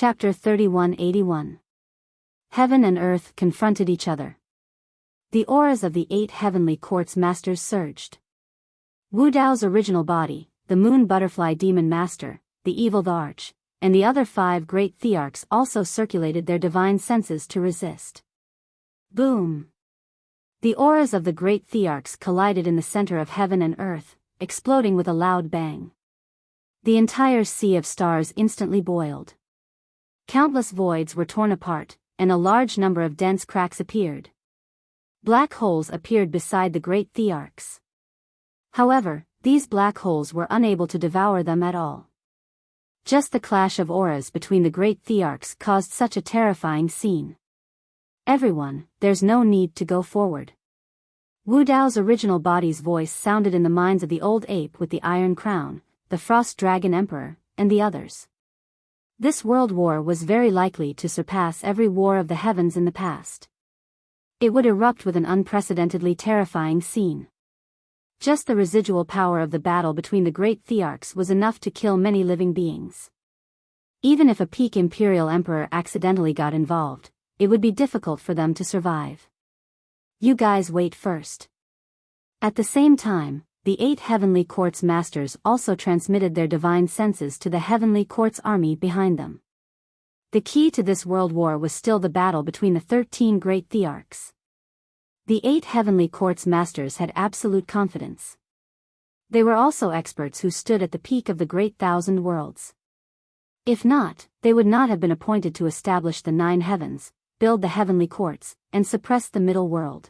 Chapter 3181. Heaven and earth confronted each other. The auras of the 8 heavenly quartz masters surged. Wu Dao's original body, the moon butterfly demon master, the evil the arch, and the other 5 great thearchs also circulated their divine senses to resist. Boom! The auras of the great thearchs collided in the center of heaven and earth, exploding with a loud bang. The entire sea of stars instantly boiled. Countless voids were torn apart, and a large number of dense cracks appeared. Black holes appeared beside the great thearchs. However, these black holes were unable to devour them at all. Just the clash of auras between the great thearchs caused such a terrifying scene. Everyone, there's no need to go forward. Wu Dao's original body's voice sounded in the minds of the old ape with the iron crown, the frost dragon emperor, and the others. This world war was very likely to surpass every war of the heavens in the past. It would erupt with an unprecedentedly terrifying scene. Just the residual power of the battle between the great thearchs was enough to kill many living beings. Even if a peak imperial emperor accidentally got involved, it would be difficult for them to survive. You guys wait first. At the same time, the 8 heavenly quartz masters also transmitted their divine senses to the heavenly quartz army behind them. The key to this world war was still the battle between the 13 great thearchs. The 8 heavenly quartz masters had absolute confidence. They were also experts who stood at the peak of the great 1,000 worlds. If not, they would not have been appointed to establish the 9 heavens, build the heavenly quartz, and suppress the middle world.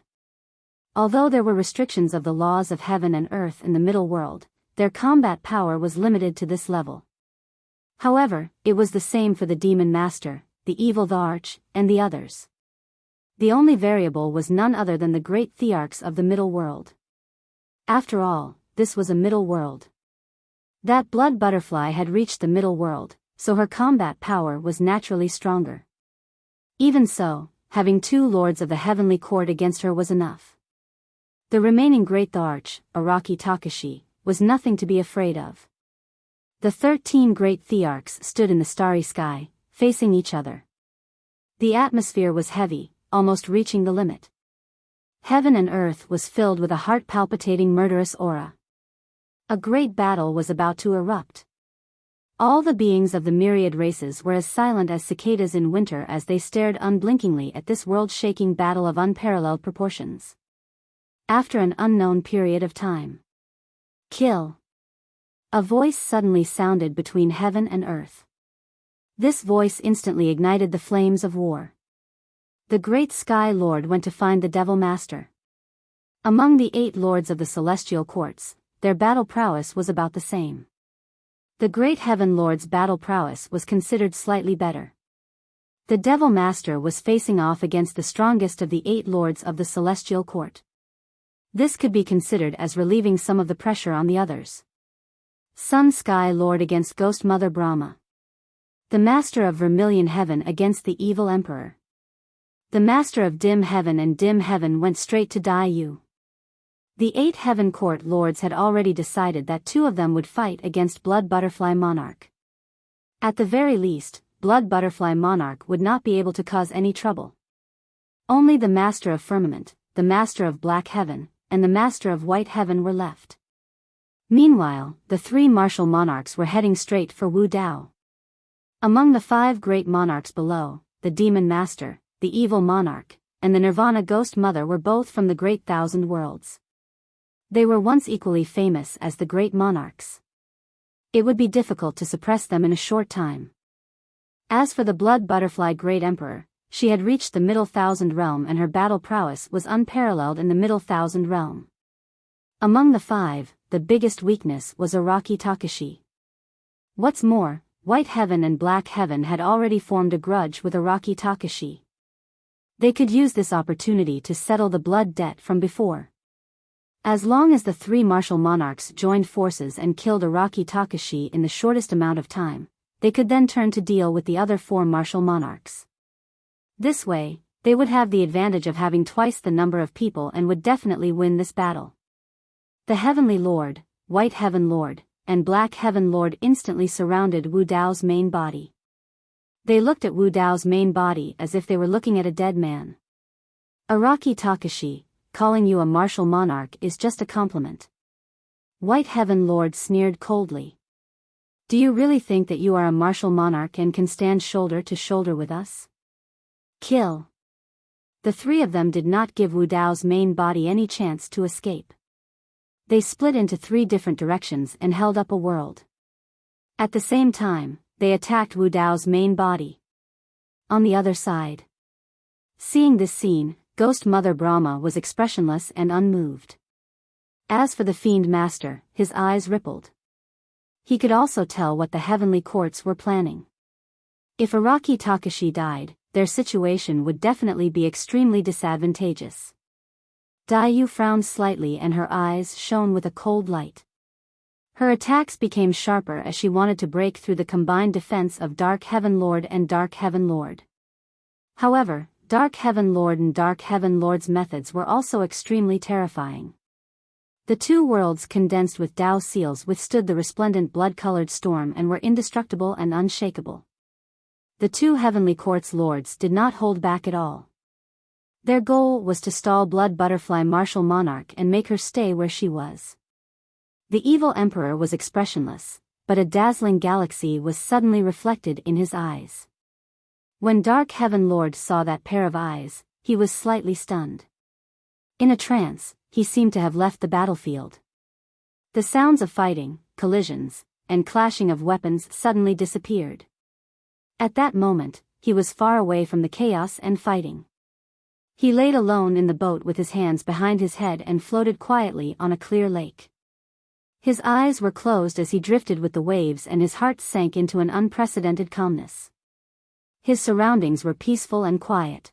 Although there were restrictions of the laws of heaven and earth in the middle world, their combat power was limited to this level. However, it was the same for the demon master, the evil the arch, and the others. The only variable was none other than the great thearchs of the middle world. After all, this was a middle world. That blood butterfly had reached the middle world, so her combat power was naturally stronger. Even so, having 2 lords of the heavenly court against her was enough. The remaining great arch, Araki Takashi, was nothing to be afraid of. The 13 great thearchs stood in the starry sky, facing each other. The atmosphere was heavy, almost reaching the limit. Heaven and earth was filled with a heart-palpitating murderous aura. A great battle was about to erupt. All the beings of the myriad races were as silent as cicadas in winter as they stared unblinkingly at this world-shaking battle of unparalleled proportions. After an unknown period of time. Kill. A voice suddenly sounded between heaven and earth. This voice instantly ignited the flames of war. The great Sky Lord went to find the Devil Master. Among the 8 lords of the celestial courts, their battle prowess was about the same. The great Heaven Lord's battle prowess was considered slightly better. The Devil Master was facing off against the strongest of the 8 lords of the celestial court. This could be considered as relieving some of the pressure on the others. Sun Sky Lord against Ghost Mother Brahma. The Master of Vermilion Heaven against the Evil Emperor. The Master of Dim Heaven and Dim Heaven went straight to Dai Yu. The 8 Heaven Court Lords had already decided that 2 of them would fight against Blood Butterfly Monarch. At the very least, Blood Butterfly Monarch would not be able to cause any trouble. Only the Master of Firmament, the Master of Black Heaven, and the Master of White Heaven were left. Meanwhile, the 3 martial monarchs were heading straight for Wu Dao. Among the 5 great monarchs below, the Demon Master, the Evil Monarch, and the Nirvana Ghost Mother were both from the great 1,000 worlds. They were once equally famous as the great monarchs. It would be difficult to suppress them in a short time. As for the Blood Butterfly Great Emperor, she had reached the Middle 1,000 realm and her battle prowess was unparalleled in the Middle 1,000 realm. Among the 5, the biggest weakness was Araki Takashi. What's more, White Heaven and Black Heaven had already formed a grudge with Araki Takashi. They could use this opportunity to settle the blood debt from before. As long as the 3 martial monarchs joined forces and killed Araki Takashi in the shortest amount of time, they could then turn to deal with the other 4 martial monarchs. This way, they would have the advantage of having twice the number of people and would definitely win this battle. The Heavenly Lord, White Heaven Lord, and Black Heaven Lord instantly surrounded Wu Dao's main body. They looked at Wu Dao's main body as if they were looking at a dead man. Araki Takashi, calling you a martial monarch is just a compliment. White Heaven Lord sneered coldly. Do you really think that you are a martial monarch and can stand shoulder to shoulder with us? Kill. The three of them did not give Wu Dao's main body any chance to escape. They split into three different directions and held up a world. At the same time, they attacked Wu Dao's main body. On the other side. Seeing this scene, Ghost Mother Brahma was expressionless and unmoved. As for the Fiend Master, his eyes rippled. He could also tell what the heavenly courts were planning. If Araki Takashi died, their situation would definitely be extremely disadvantageous. Daiyu frowned slightly and her eyes shone with a cold light. Her attacks became sharper as she wanted to break through the combined defense of Dark Heaven Lord and Dark Heaven Lord. However, Dark Heaven Lord and Dark Heaven Lord's methods were also extremely terrifying. The two worlds condensed with Dao seals withstood the resplendent blood-colored storm and were indestructible and unshakable. The two heavenly courts lords did not hold back at all. Their goal was to stall Blood Butterfly Martial Monarch and make her stay where she was. The evil emperor was expressionless, but a dazzling galaxy was suddenly reflected in his eyes. When Dark Heaven Lord saw that pair of eyes, he was slightly stunned. In a trance, he seemed to have left the battlefield. The sounds of fighting, collisions, and clashing of weapons suddenly disappeared. At that moment, he was far away from the chaos and fighting. He laid alone in the boat with his hands behind his head and floated quietly on a clear lake. His eyes were closed as he drifted with the waves and his heart sank into an unprecedented calmness. His surroundings were peaceful and quiet.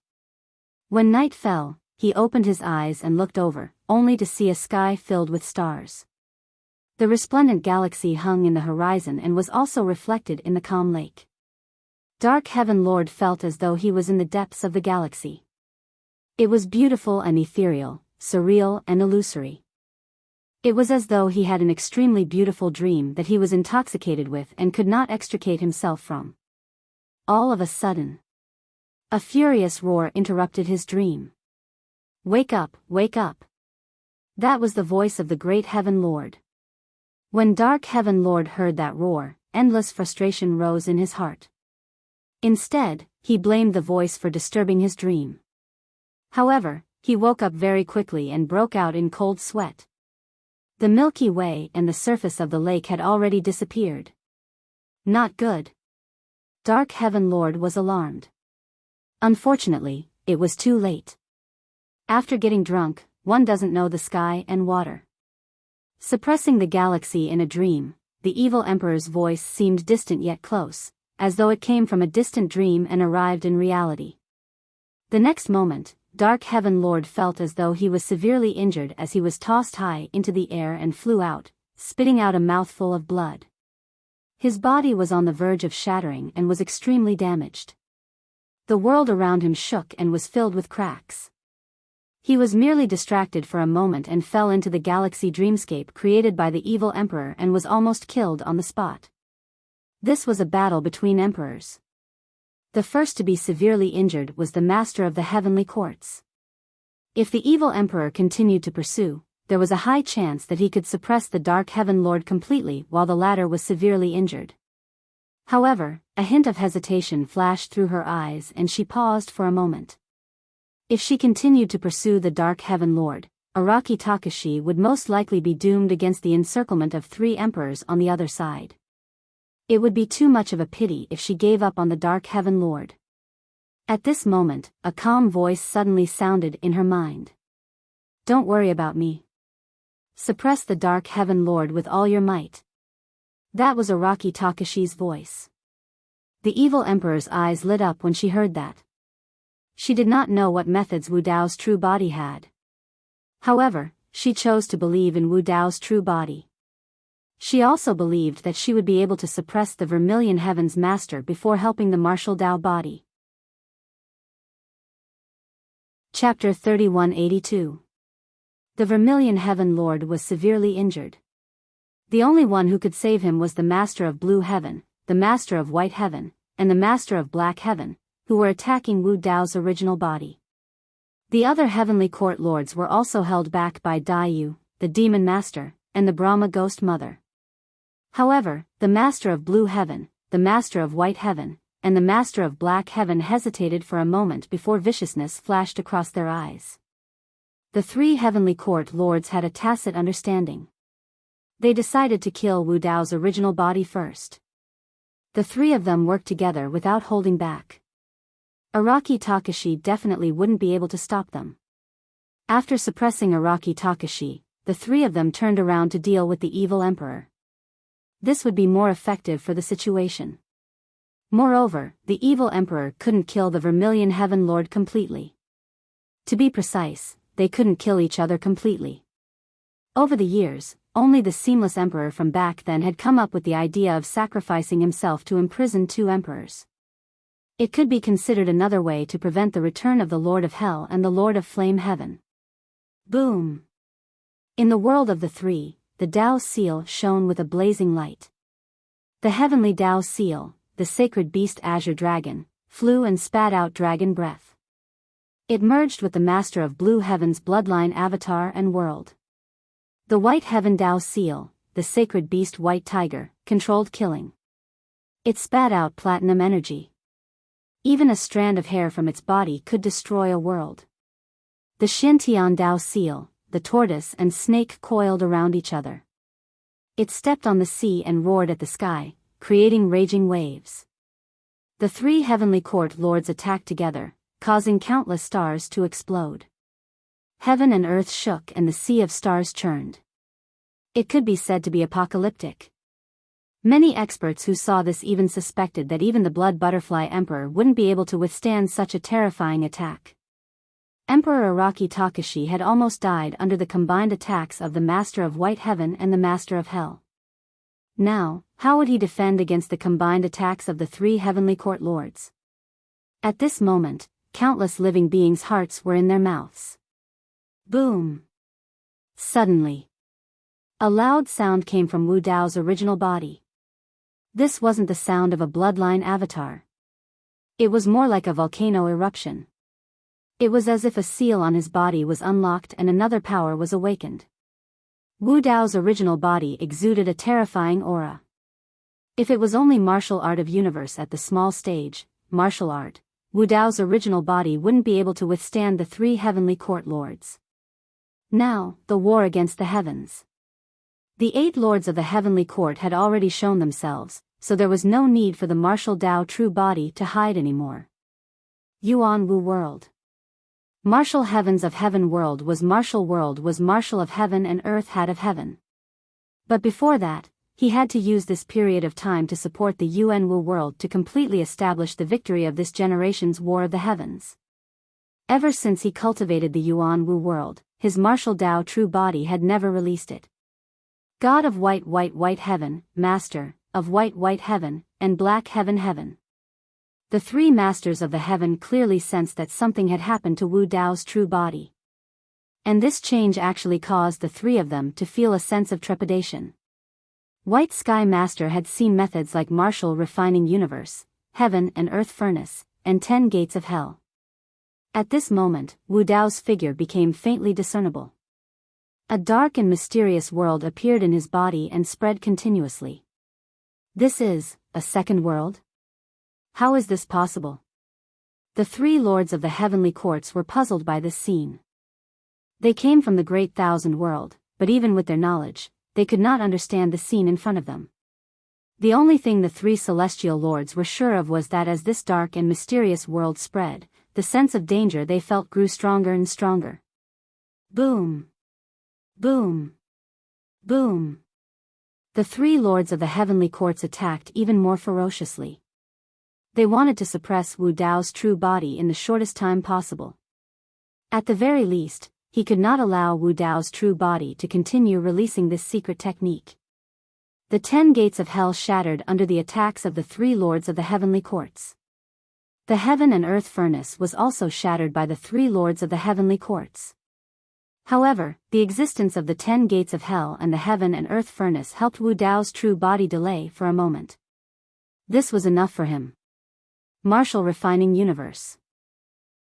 When night fell, he opened his eyes and looked over, only to see a sky filled with stars. The resplendent galaxy hung in the horizon and was also reflected in the calm lake. Dark Heaven Lord felt as though he was in the depths of the galaxy. It was beautiful and ethereal, surreal and illusory. It was as though he had an extremely beautiful dream that he was intoxicated with and could not extricate himself from. All of a sudden, a furious roar interrupted his dream. Wake up, wake up. That was the voice of the great Heaven Lord. When Dark Heaven Lord heard that roar, endless frustration rose in his heart. Instead, he blamed the voice for disturbing his dream. However, he woke up very quickly and broke out in cold sweat. The Milky Way and the surface of the lake had already disappeared. Not good. Dark Heaven Lord was alarmed. Unfortunately, it was too late. After getting drunk, one doesn't know the sky and water. Suppressing the galaxy in a dream, the evil emperor's voice seemed distant yet close, as though it came from a distant dream and arrived in reality. The next moment, Dark Heaven Lord felt as though he was severely injured as he was tossed high into the air and flew out, spitting out a mouthful of blood. His body was on the verge of shattering and was extremely damaged. The world around him shook and was filled with cracks. He was merely distracted for a moment and fell into the galaxy dreamscape created by the evil emperor and was almost killed on the spot. This was a battle between emperors. The first to be severely injured was the master of the heavenly courts. If the evil emperor continued to pursue, there was a high chance that he could suppress the Dark Heaven Lord completely while the latter was severely injured. However, a hint of hesitation flashed through her eyes and she paused for a moment. If she continued to pursue the Dark Heaven Lord, Araki Takashi would most likely be doomed against the encirclement of three emperors on the other side. It would be too much of a pity if she gave up on the Dark Heaven Lord. At this moment, a calm voice suddenly sounded in her mind. Don't worry about me. Suppress the Dark Heaven Lord with all your might. That was Araki Takashi's voice. The evil emperor's eyes lit up when she heard that. She did not know what methods Wu Dao's true body had. However, she chose to believe in Wu Dao's true body. She also believed that she would be able to suppress the Vermilion Heaven's master before helping the martial Dao body. Chapter 3182. The Vermilion Heaven Lord was severely injured. The only one who could save him was the Master of Blue Heaven, the Master of White Heaven, and the Master of Black Heaven, who were attacking Wu Dao's original body. The other heavenly court lords were also held back by Daiyu, the Demon Master, and the Brahma Ghost Mother. However, the Master of Blue Heaven, the Master of White Heaven, and the Master of Black Heaven hesitated for a moment before viciousness flashed across their eyes. The three heavenly court lords had a tacit understanding. They decided to kill Wu Dao's original body first. The three of them worked together without holding back. Araki Takashi definitely wouldn't be able to stop them. After suppressing Araki Takashi, the three of them turned around to deal with the evil emperor. This would be more effective for the situation. Moreover, the evil emperor couldn't kill the Vermilion Heaven Lord completely. To be precise, they couldn't kill each other completely. Over the years, only the Seamless Emperor from back then had come up with the idea of sacrificing himself to imprison two emperors. It could be considered another way to prevent the return of the Lord of Hell and the Lord of Flame Heaven. Boom! In the world of the three, the Tao seal shone with a blazing light. The heavenly Tao seal, the sacred beast Azure Dragon, flew and spat out dragon breath. It merged with the Master of Blue Heaven's bloodline avatar and world. The White Heaven Tao seal, the sacred beast White Tiger, controlled killing. It spat out platinum energy. Even a strand of hair from its body could destroy a world. The Shintian Tao seal, the tortoise and snake coiled around each other. It stepped on the sea and roared at the sky, creating raging waves. The three heavenly court lords attacked together, causing countless stars to explode. Heaven and earth shook and the sea of stars churned. It could be said to be apocalyptic. Many experts who saw this even suspected that even the Blood Butterfly Emperor wouldn't be able to withstand such a terrifying attack. Emperor Araki Takashi had almost died under the combined attacks of the Master of White Heaven and the Master of Hell. Now, how would he defend against the combined attacks of the three heavenly court lords? At this moment, countless living beings' hearts were in their mouths. Boom! Suddenly, a loud sound came from Wu Dao's original body. This wasn't the sound of a bloodline avatar. It was more like a volcano eruption. It was as if a seal on his body was unlocked and another power was awakened. Wu Dao's original body exuded a terrifying aura. If it was only martial art of universe at the small stage, martial art, Wu Dao's original body wouldn't be able to withstand the three heavenly court lords. Now, the war against the heavens. The 8 lords of the heavenly court had already shown themselves, so there was no need for the martial Tao true body to hide anymore. Yuan Wu world. Martial heavens of heaven world was martial of heaven and earth had of heaven. But before that, he had to use this period of time to support the Yuan Wu world to completely establish the victory of this generation's War of the Heavens. Ever since he cultivated the Yuan Wu world, his martial Tao true body had never released it. God of white heaven, Master, of white heaven, and black heaven. The three masters of the heaven clearly sensed that something had happened to Wu Dao's true body. And this change actually caused the three of them to feel a sense of trepidation. White Sky Master had seen methods like martial refining universe, heaven and earth furnace, and 10 gates of hell. At this moment, Wu Dao's figure became faintly discernible. A dark and mysterious world appeared in his body and spread continuously. This is a second world? How is this possible? The 3 lords of the heavenly courts were puzzled by this scene. They came from the great thousand world, but even with their knowledge, they could not understand the scene in front of them. The only thing the 3 celestial lords were sure of was that as this dark and mysterious world spread, the sense of danger they felt grew stronger and stronger. Boom! Boom! Boom! The 3 lords of the heavenly courts attacked even more ferociously. They wanted to suppress Wu Dao's true body in the shortest time possible. At the very least, he could not allow Wu Dao's true body to continue releasing this secret technique. The 10 gates of hell shattered under the attacks of the 3 lords of the heavenly courts. The heaven and earth furnace was also shattered by the 3 lords of the heavenly courts. However, the existence of the 10 gates of hell and the heaven and earth furnace helped Wu Dao's true body delay for a moment. This was enough for him. Martial refining universe.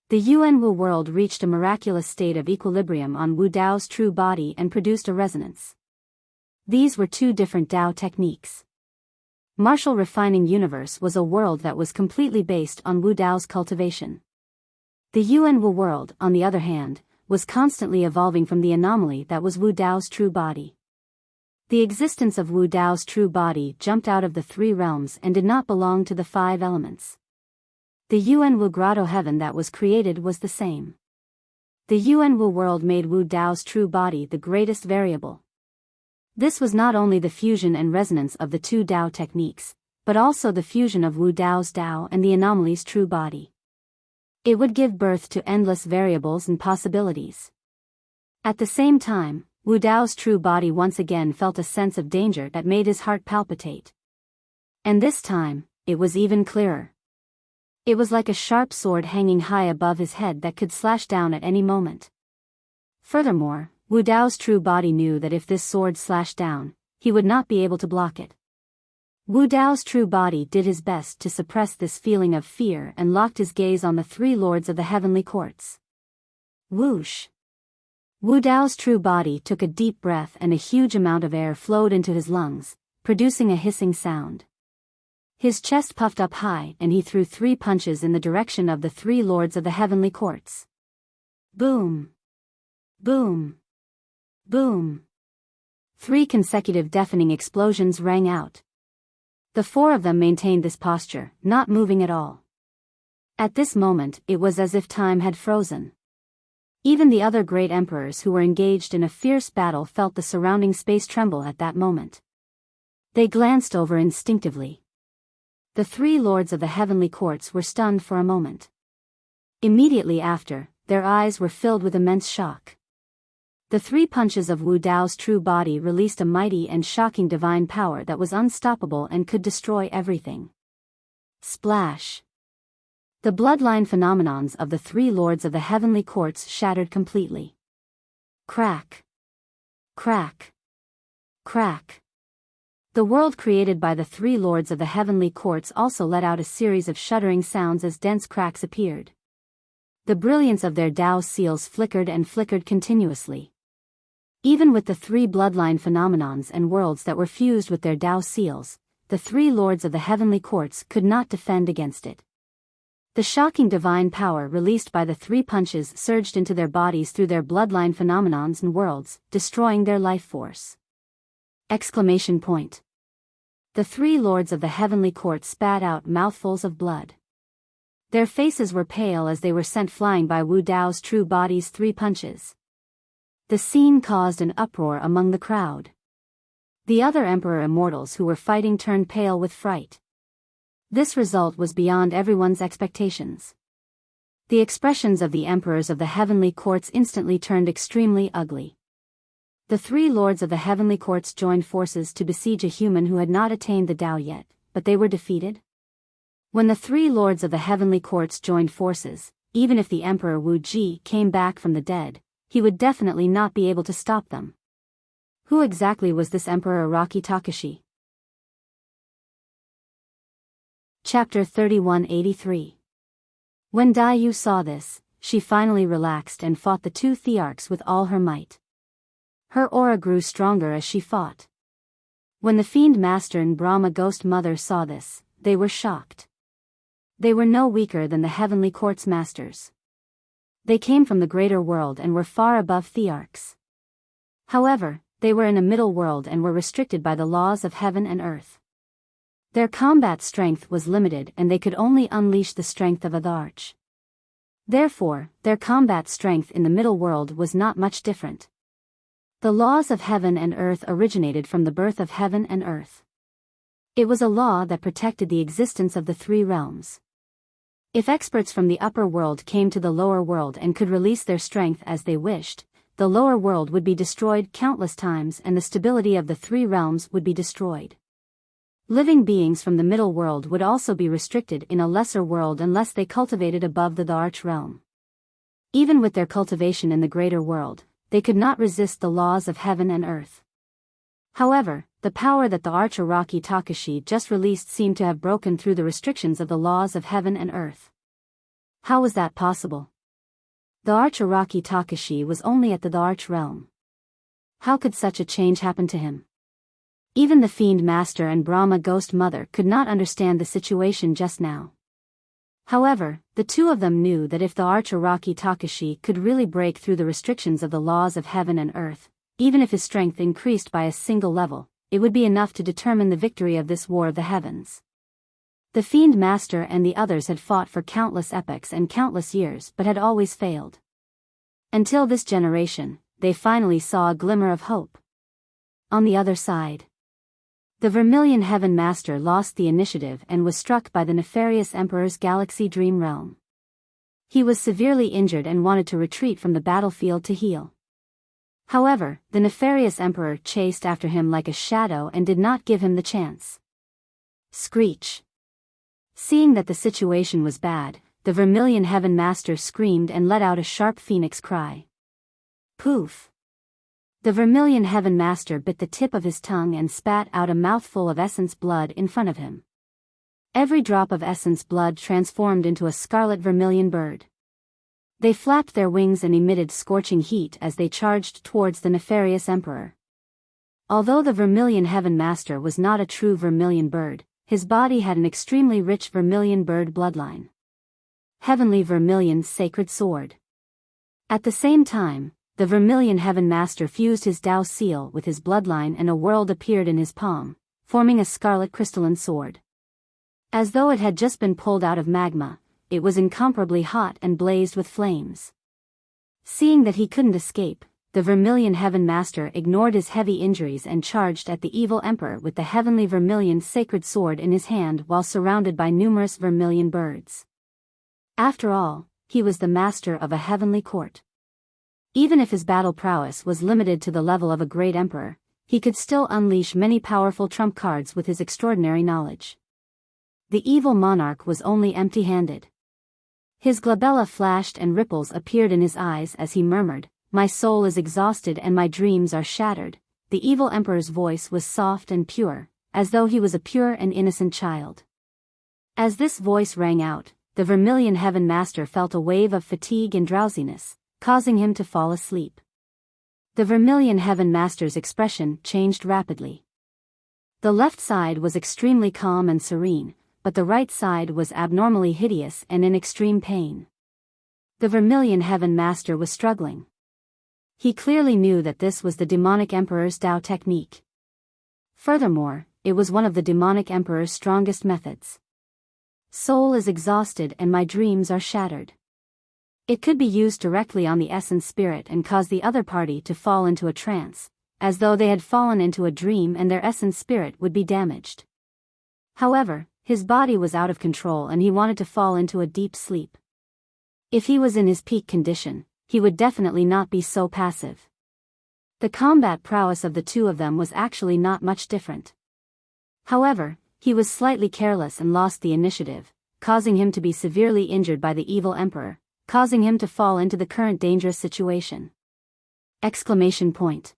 The Yuan Wu world reached a miraculous state of equilibrium on Wu Dao's true body and produced a resonance. These were two different Dao techniques. Martial refining universe was a world that was completely based on Wu Dao's cultivation. The Yuan Wu world, on the other hand, was constantly evolving from the anomaly that was Wu Dao's true body. The existence of Wu Dao's true body jumped out of the three realms and did not belong to the five elements. The Yuan Wu grotto heaven that was created was the same. The Yuan Wu world made Wu Dao's true body the greatest variable. This was not only the fusion and resonance of the two Dao techniques, but also the fusion of Wu Dao's Dao and the anomaly's true body. It would give birth to endless variables and possibilities. At the same time, Wu Dao's true body once again felt a sense of danger that made his heart palpitate. And this time, it was even clearer. It was like a sharp sword hanging high above his head that could slash down at any moment. Furthermore, Wu Dao's true body knew that if this sword slashed down, he would not be able to block it. Wu Dao's true body did his best to suppress this feeling of fear and locked his gaze on the three lords of the heavenly courts. Whoosh! Wu Dao's true body took a deep breath and a huge amount of air flowed into his lungs, producing a hissing sound. His chest puffed up high and he threw 3 punches in the direction of the three lords of the heavenly courts. Boom! Boom! Boom! 3 consecutive deafening explosions rang out. The 4 of them maintained this posture, not moving at all. At this moment, it was as if time had frozen. Even the other great emperors who were engaged in a fierce battle felt the surrounding space tremble at that moment. They glanced over instinctively. The 3 lords of the heavenly courts were stunned for a moment. Immediately after, their eyes were filled with immense shock. The 3 punches of Wu Dao's true body released a mighty and shocking divine power that was unstoppable and could destroy everything. Splash! The bloodline phenomenons of the 3 lords of the heavenly courts shattered completely. Crack! Crack! Crack! The world created by the 3 lords of the heavenly courts also let out a series of shuddering sounds as dense cracks appeared. The brilliance of their Dao seals flickered and flickered continuously. Even with the 3 bloodline phenomenons and worlds that were fused with their Dao seals, the 3 lords of the heavenly courts could not defend against it. The shocking divine power released by the 3 punches surged into their bodies through their bloodline phenomenons and worlds, destroying their life force. Exclamation point. The 3 lords of the heavenly court spat out mouthfuls of blood. Their faces were pale as they were sent flying by Wu Dao's true body's 3 punches. The scene caused an uproar among the crowd. The other emperor immortals who were fighting turned pale with fright. This result was beyond everyone's expectations. The expressions of the emperors of the heavenly courts instantly turned extremely ugly. The 3 lords of the heavenly courts joined forces to besiege a human who had not attained the Tao yet, but they were defeated. When the 3 lords of the heavenly courts joined forces, even if the Emperor Wu Ji came back from the dead, he would definitely not be able to stop them. Who exactly was this Emperor Araki Takashi? Chapter 3183. When Dai Yu saw this, she finally relaxed and fought the 2 thearchs with all her might. Her aura grew stronger as she fought. When the Fiend Master and Brahma Ghost Mother saw this, they were shocked. They were no weaker than the heavenly courts masters. They came from the greater world and were far above thearchs. However, they were in a middle world and were restricted by the laws of heaven and earth. Their combat strength was limited and they could only unleash the strength of a thearch. Therefore, their combat strength in the middle world was not much different. The laws of heaven and earth originated from the birth of heaven and earth. It was a law that protected the existence of the 3 realms. If experts from the upper world came to the lower world and could release their strength as they wished, the lower world would be destroyed countless times and the stability of the 3 realms would be destroyed. Living beings from the middle world would also be restricted in a lesser world unless they cultivated above the arch realm. Even with their cultivation in the greater world, they could not resist the laws of heaven and earth. However, the power that the Archiraki Takashi just released seemed to have broken through the restrictions of the laws of heaven and earth. How was that possible? The Archiraki Takashi was only at the Arch realm. How could such a change happen to him? Even the Fiend Master and Brahma Ghost Mother could not understand the situation just now. However, the two of them knew that if the Archiraki Takashi could really break through the restrictions of the laws of heaven and earth, even if his strength increased by a single level, it would be enough to determine the victory of this war of the heavens. The Fiend Master and the others had fought for countless epochs and countless years but had always failed. Until this generation, they finally saw a glimmer of hope. On the other side, the Vermilion Heaven Master lost the initiative and was struck by the nefarious Emperor's Galaxy Dream Realm. He was severely injured and wanted to retreat from the battlefield to heal. However, the nefarious Emperor chased after him like a shadow and did not give him the chance. Screech! Seeing that the situation was bad, the Vermilion Heaven Master screamed and let out a sharp phoenix cry. Poof! The Vermilion Heaven Master bit the tip of his tongue and spat out a mouthful of essence blood in front of him. Every drop of essence blood transformed into a scarlet vermilion bird. They flapped their wings and emitted scorching heat as they charged towards the nefarious Emperor. Although the Vermilion Heaven Master was not a true vermilion bird, his body had an extremely rich vermilion bird bloodline. Heavenly Vermilion Sacred Sword. At the same time, the Vermilion Heaven Master fused his Tao seal with his bloodline and a world appeared in his palm, forming a scarlet crystalline sword. As though it had just been pulled out of magma, it was incomparably hot and blazed with flames. Seeing that he couldn't escape, the Vermilion Heaven Master ignored his heavy injuries and charged at the evil Emperor with the Heavenly Vermilion Sacred Sword in his hand while surrounded by numerous vermilion birds. After all, he was the master of a heavenly court. Even if his battle prowess was limited to the level of a great emperor, he could still unleash many powerful trump cards with his extraordinary knowledge. The evil monarch was only empty-handed. His glabella flashed and ripples appeared in his eyes as he murmured, "My soul is exhausted and my dreams are shattered." The evil emperor's voice was soft and pure, as though he was a pure and innocent child. As this voice rang out, the Vermilion Heaven Master felt a wave of fatigue and drowsiness, causing him to fall asleep. The Vermilion Heaven Master's expression changed rapidly. The left side was extremely calm and serene, but the right side was abnormally hideous and in extreme pain. The Vermilion Heaven Master was struggling. He clearly knew that this was the demonic emperor's Tao technique. Furthermore, it was one of the demonic emperor's strongest methods. Soul is exhausted and my dreams are shattered. It could be used directly on the essence spirit and cause the other party to fall into a trance, as though they had fallen into a dream and their essence spirit would be damaged. However, his body was out of control and he wanted to fall into a deep sleep. If he was in his peak condition, he would definitely not be so passive. The combat prowess of the two of them was actually not much different. However, he was slightly careless and lost the initiative, causing him to be severely injured by the evil emperor, causing him to fall into the current dangerous situation. Exclamation point.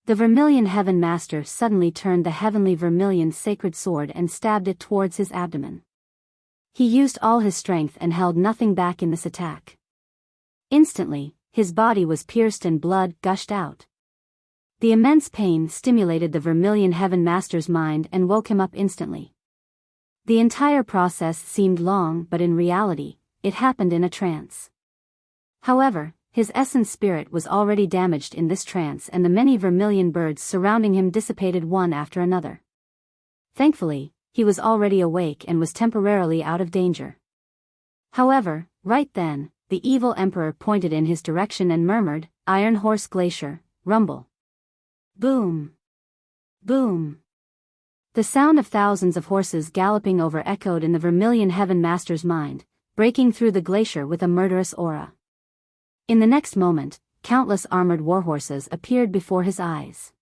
The Vermilion Heaven Master suddenly turned the Heavenly Vermilion Sacred Sword and stabbed it towards his abdomen. He used all his strength and held nothing back in this attack. Instantly, his body was pierced and blood gushed out. The immense pain stimulated the Vermilion Heaven Master's mind and woke him up instantly. The entire process seemed long, but in reality, it happened in a trance. However, his essence spirit was already damaged in this trance and the many vermilion birds surrounding him dissipated one after another. Thankfully, he was already awake and was temporarily out of danger. However, right then, the evil emperor pointed in his direction and murmured, "Iron Horse Glacier, rumble." Boom! Boom! The sound of thousands of horses galloping over echoed in the Vermilion Heaven Master's mind, breaking through the glacier with a murderous aura. In the next moment, countless armored warhorses appeared before his eyes.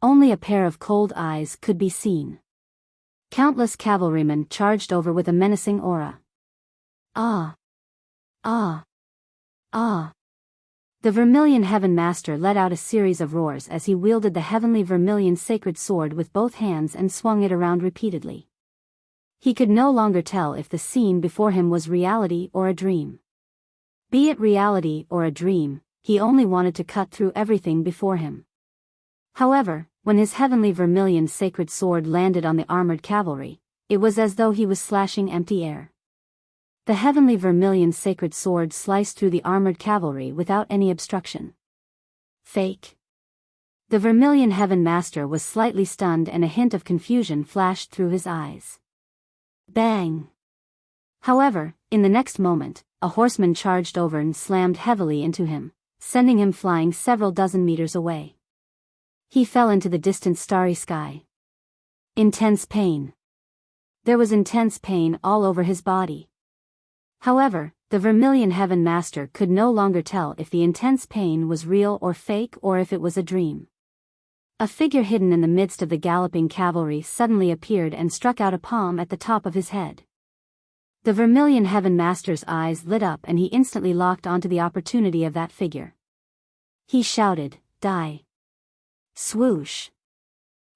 Only a pair of cold eyes could be seen. Countless cavalrymen charged over with a menacing aura. Ah! Ah! Ah! The Vermilion Heaven Master let out a series of roars as he wielded the heavenly vermilion sacred sword with both hands and swung it around repeatedly. He could no longer tell if the scene before him was reality or a dream. Be it reality or a dream, he only wanted to cut through everything before him. However, when his heavenly vermilion sacred sword landed on the armored cavalry, it was as though he was slashing empty air. The heavenly vermilion sacred sword sliced through the armored cavalry without any obstruction. Fake. The Vermilion Heaven Master was slightly stunned and a hint of confusion flashed through his eyes. Bang! However, in the next moment, a horseman charged over and slammed heavily into him, sending him flying several dozen meters away. He fell into the distant starry sky. Intense pain. There was intense pain all over his body. However, the Vermilion Heaven Master could no longer tell if the intense pain was real or fake or if it was a dream. A figure hidden in the midst of the galloping cavalry suddenly appeared and struck out a palm at the top of his head. The Vermilion Heaven Master's eyes lit up and he instantly locked onto the opportunity of that figure. He shouted, "Die!" Swoosh!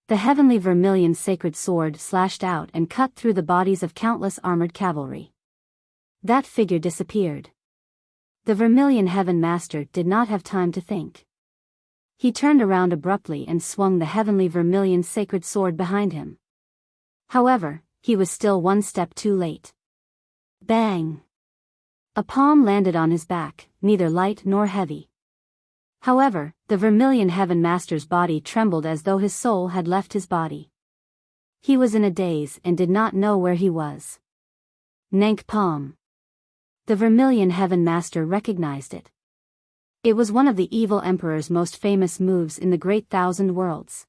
The heavenly vermilion sacred sword slashed out and cut through the bodies of countless armored cavalry. That figure disappeared. The Vermilion Heaven Master did not have time to think. He turned around abruptly and swung the heavenly vermilion sacred sword behind him. However, he was still one step too late. Bang! A palm landed on his back, neither light nor heavy. However, the Vermilion Heaven Master's body trembled as though his soul had left his body. He was in a daze and did not know where he was. Nank palm. The Vermilion Heaven Master recognized it. It was one of the evil emperor's most famous moves in the Great Thousand Worlds.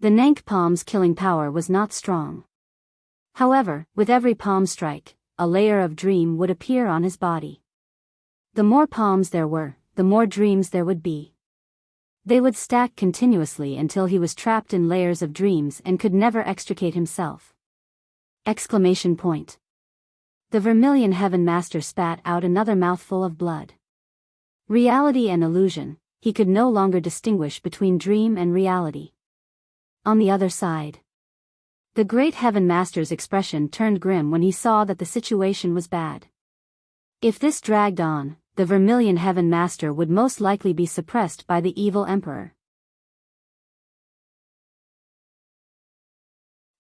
The Nank palm's killing power was not strong. However, with every palm strike, a layer of dream would appear on his body. The more palms there were, the more dreams there would be. They would stack continuously until he was trapped in layers of dreams and could never extricate himself. Exclamation point. The Vermilion Heaven Master spat out another mouthful of blood. Reality and illusion, he could no longer distinguish between dream and reality. On the other side, the Great Heaven Master's expression turned grim when he saw that the situation was bad. If this dragged on, the Vermilion Heaven Master would most likely be suppressed by the evil emperor.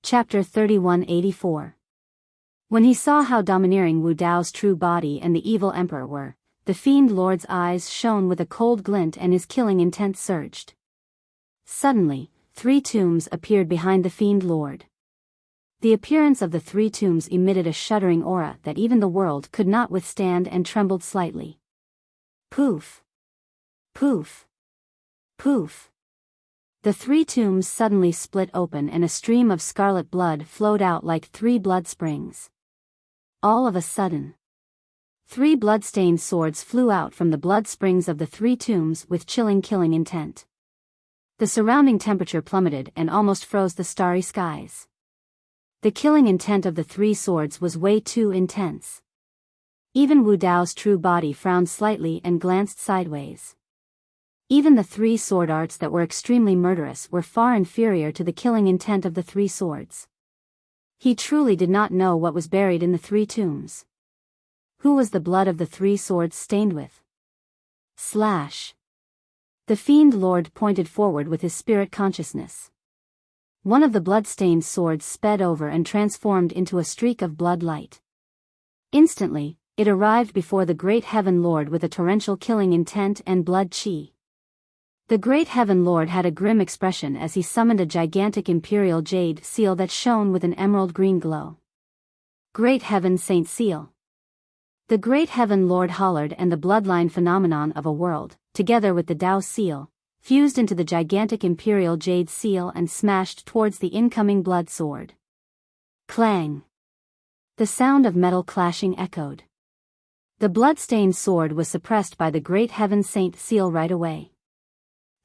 Chapter 3184. When he saw how domineering Wu Dao's true body and the evil emperor were, the Fiend Lord's eyes shone with a cold glint and his killing intent surged. Suddenly, 3 tombs appeared behind the Fiend Lord. The appearance of the 3 tombs emitted a shuddering aura that even the world could not withstand and trembled slightly. Poof! Poof! Poof! The 3 tombs suddenly split open and a stream of scarlet blood flowed out like 3 blood springs. All of a sudden, 3 blood-stained swords flew out from the blood springs of the 3 tombs with chilling killing intent. The surrounding temperature plummeted and almost froze the starry skies. The killing intent of the 3 swords was way too intense. Even Wu Dao's true body frowned slightly and glanced sideways. Even the 3 sword arts that were extremely murderous were far inferior to the killing intent of the 3 swords. He truly did not know what was buried in the 3 tombs. Who was the blood of the 3 swords stained with? Slash. The Fiend Lord pointed forward with his spirit consciousness. One of the blood-stained swords sped over and transformed into a streak of blood light. Instantly, it arrived before the Great Heaven Lord with a torrential killing intent and blood chi. The Great Heaven Lord had a grim expression as he summoned a gigantic imperial jade seal that shone with an emerald green glow. Great Heaven Saint Seal. The Great Heaven Lord hollered and the bloodline phenomenon of a world, together with the Dao seal, fused into the gigantic imperial jade seal and smashed towards the incoming blood sword. Clang! The sound of metal clashing echoed. The blood-stained sword was suppressed by the Great Heaven Saint Seal right away.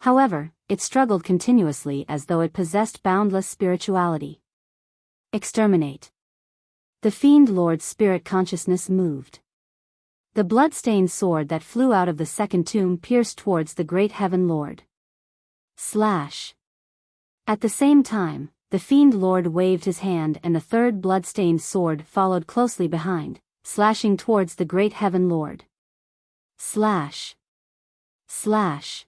However, it struggled continuously as though it possessed boundless spirituality. Exterminate. The Fiend Lord's spirit consciousness moved. The blood-stained sword that flew out of the second tomb pierced towards the great heaven lord. Slash. At the same time, the fiend lord waved his hand and the third blood-stained sword followed closely behind, slashing towards the great heaven lord. Slash. Slash.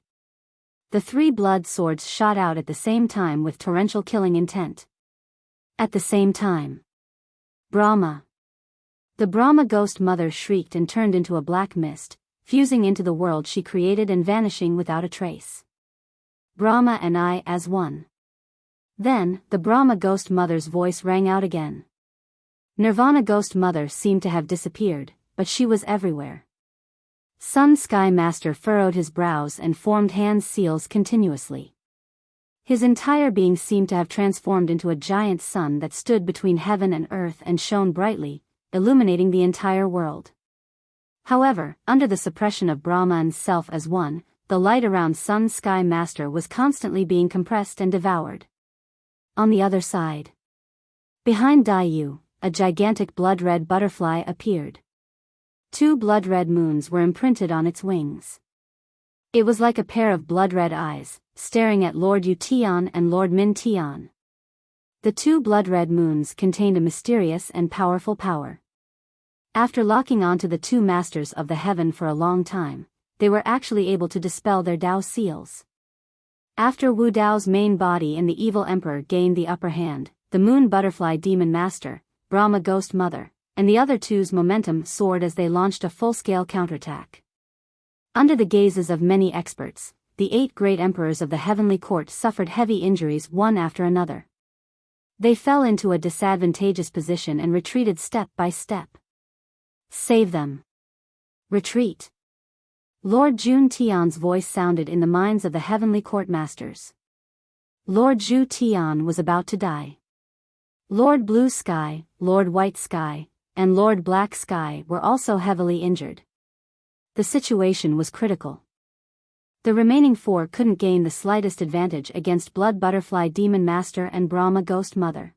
The three blood swords shot out at the same time with torrential killing intent. At the same time. Brahma. The Brahma ghost mother shrieked and turned into a black mist, fusing into the world she created and vanishing without a trace. Brahma and I as one. Then, the Brahma ghost mother's voice rang out again. Nirvana ghost mother seemed to have disappeared, but she was everywhere. Sun Sky Master furrowed his brows and formed hand seals continuously. His entire being seemed to have transformed into a giant sun that stood between heaven and earth and shone brightly, illuminating the entire world. However, under the suppression of Brahman's self as one, the light around Sun Sky Master was constantly being compressed and devoured. On the other side. Behind Dayu, a gigantic blood-red butterfly appeared. Two blood-red moons were imprinted on its wings. It was like a pair of blood-red eyes, staring at Lord Yu Tian and Lord Min Tian. The two blood-red moons contained a mysterious and powerful power. After locking onto the two masters of the heaven for a long time, they were actually able to dispel their Dao seals. After Wu Dao's main body and the evil emperor gained the upper hand, the moon butterfly demon master, Brahma ghost mother, and the other two's momentum soared as they launched a full-scale counterattack. Under the gazes of many experts, the 8 great emperors of the heavenly court suffered heavy injuries one after another. They fell into a disadvantageous position and retreated step by step. Save them. Retreat. Lord Jun Tian's voice sounded in the minds of the heavenly court masters. Lord Zhu Tian was about to die. Lord Blue Sky, Lord White Sky, and Lord Black Sky were also heavily injured. The situation was critical. The remaining 4 couldn't gain the slightest advantage against Blood Butterfly Demon Master and Brahma Ghost Mother.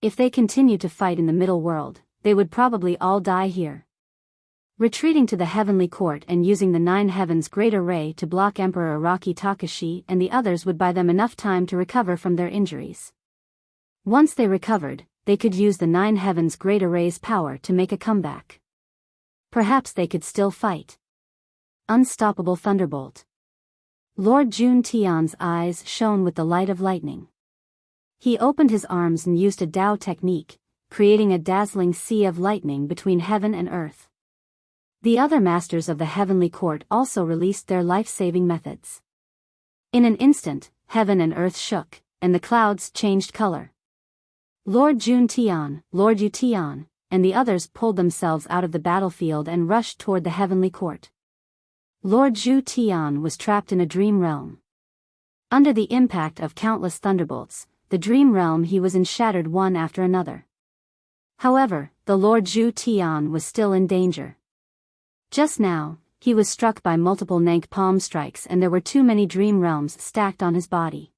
If they continued to fight in the middle world, they would probably all die here. Retreating to the heavenly court and using the 9 heavens great array to block Emperor Araki Takashi and the others would buy them enough time to recover from their injuries. Once they recovered, they could use the 9 heavens great array's power to make a comeback. Perhaps they could still fight. Unstoppable thunderbolt. Lord Jun Tian's eyes shone with the light of lightning. He opened his arms and used a Dao technique, creating a dazzling sea of lightning between heaven and earth. The other masters of the heavenly court also released their life-saving methods. In an instant, heaven and earth shook, and the clouds changed color. Lord Jun Tian, Lord Yu Tian, and the others pulled themselves out of the battlefield and rushed toward the heavenly court. Lord Zhu Tian was trapped in a dream realm. Under the impact of countless thunderbolts, the dream realm he was in shattered one after another. However, the Lord Zhu Tian was still in danger. Just now, he was struck by multiple Nank palm strikes and there were too many dream realms stacked on his body.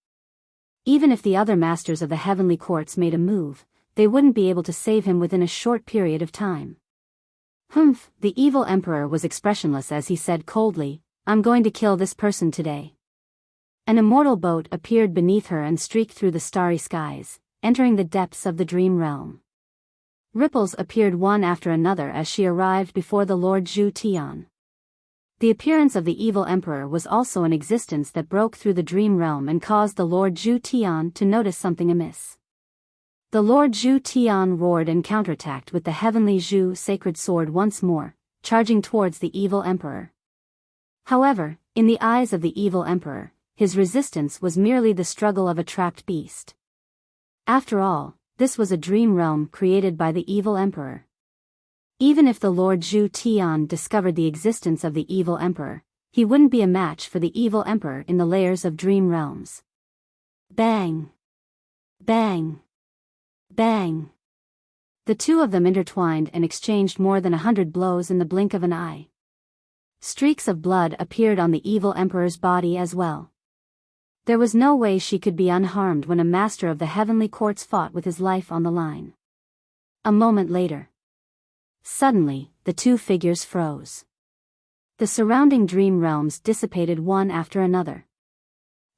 Even if the other masters of the heavenly courts made a move, they wouldn't be able to save him within a short period of time. Humph, the evil emperor was expressionless as he said coldly, "I'm going to kill this person today." An immortal boat appeared beneath her and streaked through the starry skies, entering the depths of the dream realm. Ripples appeared one after another as she arrived before the Lord Zhu Tian. The appearance of the evil emperor was also an existence that broke through the dream realm and caused the Lord Zhu Tian to notice something amiss. The Lord Zhu Tian roared and counterattacked with the heavenly Zhu sacred sword once more, charging towards the evil emperor. However, in the eyes of the evil emperor, his resistance was merely the struggle of a trapped beast. After all, this was a dream realm created by the evil emperor. Even if the Lord Zhu Tian discovered the existence of the evil emperor, he wouldn't be a match for the evil emperor in the layers of dream realms. Bang! Bang! Bang! The two of them intertwined and exchanged more than 100 blows in the blink of an eye. Streaks of blood appeared on the evil emperor's body as well. There was no way she could be unharmed when a master of the heavenly courts fought with his life on the line. A moment later. Suddenly, the two figures froze. The surrounding dream realms dissipated one after another.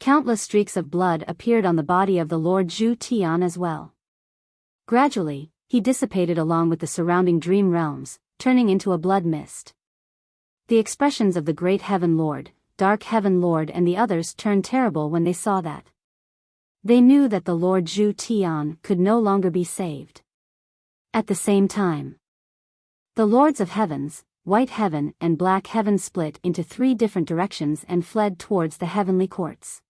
Countless streaks of blood appeared on the body of the Lord Zhu Tian as well. Gradually, he dissipated along with the surrounding dream realms, turning into a blood mist. The expressions of the Great Heaven Lord, Dark Heaven Lord and the others turned terrible when they saw that. They knew that the Lord Zhu Tian could no longer be saved. At the same time, the Lords of Heavens, White Heaven and Black Heaven split into 3 different directions and fled towards the heavenly courts.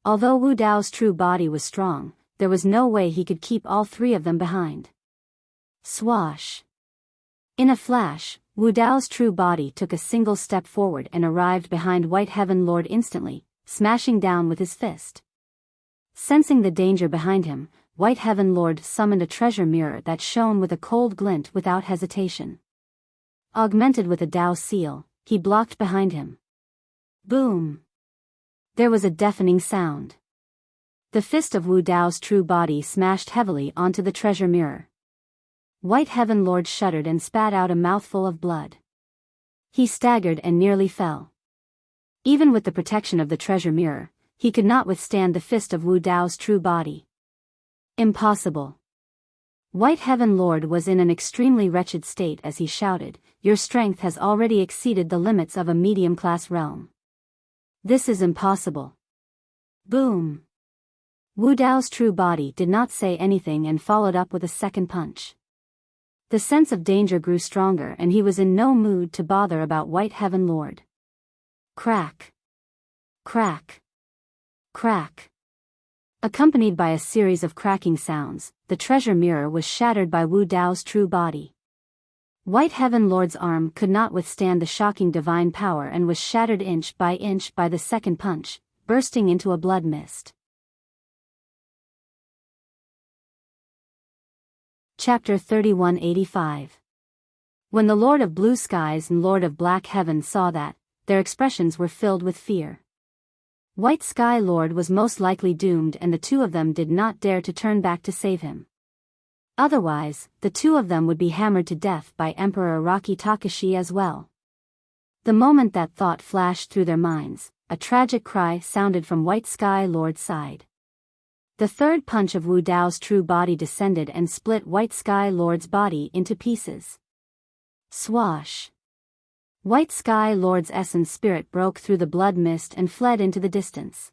Although Wu Dao's true body was strong, there was no way he could keep all 3 of them behind. Swash! In a flash, Wu Dao's true body took a single step forward and arrived behind White Heaven Lord instantly, smashing down with his fist. Sensing the danger behind him, White Heaven Lord summoned a treasure mirror that shone with a cold glint without hesitation. Augmented with a Dao seal, he blocked behind him. Boom! There was a deafening sound. The fist of Wu Dao's true body smashed heavily onto the treasure mirror. White Heaven Lord shuddered and spat out a mouthful of blood. He staggered and nearly fell. Even with the protection of the treasure mirror, he could not withstand the fist of Wu Dao's true body. Impossible. White Heaven Lord was in an extremely wretched state as he shouted, "Your strength has already exceeded the limits of a medium-class realm. This is impossible." Boom! Wu Dao's true body did not say anything and followed up with a second punch. The sense of danger grew stronger and he was in no mood to bother about White Heaven Lord. Crack! Crack! Crack! Accompanied by a series of cracking sounds, the treasure mirror was shattered by Wu Dao's true body. White Heaven Lord's arm could not withstand the shocking divine power and was shattered inch by the second punch, bursting into a blood mist. Chapter 3185. When the Lord of Blue Skies and Lord of Black Heaven saw that, their expressions were filled with fear. White Sky Lord was most likely doomed and the 2 of them did not dare to turn back to save him. Otherwise, the 2 of them would be hammered to death by Emperor Rocky Takashi as well. The moment that thought flashed through their minds, a tragic cry sounded from White Sky Lord's side. The third punch of Wu Dao's true body descended and split White Sky Lord's body into pieces. Swash! White Sky Lord's essence spirit broke through the blood mist and fled into the distance.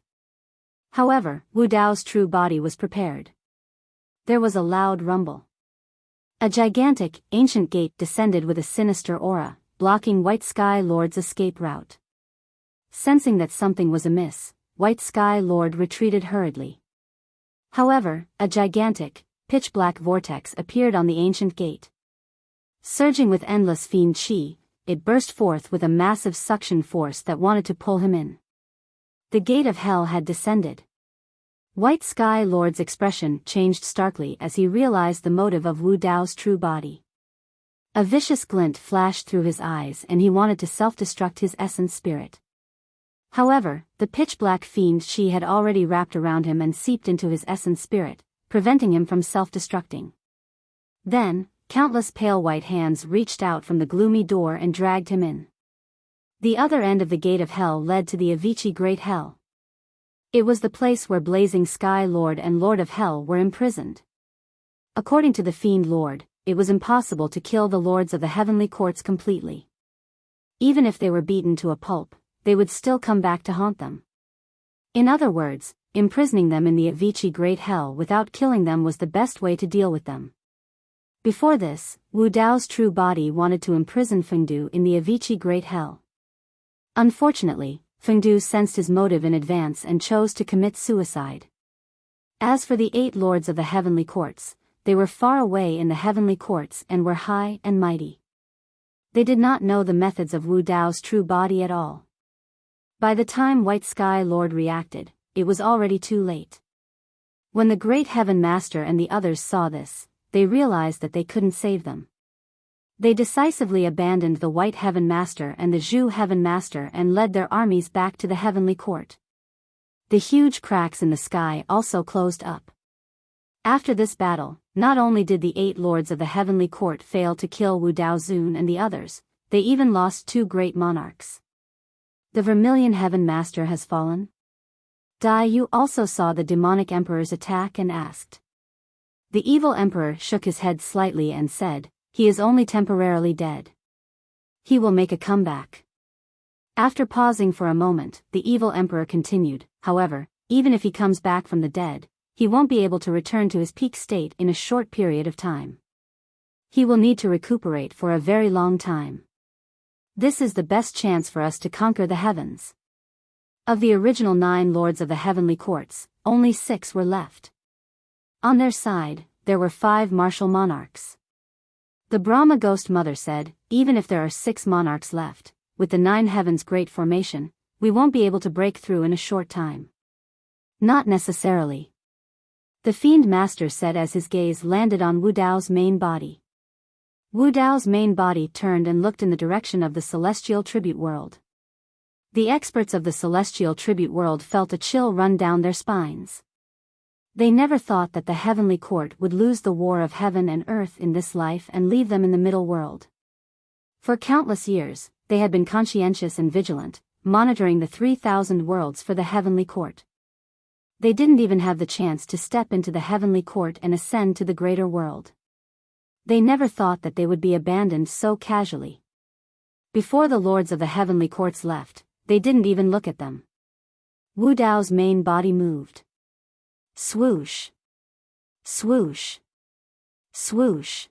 However, Wu Dao's true body was prepared. There was a loud rumble. A gigantic, ancient gate descended with a sinister aura, blocking White Sky Lord's escape route. Sensing that something was amiss, White Sky Lord retreated hurriedly. However, a gigantic, pitch-black vortex appeared on the ancient gate. Surging with endless fiend chi, it burst forth with a massive suction force that wanted to pull him in. The gate of hell had descended. White Sky Lord's expression changed starkly as he realized the motive of Wu Dao's true body. A vicious glint flashed through his eyes and he wanted to self-destruct his essence spirit. However, the pitch-black fiend chi had already wrapped around him and seeped into his essence spirit, preventing him from self-destructing. Then, countless pale white hands reached out from the gloomy door and dragged him in. The other end of the gate of hell led to the Avicii Great Hell. It was the place where Blazing Sky Lord and Lord of Hell were imprisoned. According to the Fiend Lord, it was impossible to kill the lords of the heavenly courts completely. Even if they were beaten to a pulp, they would still come back to haunt them. In other words, imprisoning them in the Avicii Great Hell without killing them was the best way to deal with them. Before this, Wu Dao's true body wanted to imprison Fengdu in the Avicii Great Hell. Unfortunately, Fengdu sensed his motive in advance and chose to commit suicide. As for the 8 lords of the heavenly courts, they were far away in the heavenly courts and were high and mighty. They did not know the methods of Wu Dao's true body at all. By the time White Sky Lord reacted, it was already too late. When the Great Heaven Master and the others saw this, they realized that they couldn't save them. They decisively abandoned the White Heaven Master and the Zhu Heaven Master and led their armies back to the heavenly court. The huge cracks in the sky also closed up. After this battle, not only did the 8 lords of the heavenly court fail to kill Wu Daozun and the others, they even lost 2 great monarchs. The Vermilion Heaven Master has fallen? Dai Yu also saw the demonic emperor's attack and asked. The evil emperor shook his head slightly and said, "He is only temporarily dead. He will make a comeback." After pausing for a moment, the evil emperor continued, "However, even if he comes back from the dead, he won't be able to return to his peak state in a short period of time. He will need to recuperate for a very long time. This is the best chance for us to conquer the heavens." Of the original 9 lords of the heavenly courts, only 6 were left. On their side, there were 5 martial monarchs. The Brahma Ghost Mother said, "Even if there are 6 monarchs left, with the 9 heavens great formation, we won't be able to break through in a short time." "Not necessarily," the Fiend Master said as his gaze landed on Wu Dao's main body. Wu Dao's main body turned and looked in the direction of the celestial tribute world. The experts of the celestial tribute world felt a chill run down their spines. They never thought that the heavenly court would lose the war of heaven and earth in this life and leave them in the middle world. For countless years, they had been conscientious and vigilant, monitoring the 3,000 worlds for the heavenly court. They didn't even have the chance to step into the heavenly court and ascend to the greater world. They never thought that they would be abandoned so casually. Before the lords of the heavenly courts left, they didn't even look at them. Wu Dao's main body moved. Swoosh. Swoosh. Swoosh.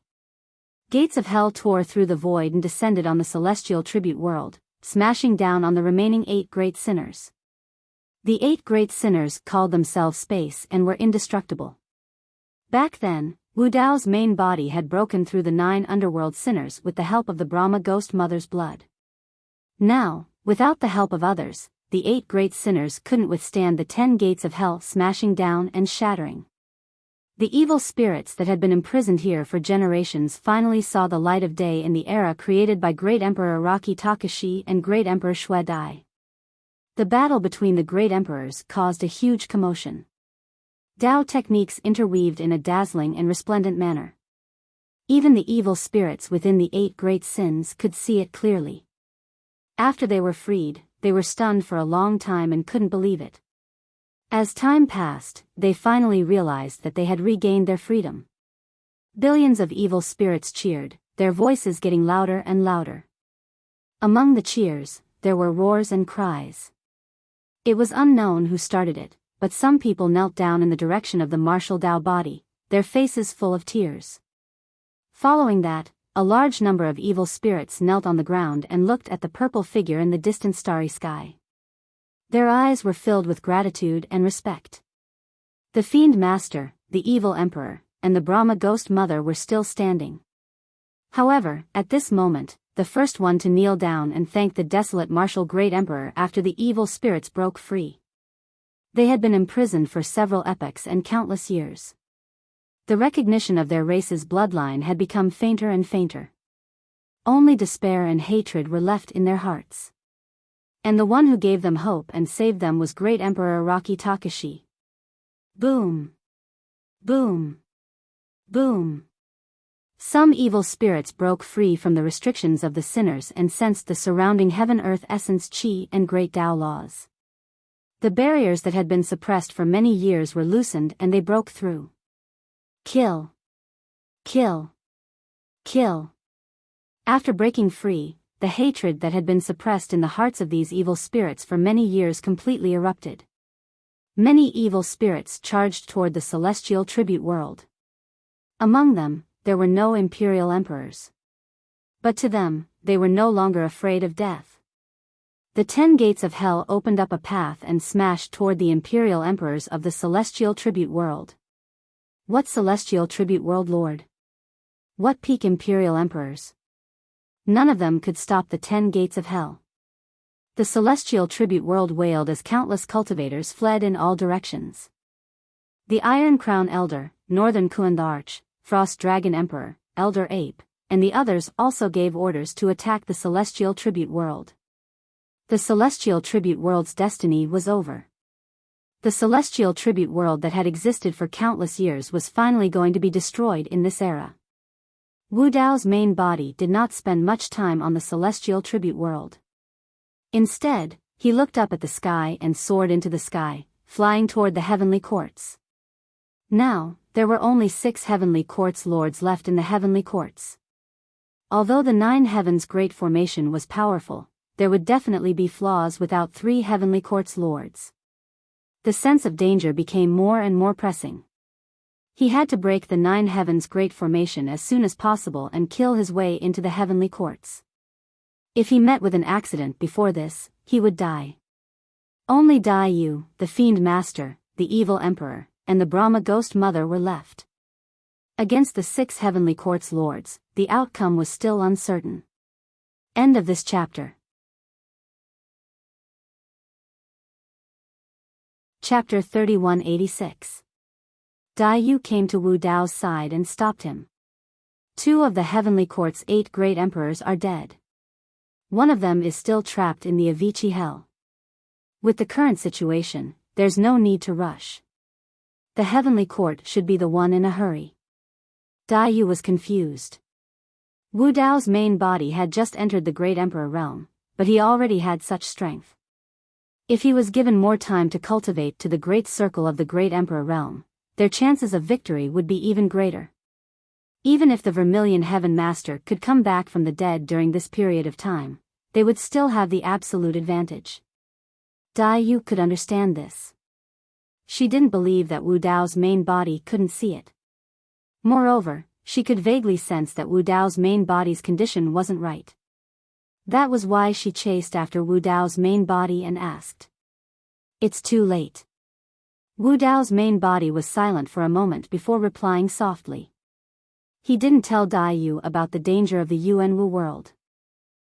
Gates of hell tore through the void and descended on the celestial tribute world, smashing down on the remaining 8 great sinners. The 8 great sinners called themselves Space and were indestructible. Back then, Wu Dao's main body had broken through the 9 underworld sinners with the help of the Brahma Ghost Mother's blood. Now, without the help of others, the 8 great sinners couldn't withstand the 10 gates of hell smashing down and shattering. The evil spirits that had been imprisoned here for generations finally saw the light of day in the era created by Great Emperor Araki Takashi and Great Emperor Shui Dai. The battle between the great emperors caused a huge commotion. Dao techniques interweaved in a dazzling and resplendent manner. Even the evil spirits within the 8 great sins could see it clearly. After they were freed, they were stunned for a long time and couldn't believe it. As time passed, they finally realized that they had regained their freedom. Billions of evil spirits cheered, their voices getting louder and louder. Among the cheers, there were roars and cries. It was unknown who started it, but some people knelt down in the direction of the martial Dao body, their faces full of tears. Following that, a large number of evil spirits knelt on the ground and looked at the purple figure in the distant starry sky. Their eyes were filled with gratitude and respect. The Fiend Master, the evil emperor, and the Brahma Ghost Mother were still standing. However, at this moment, the first one to kneel down and thank the desolate martial great emperor after the evil spirits broke free. They had been imprisoned for several epochs and countless years. The recognition of their race's bloodline had become fainter and fainter. Only despair and hatred were left in their hearts. And the one who gave them hope and saved them was Great Emperor Araki Takashi. Boom. Boom. Boom. Some evil spirits broke free from the restrictions of the sinners and sensed the surrounding heaven-earth essence chi and great Tao laws. The barriers that had been suppressed for many years were loosened and they broke through. Kill. Kill. Kill. After breaking free, the hatred that had been suppressed in the hearts of these evil spirits for many years completely erupted. Many evil spirits charged toward the celestial tribute world. Among them, there were no imperial emperors. But to them, they were no longer afraid of death. The 10 gates of hell opened up a path and smashed toward the imperial emperors of the celestial tribute world. What celestial tribute world lord? What peak imperial emperors? None of them could stop the 10 gates of hell. The celestial tribute world wailed as countless cultivators fled in all directions. The Iron Crown Elder, Northern Kuan the Arch, Frost Dragon Emperor, Elder Ape, and the others also gave orders to attack the celestial tribute world. The celestial tribute world's destiny was over. The celestial tribute world that had existed for countless years was finally going to be destroyed in this era. Wu Dao's main body did not spend much time on the celestial tribute world. Instead, he looked up at the sky and soared into the sky, flying toward the heavenly courts. Now, there were only 6 heavenly courts lords left in the heavenly courts. Although the 9 heavens great formation was powerful, there would definitely be flaws without 3 heavenly courts lords. The sense of danger became more and more pressing. He had to break the 9 heavens great formation as soon as possible and kill his way into the heavenly courts. If he met with an accident before this, he would die. Only Dai Yu, the Fiend Master, the Evil Emperor, and the Brahma Ghost Mother were left. Against the 6 heavenly courts lords, the outcome was still uncertain. End of this chapter. Chapter 3186. Dai Yu came to Wu Dao's side and stopped him. 2 of the heavenly court's 8 great emperors are dead. One of them is still trapped in the Avicii hell. With the current situation, there's no need to rush. The heavenly court should be the one in a hurry. Dai Yu was confused. Wu Dao's main body had just entered the great emperor realm, but he already had such strength. If he was given more time to cultivate to the great circle of the great emperor realm, their chances of victory would be even greater. Even if the Vermilion Heaven Master could come back from the dead during this period of time, they would still have the absolute advantage. Dai Yu could understand this. She didn't believe that Wu Dao's main body couldn't see it. Moreover, she could vaguely sense that Wu Dao's main body's condition wasn't right. That was why she chased after Wu Dao's main body and asked. "It's too late." Wu Dao's main body was silent for a moment before replying softly. He didn't tell Dai Yu about the danger of the Yuanwu world.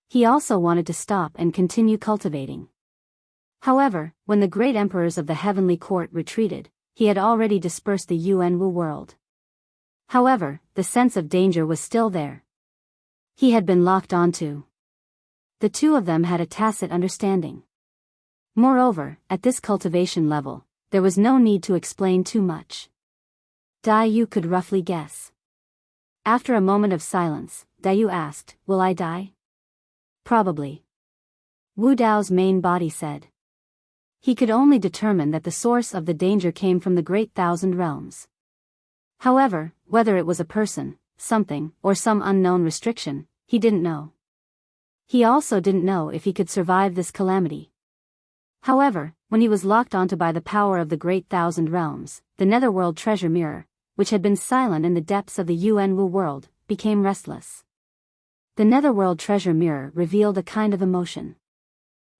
He also wanted to stop and continue cultivating. However, when the great emperors of the heavenly court retreated, he had already dispersed the Yuanwu world. However, the sense of danger was still there. He had been locked onto. The 2 of them had a tacit understanding. Moreover, at this cultivation level, there was no need to explain too much. Dai Yu could roughly guess. After a moment of silence, Dai Yu asked, "Will I die?" "Probably." Wu Dao's main body said. He could only determine that the source of the danger came from the Great Thousand Realms. However, whether it was a person, something, or some unknown restriction, he didn't know. He also didn't know if he could survive this calamity. However, when he was locked onto by the power of the Great Thousand Realms, the Netherworld Treasure Mirror, which had been silent in the depths of the Yuanwu world, became restless. The Netherworld Treasure Mirror revealed a kind of emotion.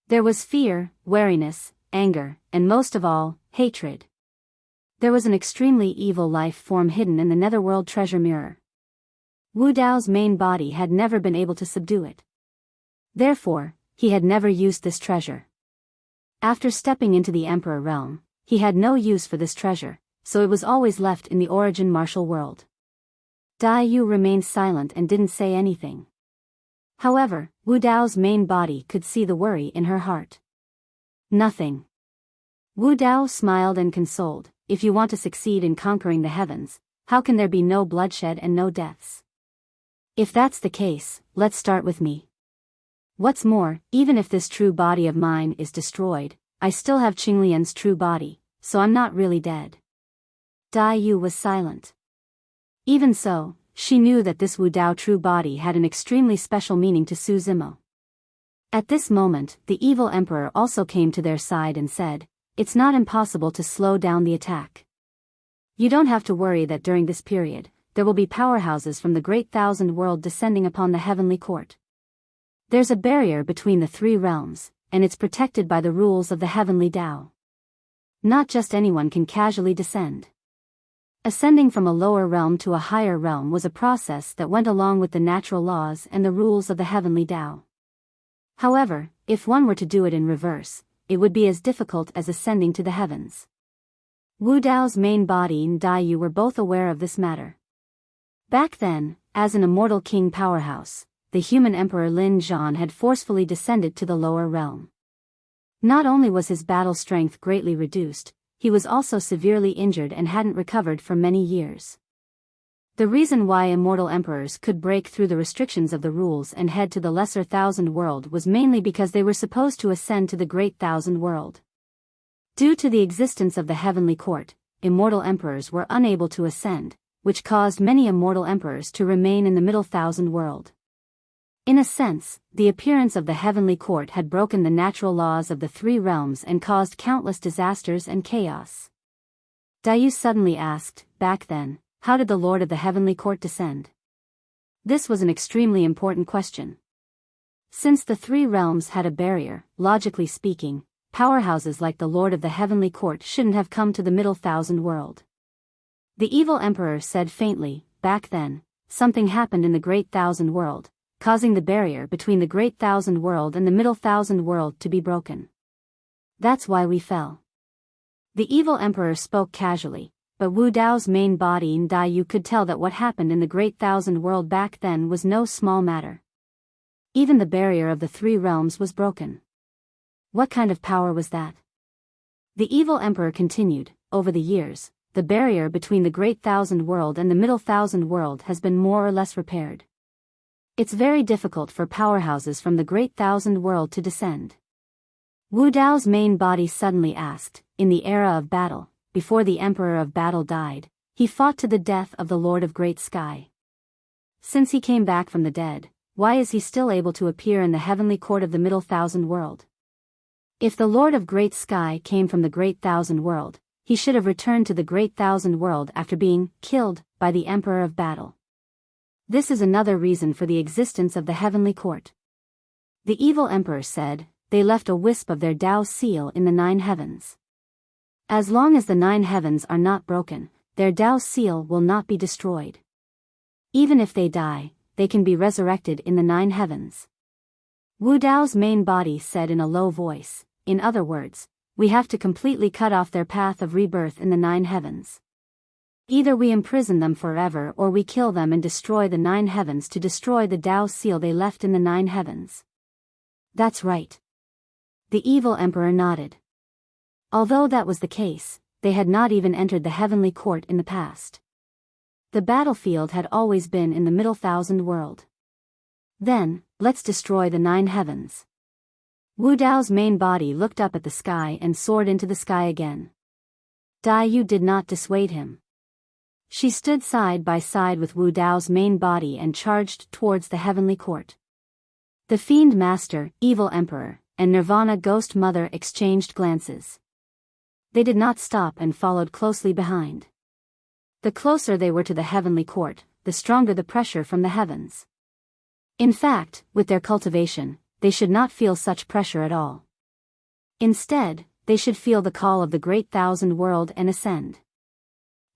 There was fear, wariness, anger, and most of all, hatred. There was an extremely evil life form hidden in the Netherworld Treasure Mirror. Wu Dao's main body had never been able to subdue it. Therefore, he had never used this treasure. After stepping into the Emperor realm, he had no use for this treasure, so it was always left in the origin martial world. Dai Yu remained silent and didn't say anything. However, Wu Dao's main body could see the worry in her heart. "Nothing." Wu Dao smiled and consoled, "If you want to succeed in conquering the heavens, how can there be no bloodshed and no deaths? If that's the case, let's start with me. What's more, even if this true body of mine is destroyed, I still have Qinglian's true body, so I'm not really dead." Dai Yu was silent. Even so, she knew that this Wu Dao true body had an extremely special meaning to Su Zimo. At this moment, the evil emperor also came to their side and said, "It's not impossible to slow down the attack. You don't have to worry that during this period, there will be powerhouses from the Great Thousand World descending upon the heavenly court. There's a barrier between the 3 realms, and it's protected by the rules of the heavenly Tao. Not just anyone can casually descend." Ascending from a lower realm to a higher realm was a process that went along with the natural laws and the rules of the heavenly Tao. However, if one were to do it in reverse, it would be as difficult as ascending to the heavens. Wu Dao's main body and Dai Yu were both aware of this matter. Back then, as an immortal king powerhouse, the human emperor Lin Zhan had forcefully descended to the lower realm. Not only was his battle strength greatly reduced, he was also severely injured and hadn't recovered for many years. The reason why immortal emperors could break through the restrictions of the rules and head to the lesser thousand world was mainly because they were supposed to ascend to the great thousand world. Due to the existence of the heavenly court, immortal emperors were unable to ascend, which caused many immortal emperors to remain in the middle thousand world. In a sense, the appearance of the heavenly court had broken the natural laws of the three realms and caused countless disasters and chaos. Biyao suddenly asked, back then, how did the Lord of the heavenly court descend? This was an extremely important question. Since the three realms had a barrier, logically speaking, powerhouses like the Lord of the heavenly court shouldn't have come to the middle thousand world. The evil emperor said faintly, back then, something happened in the great thousand world, causing the barrier between the great thousand world and the middle thousand world to be broken. That's why we fell. The evil emperor spoke casually, but Wu Dao's main body and Biyao could tell that what happened in the great thousand world back then was no small matter. Even the barrier of the three realms was broken. What kind of power was that? The evil emperor continued, over the years, the barrier between the great thousand world and the middle thousand world has been more or less repaired. It's very difficult for powerhouses from the great thousand world to descend. Wu Dao's main body suddenly asked, in the era of battle, before the Emperor of Battle died, he fought to the death of the Lord of Great Sky. Since he came back from the dead, why is he still able to appear in the heavenly court of the middle thousand world? If the Lord of Great Sky came from the great thousand world, he should have returned to the great thousand world after being killed by the Emperor of Battle. This is another reason for the existence of the heavenly court. The evil emperor said, they left a wisp of their Tao seal in the 9 heavens. As long as the 9 heavens are not broken, their Tao seal will not be destroyed. Even if they die, they can be resurrected in the 9 heavens. Wu Dao's main body said in a low voice, in other words, we have to completely cut off their path of rebirth in the 9 heavens. Either we imprison them forever or we kill them and destroy the 9 heavens to destroy the Tao seal they left in the 9 heavens. That's right. The evil emperor nodded. Although that was the case, they had not even entered the heavenly court in the past. The battlefield had always been in the middle thousand world. Then, let's destroy the 9 heavens. Wu Dao's main body looked up at the sky and soared into the sky again. Biyao did not dissuade him. She stood side by side with Wu Dao's main body and charged towards the heavenly court. The Fiend Master, Evil Emperor, and Nirvana Ghost Mother exchanged glances. They did not stop and followed closely behind. The closer they were to the heavenly court, the stronger the pressure from the heavens. In fact, with their cultivation, they should not feel such pressure at all. Instead, they should feel the call of the great thousand world and ascend.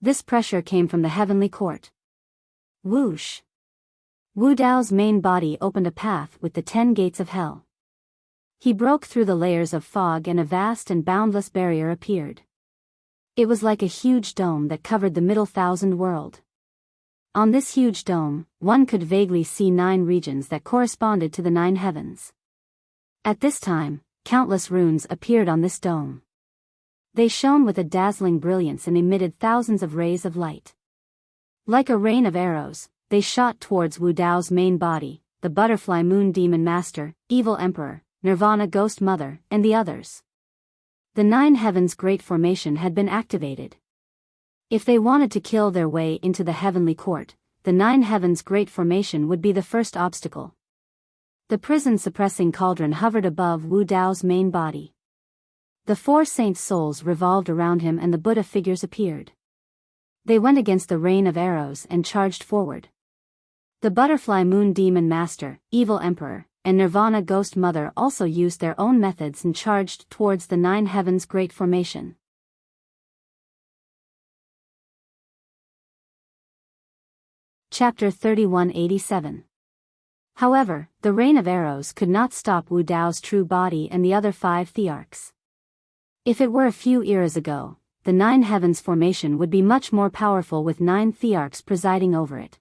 This pressure came from the heavenly court. Whoosh! Wu Dao's main body opened a path with the 10 gates of hell. He broke through the layers of fog and a vast and boundless barrier appeared. It was like a huge dome that covered the middle thousand world. On this huge dome, one could vaguely see 9 regions that corresponded to the 9 heavens. At this time, countless runes appeared on this dome. They shone with a dazzling brilliance and emitted thousands of rays of light. Like a rain of arrows, they shot towards Wu Dao's main body, the Butterfly Moon Demon Master, Evil Emperor, Nirvana Ghost Mother, and the others. The 9 heavens great formation had been activated. If they wanted to kill their way into the heavenly court, the 9 heavens great formation would be the first obstacle. The prison-suppressing cauldron hovered above Wu Dao's main body. The 4 saints' souls revolved around him and the Buddha figures appeared. They went against the rain of arrows and charged forward. The Butterfly Moon Demon Master, Evil Emperor, and Nirvana Ghost Mother also used their own methods and charged towards the 9 heavens great formation. Chapter 3187. However, the rain of arrows could not stop Wu Dao's true body and the other 5 thearchs. If it were a few eras ago, the 9 heavens formation would be much more powerful with 9 thearchs presiding over it.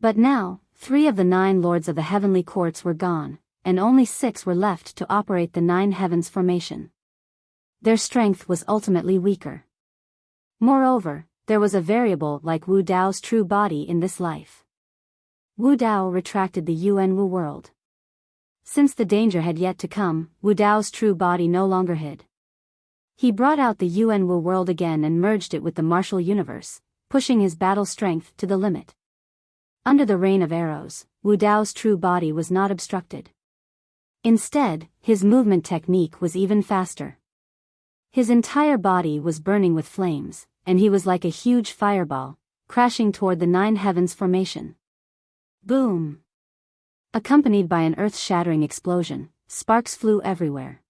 But now, 3 of the 9 lords of the heavenly courts were gone, and only 6 were left to operate the 9 heavens formation. their strength was ultimately weaker. Moreover, there was a variable like Wu Dao's true body in this life. Wu Dao retracted the Yuan Wu world. Since the danger had yet to come, Wu Dao's true body no longer hid. He brought out the Yuan Wu world again and merged it with the martial universe, pushing his battle strength to the limit. Under the rain of arrows, Wu Dao's true body was not obstructed. Instead, his movement technique was even faster. His entire body was burning with flames, and he was like a huge fireball, crashing toward the nine heavens formation. Boom! Accompanied by an earth-shattering explosion, sparks flew everywhere.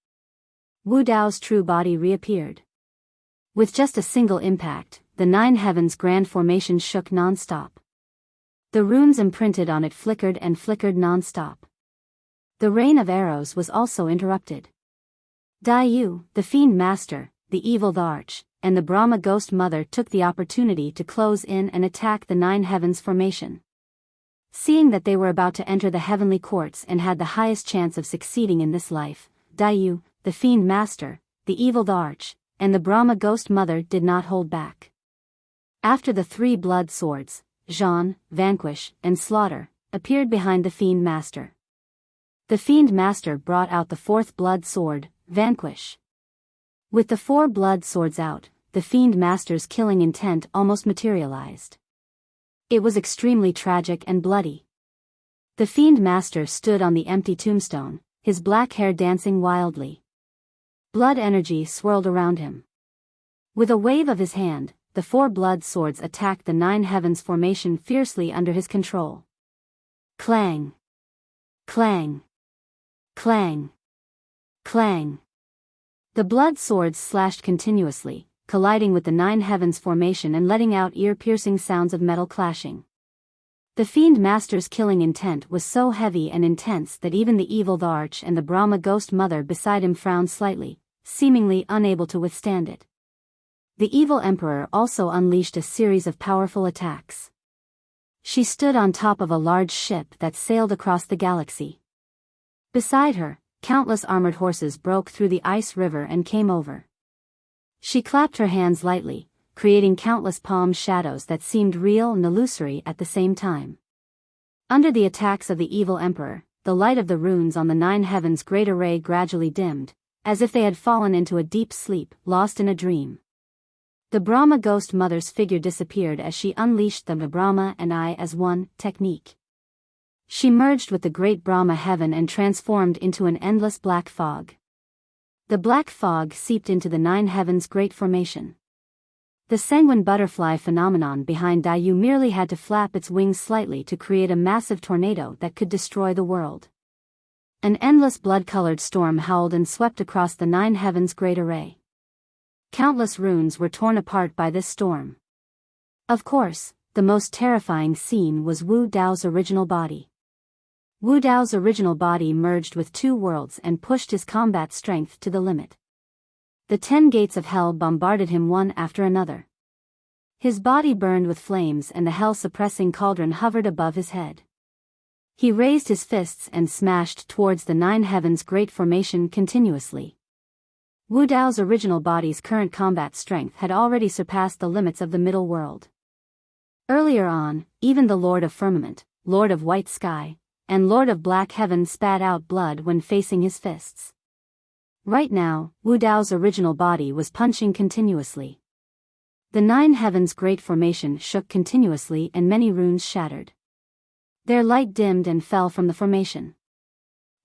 Wu Dao's true body reappeared. With just a single impact, the nine heavens grand formation shook non-stop. The runes imprinted on it flickered and flickered non-stop. The rain of arrows was also interrupted. Yu, the Fiend Master, the Evil the Arch, and the Brahma Ghost Mother took the opportunity to close in and attack the nine heavens formation. Seeing that they were about to enter the heavenly courts and had the highest chance of succeeding in this life, Yu, the Fiend Master, the Evil the Arch, and the Brahma Ghost Mother did not hold back. After the three blood swords, Jean, Vanquish, and Slaughter, appeared behind the Fiend Master. The Fiend Master brought out the fourth blood sword, Vanquish. With the four blood swords out, the Fiend Master's killing intent almost materialized. It was extremely tragic and bloody. The Fiend Master stood on the empty tombstone, his black hair dancing wildly. Blood energy swirled around him. With a wave of his hand, the four blood swords attacked the nine heavens formation fiercely under his control. Clang! Clang! Clang! Clang! The blood swords slashed continuously, colliding with the nine heavens formation and letting out ear-piercing sounds of metal clashing. The Fiend Master's killing intent was so heavy and intense that even the Evil the Arch and the Brahma Ghost Mother beside him frowned slightly, seemingly unable to withstand it. The Evil Emperor also unleashed a series of powerful attacks. She stood on top of a large ship that sailed across the galaxy. Beside her, countless armored horses broke through the ice river and came over. She clapped her hands lightly, creating countless palm shadows that seemed real and illusory at the same time. Under the attacks of the Evil Emperor, the light of the runes on the nine heavens' great array gradually dimmed, as if they had fallen into a deep sleep, lost in a dream. The Brahma Ghost Mother's figure disappeared as she unleashed the Brahma and I as one technique. She merged with the great Brahma heaven and transformed into an endless black fog. The black fog seeped into the nine heavens' great formation. The sanguine butterfly phenomenon behind Yu merely had to flap its wings slightly to create a massive tornado that could destroy the world. An endless blood-colored storm howled and swept across the nine heavens' great array. Countless runes were torn apart by this storm. Of course, the most terrifying scene was Wu Dao's original body. Wu Dao's original body merged with two worlds and pushed his combat strength to the limit. The 10 gates of hell bombarded him one after another. His body burned with flames and the hell-suppressing cauldron hovered above his head. He raised his fists and smashed towards the nine heavens' great formation continuously. Wu Dao's original body's current combat strength had already surpassed the limits of the middle world. Earlier on, even the Lord of Firmament, Lord of White Sky, and Lord of Black Heaven spat out blood when facing his fists. Right now, Wu Dao's original body was punching continuously. The nine heavens' great formation shook continuously and many runes shattered. Their light dimmed and fell from the formation.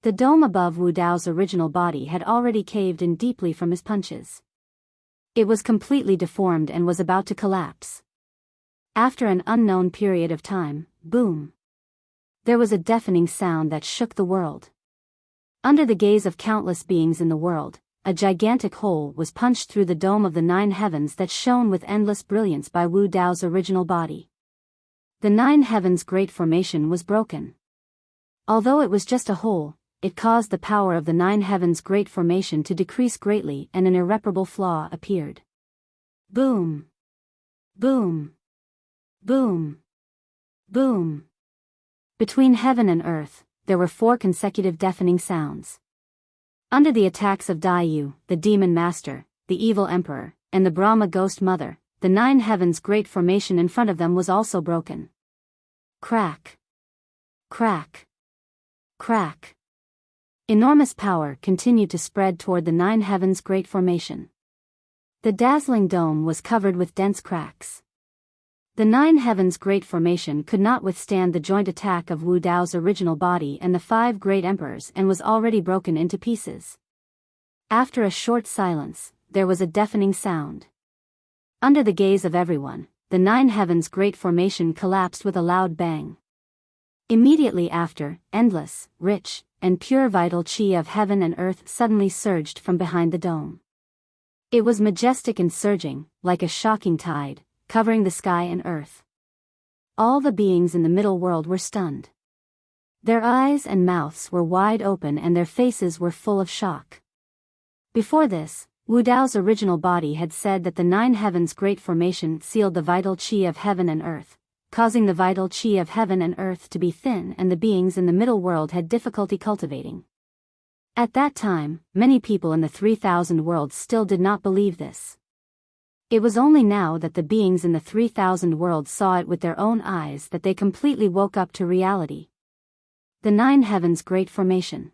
The dome above Wu Dao's original body had already caved in deeply from his punches. It was completely deformed and was about to collapse. After an unknown period of time, boom! There was a deafening sound that shook the world. Under the gaze of countless beings in the world, a gigantic hole was punched through the dome of the nine heavens that shone with endless brilliance by Wu Dao's original body. The nine heavens' great formation was broken. Although it was just a hole, it caused the power of the nine heavens' great formation to decrease greatly and an irreparable flaw appeared. Boom! Boom! Boom! Boom! Between heaven and earth, there were 4 consecutive deafening sounds. Under the attacks of Yu, the Demon Master, the evil emperor, and the Brahma ghost mother, the 9 heavens great formation in front of them was also broken. Crack. Crack. Crack. Enormous power continued to spread toward the 9 heavens great formation. The dazzling dome was covered with dense cracks. The 9 heavens great formation could not withstand the joint attack of Wu Dao's original body and the 5 great emperors and was already broken into pieces. After a short silence, there was a deafening sound. Under the gaze of everyone, the 9 heavens great formation collapsed with a loud bang. Immediately after, endless, rich, and pure vital chi of heaven and earth suddenly surged from behind the dome. It was majestic and surging, like a shocking tide, covering the sky and earth. All the beings in the middle world were stunned. Their eyes and mouths were wide open and their faces were full of shock. Before this, Wu Dao's original body had said that the 9 heavens great formation sealed the vital chi of heaven and earth, causing the vital chi of heaven and earth to be thin and the beings in the middle world had difficulty cultivating. At that time, many people in the 3,000 worlds still did not believe this. It was only now that the beings in the 3,000 worlds saw it with their own eyes that they completely woke up to reality. The 9 heavens great formation.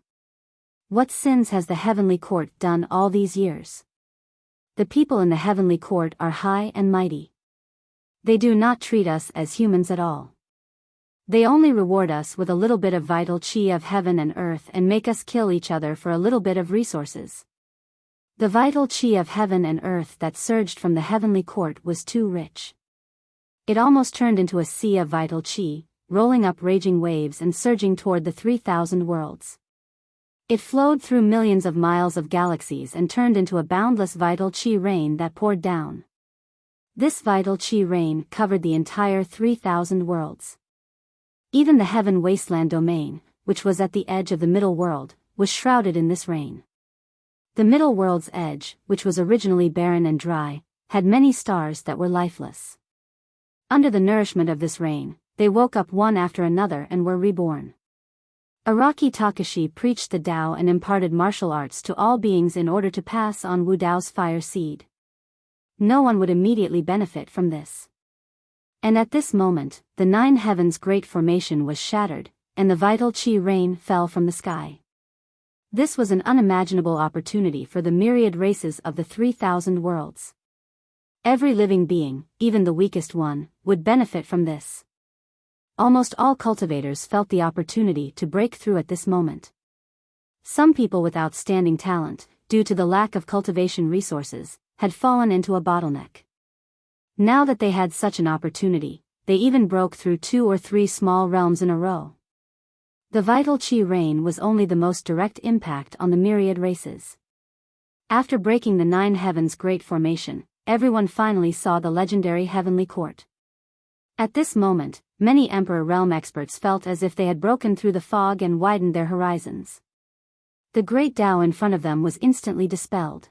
What sins has the heavenly court done all these years? The people in the heavenly court are high and mighty. They do not treat us as humans at all. They only reward us with a little bit of vital chi of heaven and earth and make us kill each other for a little bit of resources. The vital chi of heaven and earth that surged from the heavenly court was too rich. It almost turned into a sea of vital chi, rolling up raging waves and surging toward the 3,000 worlds. It flowed through millions of miles of galaxies and turned into a boundless vital chi rain that poured down. This vital chi rain covered the entire 3,000 worlds. Even the heaven wasteland domain, which was at the edge of the middle world, was shrouded in this rain. The middle world's edge, which was originally barren and dry, had many stars that were lifeless. Under the nourishment of this rain, they woke up one after another and were reborn. Araki Takashi preached the Tao and imparted martial arts to all beings in order to pass on Wu Dao's fire seed. No one would immediately benefit from this. And at this moment, the 9 heavens great formation was shattered, and the vital chi rain fell from the sky. This was an unimaginable opportunity for the myriad races of the 3,000 worlds. Every living being, even the weakest one, would benefit from this. Almost all cultivators felt the opportunity to break through at this moment. Some people with outstanding talent, due to the lack of cultivation resources, had fallen into a bottleneck. Now that they had such an opportunity, they even broke through 2 or 3 small realms in a row. The vital chi rain was only the most direct impact on the myriad races. After breaking the 9 heavens great formation, everyone finally saw the legendary heavenly court. At this moment, many Emperor Realm experts felt as if they had broken through the fog and widened their horizons. The great Tao in front of them was instantly dispelled.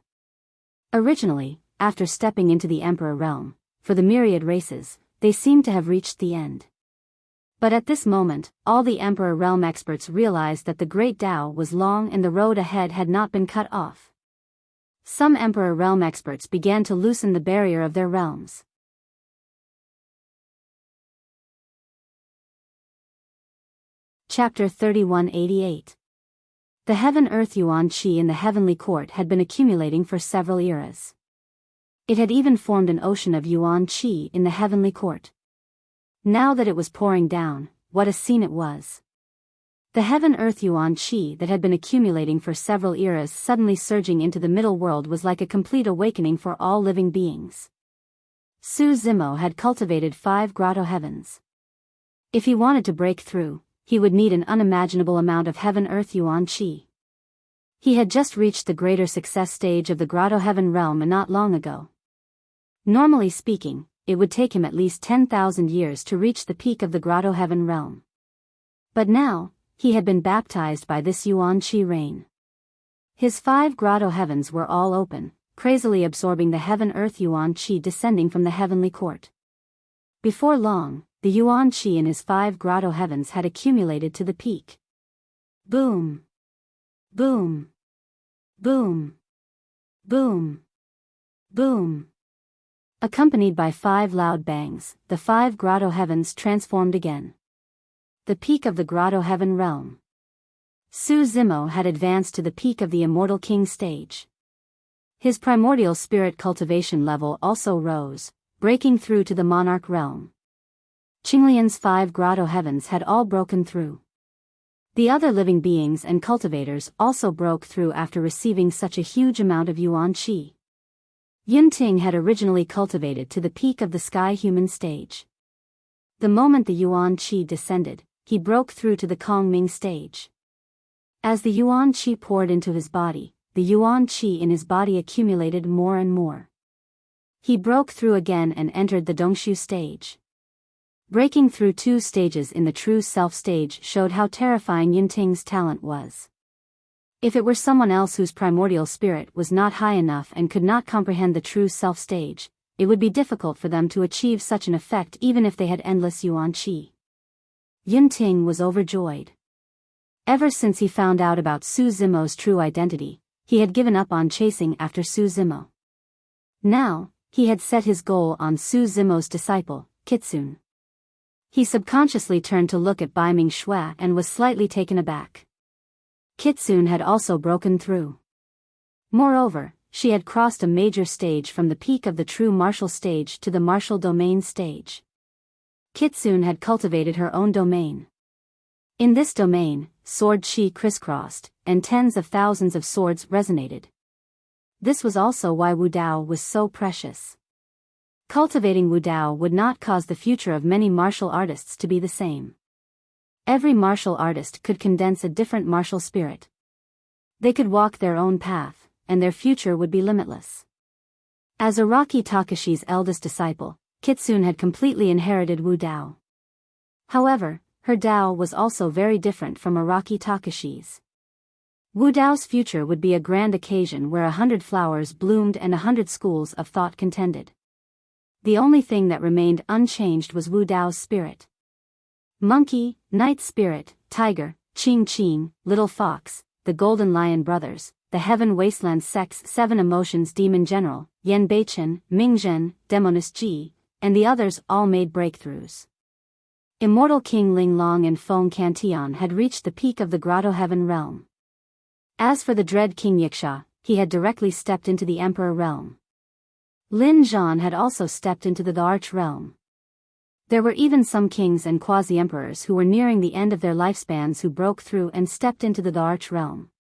Originally, after stepping into the Emperor Realm, for the myriad races, they seemed to have reached the end. But at this moment, all the Emperor Realm experts realized that the Great Tao was long and the road ahead had not been cut off. Some Emperor Realm experts began to loosen the barrier of their realms. Chapter 3188. The Heaven-Earth Yuan Qi in the Heavenly Court had been accumulating for several eras. It had even formed an ocean of Yuan Qi in the Heavenly Court. Now that it was pouring down, what a scene it was. The Heaven-Earth Yuan Qi that had been accumulating for several eras suddenly surging into the middle world was like a complete awakening for all living beings. Su Zimo had cultivated 5 grotto heavens. If he wanted to break through, he would need an unimaginable amount of Heaven-Earth Yuan Qi. He had just reached the greater success stage of the grotto heaven realm not long ago. Normally speaking, it would take him at least 10,000 years to reach the peak of the grotto heaven realm. But now, he had been baptized by this Yuan Qi rain. His 5 grotto heavens were all open, crazily absorbing the Heaven-Earth Yuan Qi descending from the heavenly court. Before long, the Yuan Qi in his 5 grotto heavens had accumulated to the peak. Boom! Boom! Boom! Boom! Boom! Accompanied by 5 loud bangs, the 5 grotto heavens transformed again. The peak of the grotto heaven realm. Su Zimo had advanced to the peak of the immortal king stage. His primordial spirit cultivation level also rose, breaking through to the monarch realm. Qinglian's 5 grotto heavens had all broken through. The other living beings and cultivators also broke through after receiving such a huge amount of yuan qi. Yunting had originally cultivated to the peak of the sky human stage. The moment the yuan qi descended, he broke through to the Kongming stage. As the yuan qi poured into his body, the yuan qi in his body accumulated more and more. He broke through again and entered the Dongshu stage. Breaking through 2 stages in the true self stage showed how terrifying Yunting's talent was. If it were someone else whose primordial spirit was not high enough and could not comprehend the true self stage, it would be difficult for them to achieve such an effect even if they had endless yuan qi. Yunting was overjoyed. Ever since he found out about Su Zimo's true identity, he had given up on chasing after Su Zimo. Now, he had set his goal on Su Zimo's disciple, Kitsune. He subconsciously turned to look at Bai Ming Shui and was slightly taken aback. Kitsune had also broken through. Moreover, she had crossed a major stage from the peak of the true martial stage to the martial domain stage. Kitsune had cultivated her own domain. In this domain, sword qi crisscrossed, and tens of thousands of swords resonated. This was also why Wu Dao was so precious. Cultivating Wu Dao would not cause the future of many martial artists to be the same. Every martial artist could condense a different martial spirit. They could walk their own path, and their future would be limitless. As Araki Takashi's eldest disciple, Kitsune had completely inherited Wu Dao. However, her Dao was also very different from Araki Takashi's. Wu Dao's future would be a grand occasion where 100 flowers bloomed and 100 schools of thought contended. The only thing that remained unchanged was Wu Dao's spirit. Monkey, Night Spirit, Tiger, Qing Qing, Little Fox, the Golden Lion Brothers, the Heaven Wasteland Sex 7 Emotions Demon General, Yan Beichen, Mingzhen, Demoness Ji, and the others all made breakthroughs. Immortal King Ling Long and Feng Cantian had reached the peak of the Grotto Heaven realm. As for the dread King Yiksha, he had directly stepped into the Emperor realm. Lin Zhan had also stepped into the Arch realm. There were even some kings and quasi-emperors who were nearing the end of their lifespans who broke through and stepped into the Arch realm.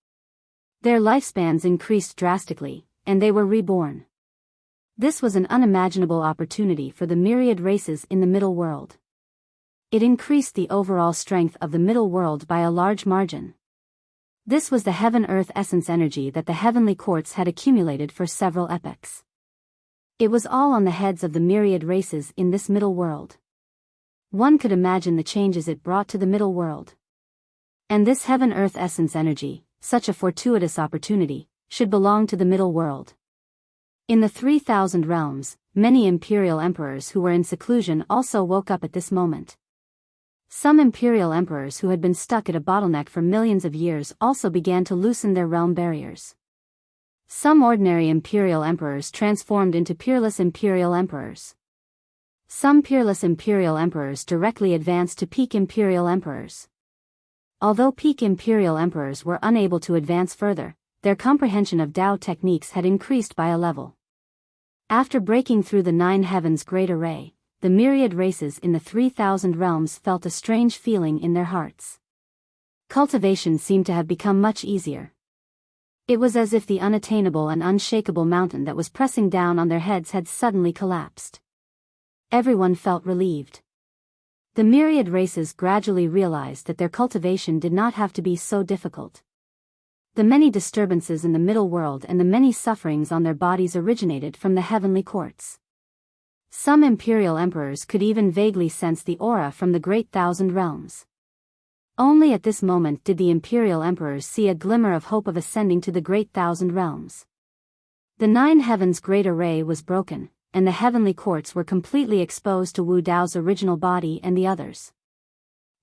Their lifespans increased drastically, and they were reborn. This was an unimaginable opportunity for the myriad races in the middle world. It increased the overall strength of the middle world by a large margin. This was the heaven-earth essence energy that the heavenly courts had accumulated for several epochs. It was all on the heads of the myriad races in this middle world. One could imagine the changes it brought to the middle world. And this heaven-earth essence energy, such a fortuitous opportunity, should belong to the middle world. In the 3,000 realms, many imperial emperors who were in seclusion also woke up at this moment. Some imperial emperors who had been stuck at a bottleneck for millions of years also began to loosen their realm barriers. Some ordinary imperial emperors transformed into peerless imperial emperors. Some peerless imperial emperors directly advanced to peak imperial emperors. Although peak imperial emperors were unable to advance further, their comprehension of Tao techniques had increased by a level. After breaking through the 9 heavens great array, the myriad races in the 3,000 realms felt a strange feeling in their hearts. Cultivation seemed to have become much easier. It was as if the unattainable and unshakable mountain that was pressing down on their heads had suddenly collapsed. Everyone felt relieved. The myriad races gradually realized that their cultivation did not have to be so difficult. The many disturbances in the middle world and the many sufferings on their bodies originated from the heavenly courts. Some imperial emperors could even vaguely sense the aura from the great 1,000 realms. Only at this moment did the imperial emperors see a glimmer of hope of ascending to the great 1,000 realms. The 9 heavens great array was broken, and the heavenly courts were completely exposed to Wu Dao's original body and the others.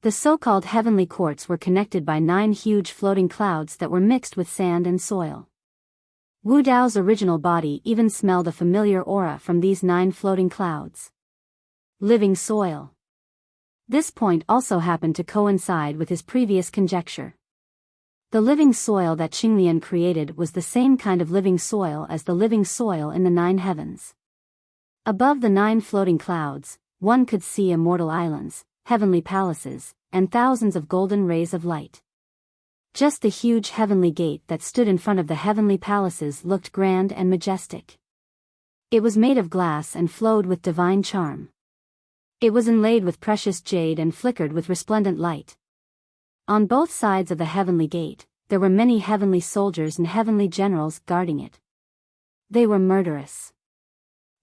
The so-called heavenly courts were connected by 9 huge floating clouds that were mixed with sand and soil. Wu Dao's original body even smelled a familiar aura from these 9 floating clouds. Living soil. This point also happened to coincide with his previous conjecture. The living soil that Qinglian created was the same kind of living soil as the living soil in the 9 heavens. Above the 9 floating clouds, one could see immortal islands, heavenly palaces, and thousands of golden rays of light. Just the huge heavenly gate that stood in front of the heavenly palaces looked grand and majestic. It was made of glass and flowed with divine charm. It was inlaid with precious jade and flickered with resplendent light. On both sides of the heavenly gate, there were many heavenly soldiers and heavenly generals guarding it. They were murderous.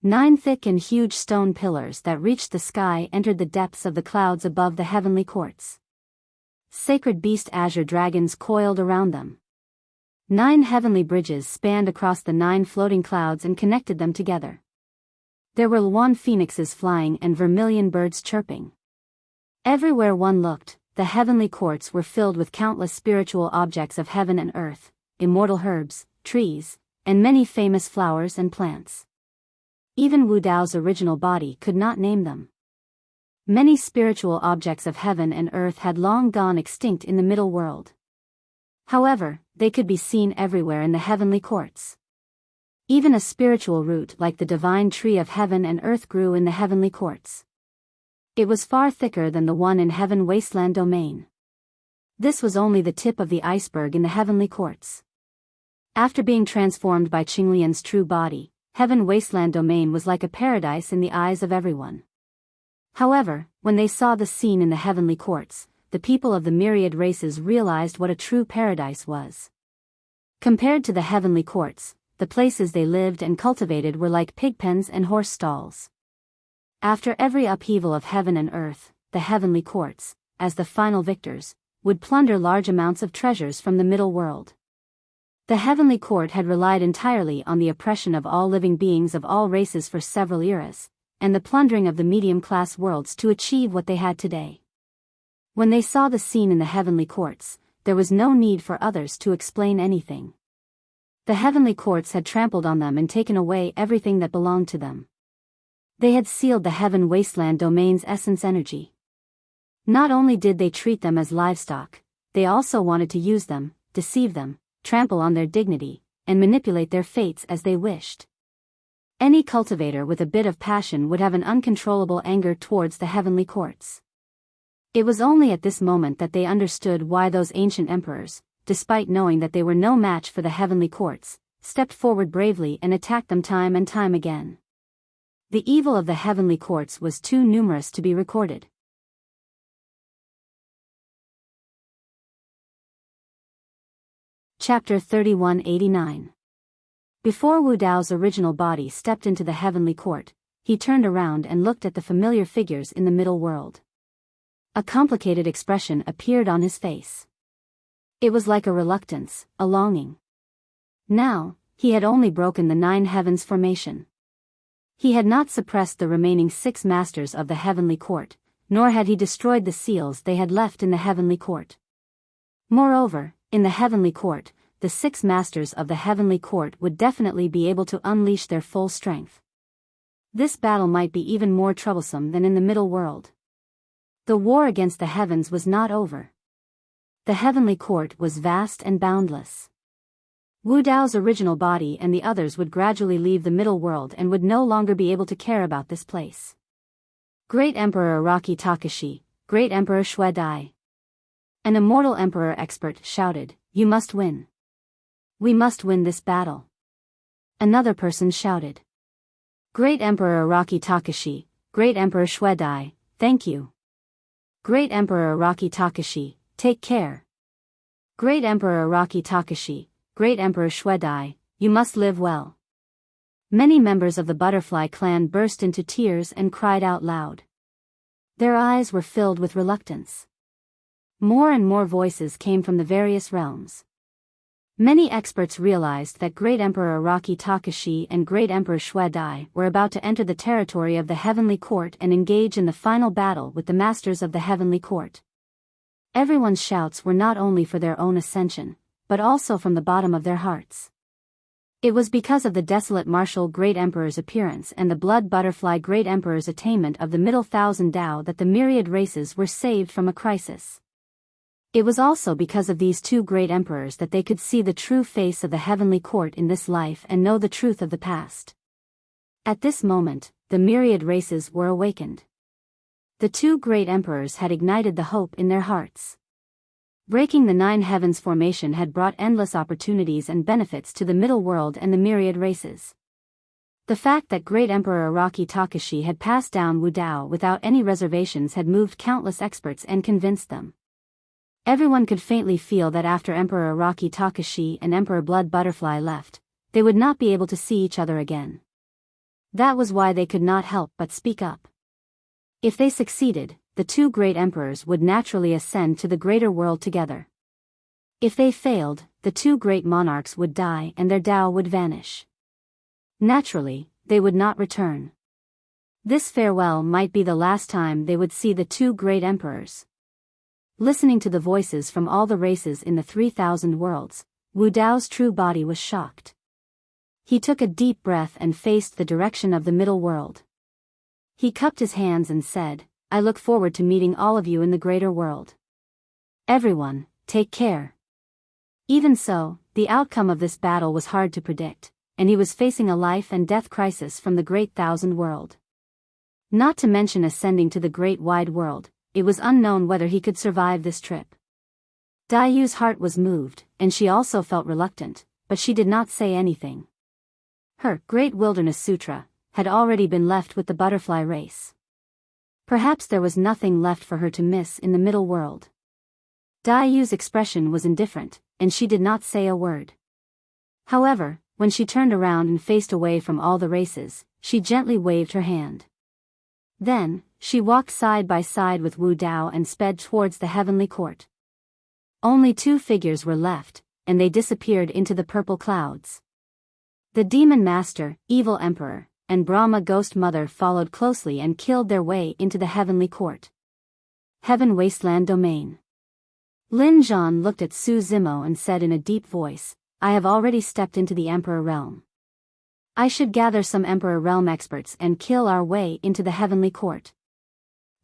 9 thick and huge stone pillars that reached the sky entered the depths of the clouds above the heavenly courts. Sacred beast azure dragons coiled around them. 9 heavenly bridges spanned across the 9 floating clouds and connected them together. There were Luan phoenixes flying and vermilion birds chirping. Everywhere one looked, the heavenly courts were filled with countless spiritual objects of heaven and earth, immortal herbs, trees, and many famous flowers and plants. Even Wu Dao's original body could not name them. Many spiritual objects of heaven and earth had long gone extinct in the middle world. However, they could be seen everywhere in the heavenly courts. Even a spiritual root like the divine tree of heaven and earth grew in the heavenly courts. It was far thicker than the one in Heaven Wasteland Domain. This was only the tip of the iceberg in the heavenly courts. After being transformed by Qinglian's true body, Heaven Wasteland Domain was like a paradise in the eyes of everyone. However, when they saw the scene in the heavenly courts, the people of the myriad races realized what a true paradise was. Compared to the heavenly courts, the places they lived and cultivated were like pig pens and horse stalls. After every upheaval of heaven and earth, the heavenly courts, as the final victors, would plunder large amounts of treasures from the middle world. The heavenly court had relied entirely on the oppression of all living beings of all races for several eras, and the plundering of the medium-class worlds to achieve what they had today. When they saw the scene in the heavenly courts, there was no need for others to explain anything. The heavenly courts had trampled on them and taken away everything that belonged to them. They had sealed the Heaven Wasteland Domain's essence energy. Not only did they treat them as livestock, they also wanted to use them, deceive them, trample on their dignity, and manipulate their fates as they wished. Any cultivator with a bit of passion would have an uncontrollable anger towards the heavenly courts. It was only at this moment that they understood why those ancient emperors, despite knowing that they were no match for the heavenly courts, stepped forward bravely and attacked them time and time again. The evil of the heavenly courts was too numerous to be recorded. Chapter 3189. Before Wu Dao's original body stepped into the heavenly court, he turned around and looked at the familiar figures in the middle world. A complicated expression appeared on his face. It was like a reluctance, a longing. Now, he had only broken the 9 heavens formation. He had not suppressed the remaining 6 masters of the heavenly court, nor had he destroyed the seals they had left in the heavenly court. Moreover, in the heavenly court, the 6 masters of the heavenly court would definitely be able to unleash their full strength. This battle might be even more troublesome than in the middle world. The war against the heavens was not over. The heavenly court was vast and boundless. Wu Dao's original body and the others would gradually leave the middle world and would no longer be able to care about this place. Great Emperor Araki Takashi, Great Emperor Shui Dai. An immortal emperor expert shouted, "You must win. We must win this battle." Another person shouted, "Great Emperor Araki Takashi, Great Emperor Shui Dai, thank you. Great Emperor Araki Takashi, take care. Great Emperor Araki Takashi, Great Emperor Shui Dai, you must live well." Many members of the butterfly clan burst into tears and cried out loud. Their eyes were filled with reluctance. More and more voices came from the various realms. Many experts realized that Great Emperor Araki Takashi and Great Emperor Shui Dai were about to enter the territory of the heavenly court and engage in the final battle with the masters of the heavenly court. Everyone's shouts were not only for their own ascension, but also from the bottom of their hearts. It was because of the desolate martial Great Emperor's appearance and the blood butterfly Great Emperor's attainment of the middle thousand Tao that the myriad races were saved from a crisis. It was also because of these two great emperors that they could see the true face of the heavenly court in this life and know the truth of the past. At this moment, the myriad races were awakened. The two great emperors had ignited the hope in their hearts. Breaking the nine heavens formation had brought endless opportunities and benefits to the middle world and the myriad races. The fact that Great Emperor Araki Takashi had passed down Wudao without any reservations had moved countless experts and convinced them. Everyone could faintly feel that after Emperor Araki Takashi and Emperor Blood Butterfly left, they would not be able to see each other again. That was why they could not help but speak up. If they succeeded, the two great emperors would naturally ascend to the greater world together. If they failed, the two great monarchs would die and their Tao would vanish. Naturally, they would not return. This farewell might be the last time they would see the two great emperors. Listening to the voices from all the races in the 3,000 worlds, Wu Dao's true body was shocked. He took a deep breath and faced the direction of the middle world. He cupped his hands and said, "I look forward to meeting all of you in the greater world. Everyone, take care." Even so, the outcome of this battle was hard to predict, and he was facing a life and death crisis from the great thousand world. Not to mention ascending to the great wide world, it was unknown whether he could survive this trip. Dayu's heart was moved, and she also felt reluctant, but she did not say anything. Her Great Wilderness Sutra had already been left with the butterfly race. Perhaps there was nothing left for her to miss in the middle world. Dayu's expression was indifferent, and she did not say a word. However, when she turned around and faced away from all the races, she gently waved her hand. Then, she walked side by side with Wu Dao and sped towards the heavenly court. Only two figures were left, and they disappeared into the purple clouds. The Demon Master, Evil Emperor, and Brahma Ghost Mother followed closely and killed their way into the heavenly court. Heaven Wasteland Domain. Lin Zhan looked at Su Zimo and said in a deep voice, "I have already stepped into the Emperor Realm. I should gather some Emperor Realm experts and kill our way into the heavenly court."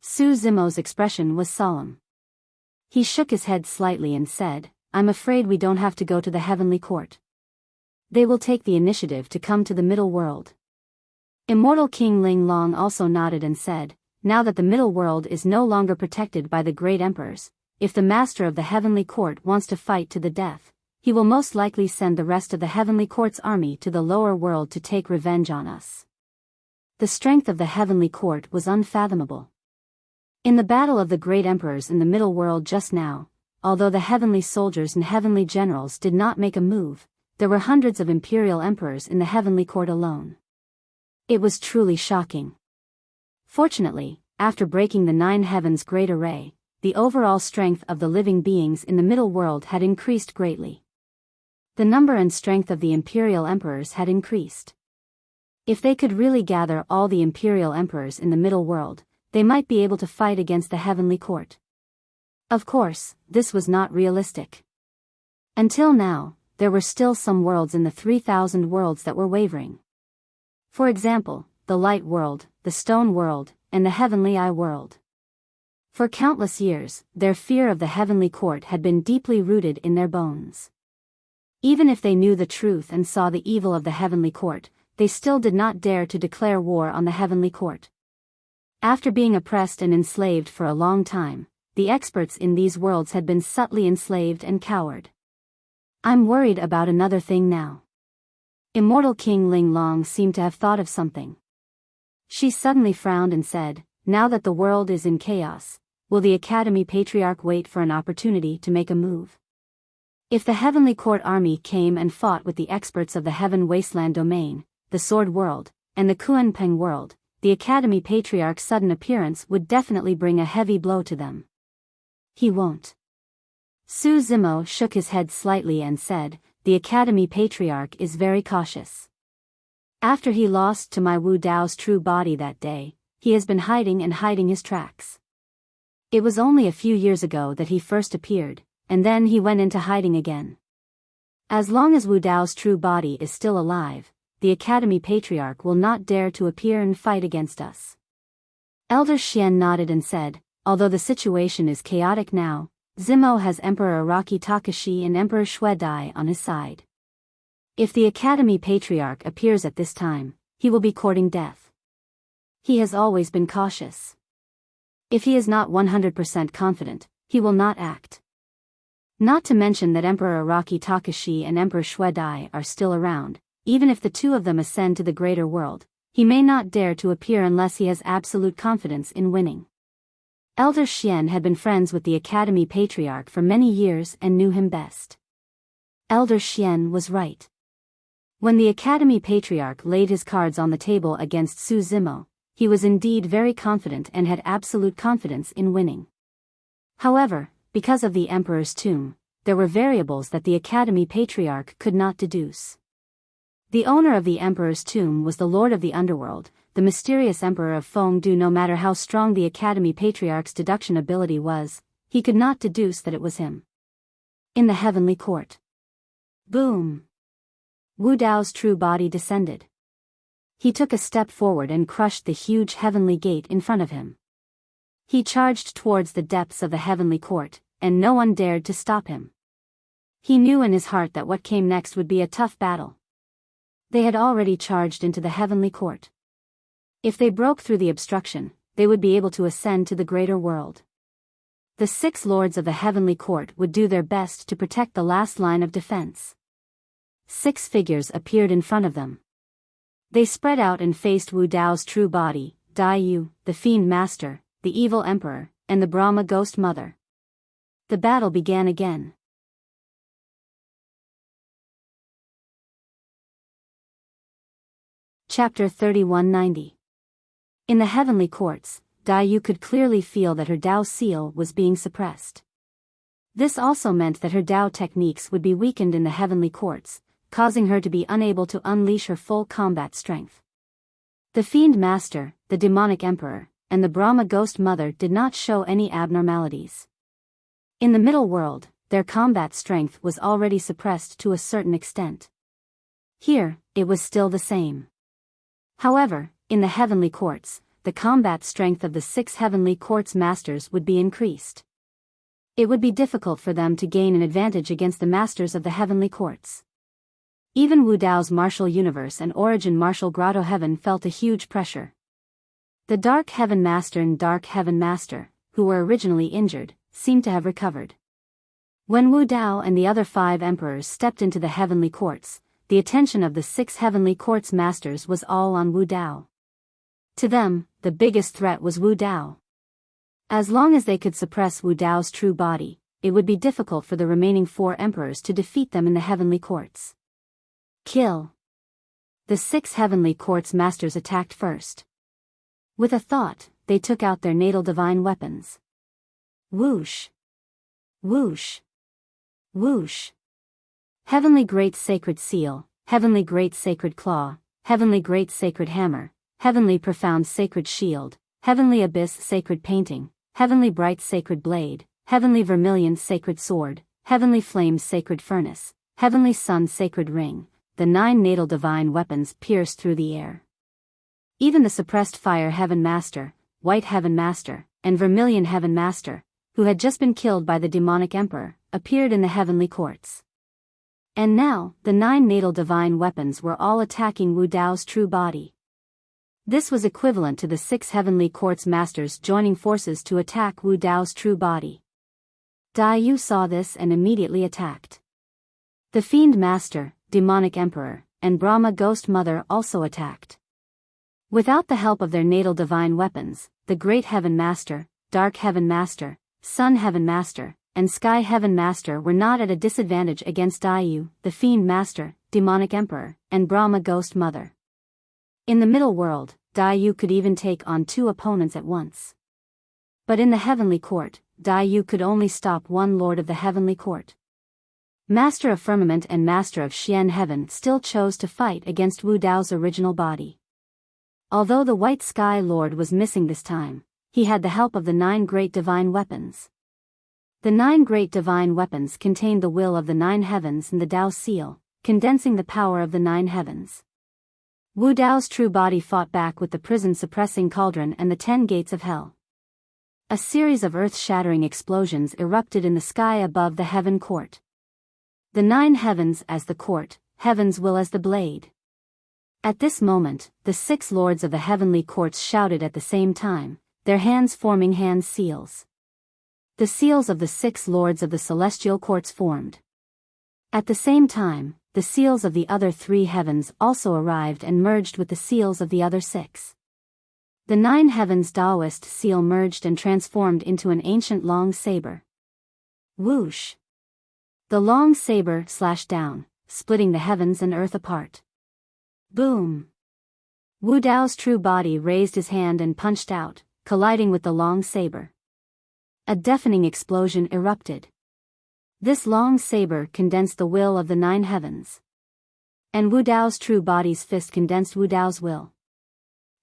Su Zimo's expression was solemn. He shook his head slightly and said, "I'm afraid we don't have to go to the heavenly court. They will take the initiative to come to the middle world." Immortal King Ling Long also nodded and said, "Now that the middle world is no longer protected by the great emperors, if the master of the heavenly court wants to fight to the death, he will most likely send the rest of the heavenly court's army to the lower world to take revenge on us." The strength of the heavenly court was unfathomable. In the battle of the great emperors in the middle world just now, although the heavenly soldiers and heavenly generals did not make a move, there were hundreds of imperial emperors in the heavenly court alone. It was truly shocking. Fortunately, after breaking the nine heavens' great array, the overall strength of the living beings in the middle world had increased greatly. The number and strength of the imperial emperors had increased. If they could really gather all the imperial emperors in the middle world, they might be able to fight against the heavenly court. Of course, this was not realistic. Until now, there were still some worlds in the 3,000 worlds that were wavering. For example, the light world, the stone world, and the heavenly eye world. For countless years, their fear of the heavenly court had been deeply rooted in their bones. Even if they knew the truth and saw the evil of the heavenly court, they still did not dare to declare war on the heavenly court. After being oppressed and enslaved for a long time, the experts in these worlds had been subtly enslaved and cowered. "I'm worried about another thing now." Immortal King Ling Long seemed to have thought of something. She suddenly frowned and said, "Now that the world is in chaos, will the Academy Patriarch wait for an opportunity to make a move? If the Heavenly Court army came and fought with the experts of the Heaven Wasteland Domain, the Sword World, and the Kuanpeng World, the Academy Patriarch's sudden appearance would definitely bring a heavy blow to them." "He won't." Su Zimo shook his head slightly and said, "The Academy Patriarch is very cautious. After he lost to my Wu Dao's true body that day, he has been hiding and hiding his tracks. It was only a few years ago that he first appeared, and then he went into hiding again. As long as Wu Dao's true body is still alive, the Academy Patriarch will not dare to appear and fight against us. Elder Xian nodded and said, although the situation is chaotic now, Zimo has Emperor Araki Takashi and Emperor Shuedai on his side. If the Academy Patriarch appears at this time, he will be courting death. He has always been cautious. If he is not 100% confident, he will not act. Not to mention that Emperor Araki Takashi and Emperor Shuedai are still around. Even if the two of them ascend to the greater world, he may not dare to appear unless he has absolute confidence in winning. Elder Xian had been friends with the Academy Patriarch for many years and knew him best. Elder Xian was right. When the Academy Patriarch laid his cards on the table against Su Zimo, he was indeed very confident and had absolute confidence in winning. However, because of the Emperor's tomb, there were variables that the Academy Patriarch could not deduce. The owner of the Emperor's tomb was the Lord of the Underworld, the mysterious Emperor of Fengdu. No matter how strong the Academy Patriarch's deduction ability was, he could not deduce that it was him. In the Heavenly Court. Boom! Wu Dao's true body descended. He took a step forward and crushed the huge heavenly gate in front of him. He charged towards the depths of the Heavenly Court, and no one dared to stop him. He knew in his heart that what came next would be a tough battle. They had already charged into the Heavenly Court. If they broke through the obstruction, they would be able to ascend to the greater world. The 6 lords of the Heavenly Court would do their best to protect the last line of defense. 6 figures appeared in front of them. They spread out and faced Wu Dao's true body, Dai Yu, the Fiend Master, the Evil Emperor, and the Brahma Ghost Mother. The battle began again. Chapter 3190. In the Heavenly Courts, Dai Yu could clearly feel that her Dao seal was being suppressed. This also meant that her Dao techniques would be weakened in the Heavenly Courts, causing her to be unable to unleash her full combat strength. The Fiend Master, the Demonic Emperor, and the Brahma Ghost Mother did not show any abnormalities. In the middle world, their combat strength was already suppressed to a certain extent. Here, it was still the same. However, in the Heavenly Courts, the combat strength of the 6 Heavenly Courts Masters would be increased. It would be difficult for them to gain an advantage against the Masters of the Heavenly Courts. Even Wu Dao's martial universe and origin martial grotto heaven felt a huge pressure. The Dark Heaven Master and Dark Heaven Master, who were originally injured, seemed to have recovered. When Wu Dao and the other 5 emperors stepped into the Heavenly Courts, the attention of the 6 Heavenly Courts Masters was all on Wu Dao. To them, the biggest threat was Wu Dao. As long as they could suppress Wu Dao's true body, it would be difficult for the remaining 4 emperors to defeat them in the Heavenly Courts. Kill. The 6 Heavenly Courts Masters attacked first. With a thought, they took out their natal divine weapons. Whoosh! Whoosh! Whoosh! Heavenly Great Sacred Seal, Heavenly Great Sacred Claw, Heavenly Great Sacred Hammer, Heavenly Profound Sacred Shield, Heavenly Abyss Sacred Painting, Heavenly Bright Sacred Blade, Heavenly Vermilion Sacred Sword, Heavenly Flame Sacred Furnace, Heavenly Sun Sacred Ring. The 9 natal divine weapons pierced through the air. Even the suppressed Fire Heaven Master, White Heaven Master, and Vermilion Heaven Master, who had just been killed by the Demonic Emperor, appeared in the Heavenly Courts. And now, the 9 natal divine weapons were all attacking Wu Dao's true body. This was equivalent to the 6 Heavenly Courts Masters joining forces to attack Wu Dao's true body. Dai Yu saw this and immediately attacked. The Fiend Master, Demonic Emperor, and Brahma Ghost Mother also attacked. Without the help of their natal divine weapons, the Great Heaven Master, Dark Heaven Master, Sun Heaven Master, and Sky Heaven Master were not at a disadvantage against Dai Yu, the Fiend Master, Demonic Emperor, and Brahma Ghost Mother. In the middle world, Dai Yu could even take on 2 opponents at once. But in the Heavenly Court, Dai Yu could only stop 1 Lord of the Heavenly Court. Master of Firmament and Master of Xian Heaven still chose to fight against Wu Dao's original body. Although the White Sky Lord was missing this time, he had the help of the 9 great divine weapons. The 9 great divine weapons contained the will of the 9 heavens and the Tao seal, condensing the power of the 9 heavens. Wu Dao's true body fought back with the prison-suppressing cauldron and the 10 gates of hell. A series of earth-shattering explosions erupted in the sky above the heaven court. The 9 heavens as the court, heaven's will as the blade. At this moment, the 6 lords of the heavenly courts shouted at the same time, their hands forming hand seals. The seals of the 6 lords of the celestial courts formed. At the same time, the seals of the other 3 heavens also arrived and merged with the seals of the other 6. The 9 heavens Taoist seal merged and transformed into an ancient long saber. Whoosh! The long saber slashed down, splitting the heavens and earth apart. Boom! Wu Dao's true body raised his hand and punched out, colliding with the long saber. A deafening explosion erupted. This long saber condensed the will of the 9 heavens. And Wu Dao's true body's fist condensed Wu Dao's will.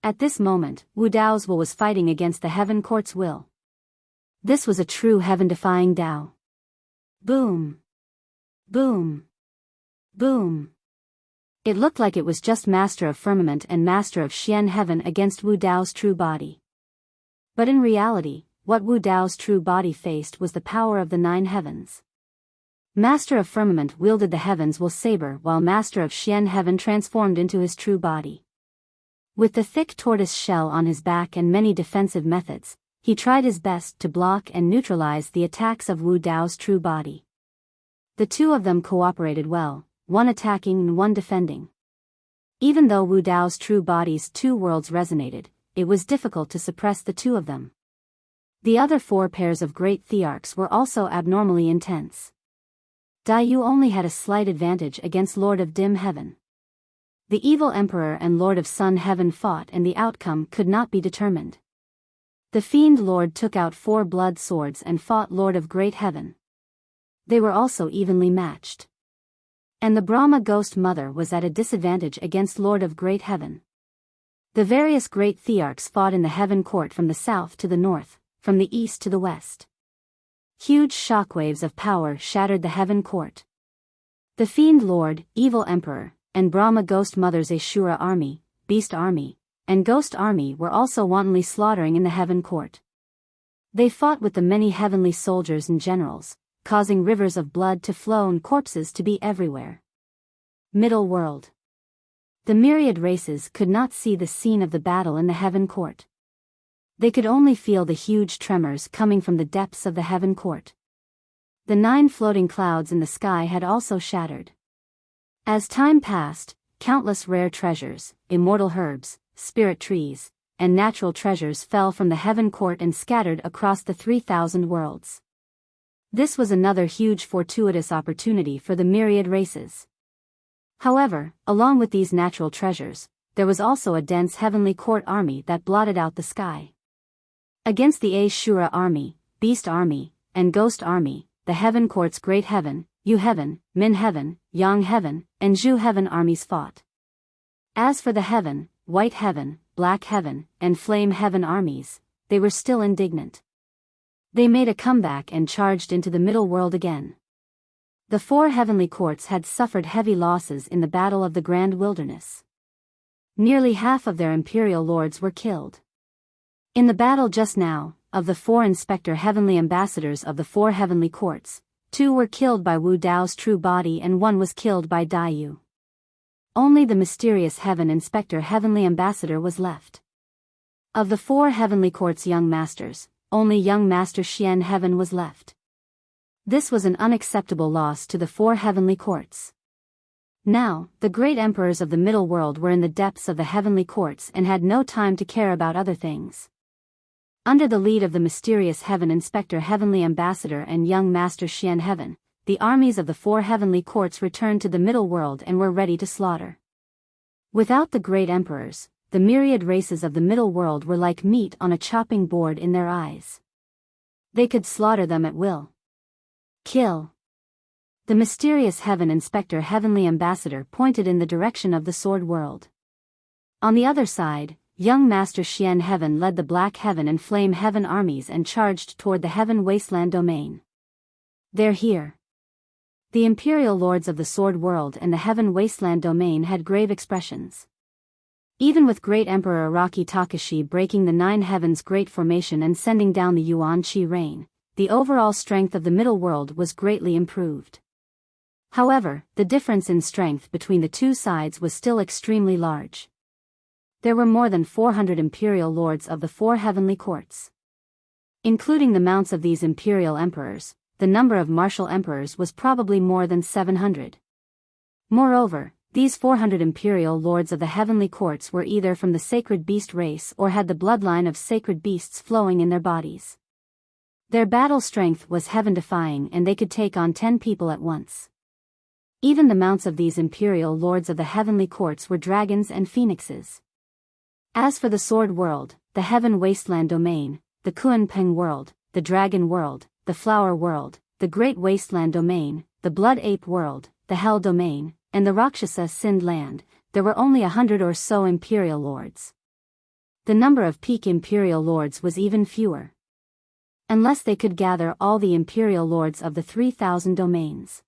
At this moment, Wu Dao's will was fighting against the heaven court's will. This was a true heaven-defying Tao. Boom! Boom! Boom! It looked like it was just Master of Firmament and Master of Xian Heaven against Wu Dao's true body. But in reality, what Wu Dao's true body faced was the power of the 9 heavens. Master of Firmament wielded the heavens will saber while Master of Xian Heaven transformed into his true body. With the thick tortoise shell on his back and many defensive methods, he tried his best to block and neutralize the attacks of Wu Dao's true body. The 2 of them cooperated well, one attacking and one defending. Even though Wu Dao's true body's 2 worlds resonated, it was difficult to suppress the 2 of them. The other 4 pairs of great thearchs were also abnormally intense. Daiyu only had a slight advantage against Lord of Dim Heaven. The evil Emperor and Lord of Sun Heaven fought and the outcome could not be determined. The Fiend Lord took out 4 blood swords and fought Lord of Great Heaven. They were also evenly matched. And the Brahma Ghost Mother was at a disadvantage against Lord of Great Heaven. The various great thearchs fought in the heaven court from the south to the north, from the east to the west. Huge shockwaves of power shattered the heaven court. The Fiend Lord, Evil Emperor, and Brahma Ghost Mother's Ashura army, Beast army, and Ghost army were also wantonly slaughtering in the heaven court. They fought with the many heavenly soldiers and generals, causing rivers of blood to flow and corpses to be everywhere. Middle world. The myriad races could not see the scene of the battle in the heaven court. They could only feel the huge tremors coming from the depths of the heaven court. The 9 floating clouds in the sky had also shattered. As time passed, countless rare treasures, immortal herbs, spirit trees, and natural treasures fell from the heaven court and scattered across the 3,000 worlds. This was another huge fortuitous opportunity for the myriad races. However, along with these natural treasures, there was also a dense heavenly court army that blotted out the sky. Against the Ashura army, Beast army, and Ghost army, the heaven court's Great Heaven, Yu Heaven, Min Heaven, Yang Heaven, and Zhu Heaven armies fought. As for the Heaven, White Heaven, Black Heaven, and Flame Heaven armies, they were still indignant. They made a comeback and charged into the middle world again. The 4 heavenly courts had suffered heavy losses in the Battle of the Grand Wilderness. Nearly half of their imperial lords were killed. In the battle just now, of the 4 inspector heavenly ambassadors of the 4 heavenly courts, 2 were killed by Wu Dao's true body and 1 was killed by Daiyu. Only the mysterious heaven inspector heavenly ambassador was left. Of the 4 heavenly courts young masters, only young Master Xian Heaven was left. This was an unacceptable loss to the 4 heavenly courts. Now, the great emperors of the middle world were in the depths of the heavenly courts and had no time to care about other things. Under the lead of the mysterious heaven inspector heavenly ambassador and young Master Xian Heaven, the armies of the 4 heavenly courts returned to the middle world and were ready to slaughter. Without the great emperors, the myriad races of the middle world were like meat on a chopping board in their eyes. They could slaughter them at will. Kill. The mysterious heaven inspector heavenly ambassador pointed in the direction of the sword world. On the other side, young Master Xian Heaven led the Black Heaven and Flame Heaven armies and charged toward the heaven wasteland domain. They're here. The imperial lords of the Sword World and the Heaven Wasteland domain had grave expressions. Even with Great Emperor Araki Takashi breaking the Nine Heavens Great Formation and sending down the Yuan Qi rain, the overall strength of the Middle World was greatly improved. However, the difference in strength between the two sides was still extremely large. There were more than 400 imperial lords of the four heavenly courts. Including the mounts of these imperial emperors, the number of martial emperors was probably more than 700. Moreover, these 400 imperial lords of the heavenly courts were either from the sacred beast race or had the bloodline of sacred beasts flowing in their bodies. Their battle strength was heaven-defying and they could take on 10 people at once. Even the mounts of these imperial lords of the heavenly courts were dragons and phoenixes. As for the Sword World, the Heaven Wasteland domain, the Kuan Peng World, the Dragon World, the Flower World, the Great Wasteland domain, the Blood Ape World, the Hell domain, and the Rakshasa Sind land, there were only 100 or so imperial lords. The number of peak imperial lords was even fewer. Unless they could gather all the imperial lords of the 3,000 domains.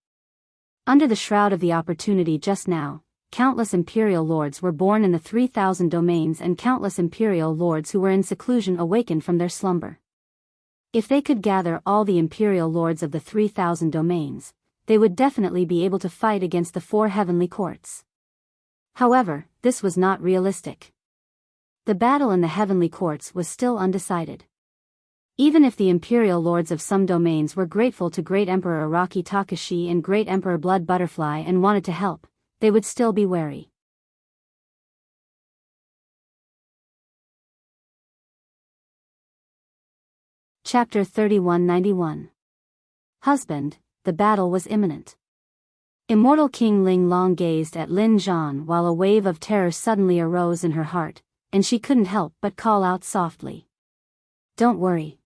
Under the shroud of the opportunity just now, countless imperial lords were born in the 3,000 domains and countless imperial lords who were in seclusion awakened from their slumber. If they could gather all the imperial lords of the 3,000 domains, they would definitely be able to fight against the four heavenly courts. However, this was not realistic. The battle in the heavenly courts was still undecided. Even if the imperial lords of some domains were grateful to Great Emperor Araki Takashi and Great Emperor Blood Butterfly and wanted to help, they would still be wary. Chapter 3191. Husband, the battle was imminent. Immortal King Ling Long gazed at Lin Zhan while a wave of terror suddenly arose in her heart, and she couldn't help but call out softly. Don't worry.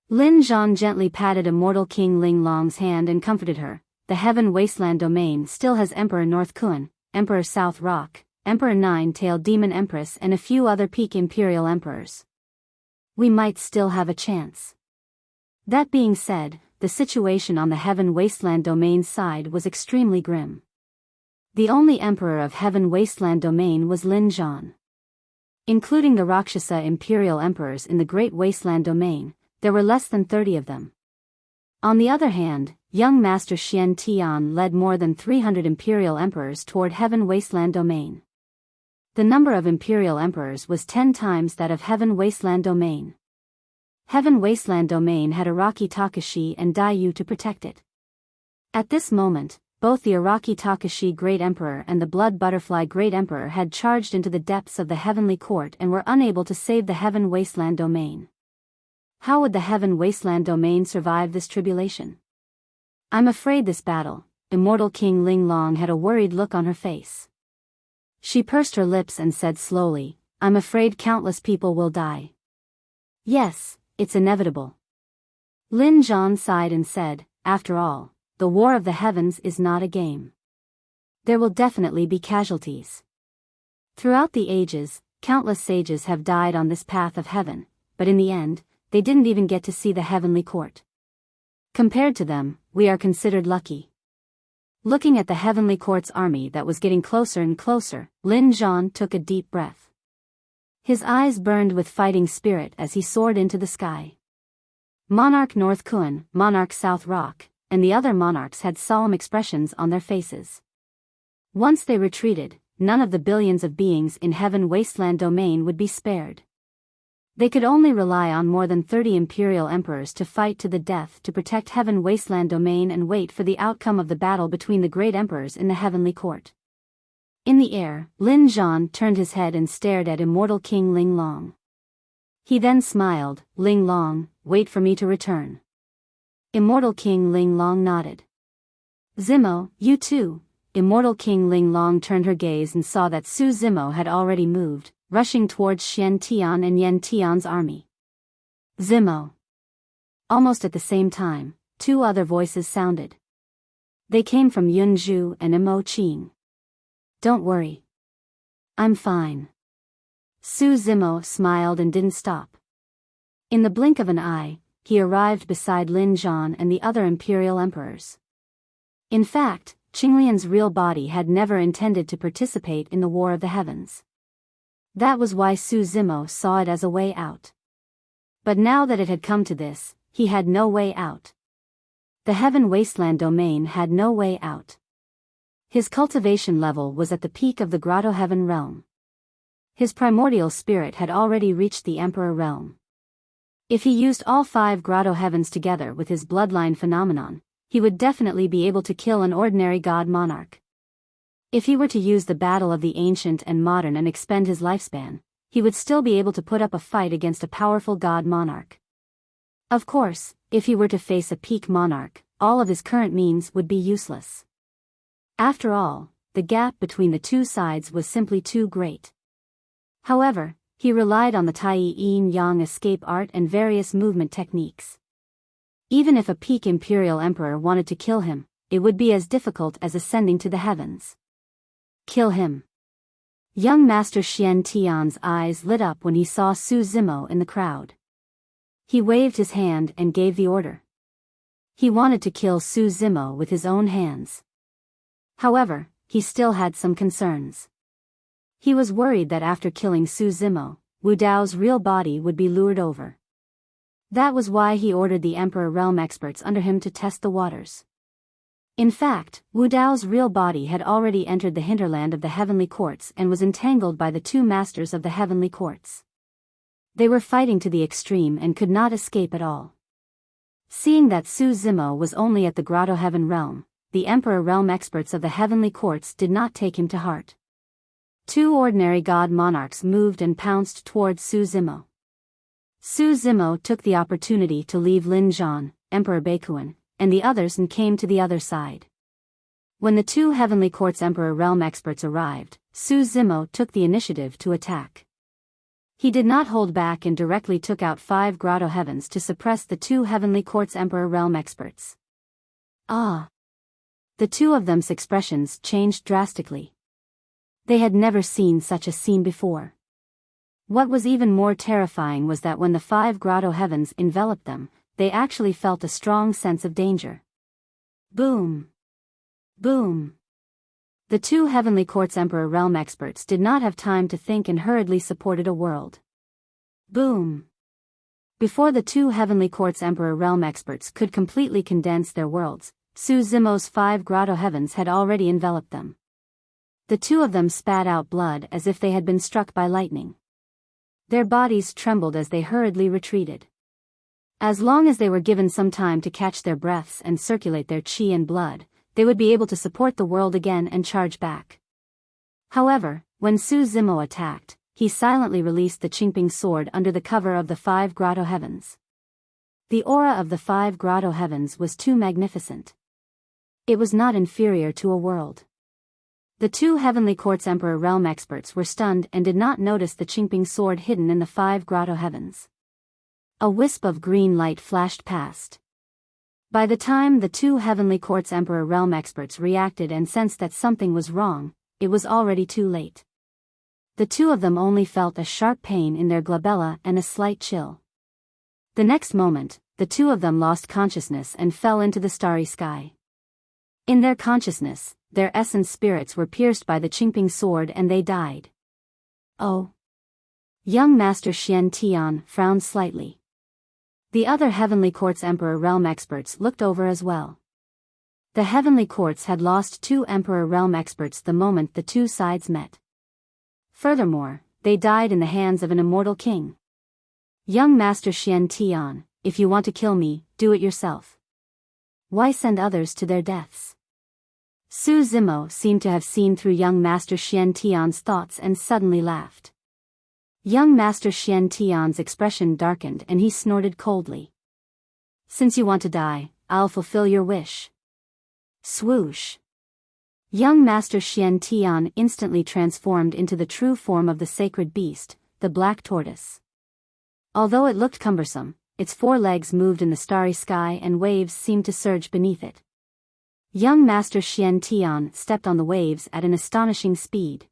Lin Zhan gently patted Immortal King Ling Long's hand and comforted her. The Heaven Wasteland domain still has Emperor North Kuan, Emperor South Rock, Emperor Nine-Tailed Demon Empress and a few other peak imperial emperors. We might still have a chance. That being said, the situation on the Heaven Wasteland domain's side was extremely grim. The only emperor of Heaven Wasteland domain was Lin Zhan. Including the Rakshasa imperial emperors in the Great Wasteland domain, there were less than 30 of them. On the other hand, young Master Xian Tian led more than 300 imperial emperors toward Heaven Wasteland domain. The number of imperial emperors was 10 times that of Heaven Wasteland domain. Heaven Wasteland domain had Araki Takashi and Daiyu to protect it. At this moment, both the Araki Takashi Great Emperor and the Blood Butterfly Great Emperor had charged into the depths of the Heavenly Court and were unable to save the Heaven Wasteland domain. How would the Heaven Wasteland domain survive this tribulation? I'm afraid this battle, Immortal King Ling Long had a worried look on her face. She pursed her lips and said slowly, I'm afraid countless people will die. Yes, it's inevitable. Lin Zhan sighed and said, after all, the war of the heavens is not a game. There will definitely be casualties. Throughout the ages, countless sages have died on this path of heaven, but in the end, they didn't even get to see the heavenly court. Compared to them, we are considered lucky. Looking at the heavenly court's army that was getting closer and closer, Lin Zhan took a deep breath. His eyes burned with fighting spirit as he soared into the sky. Monarch North Kuan, Monarch South Rock, and the other monarchs had solemn expressions on their faces. Once they retreated, none of the billions of beings in Heaven Wasteland domain would be spared. They could only rely on more than 30 imperial emperors to fight to the death to protect Heaven Wasteland domain and wait for the outcome of the battle between the great emperors in the heavenly court. In the air, Lin Zhan turned his head and stared at Immortal King Ling Long. He then smiled, Ling Long, wait for me to return. Immortal King Ling Long nodded. Zimo, you too. Immortal King Ling Long turned her gaze and saw that Su Zimo had already moved, rushing towards Xian Tian and Yen Tian's army. Zimo. Almost at the same time, two other voices sounded. They came from Yun Zhu and Imo Qing. Don't worry. I'm fine. Su Zimo smiled and didn't stop. In the blink of an eye, he arrived beside Lin Zhan and the other imperial emperors. In fact, Qinglian's real body had never intended to participate in the War of the Heavens. That was why Su Zimo saw it as a way out. But now that it had come to this, he had no way out. The Heaven Wasteland domain had no way out. His cultivation level was at the peak of the Grotto Heaven realm. His primordial spirit had already reached the Emperor realm. If he used all 5 Grotto Heavens together with his bloodline phenomenon, he would definitely be able to kill an ordinary god monarch. If he were to use the battle of the ancient and modern and expend his lifespan, he would still be able to put up a fight against a powerful god monarch. Of course, if he were to face a peak monarch, all of his current means would be useless. After all, the gap between the two sides was simply too great. However, he relied on the Tai Yin-Yang escape art and various movement techniques. Even if a peak imperial emperor wanted to kill him, it would be as difficult as ascending to the heavens. Kill him. Young Master Xian Tian's eyes lit up when he saw Su Zimo in the crowd. He waved his hand and gave the order. He wanted to kill Su Zimo with his own hands. However, he still had some concerns. He was worried that after killing Su Zimo, Wu Dao's real body would be lured over. That was why he ordered the Emperor Realm experts under him to test the waters. In fact, Wu Dao's real body had already entered the hinterland of the Heavenly Courts and was entangled by the 2 masters of the Heavenly Courts. They were fighting to the extreme and could not escape at all. Seeing that Su Zimo was only at the Grotto Heaven realm, the Emperor Realm experts of the Heavenly Courts did not take him to heart. 2 ordinary god monarchs moved and pounced towards Su Zimo. Su Zimo took the opportunity to leave Lin Zhan, Emperor Baikuan, and the others and came to the other side. When the 2 Heavenly Courts Emperor Realm experts arrived, Su Zimo took the initiative to attack. He did not hold back and directly took out 5 Grotto Heavens to suppress the 2 Heavenly Courts Emperor Realm experts. Ah! The 2 of them's expressions changed drastically. They had never seen such a scene before. What was even more terrifying was that when the 5 Grotto Heavens enveloped them, they actually felt a strong sense of danger. Boom! Boom! The 2 Heavenly Courts Emperor Realm experts did not have time to think and hurriedly supported a world. Boom! Before the 2 Heavenly Courts Emperor Realm experts could completely condense their worlds, Su Zimo's 5 Grotto Heavens had already enveloped them. The 2 of them spat out blood as if they had been struck by lightning. Their bodies trembled as they hurriedly retreated. As long as they were given some time to catch their breaths and circulate their qi and blood, they would be able to support the world again and charge back. However, when Su Zimo attacked, he silently released the Qingping sword under the cover of the 5 Grotto Heavens. The aura of the 5 Grotto Heavens was too magnificent. It was not inferior to a world. The 2 Heavenly Courts Emperor Realm experts were stunned and did not notice the Qingping sword hidden in the 5 Grotto Heavens. A wisp of green light flashed past. By the time the 2 Heavenly Courts Emperor Realm experts reacted and sensed that something was wrong, it was already too late. The 2 of them only felt a sharp pain in their glabella and a slight chill. The next moment, the 2 of them lost consciousness and fell into the starry sky. In their consciousness, their essence spirits were pierced by the Qingping sword and they died. Oh! Young Master Xian Tian frowned slightly. The other Heavenly Courts Emperor Realm experts looked over as well. The Heavenly Courts had lost 2 Emperor Realm experts the moment the 2 sides met. Furthermore, they died in the hands of an immortal king. Young Master Xian Tian, if you want to kill me, do it yourself. Why send others to their deaths? Su Zimo seemed to have seen through young Master Xian Tian's thoughts and suddenly laughed. Young Master Xian Tian's expression darkened and he snorted coldly. Since you want to die, I'll fulfill your wish. Swoosh! Young Master Xian Tian instantly transformed into the true form of the sacred beast, the black tortoise. Although it looked cumbersome, its 4 legs moved in the starry sky and waves seemed to surge beneath it. Young Master Xian Tian stepped on the waves at an astonishing speed.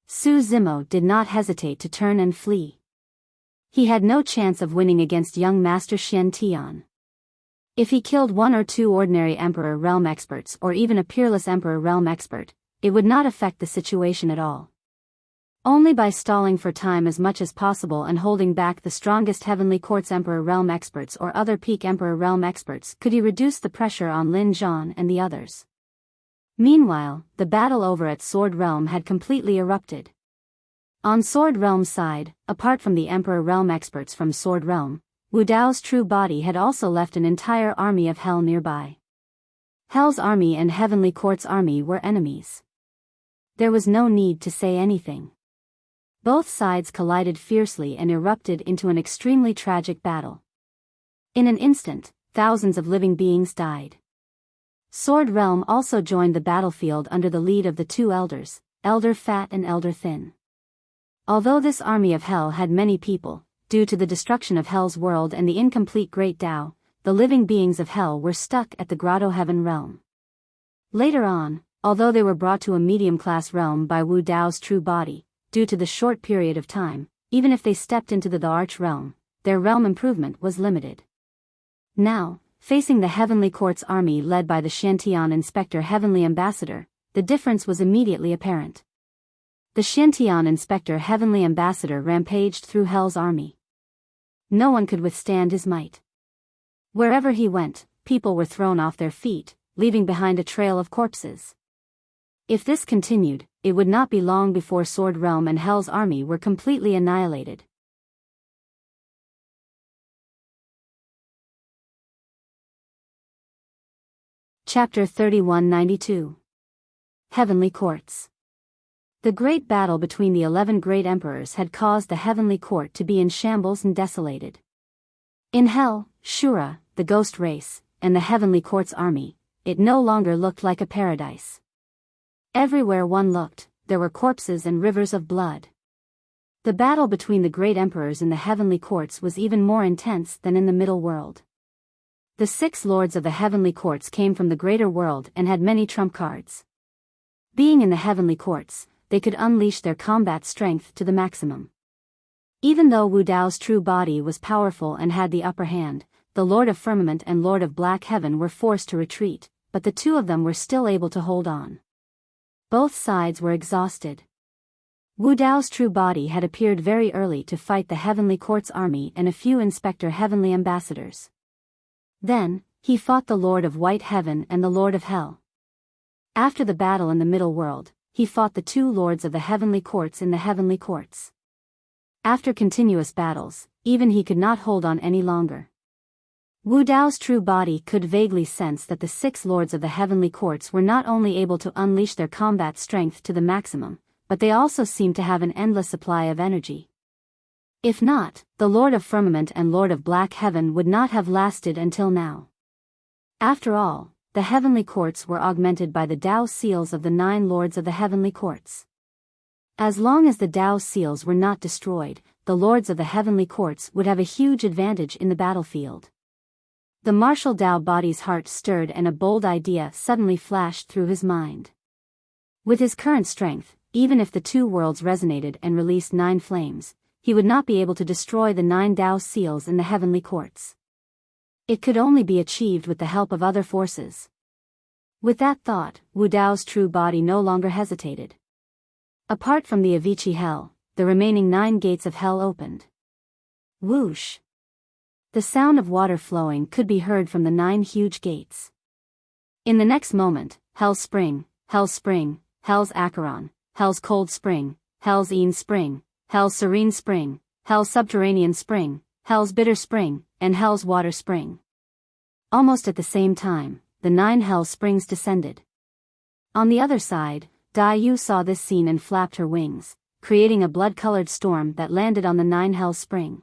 Su Zimo did not hesitate to turn and flee. he had no chance of winning against young Master Xian Tian. If he killed one or two ordinary Emperor Realm experts or even a peerless Emperor Realm expert, it would not affect the situation at all. Only by stalling for time as much as possible and holding back the strongest Heavenly Court's Emperor Realm experts or other peak Emperor Realm experts could he reduce the pressure on Lin Zhan and the others. Meanwhile, the battle over at Sword Realm had completely erupted. On Sword Realm's side, apart from the Emperor Realm experts from Sword Realm, Wu Dao's true body had also left an entire army of Hell nearby. Hell's army and Heavenly Court's army were enemies. There was no need to say anything. Both sides collided fiercely and erupted into an extremely tragic battle. In an instant, thousands of living beings died. Sword Realm also joined the battlefield under the lead of the two elders, Elder Fat and Elder Thin. Although this army of Hell had many people, due to the destruction of Hell's world and the incomplete Great Tao, the living beings of Hell were stuck at the Grotto Heaven realm. Later on, although they were brought to a medium-class realm by Wu Dao's true body, due to the short period of time, even if they stepped into the Arch realm, their realm improvement was limited. Now, facing the Heavenly Court's army led by the Xiantian Inspector Heavenly Ambassador, the difference was immediately apparent. The Xiantian Inspector Heavenly Ambassador rampaged through Hell's army. No one could withstand his might. Wherever he went, people were thrown off their feet, leaving behind a trail of corpses. If this continued, it would not be long before Sword Realm and Hell's army were completely annihilated. Chapter 3192. Heavenly Courts. The great battle between the 11 great emperors had caused the Heavenly Court to be in shambles and desolated. In Hell, Shura, the ghost race, and the Heavenly Court's army, it no longer looked like a paradise. Everywhere one looked, there were corpses and rivers of blood. The battle between the great emperors in the Heavenly Courts was even more intense than in the Middle World. The 6 lords of the Heavenly Courts came from the Greater World and had many trump cards. Being in the Heavenly Courts, they could unleash their combat strength to the maximum. Even though Wu Dao's true body was powerful and had the upper hand, the Lord of Firmament and Lord of Black Heaven were forced to retreat, but the two of them were still able to hold on. Both sides were exhausted. Wu Dao's true body had appeared very early to fight the Heavenly Court's army and a few Inspector Heavenly Ambassadors. Then, he fought the Lord of White Heaven and the Lord of Hell. After the battle in the Middle World, he fought the 2 lords of the Heavenly Courts in the Heavenly Courts. After continuous battles, even he could not hold on any longer. Wu Dao's true body could vaguely sense that the 6 lords of the Heavenly Courts were not only able to unleash their combat strength to the maximum, but they also seemed to have an endless supply of energy. If not, the Lord of Firmament and Lord of Black Heaven would not have lasted until now. After all, the Heavenly Courts were augmented by the Tao seals of the 9 lords of the Heavenly Courts. As long as the Tao seals were not destroyed, the lords of the Heavenly Courts would have a huge advantage in the battlefield. The martial Tao body's heart stirred and a bold idea suddenly flashed through his mind. With his current strength, even if the 2 worlds resonated and released 9 flames, he would not be able to destroy the 9 Tao seals in the Heavenly Courts. It could only be achieved with the help of other forces. With that thought, Wu Dao's true body no longer hesitated. Apart from the Avicii Hell, the remaining 9 gates of Hell opened. Whoosh! The sound of water flowing could be heard from the 9 huge gates. In the next moment, Hell's Spring, Hell's Acheron, Hell's Cold Spring, Hell's Ean Spring, Hell's Serene Spring, Hell's Subterranean Spring, Hell's Bitter Spring, and Hell's Water Spring. Almost at the same time, the 9 Hell Springs descended. On the other side, Dai Yu saw this scene and flapped her wings, creating a blood-colored storm that landed on the 9 Hell Spring.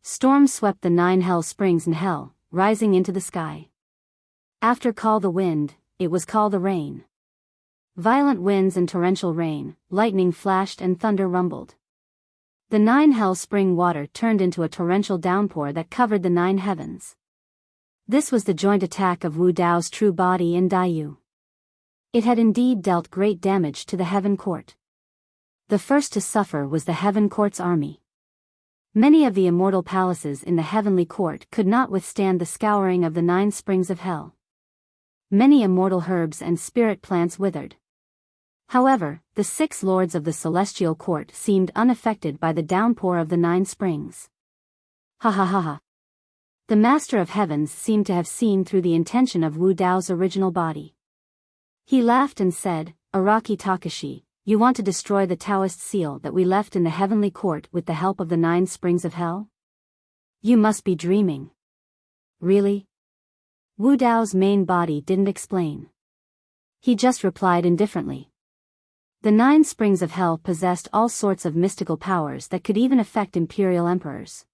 Storms swept the 9 Hell Springs in Hell, rising into the sky. After Call the Wind, it was Call the Rain. Violent winds and torrential rain, lightning flashed and thunder rumbled. The 9 Hell Spring water turned into a torrential downpour that covered the 9 heavens. This was the joint attack of Wu Dao's true body and Dai Yu. It had indeed dealt great damage to the Heaven Court. The first to suffer was the Heaven Court's army. Many of the immortal palaces in the heavenly court could not withstand the scouring of the 9 springs of hell. Many immortal herbs and spirit plants withered. However, the 6 lords of the celestial court seemed unaffected by the downpour of the 9 springs. Ha ha ha ha. The Master of Heavens seemed to have seen through the intention of Wu Dao's original body. He laughed and said, "Araki Takashi, you want to destroy the Taoist seal that we left in the heavenly court with the help of the 9 springs of hell? You must be dreaming." "Really?" Wu Dao's main body didn't explain. He just replied indifferently. The 9 springs of hell possessed all sorts of mystical powers that could even affect imperial emperors.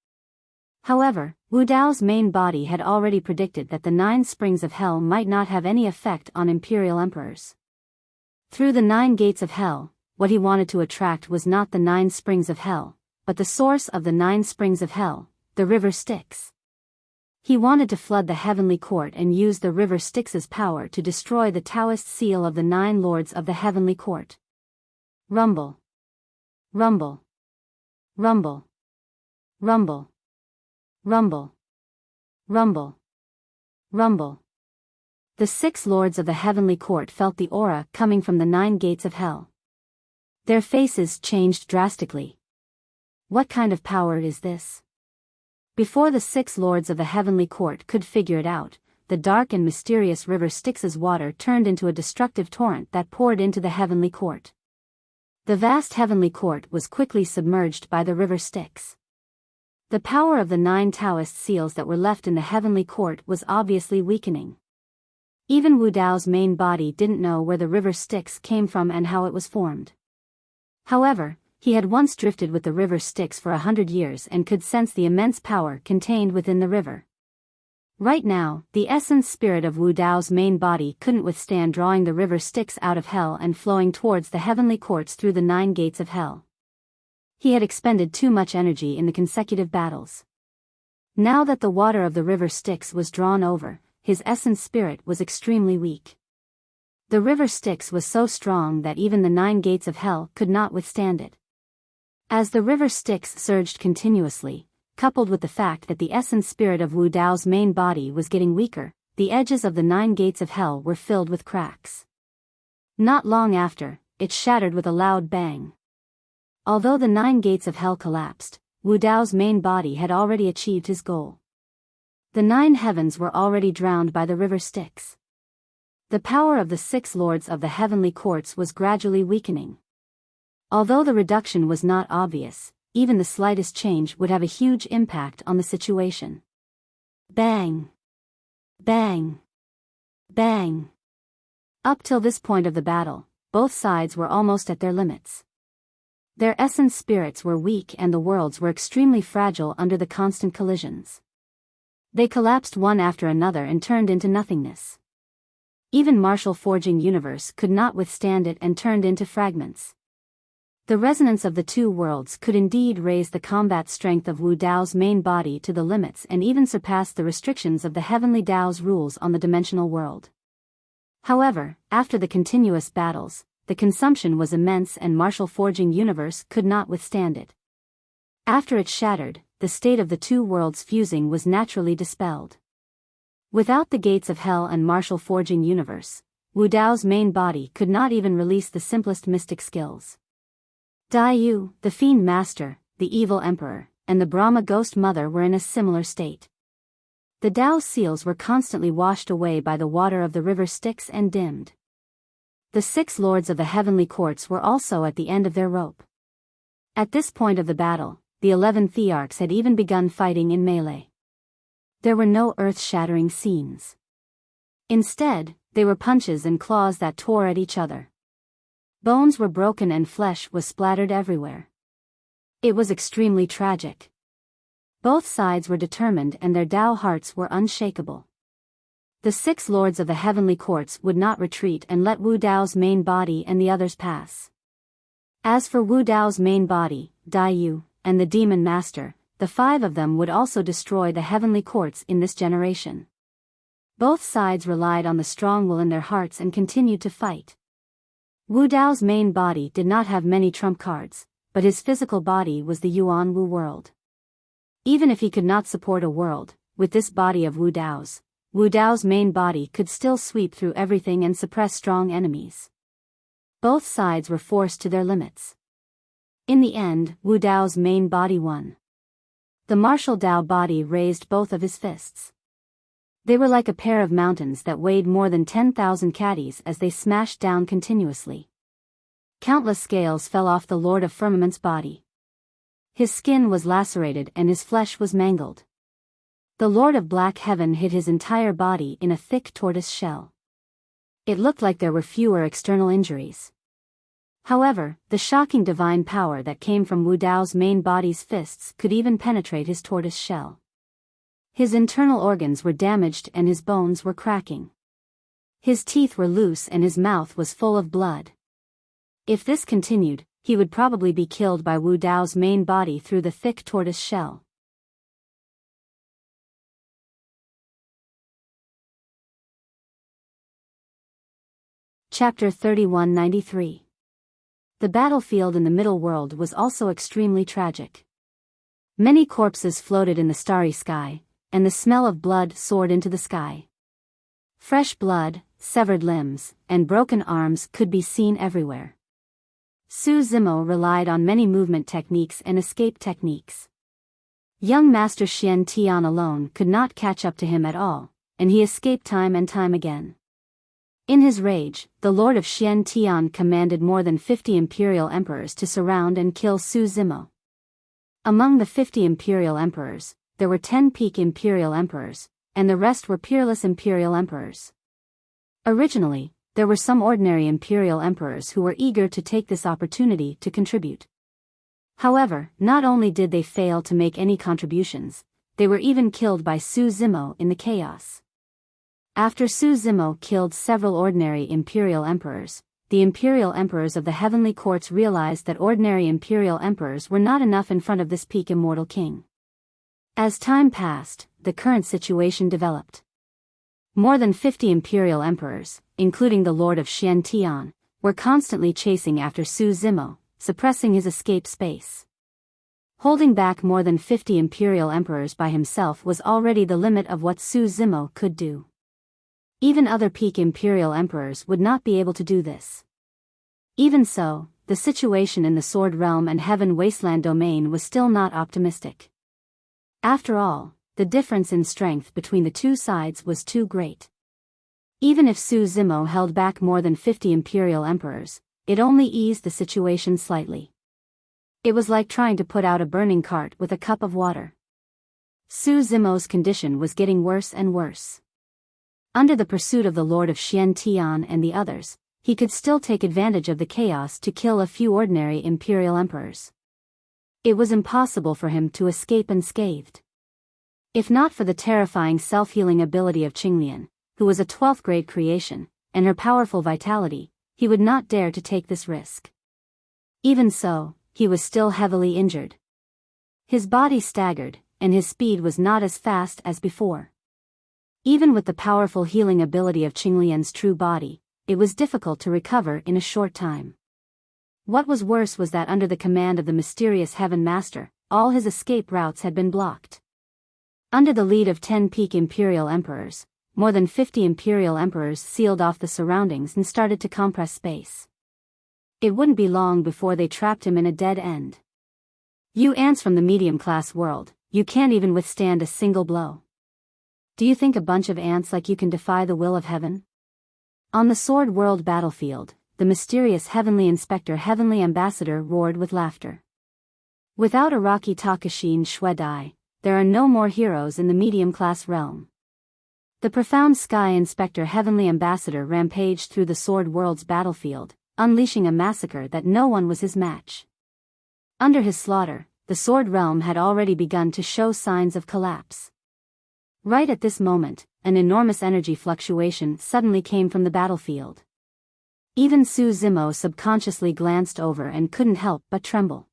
However, Wu Dao's main body had already predicted that the 9 springs of hell might not have any effect on imperial emperors. Through the 9 gates of hell, what he wanted to attract was not the 9 springs of hell, but the source of the 9 springs of hell, the river Styx. He wanted to flood the heavenly court and use the river Styx's power to destroy the Taoist seal of the 9 lords of the heavenly court. Rumble. Rumble. Rumble. Rumble. Rumble. Rumble. Rumble. The 6 lords of the heavenly court felt the aura coming from the 9 gates of hell. Their faces changed drastically. What kind of power is this? Before the 6 lords of the heavenly court could figure it out, the dark and mysterious river Styx's water turned into a destructive torrent that poured into the heavenly court. The vast heavenly court was quickly submerged by the river Styx. The power of the 9 Taoist seals that were left in the heavenly court was obviously weakening. Even Wu Dao's main body didn't know where the river Styx came from and how it was formed. However, he had once drifted with the river Styx for 100 years and could sense the immense power contained within the river. Right now, the essence spirit of Wu Dao's main body couldn't withstand drawing the river Styx out of hell and flowing towards the heavenly courts through the 9 gates of hell. He had expended too much energy in the consecutive battles. Now that the water of the river Styx was drawn over, his essence spirit was extremely weak. The river Styx was so strong that even the 9 gates of hell could not withstand it. As the river Styx surged continuously, coupled with the fact that the essence spirit of Wu Dao's main body was getting weaker, the edges of the 9 gates of hell were filled with cracks. Not long after, it shattered with a loud bang. Although the 9 gates of hell collapsed, Wu Dao's main body had already achieved his goal. The 9 heavens were already drowned by the river Styx. The power of the 6 lords of the heavenly courts was gradually weakening. Although the reduction was not obvious, even the slightest change would have a huge impact on the situation. Bang! Bang! Bang! Up till this point of the battle, both sides were almost at their limits. Their essence spirits were weak and the worlds were extremely fragile under the constant collisions. They collapsed one after another and turned into nothingness. Even Martial Forging Universe could not withstand it and turned into fragments. The resonance of the 2 worlds could indeed raise the combat strength of Wu Dao's main body to the limits and even surpass the restrictions of the heavenly Dao's rules on the dimensional world. However, after the continuous battles, the consumption was immense and Martial Forging Universe could not withstand it. After it shattered, the state of the 2 worlds fusing was naturally dispelled. Without the gates of hell and Martial Forging Universe, Wu Dao's main body could not even release the simplest mystic skills. Dai Yu, the Fiend Master, the Evil Emperor, and the Brahma Ghost Mother were in a similar state. The Dao seals were constantly washed away by the water of the river Styx and dimmed. The 6 lords of the heavenly courts were also at the end of their rope. At this point of the battle, the 11 Thearchs had even begun fighting in melee. There were no earth-shattering scenes. Instead, they were punches and claws that tore at each other. Bones were broken and flesh was splattered everywhere. It was extremely tragic. Both sides were determined and their Dao hearts were unshakable. The 6 lords of the heavenly courts would not retreat and let Wu Dao's main body and the others pass. As for Wu Dao's main body, Dai Yu, and the Demon Master, the 5 of them would also destroy the heavenly courts in this generation. Both sides relied on the strong will in their hearts and continued to fight. Wu Dao's main body did not have many trump cards, but his physical body was the Yuan Wu world. Even if he could not support a world, with this body of Wu Dao's main body could still sweep through everything and suppress strong enemies. Both sides were forced to their limits. In the end, Wu Dao's main body won. The martial Dao body raised both of his fists. They were like a pair of mountains that weighed more than 10,000 caddies as they smashed down continuously. Countless scales fell off the Lord of Firmament's body. His skin was lacerated and his flesh was mangled. The Lord of Black Heaven hid his entire body in a thick tortoise shell. It looked like there were fewer external injuries. However, the shocking divine power that came from Wu Dao's main body's fists could even penetrate his tortoise shell. His internal organs were damaged and his bones were cracking. His teeth were loose and his mouth was full of blood. If this continued, he would probably be killed by Wu Dao's main body through the thick tortoise shell. Chapter 3193. The battlefield in the middle world was also extremely tragic. Many corpses floated in the starry sky, and the smell of blood soared into the sky. Fresh blood, severed limbs, and broken arms could be seen everywhere. Su Zimo relied on many movement techniques and escape techniques. Young Master Xian Tian alone could not catch up to him at all, and he escaped time and time again. In his rage, the Lord of Xian Tian commanded more than 50 imperial emperors to surround and kill Su Zimo. Among the 50 imperial emperors, there were 10 peak imperial emperors, and the rest were peerless imperial emperors. Originally, there were some ordinary imperial emperors who were eager to take this opportunity to contribute. However, not only did they fail to make any contributions, they were even killed by Su Zimo in the chaos. After Su Zimo killed several ordinary imperial emperors, the imperial emperors of the heavenly courts realized that ordinary imperial emperors were not enough in front of this peak immortal king. As time passed, the current situation developed. More than 50 imperial emperors, including the Lord of Xian Tian, were constantly chasing after Su Zimo, suppressing his escape space. Holding back more than 50 imperial emperors by himself was already the limit of what Su Zimo could do. Even other peak imperial emperors would not be able to do this. Even so, the situation in the Sword Realm and Heaven Wasteland domain was still not optimistic. After all, the difference in strength between the two sides was too great. Even if Su Zimo held back more than 50 imperial emperors, it only eased the situation slightly. It was like trying to put out a burning cart with a cup of water. Su Zimo's condition was getting worse and worse. Under the pursuit of the Lord of Xian Tian and the others, he could still take advantage of the chaos to kill a few ordinary imperial emperors. It was impossible for him to escape unscathed. If not for the terrifying self-healing ability of Qinglian, who was a 12th grade creation, and her powerful vitality, he would not dare to take this risk. Even so, he was still heavily injured. His body staggered, and his speed was not as fast as before. Even with the powerful healing ability of Qinglian's true body, it was difficult to recover in a short time. What was worse was that under the command of the mysterious Heaven Master, all his escape routes had been blocked. Under the lead of 10 peak imperial emperors, more than 50 imperial emperors sealed off the surroundings and started to compress space. It wouldn't be long before they trapped him in a dead end. You ants from the medium-class world, you can't even withstand a single blow. Do you think a bunch of ants like you can defy the will of heaven? On the Sword World battlefield, the mysterious Heavenly Inspector Heavenly Ambassador roared with laughter. Without Araki Takashin Shuedai, there are no more heroes in the medium-class realm. The profound Sky Inspector Heavenly Ambassador rampaged through the Sword World's battlefield, unleashing a massacre that no one was his match. Under his slaughter, the Sword Realm had already begun to show signs of collapse. Right at this moment, an enormous energy fluctuation suddenly came from the battlefield. Even Su Zimo subconsciously glanced over and couldn't help but tremble.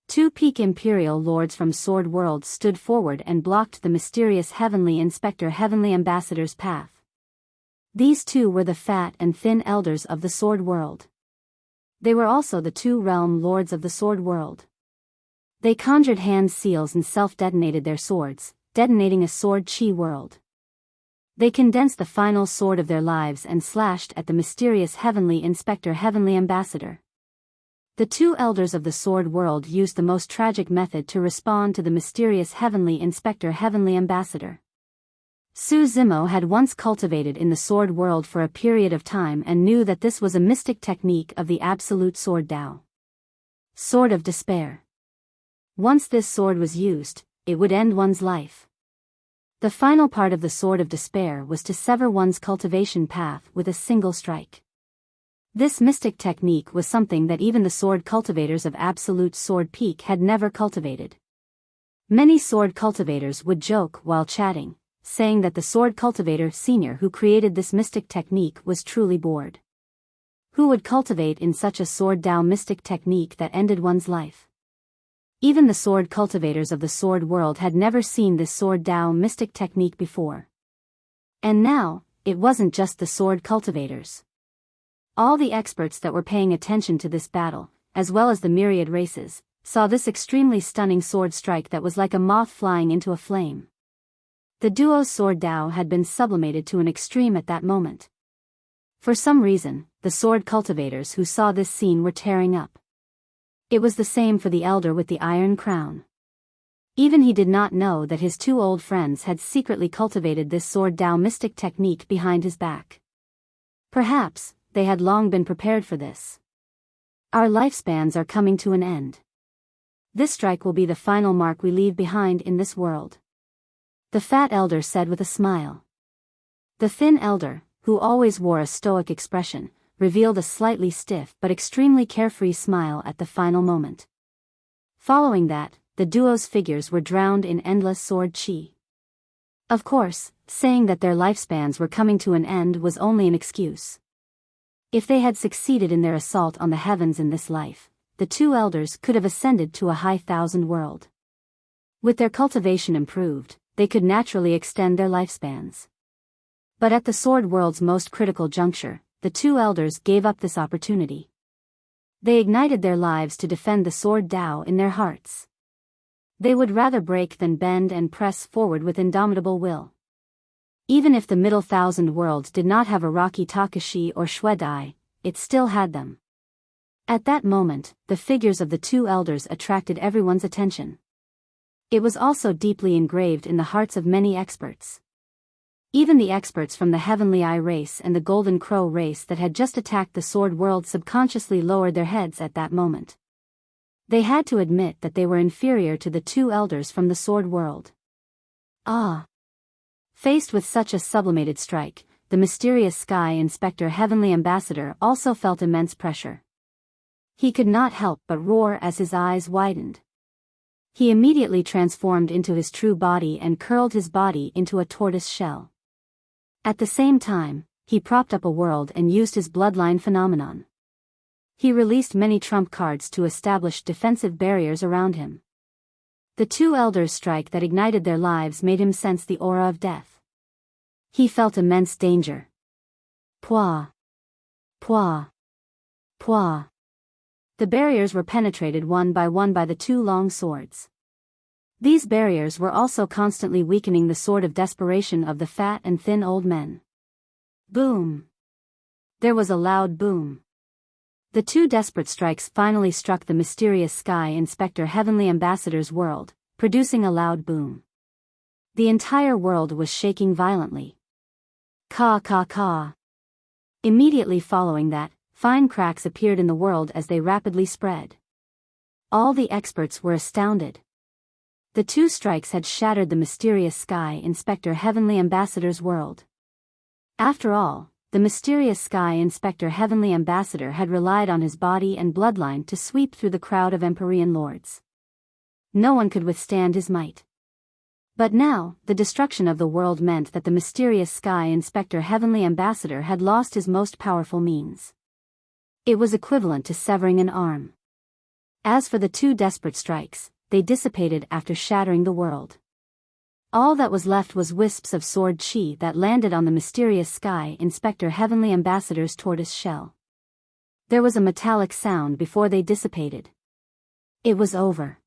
2 peak imperial lords from Sword World stood forward and blocked the mysterious Heavenly Inspector Heavenly Ambassador's path. These two were the fat and thin elders of the Sword World. They were also the 2 realm lords of the Sword World. They conjured hand seals and self-detonated their swords, detonating a sword chi world. They condensed the final sword of their lives and slashed at the mysterious Heavenly Inspector Heavenly Ambassador. The two elders of the sword world used the most tragic method to respond to the mysterious Heavenly Inspector Heavenly Ambassador. Su Zimo had once cultivated in the sword world for a period of time and knew that this was a mystic technique of the Absolute Sword Tao. Sword of Despair. Once this sword was used, it would end one's life. The final part of the Sword of Despair was to sever one's cultivation path with a single strike. This mystic technique was something that even the sword cultivators of Absolute Sword Peak had never cultivated. Many sword cultivators would joke while chatting, saying that the sword cultivator senior who created this mystic technique was truly bored. Who would cultivate in such a sword Tao mystic technique that ended one's life? Even the sword cultivators of the sword world had never seen this sword Tao mystic technique before. And now, it wasn't just the sword cultivators. All the experts that were paying attention to this battle, as well as the myriad races, saw this extremely stunning sword strike that was like a moth flying into a flame. The duo's sword Tao had been sublimated to an extreme at that moment. For some reason, the sword cultivators who saw this scene were tearing up. It was the same for the elder with the iron crown. Even he did not know that his two old friends had secretly cultivated this sword Tao mystic technique behind his back. Perhaps, they had long been prepared for this. Our lifespans are coming to an end. This strike will be the final mark we leave behind in this world. The fat elder said with a smile. The thin elder, who always wore a stoic expression, revealed a slightly stiff but extremely carefree smile at the final moment. Following that, the duo's figures were drowned in endless sword chi. Of course, saying that their lifespans were coming to an end was only an excuse. If they had succeeded in their assault on the heavens in this life, the two elders could have ascended to a high thousand world. With their cultivation improved, they could naturally extend their lifespans. But at the sword world's most critical juncture, the two elders gave up this opportunity. They ignited their lives to defend the sword Tao in their hearts. They would rather break than bend and press forward with indomitable will. Even if the middle thousand worlds did not have Araki Takashi or Shuedai, it still had them. At that moment, the figures of the two elders attracted everyone's attention. It was also deeply engraved in the hearts of many experts. Even the experts from the Heavenly Eye race and the Golden Crow race that had just attacked the sword world subconsciously lowered their heads at that moment. They had to admit that they were inferior to the two elders from the sword world. Ah! Faced with such a sublimated strike, the mysterious Sky Inspector Heavenly Ambassador also felt immense pressure. He could not help but roar as his eyes widened. He immediately transformed into his true body and curled his body into a tortoise shell. At the same time, he propped up a world and used his bloodline phenomenon. He released many trump cards to establish defensive barriers around him. The two elders' strike that ignited their lives made him sense the aura of death. He felt immense danger. Pwa. Pwa. Pwa. The barriers were penetrated one by the two long swords. These barriers were also constantly weakening the sword of desperation of the fat and thin old men. Boom. There was a loud boom. The two desperate strikes finally struck the mysterious Sky Inspector Heavenly Ambassador's world, producing a loud boom. The entire world was shaking violently. Ka ka ka. Immediately following that, fine cracks appeared in the world as they rapidly spread. All the experts were astounded. The two strikes had shattered the mysterious Sky Inspector Heavenly Ambassador's world. After all, the mysterious Sky Inspector Heavenly Ambassador had relied on his body and bloodline to sweep through the crowd of Empyrean lords. No one could withstand his might. But now, the destruction of the world meant that the mysterious Sky Inspector Heavenly Ambassador had lost his most powerful means. It was equivalent to severing an arm. As for the two desperate strikes, they dissipated after shattering the world. All that was left was wisps of sword chi that landed on the mysterious Sky Inspector Heavenly Ambassador's tortoise shell. There was a metallic sound before they dissipated. It was over.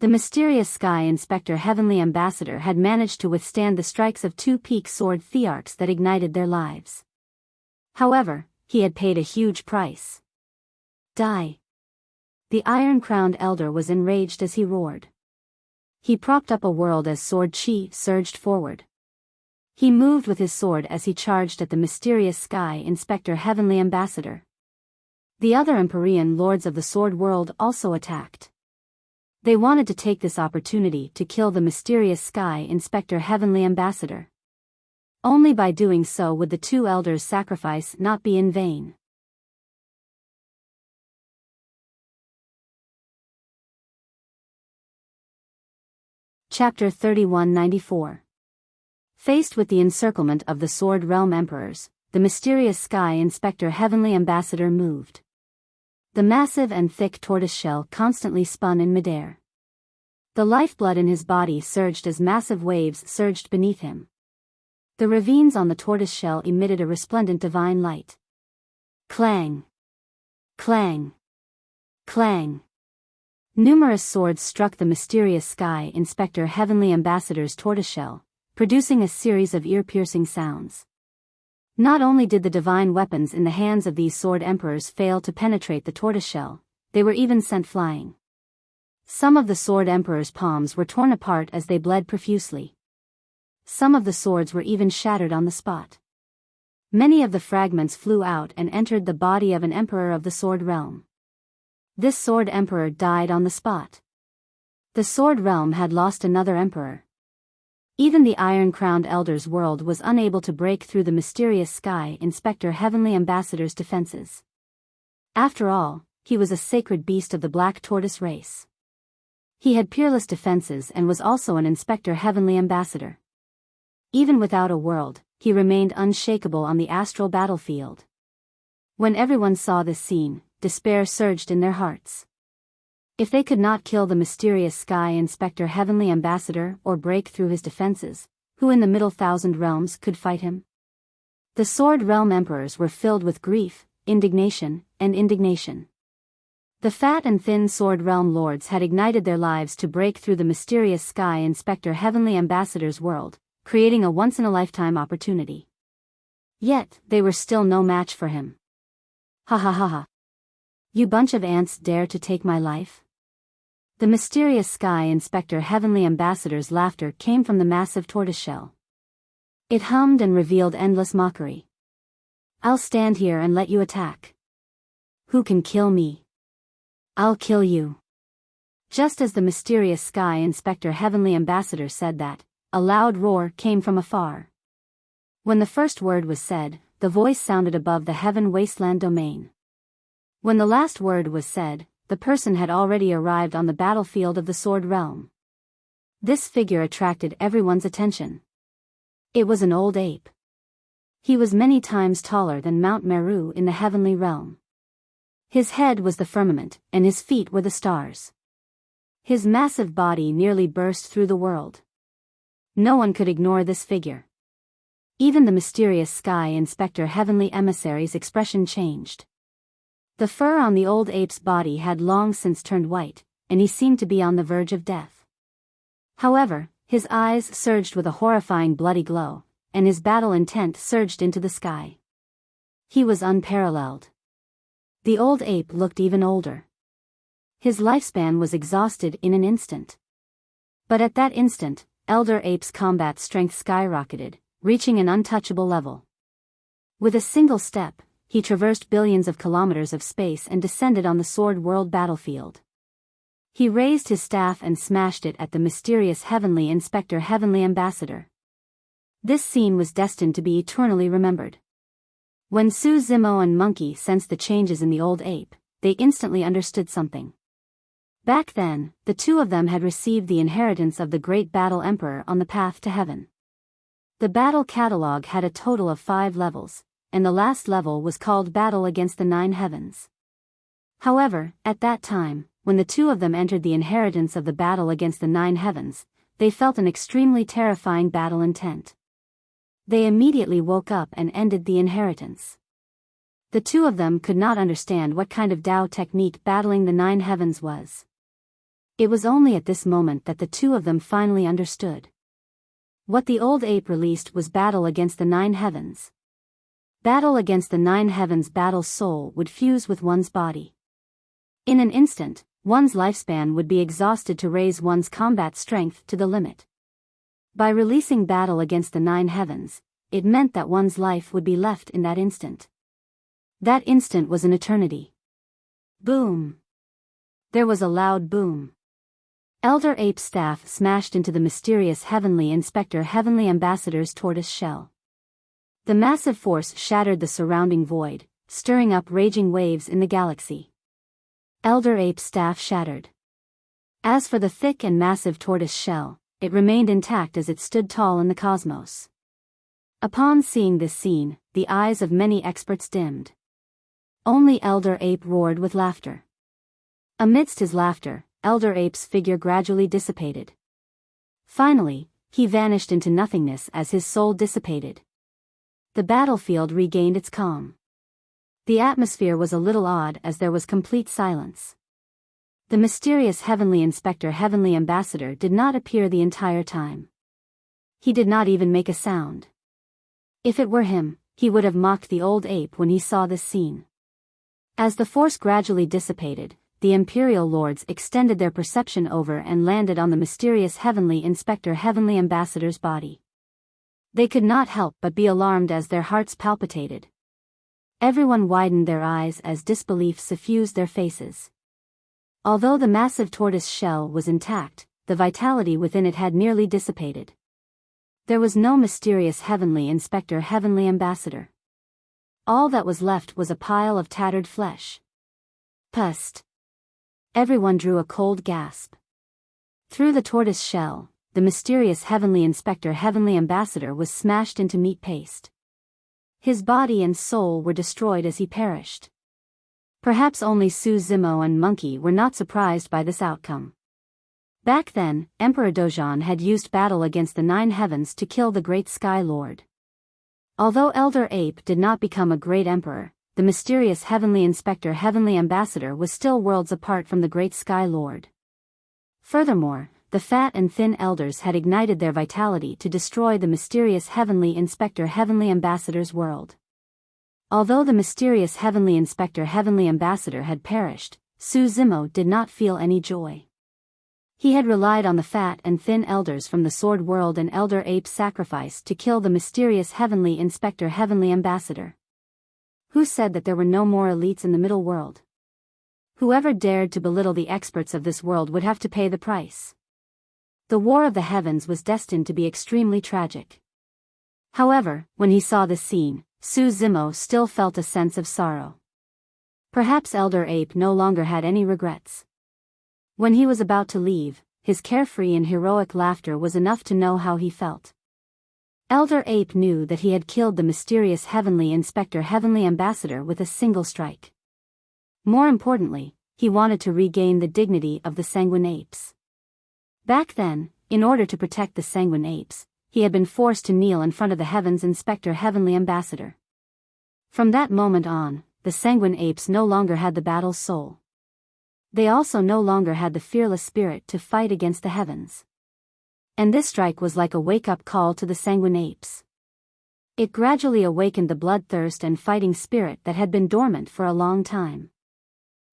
The mysterious Sky Inspector Heavenly Ambassador had managed to withstand the strikes of two peak sword thearchs that ignited their lives. However, he had paid a huge price. Die! The iron-crowned elder was enraged as he roared. He propped up a world as Sword Chi surged forward. He moved with his sword as he charged at the mysterious Sky Inspector Heavenly Ambassador. The other Empyrean lords of the Sword World also attacked. They wanted to take this opportunity to kill the mysterious Sky Inspector Heavenly Ambassador. Only by doing so would the two elders' sacrifice not be in vain. Chapter 3194. Faced with the encirclement of the Sword Realm Emperors, the mysterious Sky Inspector Heavenly Ambassador moved. The massive and thick tortoise shell constantly spun in midair. The lifeblood in his body surged as massive waves surged beneath him. The ravines on the tortoise shell emitted a resplendent divine light. Clang! Clang! Clang! Numerous swords struck the mysterious Sky Inspector Heavenly Ambassador's tortoiseshell, producing a series of ear-piercing sounds. Not only did the divine weapons in the hands of these sword emperors fail to penetrate the tortoiseshell, they were even sent flying. Some of the sword emperors' palms were torn apart as they bled profusely. Some of the swords were even shattered on the spot. Many of the fragments flew out and entered the body of an emperor of the sword realm. This sword emperor died on the spot. The sword realm had lost another emperor. Even the iron-crowned elder's world was unable to break through the mysterious Sky Inspector Heavenly Ambassador's defenses. After all, he was a sacred beast of the Black Tortoise race. He had peerless defenses and was also an Inspector Heavenly Ambassador. Even without a world, he remained unshakable on the astral battlefield. When everyone saw this scene, despair surged in their hearts. If they could not kill the mysterious Sky Inspector Heavenly Ambassador or break through his defenses, who in the Middle Thousand Realms could fight him? The Sword Realm Emperors were filled with grief, indignation, and indignation. The fat and thin Sword Realm Lords had ignited their lives to break through the mysterious Sky Inspector Heavenly Ambassador's world, creating a once-in-a-lifetime opportunity. Yet, they were still no match for him. Ha ha ha ha. You bunch of ants dare to take my life? The mysterious Sky Inspector Heavenly Ambassador's laughter came from the massive tortoiseshell. It hummed and revealed endless mockery. I'll stand here and let you attack. Who can kill me? I'll kill you. Just as the mysterious Sky Inspector Heavenly Ambassador said that, a loud roar came from afar. When the first word was said, the voice sounded above the heaven wasteland domain. When the last word was said, the person had already arrived on the battlefield of the Sword Realm. This figure attracted everyone's attention. It was an old ape. He was many times taller than Mount Meru in the heavenly realm. His head was the firmament, and his feet were the stars. His massive body nearly burst through the world. No one could ignore this figure. Even the mysterious Sky Inspector Heavenly Emissary's expression changed. The fur on the old ape's body had long since turned white, and he seemed to be on the verge of death. However, his eyes surged with a horrifying bloody glow, and his battle intent surged into the sky. He was unparalleled. The old ape looked even older. His lifespan was exhausted in an instant. But at that instant, Elder Ape's combat strength skyrocketed, reaching an untouchable level. With a single step, he traversed billions of kilometers of space and descended on the Sword World battlefield. He raised his staff and smashed it at the mysterious Heavenly Inspector Heavenly Ambassador. This scene was destined to be eternally remembered. When Su Zimo and Monkey sensed the changes in the old ape, they instantly understood something. Back then, the two of them had received the inheritance of the Great Battle Emperor on the path to heaven. The battle catalog had a total of 5 levels, and the last level was called Battle Against the 9 Heavens. However, at that time, when the two of them entered the inheritance of the Battle Against the 9 Heavens, they felt an extremely terrifying battle intent. They immediately woke up and ended the inheritance. The two of them could not understand what kind of Tao technique battling the 9 Heavens was. It was only at this moment that the two of them finally understood. What the old ape released was battle against the 9 heavens. Battle against the 9 heavens. Battle's soul would fuse with one's body. In an instant, one's lifespan would be exhausted to raise one's combat strength to the limit. By releasing battle against the 9 heavens, it meant that one's life would be left in that instant. That instant was an eternity. Boom! There was a loud boom. Elder Ape's staff smashed into the mysterious Heavenly Inspector Heavenly Ambassador's tortoise shell. The massive force shattered the surrounding void, stirring up raging waves in the galaxy. Elder Ape's staff shattered. As for the thick and massive tortoise shell, it remained intact as it stood tall in the cosmos. Upon seeing this scene, the eyes of many experts dimmed. Only Elder Ape roared with laughter. Amidst his laughter, Elder Ape's figure gradually dissipated. Finally, he vanished into nothingness as his soul dissipated. The battlefield regained its calm. The atmosphere was a little odd as there was complete silence. The mysterious Heavenly Inspector Heavenly Ambassador did not appear the entire time. He did not even make a sound. If it were him, he would have mocked the old ape when he saw this scene. As the force gradually dissipated, the Imperial Lords extended their perception over and landed on the mysterious Heavenly Inspector Heavenly Ambassador's body. They could not help but be alarmed as their hearts palpitated. Everyone widened their eyes as disbelief suffused their faces. Although the massive tortoise shell was intact, the vitality within it had nearly dissipated. There was no mysterious Heavenly Inspector Heavenly Ambassador. All that was left was a pile of tattered flesh. Pust! Everyone drew a cold gasp. Through the tortoise shell, the mysterious Heavenly Inspector Heavenly Ambassador was smashed into meat paste. His body and soul were destroyed as he perished. Perhaps only Su Zimo and Monkey were not surprised by this outcome. Back then, Emperor Dojan had used battle against the 9 heavens to kill the great Sky Lord. Although Elder Ape did not become a great emperor, the mysterious Heavenly Inspector Heavenly Ambassador was still worlds apart from the great Sky Lord. Furthermore, the fat and thin elders had ignited their vitality to destroy the mysterious Heavenly Inspector Heavenly Ambassador's world. Although the mysterious Heavenly Inspector Heavenly Ambassador had perished, Su Zimo did not feel any joy. He had relied on the fat and thin elders from the Sword World and Elder Ape's sacrifice to kill the mysterious Heavenly Inspector Heavenly Ambassador. Who said that there were no more elites in the middle world? Whoever dared to belittle the experts of this world would have to pay the price. The War of the Heavens was destined to be extremely tragic. However, when he saw this scene, Su Zimo still felt a sense of sorrow. Perhaps Elder Ape no longer had any regrets. When he was about to leave, his carefree and heroic laughter was enough to know how he felt. Elder Ape knew that he had killed the mysterious Heavenly Inspector Heavenly Ambassador with a single strike. More importantly, he wanted to regain the dignity of the Sanguine Apes. Back then, in order to protect the Sanguine Apes, he had been forced to kneel in front of the Heavens Inspector Heavenly Ambassador. From that moment on, the Sanguine Apes no longer had the battle's soul. They also no longer had the fearless spirit to fight against the heavens. And this strike was like a wake-up call to the Sanguine Apes. It gradually awakened the bloodthirst and fighting spirit that had been dormant for a long time.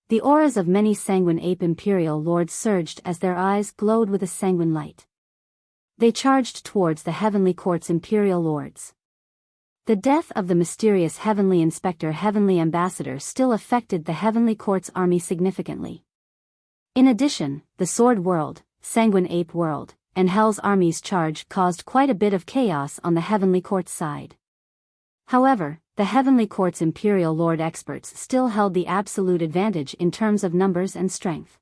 The auras of many Sanguine Ape Imperial Lords surged as their eyes glowed with a sanguine light. They charged towards the Heavenly Court's Imperial Lords. The death of the mysterious Heavenly Inspector Heavenly Ambassador still affected the Heavenly Court's army significantly. In addition, the Sword World, Sanguine Ape World, and Hell's army's charge caused quite a bit of chaos on the Heavenly Court's side. However, the Heavenly Court's Imperial Lord experts still held the absolute advantage in terms of numbers and strength.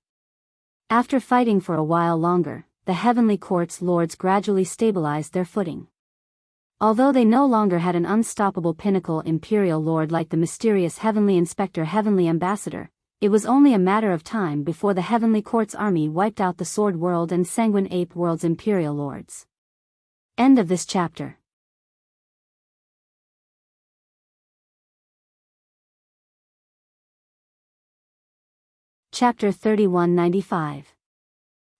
After fighting for a while longer, the Heavenly Court's lords gradually stabilized their footing. Although they no longer had an unstoppable pinnacle Imperial Lord like the mysterious Heavenly Inspector Heavenly Ambassador, it was only a matter of time before the Heavenly Court's army wiped out the Sword World and Sanguine Ape World's Imperial Lords. End of this chapter. Chapter 3195.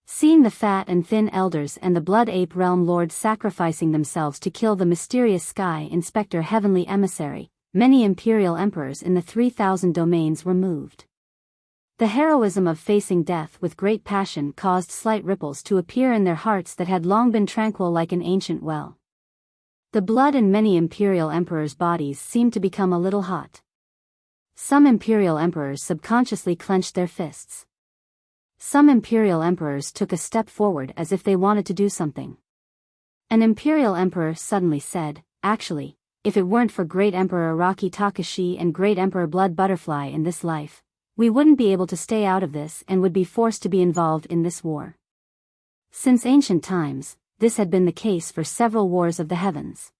Seeing the fat and thin elders and the blood ape realm lords sacrificing themselves to kill the mysterious sky inspector heavenly emissary, many imperial emperors in the 3,000 domains were moved. The heroism of facing death with great passion caused slight ripples to appear in their hearts that had long been tranquil like an ancient well. The blood in many imperial emperors' bodies seemed to become a little hot. Some imperial emperors subconsciously clenched their fists. Some imperial emperors took a step forward as if they wanted to do something. An imperial emperor suddenly said, "Actually, if it weren't for Great Emperor Araki Takashi and Great Emperor Blood Butterfly in this life, we wouldn't be able to stay out of this and would be forced to be involved in this war." Since ancient times, this had been the case for several wars of the heavens.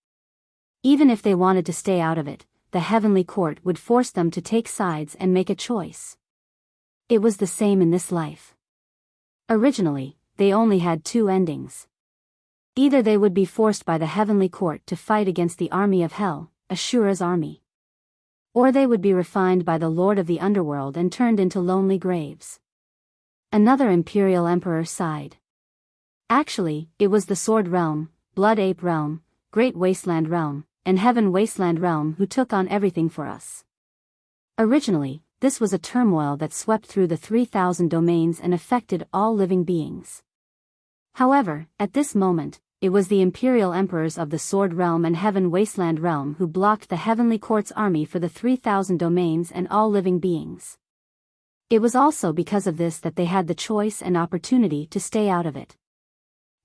Even if they wanted to stay out of it, the heavenly court would force them to take sides and make a choice. It was the same in this life. Originally, they only had two endings. Either they would be forced by the heavenly court to fight against the army of hell, Ashura's army. Or they would be refined by the lord of the underworld and turned into lonely graves. Another imperial emperor sighed. Actually, it was the Sword Realm, Blood Ape Realm, Great Wasteland Realm, and Heaven Wasteland Realm who took on everything for us. Originally, this was a turmoil that swept through the 3,000 domains and affected all living beings. However, at this moment, it was the imperial emperors of the Sword Realm and Heaven Wasteland Realm who blocked the Heavenly Court's army for the 3,000 domains and all living beings. It was also because of this that they had the choice and opportunity to stay out of it.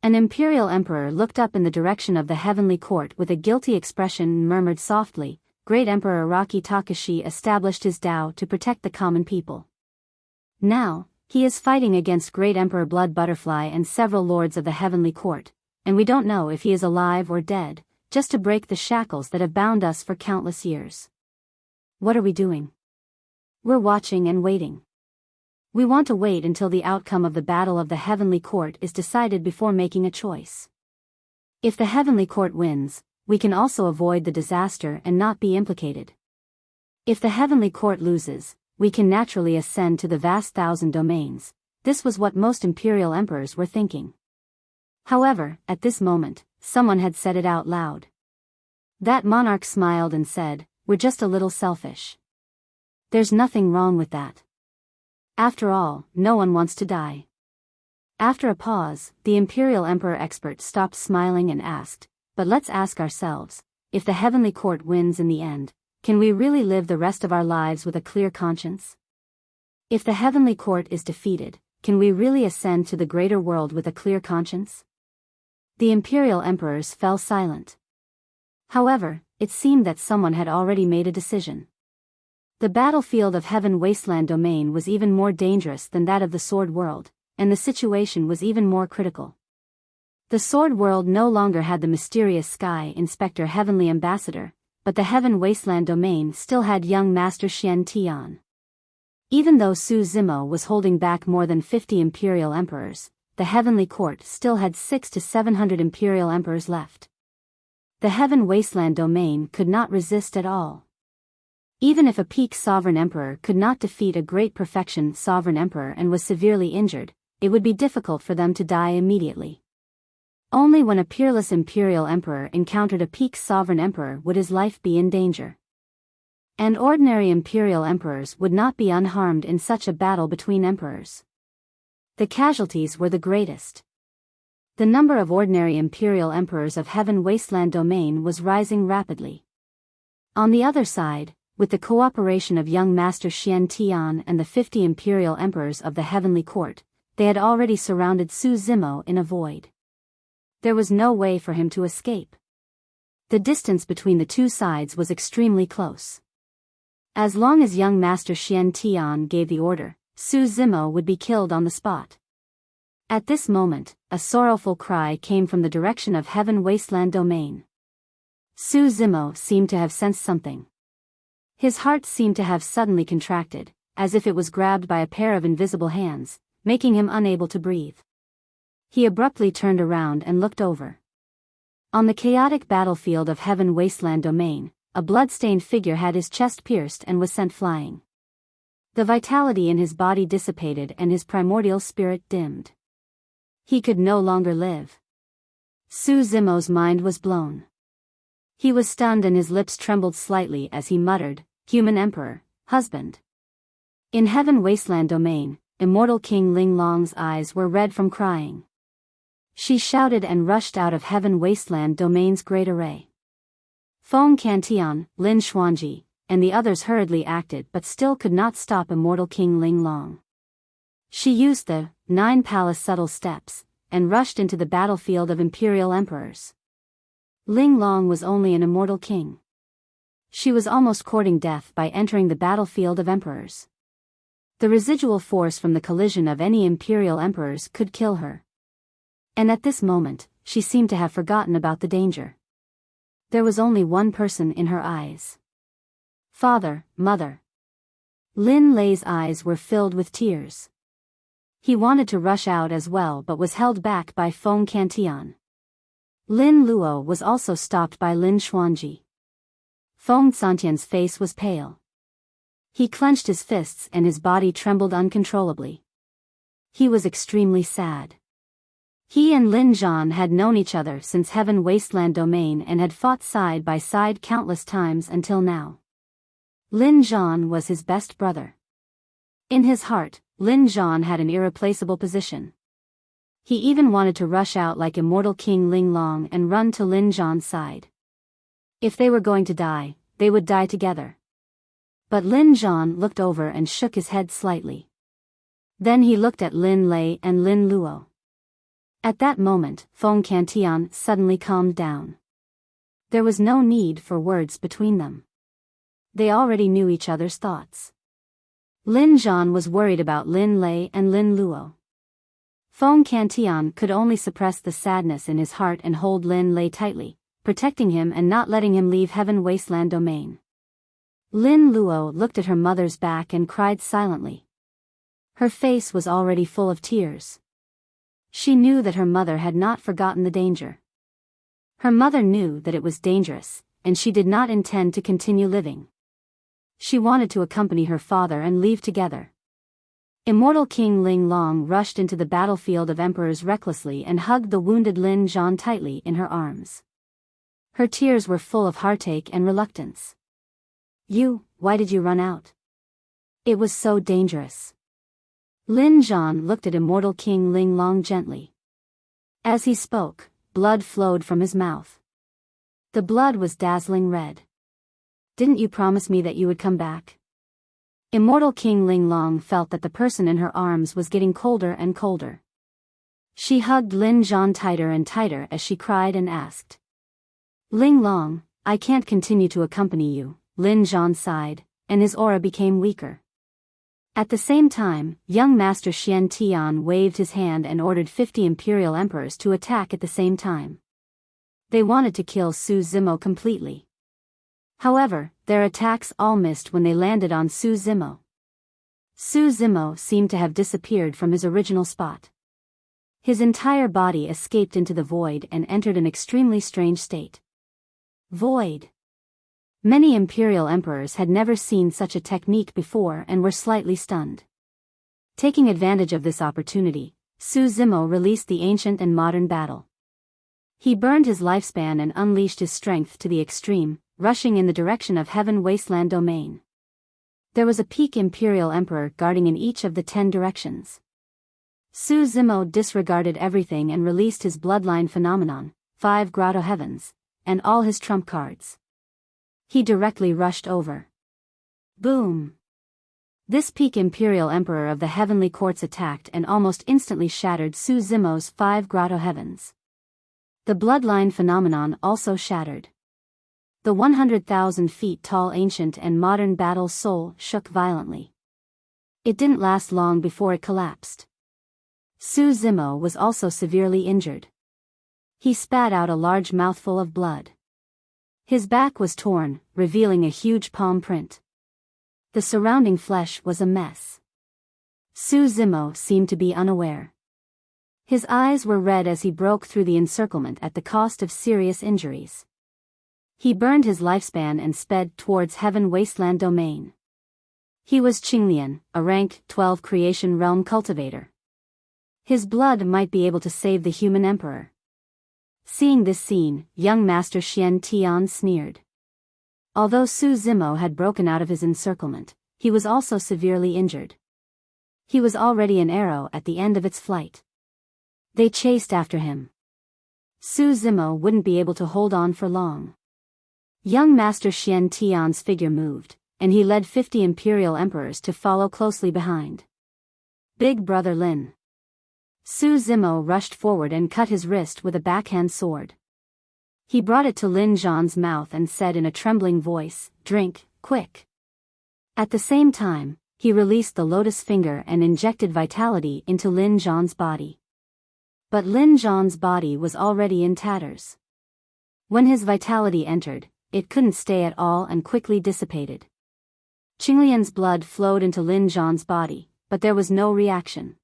An imperial emperor looked up in the direction of the Heavenly Court with a guilty expression and murmured softly, "Great Emperor Araki Takashi established his Tao to protect the common people. Now, he is fighting against Great Emperor Blood Butterfly and several lords of the Heavenly Court, and we don't know if he is alive or dead, just to break the shackles that have bound us for countless years. What are we doing? We're watching and waiting. We want to wait until the outcome of the battle of the Heavenly Court is decided before making a choice. If the Heavenly Court wins, we can also avoid the disaster and not be implicated. If the Heavenly Court loses, we can naturally ascend to the vast 1,000 domains." This was what most imperial emperors were thinking. However, at this moment, someone had said it out loud. That monarch smiled and said, "We're just a little selfish. There's nothing wrong with that. After all, no one wants to die." After a pause, the imperial emperor expert stopped smiling and asked, "But let's ask ourselves, if the Heavenly Court wins in the end, can we really live the rest of our lives with a clear conscience? If the Heavenly Court is defeated, can we really ascend to the greater world with a clear conscience?" The imperial emperors fell silent. However, it seemed that someone had already made a decision. The battlefield of Heaven Wasteland Domain was even more dangerous than that of the Sword World, and the situation was even more critical. The Sword World no longer had the mysterious Sky Inspector Heavenly Ambassador, but the Heaven Wasteland Domain still had young Master Xian Tian. Even though Su Zimo was holding back more than 50 imperial emperors, the Heavenly Court still had 600 to 700 imperial emperors left. The Heaven Wasteland Domain could not resist at all. Even if a peak sovereign emperor could not defeat a great perfection sovereign emperor and was severely injured, it would be difficult for them to die immediately. Only when a peerless imperial emperor encountered a peak sovereign emperor would his life be in danger. And ordinary imperial emperors would not be unharmed in such a battle between emperors. The casualties were the greatest. The number of ordinary imperial emperors of Heaven Wasteland Domain was rising rapidly. On the other side, with the cooperation of young Master Xian Tian and the 50 imperial emperors of the Heavenly Court, they had already surrounded Su Zimo in a void. There was no way for him to escape. The distance between the two sides was extremely close. As long as young Master Xian Tian gave the order, Su Zimo would be killed on the spot. At this moment, a sorrowful cry came from the direction of Heaven Wasteland Domain. Su Zimo seemed to have sensed something. His heart seemed to have suddenly contracted, as if it was grabbed by a pair of invisible hands, making him unable to breathe. He abruptly turned around and looked over. On the chaotic battlefield of Heaven Wasteland Domain, a blood-stained figure had his chest pierced and was sent flying. The vitality in his body dissipated and his primordial spirit dimmed. He could no longer live. Su Zimo's mind was blown. He was stunned and his lips trembled slightly as he muttered, "Human Emperor, husband." In Heaven Wasteland Domain, immortal King Linglong's eyes were red from crying. She shouted and rushed out of Heaven Wasteland Domain's great array. Feng Cantian, Lin Xuanji, and the others hurriedly acted but still could not stop immortal King Linglong. She used the 9 palace subtle steps, and rushed into the battlefield of imperial emperors. Linglong was only an immortal king. She was almost courting death by entering the battlefield of emperors. The residual force from the collision of any imperial emperors could kill her. And at this moment, she seemed to have forgotten about the danger. There was only one person in her eyes. Father, mother. Lin Lei's eyes were filled with tears. He wanted to rush out as well but was held back by Feng Cantian. Lin Luo was also stopped by Lin Xuanji. Feng Santian's face was pale. He clenched his fists and his body trembled uncontrollably. He was extremely sad. He and Lin Zhan had known each other since Heaven Wasteland Domain and had fought side by side countless times until now. Lin Zhan was his best brother. In his heart, Lin Zhan had an irreplaceable position. He even wanted to rush out like immortal King Linglong and run to Lin Zhan's side. If they were going to die, they would die together. But Lin Zhan looked over and shook his head slightly. Then he looked at Lin Lei and Lin Luo. At that moment, Feng Cantian suddenly calmed down. There was no need for words between them. They already knew each other's thoughts. Lin Zhan was worried about Lin Lei and Lin Luo. Feng Cantian could only suppress the sadness in his heart and hold Lin Lei tightly, protecting him and not letting him leave Heaven Wasteland Domain. Lin Luo looked at her mother's back and cried silently. Her face was already full of tears. She knew that her mother had not forgotten the danger. Her mother knew that it was dangerous, and she did not intend to continue living. She wanted to accompany her father and leave together. Immortal King Linglong rushed into the battlefield of emperors recklessly and hugged the wounded Lin Zhan tightly in her arms. Her tears were full of heartache and reluctance. Why did you run out? It was so dangerous. Lin Zhan looked at immortal King Linglong gently. As he spoke, blood flowed from his mouth. The blood was dazzling red. Didn't you promise me that you would come back? Immortal King Linglong felt that the person in her arms was getting colder and colder. She hugged Lin Zhan tighter and tighter as she cried and asked. Linglong, I can't continue to accompany you. Lin Zhan sighed, and his aura became weaker. At the same time, young Master Xian Tian waved his hand and ordered 50 imperial emperors to attack at the same time. They wanted to kill Su Zimo completely. However, their attacks all missed when they landed on Su Zimo. Su Zimo seemed to have disappeared from his original spot. His entire body escaped into the void and entered an extremely strange state. Void. Many imperial emperors had never seen such a technique before and were slightly stunned. Taking advantage of this opportunity, Su Zimo released the ancient and modern battle. He burned his lifespan and unleashed his strength to the extreme, rushing in the direction of Heaven Wasteland Domain. There was a peak imperial emperor guarding in each of the 10 directions. Su Zimo disregarded everything and released his bloodline phenomenon, 5 grotto heavens, and all his trump cards. He directly rushed over. Boom! This peak imperial emperor of the heavenly courts attacked and almost instantly shattered Su Zimo's 5 grotto heavens. The bloodline phenomenon also shattered. The 100,000 feet tall ancient and modern battle soul shook violently. It didn't last long before it collapsed. Su Zimo was also severely injured. He spat out a large mouthful of blood. His back was torn, revealing a huge palm print. The surrounding flesh was a mess. Su Zimo seemed to be unaware. His eyes were red as he broke through the encirclement at the cost of serious injuries. He burned his lifespan and sped towards Heaven Wasteland Domain. He was Qinglian, a rank 12 creation realm cultivator. His blood might be able to save the human emperor. Seeing this scene, young Master Xian Tian sneered. Although Su Zimo had broken out of his encirclement, he was also severely injured. He was already an arrow at the end of its flight. They chased after him. Su Zimo wouldn't be able to hold on for long. Young Master Xian Tian's figure moved, and he led 50 imperial emperors to follow closely behind. Big Brother Lin. Su Zimo rushed forward and cut his wrist with a backhand sword. He brought it to Lin Zhan's mouth and said in a trembling voice, "Drink, quick." At the same time, he released the lotus finger and injected vitality into Lin Zhan's body. But Lin Zhan's body was already in tatters. When his vitality entered, it couldn't stay at all and quickly dissipated. Qinglian's blood flowed into Lin Zhan's body, but there was no reaction.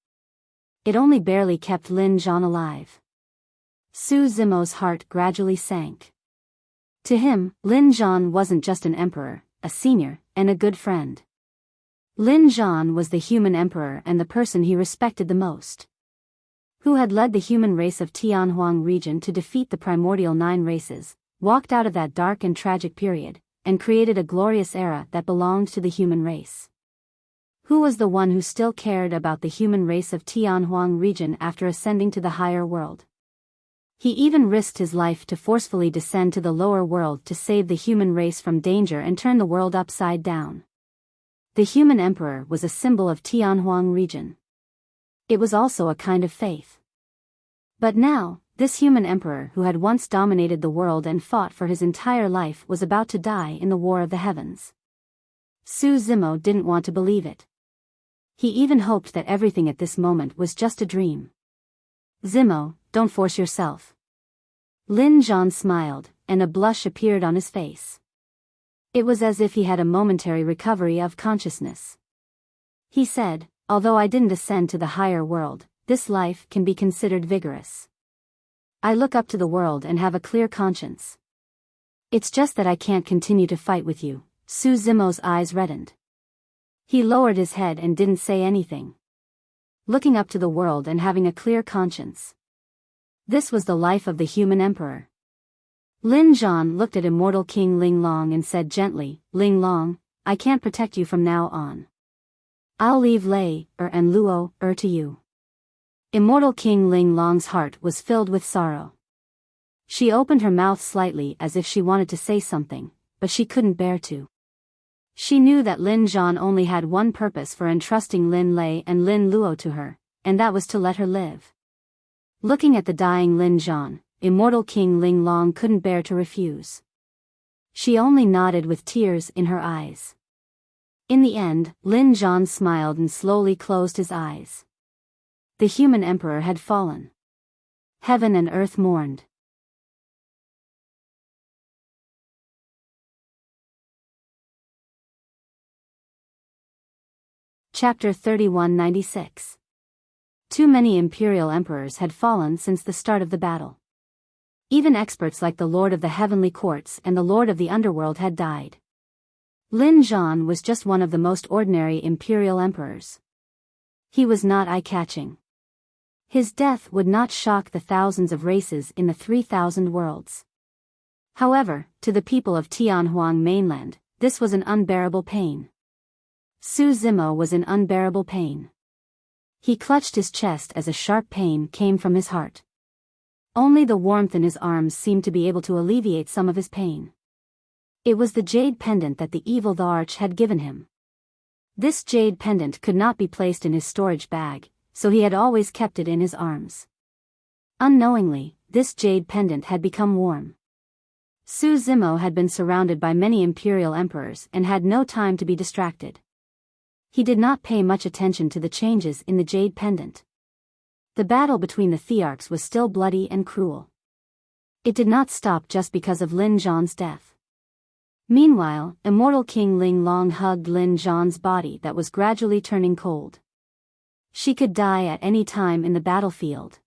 It only barely kept Lin Zhan alive. Su Zimo's heart gradually sank. To him, Lin Zhan wasn't just an emperor, a senior, and a good friend. Lin Zhan was the human emperor and the person he respected the most. Who had led the human race of Tianhuang region to defeat the primordial 9 races, walked out of that dark and tragic period, and created a glorious era that belonged to the human race. Who was the one who still cared about the human race of Tianhuang region after ascending to the higher world? He even risked his life to forcefully descend to the lower world to save the human race from danger and turn the world upside down. The human emperor was a symbol of Tianhuang region. It was also a kind of faith. But now, this human emperor who had once dominated the world and fought for his entire life was about to die in the War of the Heavens. Su Zimo didn't want to believe it. He even hoped that everything at this moment was just a dream. "Zimo, don't force yourself." Lin Zhan smiled, and a blush appeared on his face. It was as if he had a momentary recovery of consciousness. He said, "Although I didn't ascend to the higher world, this life can be considered vigorous. I look up to the world and have a clear conscience. It's just that I can't continue to fight with you." Su Zimo's eyes reddened. He lowered his head and didn't say anything. Looking up to the world and having a clear conscience. This was the life of the human emperor. Lin Zhan looked at immortal King Ling Long and said gently, "Ling Long, I can't protect you from now on. I'll leave Lei, and Luo, to you." Immortal King Ling Long's heart was filled with sorrow. She opened her mouth slightly as if she wanted to say something, but she couldn't bear to. She knew that Lin Zhan only had one purpose for entrusting Lin Lei and Lin Luo to her, and that was to let her live. Looking at the dying Lin Zhan, immortal King Ling Long couldn't bear to refuse. She only nodded with tears in her eyes. In the end, Lin Zhan smiled and slowly closed his eyes. The human emperor had fallen. Heaven and earth mourned. Chapter 3196. Too many imperial emperors had fallen since the start of the battle. Even experts like the Lord of the Heavenly Courts and the Lord of the Underworld had died. Lin Zhan was just one of the most ordinary imperial emperors. He was not eye-catching. His death would not shock the thousands of races in the 3,000 worlds. However, to the people of Tianhuang mainland, this was an unbearable pain. Su Zimo was in unbearable pain. He clutched his chest as a sharp pain came from his heart. Only the warmth in his arms seemed to be able to alleviate some of his pain. It was the jade pendant that the evil the Arch had given him. This jade pendant could not be placed in his storage bag, so he had always kept it in his arms. Unknowingly, this jade pendant had become warm. Su Zimo had been surrounded by many imperial emperors and had no time to be distracted. He did not pay much attention to the changes in the jade pendant. The battle between the Thearchs was still bloody and cruel. It did not stop just because of Lin Zhan's death. Meanwhile, immortal King Ling Long hugged Lin Zhan's body that was gradually turning cold. She could die at any time in the battlefield.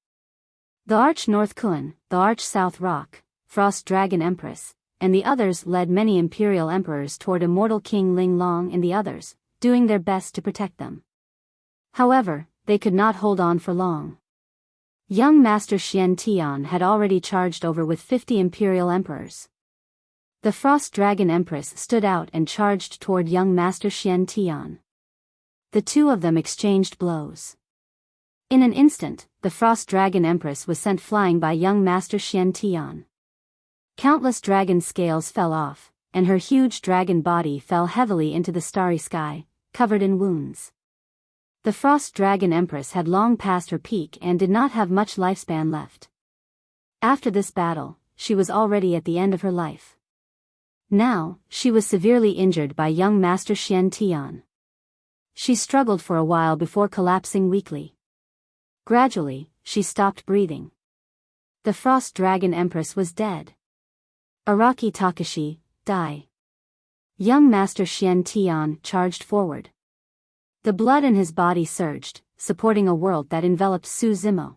The Arch North Kun, the Arch South Rock, Frost Dragon Empress, and the others led many imperial emperors toward immortal King Ling Long and the others, doing their best to protect them. However, they could not hold on for long. Young Master Xian Tian had already charged over with 50 imperial emperors. The Frost Dragon Empress stood out and charged toward young Master Xian Tian. The two of them exchanged blows. In an instant, the Frost Dragon Empress was sent flying by young Master Xian Tian. Countless dragon scales fell off, and her huge dragon body fell heavily into the starry sky, covered in wounds. The Frost Dragon Empress had long passed her peak and did not have much lifespan left. After this battle, she was already at the end of her life. Now, she was severely injured by young Master Xian Tian. She struggled for a while before collapsing weakly. Gradually, she stopped breathing. The Frost Dragon Empress was dead. Araki Takashi, die. Young Master Xian Tian charged forward. The blood in his body surged, supporting a world that enveloped Su Zimo.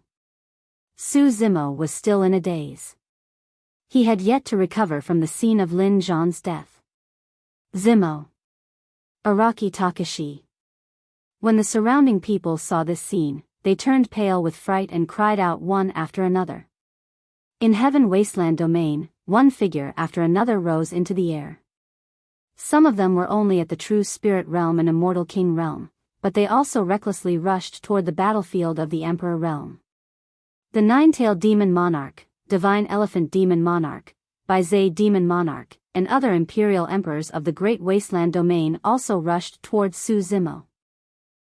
Su Zimo was still in a daze. He had yet to recover from the scene of Lin Zhan's death. Zimo. Araki Takashi. When the surrounding people saw this scene, they turned pale with fright and cried out one after another. In Heaven Wasteland Domain, one figure after another rose into the air. Some of them were only at the True Spirit Realm and Immortal King Realm, but they also recklessly rushed toward the battlefield of the Emperor Realm. The Nine-Tailed Demon Monarch, Divine Elephant Demon Monarch, Baizai Demon Monarch, and other Imperial Emperors of the Great Wasteland Domain also rushed toward Su Zimo.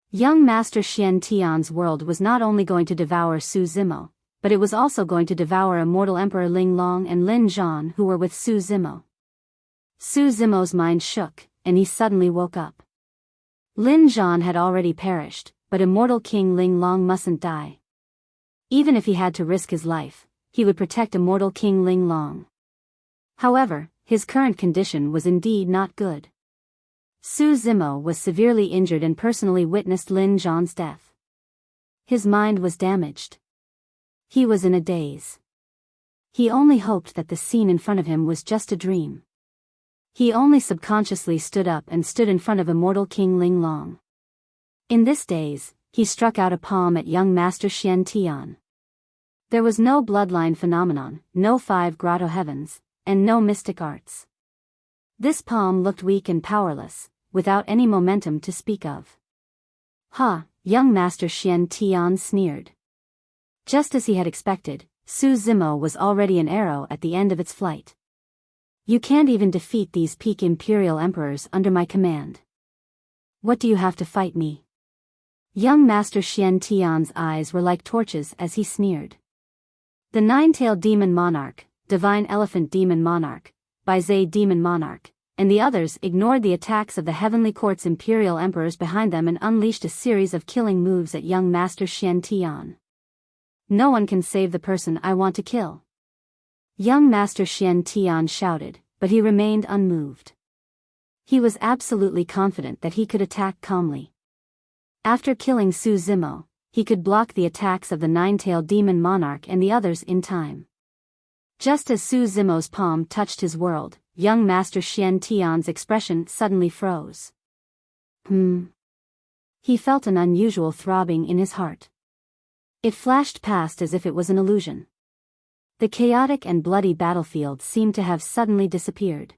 Young Master Xian Tian's world was not only going to devour Su Zimo, but it was also going to devour Immortal Emperor Ling Long and Lin Zhan who were with Su Zimo. Su Zimo's mind shook, and he suddenly woke up. Lin Zhan had already perished, but Immortal King Ling Long mustn't die. Even if he had to risk his life, he would protect Immortal King Ling Long. However, his current condition was indeed not good. Su Zimo was severely injured and personally witnessed Lin Zhan's death. His mind was damaged. He was in a daze. He only hoped that the scene in front of him was just a dream. He only subconsciously stood up and stood in front of Immortal King Ling Long. In this daze, he struck out a palm at young Master Xian Tian. There was no bloodline phenomenon, no 5 grotto heavens, and no mystic arts. This palm looked weak and powerless, without any momentum to speak of. Ha, young Master Xian Tian sneered. Just as he had expected, Su Zimo was already an arrow at the end of its flight. You can't even defeat these peak Imperial Emperors under my command. What do you have to fight me? Young Master Xian Tian's eyes were like torches as he sneered. The Nine-Tailed Demon Monarch, Divine Elephant Demon Monarch, Baizai Demon Monarch, and the others ignored the attacks of the Heavenly Court's Imperial Emperors behind them and unleashed a series of killing moves at young Master Xian Tian. No one can save the person I want to kill. Young Master Xian Tian shouted, but he remained unmoved. He was absolutely confident that he could attack calmly. After killing Su Zimo, he could block the attacks of the Nine-Tailed Demon Monarch and the others in time. Just as Su Zimo's palm touched his world, young Master Xian Tian's expression suddenly froze. He felt an unusual throbbing in his heart. It flashed past as if it was an illusion. The chaotic and bloody battlefield seemed to have suddenly disappeared.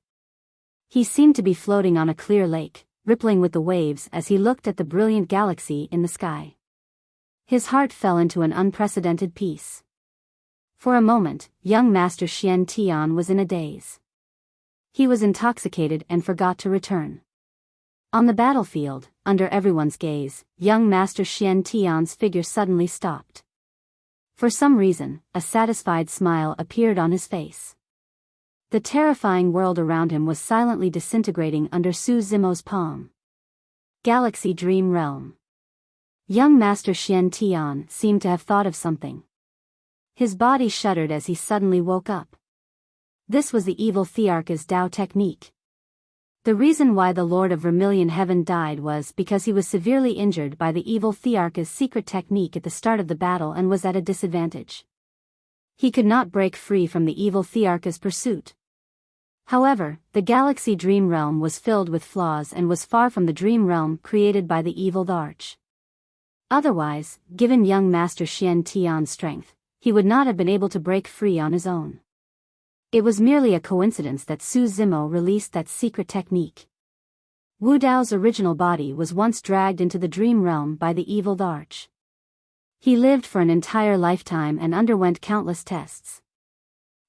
He seemed to be floating on a clear lake, rippling with the waves as he looked at the brilliant galaxy in the sky. His heart fell into an unprecedented peace. For a moment, young Master Xian Tian was in a daze. He was intoxicated and forgot to return. On the battlefield, under everyone's gaze, young Master Xian Tian's figure suddenly stopped. For some reason, a satisfied smile appeared on his face. The terrifying world around him was silently disintegrating under Su Zimo's palm. Galaxy Dream Realm. Young Master Xian Tian seemed to have thought of something. His body shuddered as he suddenly woke up. This was the evil Thearch's Tao technique. The reason why the Lord of Vermilion Heaven died was because he was severely injured by the evil Thearch's secret technique at the start of the battle and was at a disadvantage. He could not break free from the evil Thearch's pursuit. However, the Galaxy Dream Realm was filled with flaws and was far from the dream realm created by the evil Tharch. Otherwise, given young Master Xian Tian's strength, he would not have been able to break free on his own. It was merely a coincidence that Su Zimo released that secret technique. Wu Dao's original body was once dragged into the dream realm by the evil Arch. He lived for an entire lifetime and underwent countless tests.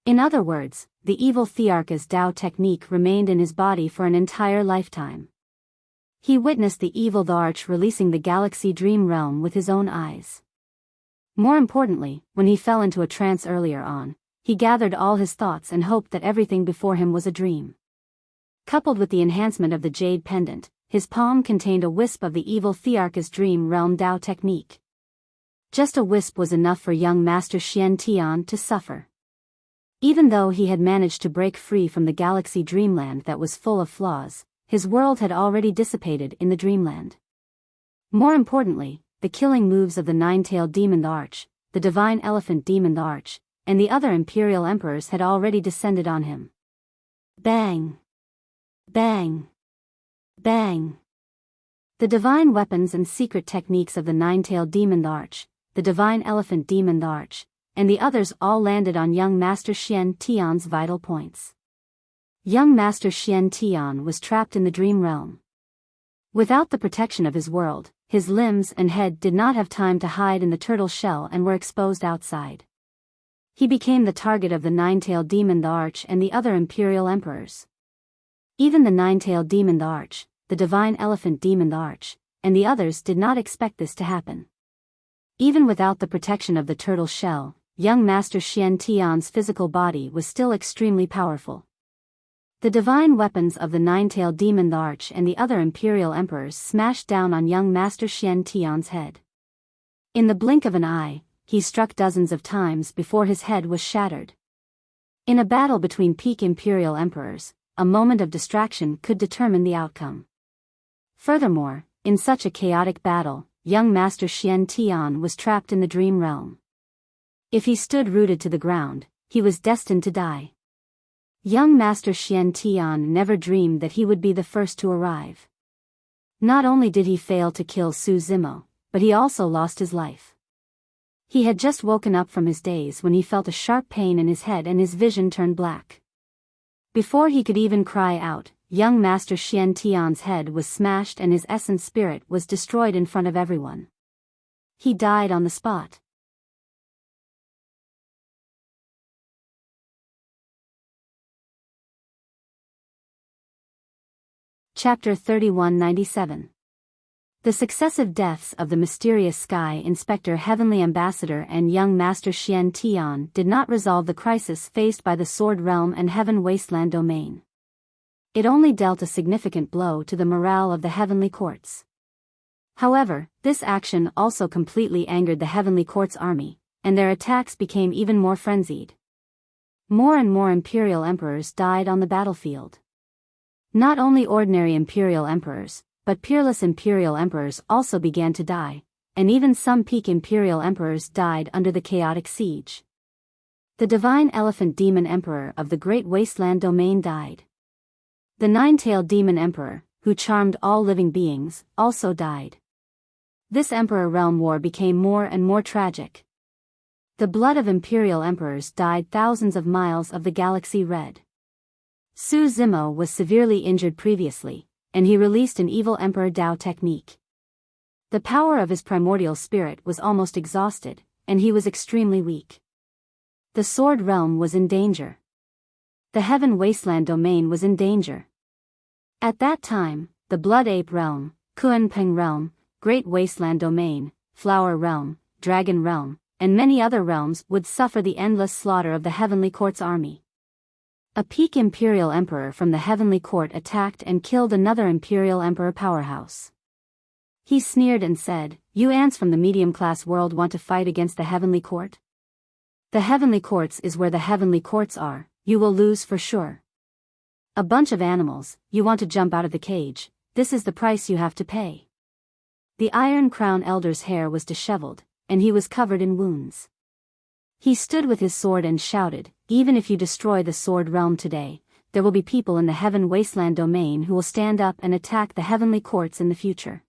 In other words, the evil Thearch's Dao technique remained in his body for an entire lifetime. He witnessed the evil Arch releasing the galaxy dream realm with his own eyes. More importantly, when he fell into a trance earlier on, he gathered all his thoughts and hoped that everything before him was a dream. Coupled with the enhancement of the jade pendant, his palm contained a wisp of the evil Thearch's dream realm Dao technique. Just a wisp was enough for young Master Xian Tian to suffer. Even though he had managed to break free from the galaxy dreamland that was full of flaws, his world had already dissipated in the dreamland. More importantly, the killing moves of the nine-tailed demon Arch, the divine elephant demon Arch, and the other imperial emperors had already descended on him. Bang! Bang! Bang! The divine weapons and secret techniques of the nine-tailed demon Arch, the divine elephant demon Arch, and the others all landed on young Master Xian Tian's vital points. Young Master Xian Tian was trapped in the dream realm. Without the protection of his world, his limbs and head did not have time to hide in the turtle shell and were exposed outside. He became the target of the nine-tailed demon Arch and the other imperial emperors. Even the nine-tailed demon Arch, the divine elephant demon Arch, and the others did not expect this to happen. Even without the protection of the turtle shell, young Master Xian Tian's physical body was still extremely powerful. The divine weapons of the nine-tailed demon Arch and the other imperial emperors smashed down on young Master Xian Tian's head. In the blink of an eye, he struck dozens of times before his head was shattered. In a battle between peak imperial emperors, a moment of distraction could determine the outcome. Furthermore, in such a chaotic battle, young Master Xian Tian was trapped in the dream realm. If he stood rooted to the ground, he was destined to die. Young Master Xian Tian never dreamed that he would be the first to arrive. Not only did he fail to kill Su Zimo, but he also lost his life. He had just woken up from his daze when he felt a sharp pain in his head and his vision turned black. Before he could even cry out, young Master Xian Tian's head was smashed and his essence spirit was destroyed in front of everyone. He died on the spot. Chapter 3197. The successive deaths of the mysterious Sky Inspector Heavenly Ambassador and young Master Xian Tian did not resolve the crisis faced by the Sword Realm and Heaven Wasteland domain. It only dealt a significant blow to the morale of the Heavenly Courts. However, this action also completely angered the Heavenly Courts army, and their attacks became even more frenzied. More and more Imperial Emperors died on the battlefield. Not only ordinary Imperial Emperors, but peerless Imperial Emperors also began to die, and even some peak Imperial Emperors died under the chaotic siege. The Divine Elephant Demon Emperor of the Great Wasteland Domain died. The Nine-Tailed Demon Emperor, who charmed all living beings, also died. This Emperor Realm War became more and more tragic. The blood of Imperial Emperors dyed thousands of miles of the galaxy red. Su Zimo was severely injured previously, and he released an evil Emperor Dao technique. The power of his primordial spirit was almost exhausted, and he was extremely weak. The Sword Realm was in danger. The Heaven Wasteland domain was in danger. At that time, the Blood Ape Realm, Kunpeng Realm, Great Wasteland Domain, Flower Realm, Dragon Realm, and many other realms would suffer the endless slaughter of the Heavenly Court's army. A peak Imperial Emperor from the Heavenly Court attacked and killed another Imperial Emperor powerhouse. He sneered and said, "You ants from the medium-class world want to fight against the Heavenly Court? The Heavenly Courts is where the Heavenly Courts are, you will lose for sure. A bunch of animals, you want to jump out of the cage, this is the price you have to pay." The Iron Crown Elder's hair was disheveled, and he was covered in wounds. He stood with his sword and shouted, "Even if you destroy the Sword Realm today, there will be people in the Heaven Wasteland domain who will stand up and attack the Heavenly Courts in the future.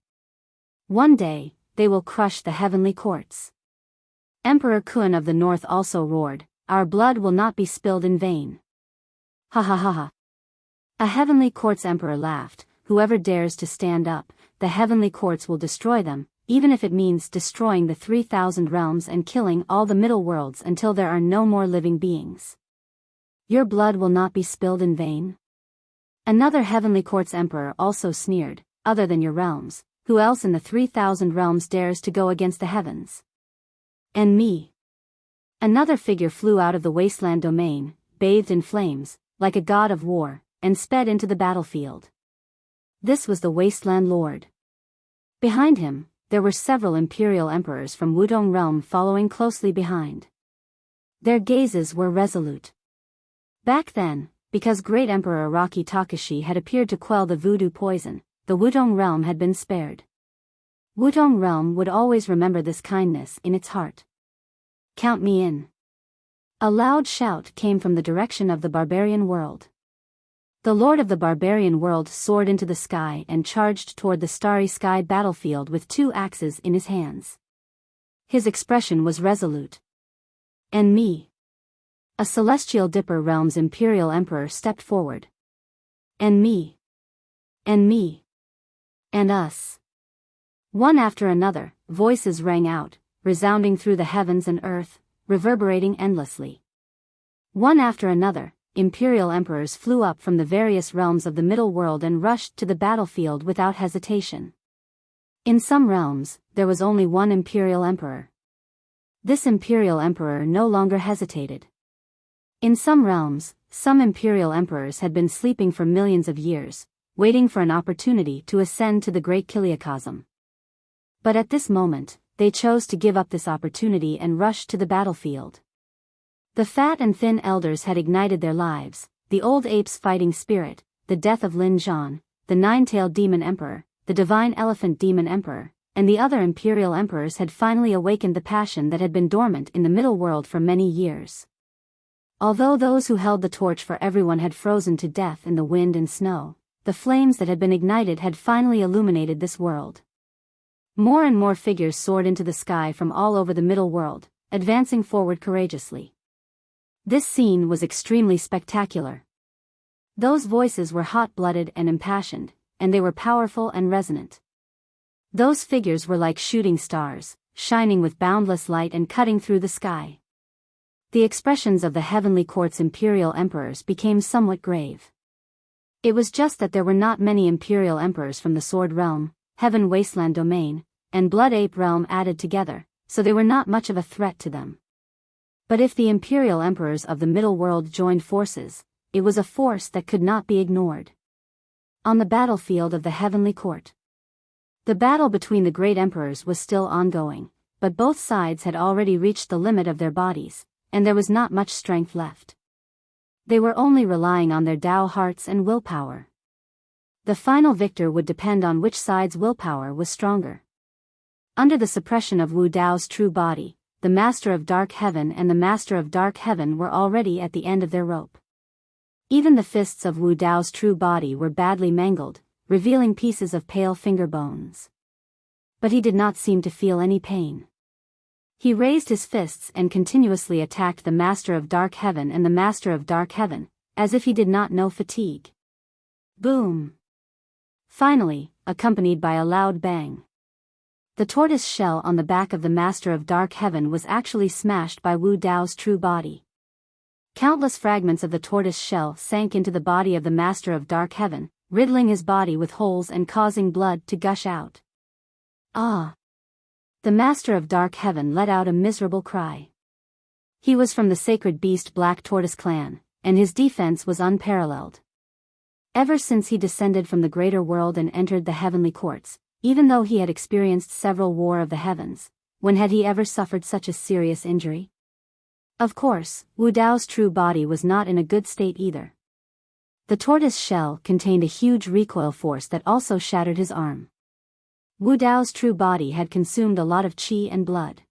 One day, they will crush the heavenly courts. Emperor Kun of the North also roared, "Our blood will not be spilled in vain." Ha ha ha ha. A heavenly court's emperor laughed, "Whoever dares to stand up, the heavenly courts will destroy them, even if it means destroying the 3,000 realms and killing all the middle worlds until there are no more living beings. Your blood will not be spilled in vain?" Another heavenly court's emperor also sneered, "Other than your realms, who else in the 3,000 realms dares to go against the heavens? And me?" Another figure flew out of the wasteland domain, bathed in flames, like a god of war, and sped into the battlefield. This was the wasteland lord. Behind him, there were several imperial emperors from Wudong realm following closely behind. Their gazes were resolute. Back then, because great Emperor Araki Takashi had appeared to quell the voodoo poison, the Wudong realm had been spared. Wudong realm would always remember this kindness in its heart. "Count me in." A loud shout came from the direction of the barbarian world. The lord of the barbarian world soared into the sky and charged toward the starry sky battlefield with 2 axes in his hands. His expression was resolute. "And me." A celestial Dipper realm's imperial emperor stepped forward. "And me. And me. And us." One after another, voices rang out, resounding through the heavens and earth, reverberating endlessly. One after another, imperial emperors flew up from the various realms of the middle world and rushed to the battlefield without hesitation. In some realms, there was only one imperial emperor. This imperial emperor no longer hesitated. In some realms, some imperial emperors had been sleeping for millions of years, waiting for an opportunity to ascend to the great Kiliacosm. But at this moment, they chose to give up this opportunity and rush to the battlefield. The fat and thin elders had ignited their lives, the old ape's fighting spirit, the death of Lin Zhan, the 9-tailed demon emperor, the divine elephant demon emperor, and the other imperial emperors had finally awakened the passion that had been dormant in the middle world for many years. Although those who held the torch for everyone had frozen to death in the wind and snow, the flames that had been ignited had finally illuminated this world. More and more figures soared into the sky from all over the middle world, advancing forward courageously. This scene was extremely spectacular. Those voices were hot-blooded and impassioned, and they were powerful and resonant. Those figures were like shooting stars, shining with boundless light and cutting through the sky. The expressions of the heavenly court's imperial emperors became somewhat grave. It was just that there were not many imperial emperors from the Sword Realm, Heaven Wasteland Domain, and Blood Ape Realm added together, so they were not much of a threat to them. But if the imperial emperors of the middle world joined forces, it was a force that could not be ignored. On the battlefield of the heavenly court, the battle between the great emperors was still ongoing, but both sides had already reached the limit of their bodies, and there was not much strength left. They were only relying on their Tao hearts and willpower. The final victor would depend on which side's willpower was stronger. Under the suppression of Wu Dao's true body, the Master of Dark Heaven and the Master of Dark Heaven were already at the end of their rope. Even the fists of Wu Dao's true body were badly mangled, revealing pieces of pale finger bones. But he did not seem to feel any pain. He raised his fists and continuously attacked the Master of Dark Heaven and the Master of Dark Heaven, as if he did not know fatigue. Boom! Finally, accompanied by a loud bang, the tortoise shell on the back of the Master of Dark Heaven was actually smashed by Wu Dao's true body. Countless fragments of the tortoise shell sank into the body of the Master of Dark Heaven, riddling his body with holes and causing blood to gush out. Ah! The Master of Dark Heaven let out a miserable cry. He was from the sacred beast Black Tortoise clan, and his defense was unparalleled. Ever since he descended from the greater world and entered the heavenly courts, even though he had experienced several War of the Heavens, when had he ever suffered such a serious injury? Of course, Wu Dao's true body was not in a good state either. The tortoise shell contained a huge recoil force that also shattered his arm. Wu Dao's true body had consumed a lot of qi and blood.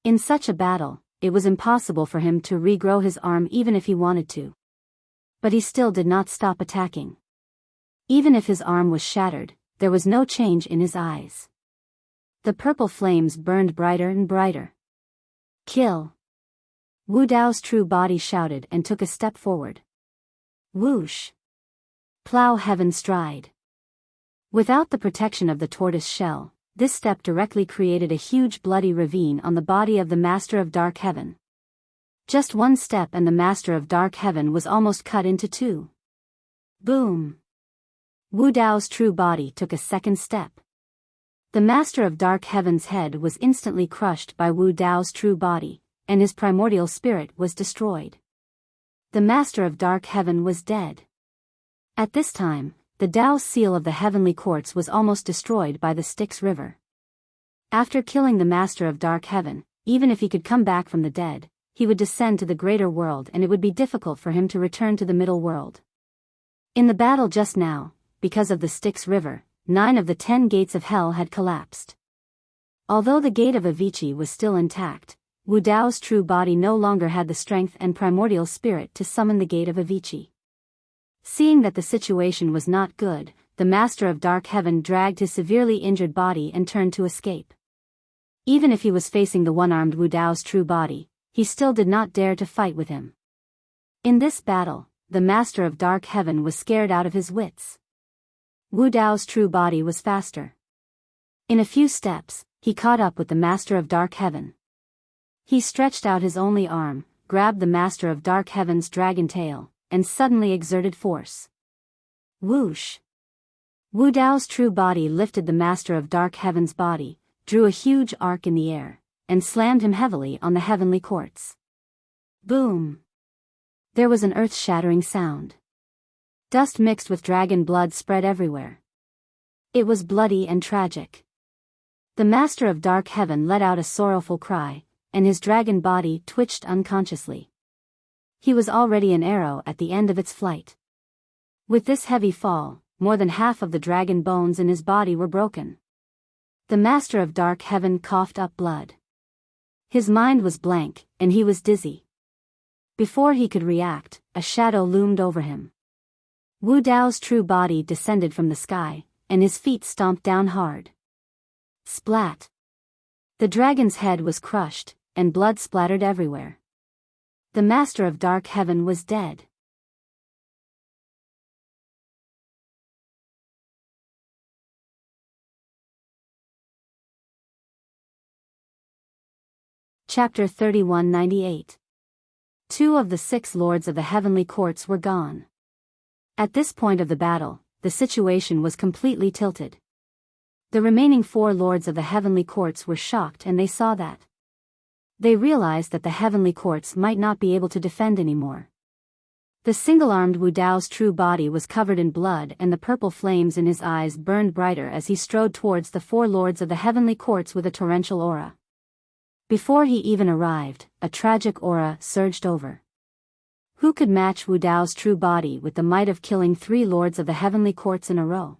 In such a battle, it was impossible for him to regrow his arm even if he wanted to. But he still did not stop attacking. Even if his arm was shattered, there was no change in his eyes. The purple flames burned brighter and brighter. Kill! Wu Dao's true body shouted and took a step forward. Whoosh! Plow heaven stride. Without the protection of the tortoise shell, this step directly created a huge bloody ravine on the body of the Master of Dark Heaven. Just one step and the Master of Dark Heaven was almost cut into two. Boom! Wu Dao's true body took a second step. The Master of Dark Heaven's head was instantly crushed by Wu Dao's true body, and his primordial spirit was destroyed. The Master of Dark Heaven was dead. At this time, the Dao seal of the heavenly courts was almost destroyed by the Styx River. After killing the Master of Dark Heaven, even if he could come back from the dead, he would descend to the greater world and it would be difficult for him to return to the middle world. In the battle just now, because of the Styx River, 9 of the 10 gates of hell had collapsed. Although the gate of Avicii was still intact, Wu Dao's true body no longer had the strength and primordial spirit to summon the gate of Avicii. Seeing that the situation was not good, the Master of Dark Heaven dragged his severely injured body and turned to escape. Even if he was facing the one-armed Wu Dao's true body, he still did not dare to fight with him. In this battle, the Master of Dark Heaven was scared out of his wits. Wu Dao's true body was faster. In a few steps, he caught up with the Master of Dark Heaven. He stretched out his only arm, grabbed the Master of Dark Heaven's dragon tail, and suddenly exerted force. Whoosh! Wu Dao's true body lifted the Master of Dark Heaven's body, drew a huge arc in the air, and slammed him heavily on the heavenly courts. Boom! There was an earth-shattering sound. Dust mixed with dragon blood spread everywhere. It was bloody and tragic. The Master of Dark Heaven let out a sorrowful cry, and his dragon body twitched unconsciously. He was already an arrow at the end of its flight. With this heavy fall, more than half of the dragon bones in his body were broken. The Master of Dark Heaven coughed up blood. His mind was blank, and he was dizzy. Before he could react, a shadow loomed over him. Wu Dao's true body descended from the sky, and his feet stomped down hard. Splat! The dragon's head was crushed, and blood splattered everywhere. The Master of Dark Heaven was dead. Chapter 3198. 2 of the 6 lords of the heavenly courts were gone. At this point of the battle, the situation was completely tilted. The remaining 4 lords of the heavenly courts were shocked and they saw that. They realized that the heavenly courts might not be able to defend anymore. The single-armed Wu Dao's true body was covered in blood and the purple flames in his eyes burned brighter as he strode towards the 4 lords of the heavenly courts with a torrential aura. Before he even arrived, a tragic aura surged over. Who could match Wu Dao's true body with the might of killing 3 lords of the heavenly courts in a row?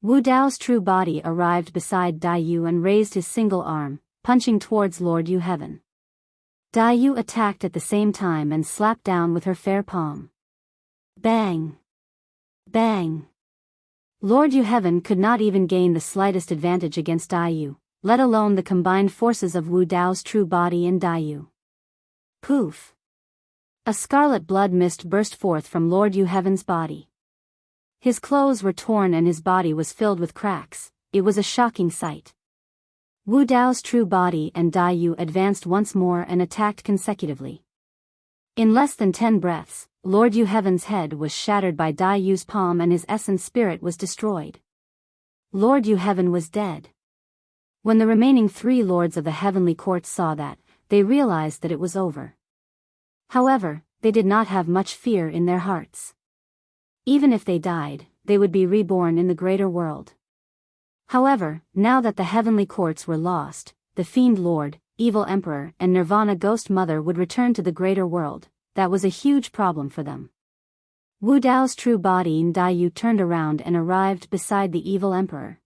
Wu Dao's true body arrived beside Dai Yu and raised his single arm, punching towards Lord Yu Heaven. Dai Yu attacked at the same time and slapped down with her fair palm. Bang! Bang! Lord Yu Heaven could not even gain the slightest advantage against Dai Yu, let alone the combined forces of Wu Dao's true body and Dai Yu. Poof! A scarlet blood mist burst forth from Lord Yu Heaven's body. His clothes were torn and his body was filled with cracks. It was a shocking sight. Wu Dao's true body and Dai Yu advanced once more and attacked consecutively. In less than 10 breaths, Lord Yu Heaven's head was shattered by Dai Yu's palm and his essence spirit was destroyed. Lord Yu Heaven was dead. When the remaining 3 lords of the heavenly courts saw that, they realized that it was over. However, they did not have much fear in their hearts. Even if they died, they would be reborn in the greater world. However, now that the heavenly courts were lost, the Fiend Lord, Evil Emperor and Nirvana Ghost Mother would return to the greater world. That was a huge problem for them. Wu Dao's true body and Dai Yu turned around and arrived beside the Evil Emperor.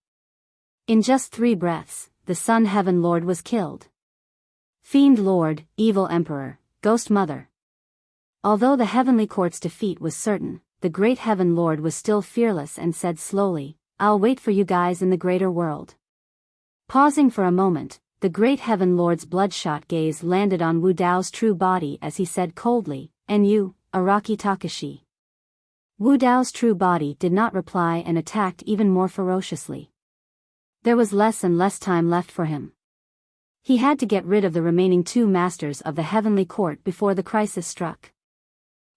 In just 3 breaths, the Sun Heaven Lord was killed. Fiend Lord, Evil Emperor, Ghost Mother. Although the heavenly court's defeat was certain, the Great Heaven Lord was still fearless and said slowly, "I'll wait for you guys in the greater world." Pausing for a moment, the great Heaven Lord's bloodshot gaze landed on Wu Dao's true body as he said coldly, "And you, Araki Takashi?" Wu Dao's true body did not reply and attacked even more ferociously. There was less and less time left for him. He had to get rid of the remaining two masters of the heavenly court before the crisis struck.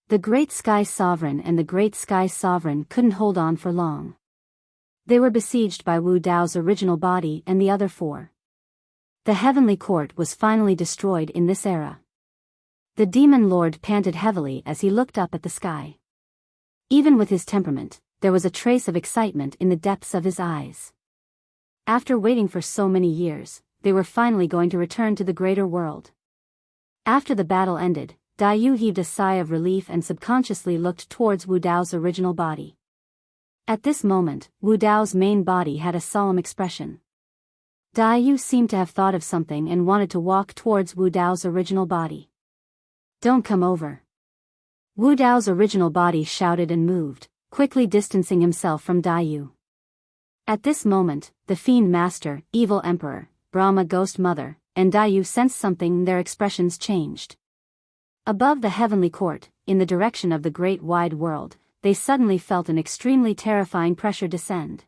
The Great Sky Sovereign and the Great Sky Sovereign couldn't hold on for long. They were besieged by Wu Dao's original body and the other four. The heavenly court was finally destroyed in this era. The demon lord panted heavily as he looked up at the sky. Even with his temperament, there was a trace of excitement in the depths of his eyes. After waiting for so many years, they were finally going to return to the greater world. After the battle ended, Dayu heaved a sigh of relief and subconsciously looked towards Wu Dao's original body. At this moment, Wu Dao's main body had a solemn expression. Dayu seemed to have thought of something and wanted to walk towards Wu Dao's original body. "Don't come over." Wu Dao's original body shouted and moved, quickly distancing himself from Dayu. At this moment, the Fiend Master, Evil Emperor, Brahma Ghost Mother, and Dayu sensed something. Their expressions changed. Above the heavenly court, in the direction of the great wide world, they suddenly felt an extremely terrifying pressure descend.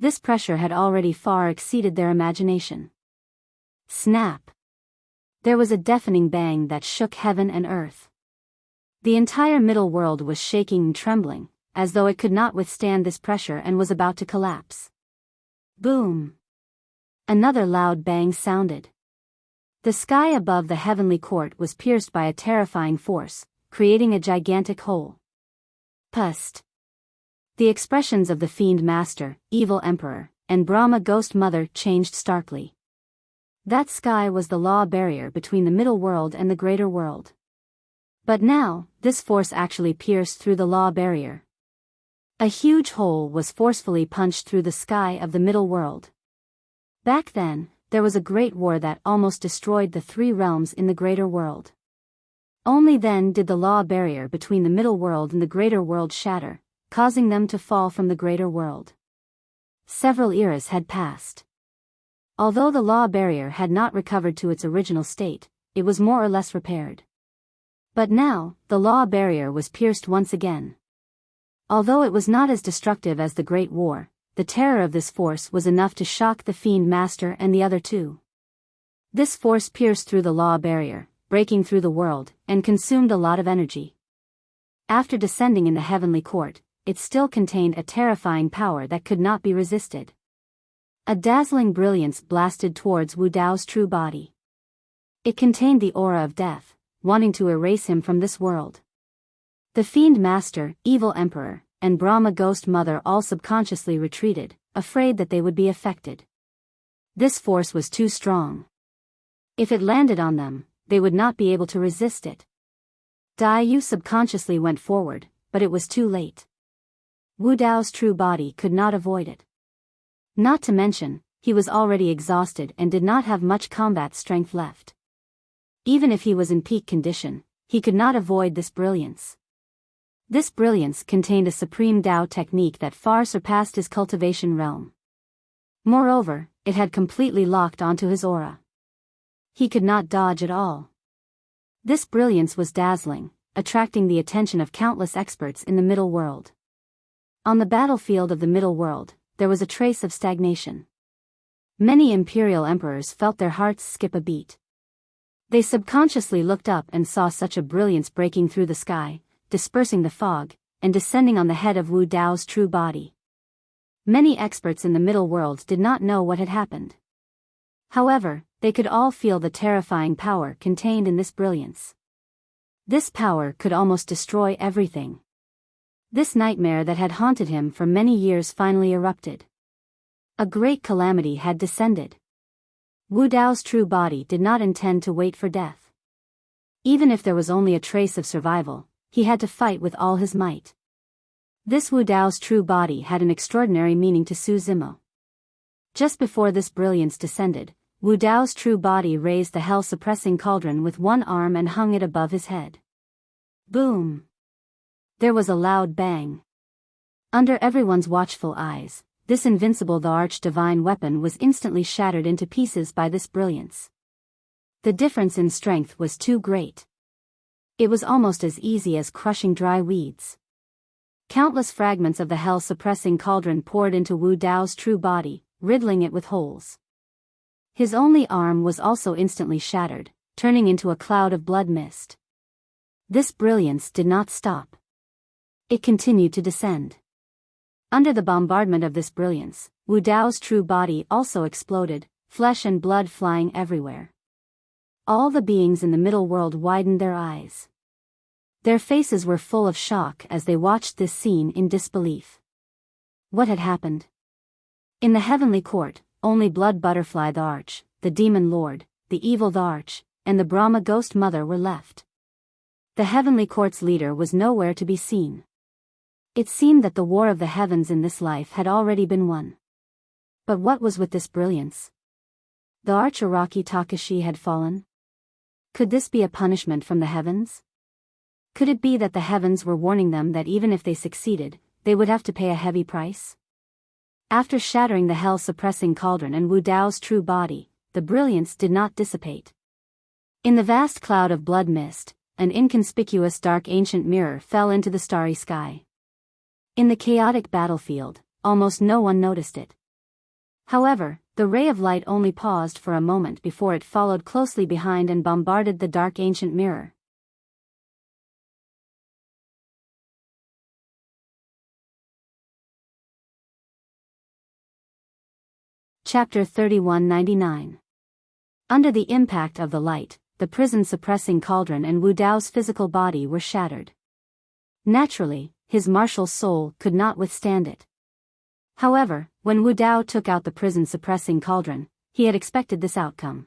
This pressure had already far exceeded their imagination. Snap! There was a deafening bang that shook heaven and earth. The entire middle world was shaking and trembling, as though it could not withstand this pressure and was about to collapse. Boom! Another loud bang sounded. The sky above the heavenly court was pierced by a terrifying force, creating a gigantic hole. Pust! The expressions of the Fiend Master, Evil Emperor, and Brahma Ghost Mother changed starkly. That sky was the law barrier between the middle world and the greater world. But now, this force actually pierced through the law barrier. A huge hole was forcefully punched through the sky of the middle world. Back then, there was a great war that almost destroyed the three realms in the greater world. Only then did the law barrier between the middle world and the greater world shatter, causing them to fall from the greater world. Several eras had passed. Although the law barrier had not recovered to its original state, it was more or less repaired. But now, the law barrier was pierced once again. Although it was not as destructive as the Great War, the terror of this force was enough to shock the Fiend Master and the other two. This force pierced through the law barrier, breaking through the world, and consumed a lot of energy. After descending in the heavenly court, it still contained a terrifying power that could not be resisted. A dazzling brilliance blasted towards Wu Dao's true body. It contained the aura of death, wanting to erase him from this world. The Fiend Master, Evil Emperor, and Brahma Ghost Mother all subconsciously retreated, afraid that they would be affected. This force was too strong. If it landed on them, they would not be able to resist it. Dayu subconsciously went forward, but it was too late. Wu Dao's true body could not avoid it. Not to mention, he was already exhausted and did not have much combat strength left. Even if he was in peak condition, he could not avoid this brilliance. This brilliance contained a supreme Dao technique that far surpassed his cultivation realm. Moreover, it had completely locked onto his aura. He could not dodge at all. This brilliance was dazzling, attracting the attention of countless experts in the middle world. On the battlefield of the middle world, there was a trace of stagnation. Many imperial emperors felt their hearts skip a beat. They subconsciously looked up and saw such a brilliance breaking through the sky, dispersing the fog, and descending on the head of Wu Dao's true body. Many experts in the middle world did not know what had happened. However, they could all feel the terrifying power contained in this brilliance. This power could almost destroy everything. This nightmare that had haunted him for many years finally erupted. A great calamity had descended. Wu Dao's true body did not intend to wait for death. Even if there was only a trace of survival, he had to fight with all his might. This Wu Dao's true body had an extraordinary meaning to Su Zimo. Just before this brilliance descended, Wu Dao's true body raised the hell-suppressing cauldron with one arm and hung it above his head. Boom! There was a loud bang. Under everyone's watchful eyes, this invincible the arch-divine weapon was instantly shattered into pieces by this brilliance. The difference in strength was too great. It was almost as easy as crushing dry weeds. Countless fragments of the hell-suppressing cauldron poured into Wu Dao's true body, riddling it with holes. His only arm was also instantly shattered, turning into a cloud of blood mist. This brilliance did not stop. It continued to descend. Under the bombardment of this brilliance, Wu Dao's true body also exploded, flesh and blood flying everywhere. All the beings in the middle world widened their eyes. Their faces were full of shock as they watched this scene in disbelief. What had happened? In the heavenly court, only Blood Butterfly the Arch, the Demon Lord, the Evil the Arch, and the Brahma Ghost Mother were left. The heavenly court's leader was nowhere to be seen. It seemed that the war of the heavens in this life had already been won. But what was with this brilliance? The Arch Araki Takashi had fallen? Could this be a punishment from the heavens? Could it be that the heavens were warning them that even if they succeeded, they would have to pay a heavy price? After shattering the hell-suppressing cauldron and Wu Dao's true body, the brilliance did not dissipate. In the vast cloud of blood mist, an inconspicuous dark ancient mirror fell into the starry sky. In the chaotic battlefield, almost no one noticed it. However, the ray of light only paused for a moment before it followed closely behind and bombarded the dark ancient mirror. Chapter 3199. Under the impact of the light, the prison-suppressing cauldron and Wu Dao's physical body were shattered. Naturally, his martial soul could not withstand it. However, when Wu Dao took out the prison-suppressing cauldron, he had expected this outcome.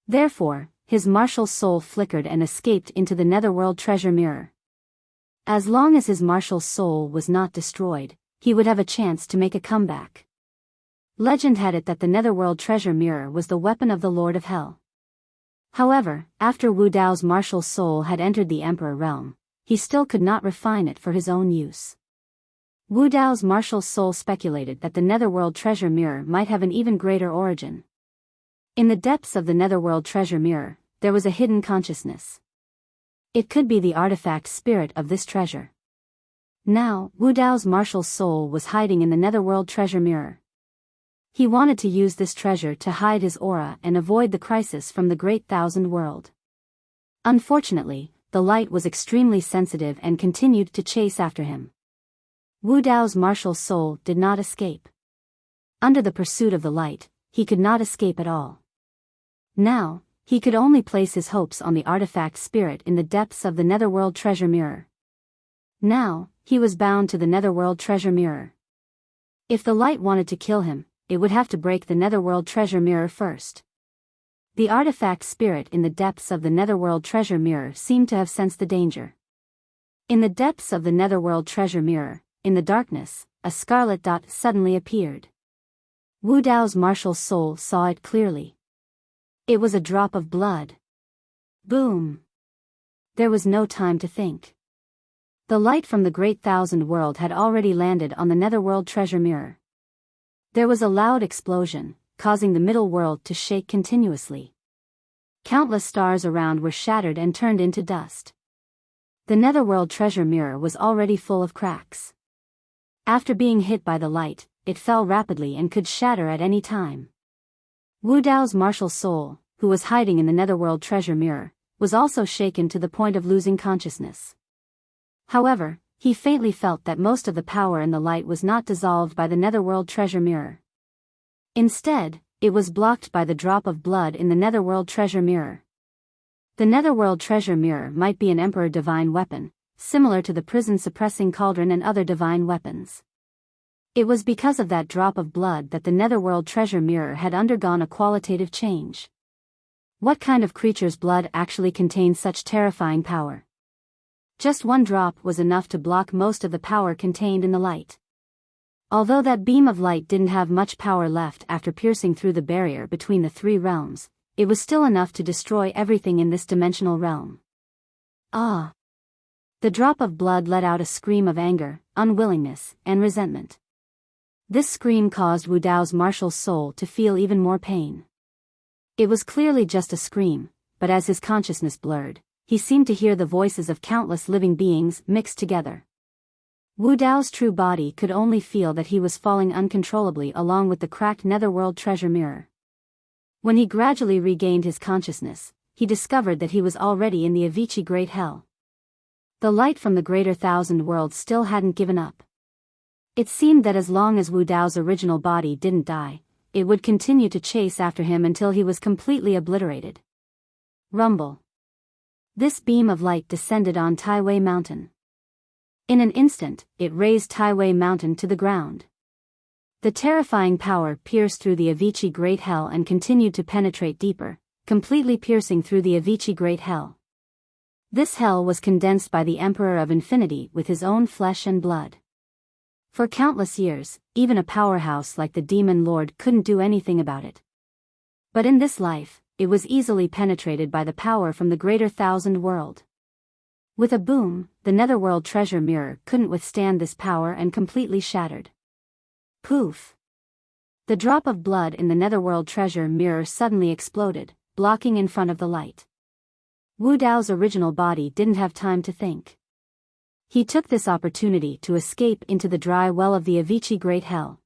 Therefore, his martial soul flickered and escaped into the netherworld treasure mirror. As long as his martial soul was not destroyed, he would have a chance to make a comeback. Legend had it that the netherworld treasure mirror was the weapon of the Lord of Hell. However, after Wu Dao's martial soul had entered the Emperor realm, he still could not refine it for his own use. Wu Dao's martial soul speculated that the netherworld treasure mirror might have an even greater origin. In the depths of the netherworld treasure mirror, there was a hidden consciousness. It could be the artifact spirit of this treasure. Now, Wu Dao's martial soul was hiding in the netherworld treasure mirror. He wanted to use this treasure to hide his aura and avoid the crisis from the Great Thousand World. Unfortunately, the light was extremely sensitive and continued to chase after him. Wu Dao's martial soul did not escape. Under the pursuit of the light, he could not escape at all. Now, he could only place his hopes on the artifact spirit in the depths of the netherworld treasure mirror. Now, he was bound to the netherworld treasure mirror. If the light wanted to kill him, it would have to break the netherworld treasure mirror first. The artifact spirit in the depths of the netherworld treasure mirror seemed to have sensed the danger. In the depths of the netherworld treasure mirror, in the darkness, a scarlet dot suddenly appeared. Wu Dao's martial soul saw it clearly. It was a drop of blood. Boom! There was no time to think. The light from the Great Thousand World had already landed on the netherworld treasure mirror. There was a loud explosion, causing the middle world to shake continuously. Countless stars around were shattered and turned into dust. The netherworld treasure mirror was already full of cracks. After being hit by the light, it fell rapidly and could shatter at any time. Wu Dao's martial soul, who was hiding in the netherworld treasure mirror, was also shaken to the point of losing consciousness. However, he faintly felt that most of the power in the light was not dissolved by the netherworld treasure mirror. Instead, it was blocked by the drop of blood in the netherworld treasure mirror. The netherworld treasure mirror might be an emperor divine weapon, similar to the prison-suppressing cauldron and other divine weapons. It was because of that drop of blood that the netherworld treasure mirror had undergone a qualitative change. What kind of creature's blood actually contained such terrifying power? Just one drop was enough to block most of the power contained in the light. Although that beam of light didn't have much power left after piercing through the barrier between the three realms, it was still enough to destroy everything in this dimensional realm. Ah! The drop of blood let out a scream of anger, unwillingness, and resentment. This scream caused Wu Dao's martial soul to feel even more pain. It was clearly just a scream, but as his consciousness blurred, he seemed to hear the voices of countless living beings mixed together. Wu Dao's true body could only feel that he was falling uncontrollably along with the cracked netherworld treasure mirror. When he gradually regained his consciousness, he discovered that he was already in the Avicii Great Hell. The light from the Greater Thousand Worlds still hadn't given up. It seemed that as long as Wu Dao's original body didn't die, it would continue to chase after him until he was completely obliterated. Rumble. This beam of light descended on Taiwei Mountain. In an instant, it razed Taiwei Mountain to the ground. The terrifying power pierced through the Avicii Great Hell and continued to penetrate deeper, completely piercing through the Avicii Great Hell. This hell was condensed by the Emperor of Infinity with his own flesh and blood. For countless years, even a powerhouse like the Demon Lord couldn't do anything about it. But in this life, it was easily penetrated by the power from the Greater Thousand World. With a boom, the netherworld treasure mirror couldn't withstand this power and completely shattered. Poof! The drop of blood in the netherworld treasure mirror suddenly exploded, blocking in front of the light. Wu Dao's original body didn't have time to think. He took this opportunity to escape into the dry well of the Avicii Great Hell.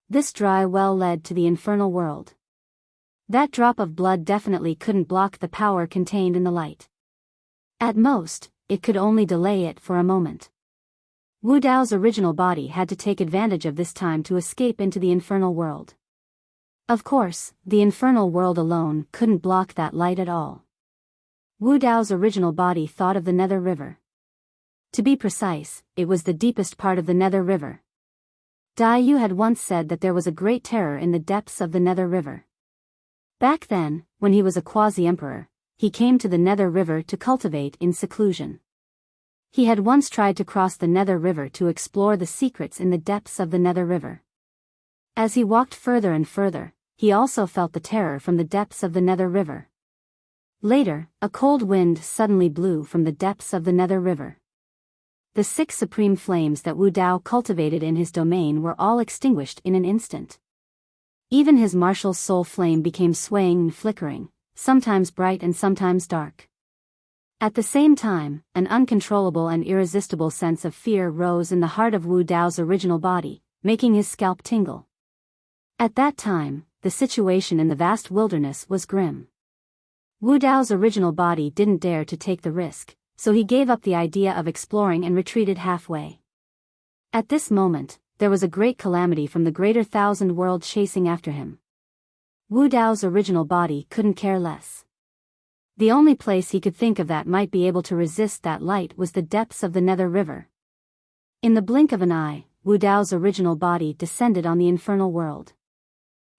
This dry well led to the infernal world. That drop of blood definitely couldn't block the power contained in the light. At most, it could only delay it for a moment. Wu Dao's original body had to take advantage of this time to escape into the infernal world. Of course, the infernal world alone couldn't block that light at all. Wu Dao's original body thought of the Nether River. To be precise, it was the deepest part of the Nether River. Dai Yu had once said that there was a great terror in the depths of the Nether River. Back then, when he was a quasi-emperor, he came to the Nether River to cultivate in seclusion. He had once tried to cross the Nether River to explore the secrets in the depths of the Nether River. As he walked further and further, he also felt the terror from the depths of the Nether River. Later, a cold wind suddenly blew from the depths of the Nether River. The 6 supreme flames that Wu Dao cultivated in his domain were all extinguished in an instant. Even his martial soul flame became swaying and flickering, sometimes bright and sometimes dark. At the same time, an uncontrollable and irresistible sense of fear rose in the heart of Wu Dao's original body, making his scalp tingle. At that time, the situation in the vast wilderness was grim. Wu Dao's original body didn't dare to take the risk, so he gave up the idea of exploring and retreated halfway. At this moment, there was a great calamity from the Greater Thousand World chasing after him. Wu Dao's original body couldn't care less. The only place he could think of that might be able to resist that light was the depths of the Nether River. In the blink of an eye, Wu Dao's original body descended on the infernal world.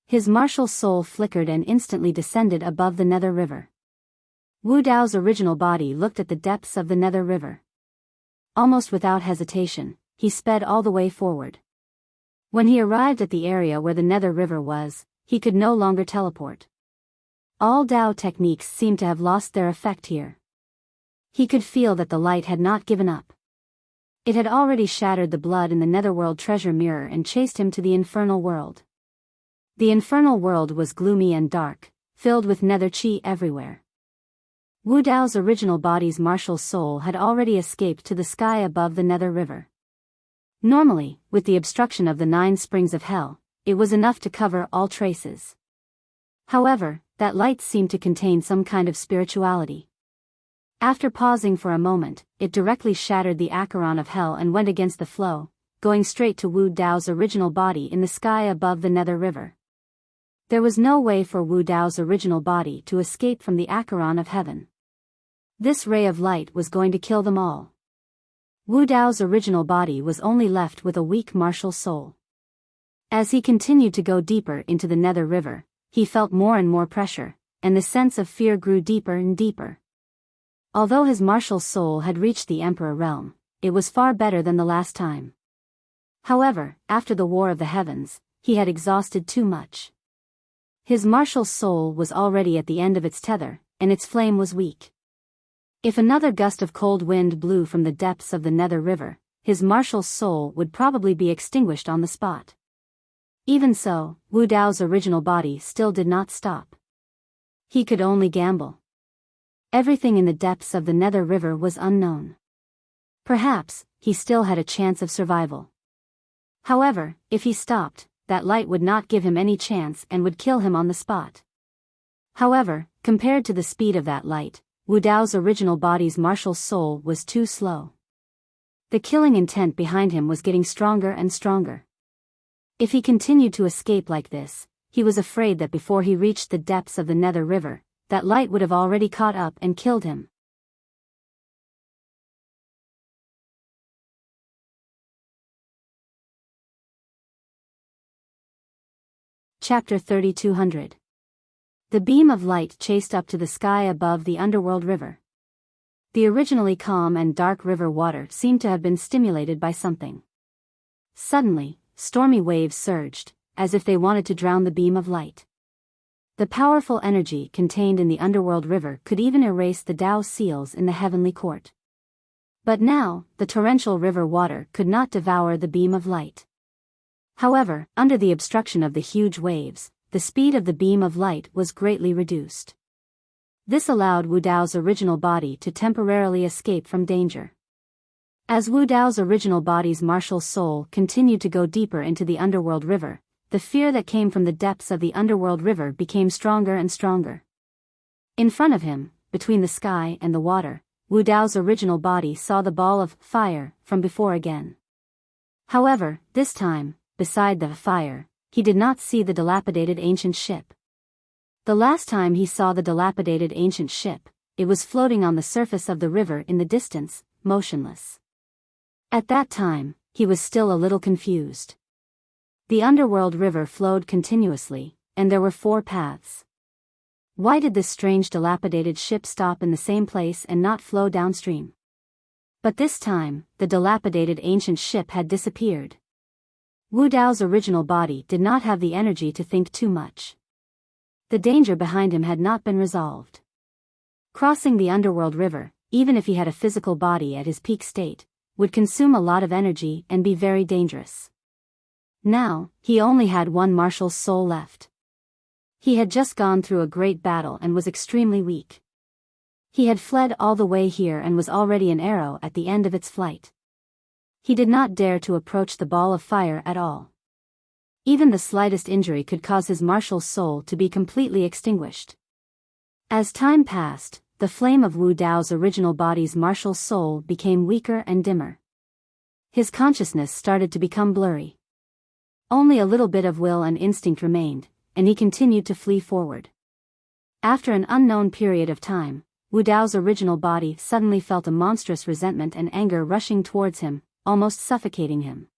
His martial soul flickered and instantly descended above the Nether River. Wu Dao's original body looked at the depths of the Nether River. Almost without hesitation, he sped all the way forward. When he arrived at the area where the Nether River was, he could no longer teleport. All Dao techniques seemed to have lost their effect here. He could feel that the light had not given up. It had already shattered the blood in the netherworld treasure mirror and chased him to the infernal world. The infernal world was gloomy and dark, filled with nether chi everywhere. Wu Dao's original body's martial soul had already escaped to the sky above the Nether River. Normally, with the obstruction of the 9 springs of hell, it was enough to cover all traces. However, that light seemed to contain some kind of spirituality. After pausing for a moment, it directly shattered the Acheron of hell and went against the flow, going straight to Wu Dao's original body in the sky above the Nether River. There was no way for Wu Dao's original body to escape from the Acheron of heaven. This ray of light was going to kill them all. Wu Dao's original body was only left with a weak martial soul. As he continued to go deeper into the Nether River, he felt more and more pressure, and the sense of fear grew deeper and deeper. Although his martial soul had reached the Emperor realm, it was far better than the last time. However, after the War of the Heavens, he had exhausted too much. His martial soul was already at the end of its tether, and its flame was weak. If another gust of cold wind blew from the depths of the Nether River, his martial soul would probably be extinguished on the spot. Even so, Wu Dao's original body still did not stop. He could only gamble. Everything in the depths of the Nether River was unknown. Perhaps, he still had a chance of survival. However, if he stopped, that light would not give him any chance and would kill him on the spot. However, compared to the speed of that light, Wu Dao's original body's martial soul was too slow. The killing intent behind him was getting stronger and stronger. If he continued to escape like this, he was afraid that before he reached the depths of the Nether River, that light would have already caught up and killed him. Chapter 3200. The beam of light chased up to the sky above the underworld river. The originally calm and dark river water seemed to have been stimulated by something. Suddenly, stormy waves surged, as if they wanted to drown the beam of light. The powerful energy contained in the underworld river could even erase the Tao seals in the heavenly court. But now, the torrential river water could not devour the beam of light. However, under the obstruction of the huge waves, the speed of the beam of light was greatly reduced. This allowed Wu Dao's original body to temporarily escape from danger. As Wu Dao's original body's martial soul continued to go deeper into the underworld river, the fear that came from the depths of the underworld river became stronger and stronger. In front of him, between the sky and the water, Wu Dao's original body saw the ball of fire from before again. However, this time, beside the fire, he did not see the dilapidated ancient ship. The last time he saw the dilapidated ancient ship, it was floating on the surface of the river in the distance, motionless. At that time, he was still a little confused. The underworld river flowed continuously, and there were 4 paths. Why did this strange dilapidated ship stop in the same place and not flow downstream? But this time, the dilapidated ancient ship had disappeared. Wu Dao's original body did not have the energy to think too much. The danger behind him had not been resolved. Crossing the underworld river, even if he had a physical body at his peak state, would consume a lot of energy and be very dangerous. Now, he only had one martial soul left. He had just gone through a great battle and was extremely weak. He had fled all the way here and was already an arrow at the end of its flight. He did not dare to approach the ball of fire at all. Even the slightest injury could cause his martial soul to be completely extinguished. As time passed, the flame of Wu Dao's original body's martial soul became weaker and dimmer. His consciousness started to become blurry. Only a little bit of will and instinct remained, and he continued to flee forward. After an unknown period of time, Wu Dao's original body suddenly felt a monstrous resentment and anger rushing towards him, almost suffocating him.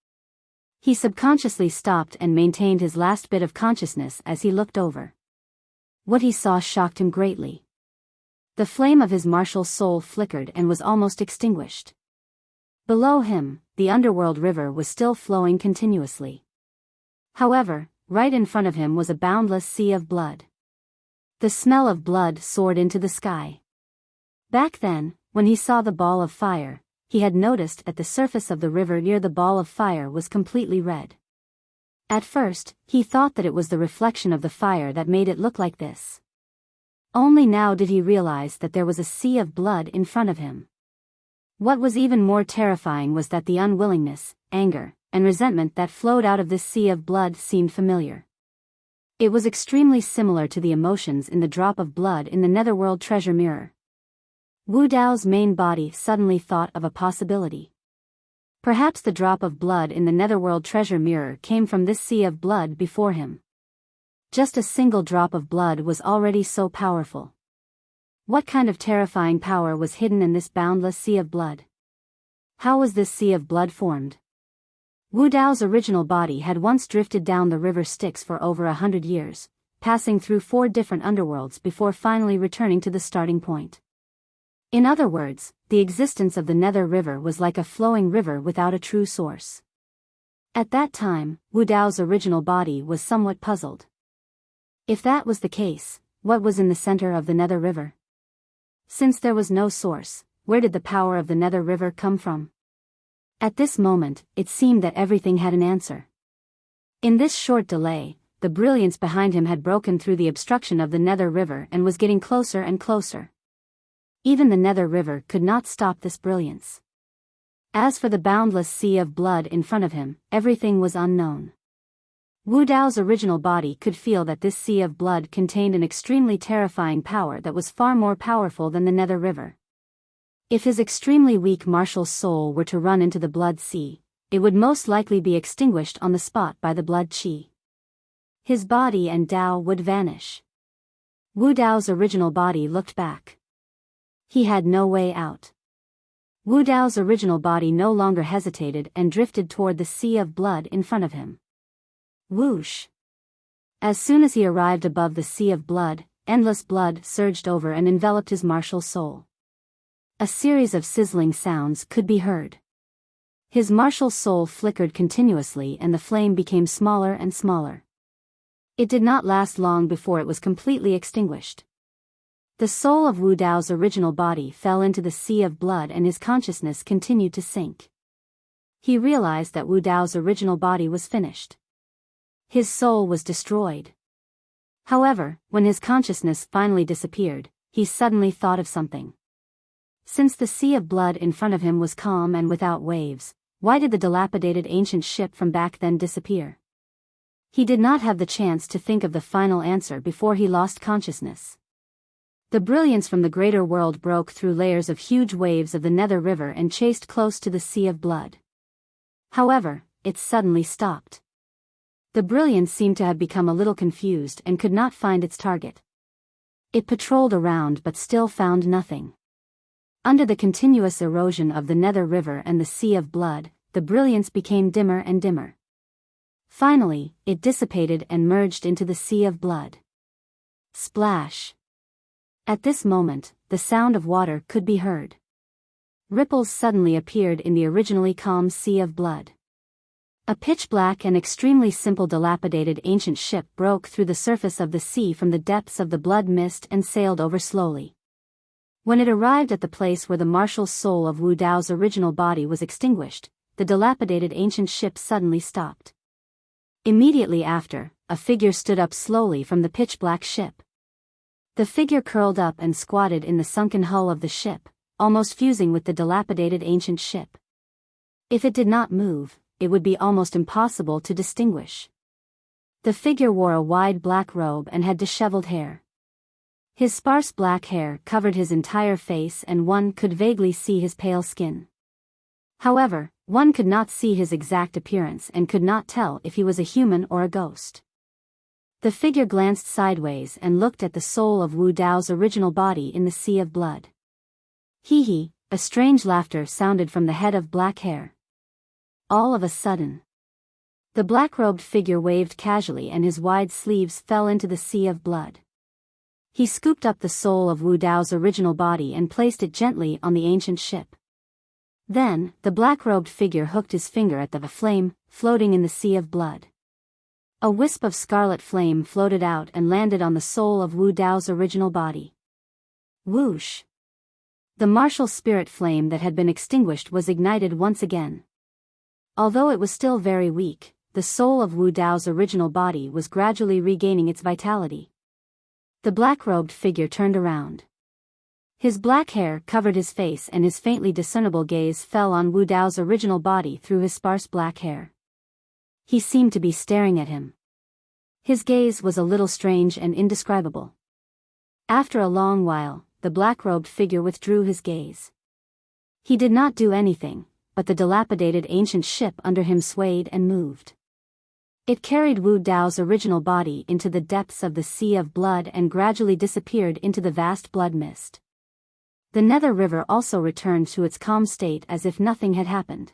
He subconsciously stopped and maintained his last bit of consciousness as he looked over. What he saw shocked him greatly. The flame of his martial soul flickered and was almost extinguished. Below him, the underworld river was still flowing continuously. However, right in front of him was a boundless sea of blood. The smell of blood soared into the sky. Back then, when he saw the ball of fire, he had noticed that the surface of the river near the ball of fire was completely red. At first, he thought that it was the reflection of the fire that made it look like this. Only now did he realize that there was a sea of blood in front of him. What was even more terrifying was that the unwillingness, anger, and resentment that flowed out of this sea of blood seemed familiar. It was extremely similar to the emotions in the drop of blood in the Netherworld treasure mirror. Wu Dao's main body suddenly thought of a possibility. Perhaps the drop of blood in the Netherworld treasure mirror came from this sea of blood before him. Just a single drop of blood was already so powerful. What kind of terrifying power was hidden in this boundless sea of blood? How was this sea of blood formed? Wu Dao's original body had once drifted down the river Styx for over 100 years, passing through 4 different underworlds before finally returning to the starting point. In other words, the existence of the Nether River was like a flowing river without a true source. At that time, Wu Dao's original body was somewhat puzzled. If that was the case, what was in the center of the Nether River? Since there was no source, where did the power of the Nether River come from? At this moment, it seemed that everything had an answer. In this short delay, the brilliance behind him had broken through the obstruction of the Nether River and was getting closer and closer. Even the Nether River could not stop this brilliance. As for the boundless sea of blood in front of him, everything was unknown. Wu Dao's original body could feel that this sea of blood contained an extremely terrifying power that was far more powerful than the Nether River. If his extremely weak martial soul were to run into the blood sea, it would most likely be extinguished on the spot by the blood qi. His body and Dao would vanish. Wu Dao's original body looked back. He had no way out. Wu Dao's original body no longer hesitated and drifted toward the sea of blood in front of him. Whoosh! As soon as he arrived above the sea of blood, endless blood surged over and enveloped his martial soul. A series of sizzling sounds could be heard. His martial soul flickered continuously and the flame became smaller and smaller. It did not last long before it was completely extinguished. The soul of Wu Dao's original body fell into the sea of blood and his consciousness continued to sink. He realized that Wu Dao's original body was finished. His soul was destroyed. However, when his consciousness finally disappeared, he suddenly thought of something. Since the sea of blood in front of him was calm and without waves, why did the dilapidated ancient ship from back then disappear? He did not have the chance to think of the final answer before he lost consciousness. The brilliance from the greater world broke through layers of huge waves of the Nether River and chased close to the sea of blood. However, it suddenly stopped. The brilliance seemed to have become a little confused and could not find its target. It patrolled around but still found nothing. Under the continuous erosion of the Nether River and the sea of blood, the brilliance became dimmer and dimmer. Finally, it dissipated and merged into the sea of blood. Splash! At this moment, the sound of water could be heard. Ripples suddenly appeared in the originally calm sea of blood. A pitch-black and extremely simple dilapidated ancient ship broke through the surface of the sea from the depths of the blood mist and sailed over slowly. When it arrived at the place where the martial soul of Wu Dao's original body was extinguished, the dilapidated ancient ship suddenly stopped. Immediately after, a figure stood up slowly from the pitch-black ship. The figure curled up and squatted in the sunken hull of the ship, almost fusing with the dilapidated ancient ship. If it did not move, it would be almost impossible to distinguish. The figure wore a wide black robe and had disheveled hair. His sparse black hair covered his entire face and one could vaguely see his pale skin. However, one could not see his exact appearance and could not tell if he was a human or a ghost. The figure glanced sideways and looked at the soul of Wu Dao's original body in the sea of blood. Hee hee, a strange laughter sounded from the head of black hair. All of a sudden, the black-robed figure waved casually and his wide sleeves fell into the sea of blood. He scooped up the soul of Wu Dao's original body and placed it gently on the ancient ship. Then, the black-robed figure hooked his finger at the flame, floating in the sea of blood. A wisp of scarlet flame floated out and landed on the soul of Wu Dao's original body. Whoosh! The martial spirit flame that had been extinguished was ignited once again. Although it was still very weak, the soul of Wu Dao's original body was gradually regaining its vitality. The black-robed figure turned around. His black hair covered his face and his faintly discernible gaze fell on Wu Dao's original body through his sparse black hair. He seemed to be staring at him. His gaze was a little strange and indescribable. After a long while, the black-robed figure withdrew his gaze. He did not do anything, but the dilapidated ancient ship under him swayed and moved. It carried Wu Dao's original body into the depths of the sea of blood and gradually disappeared into the vast blood mist. The Nether River also returned to its calm state as if nothing had happened.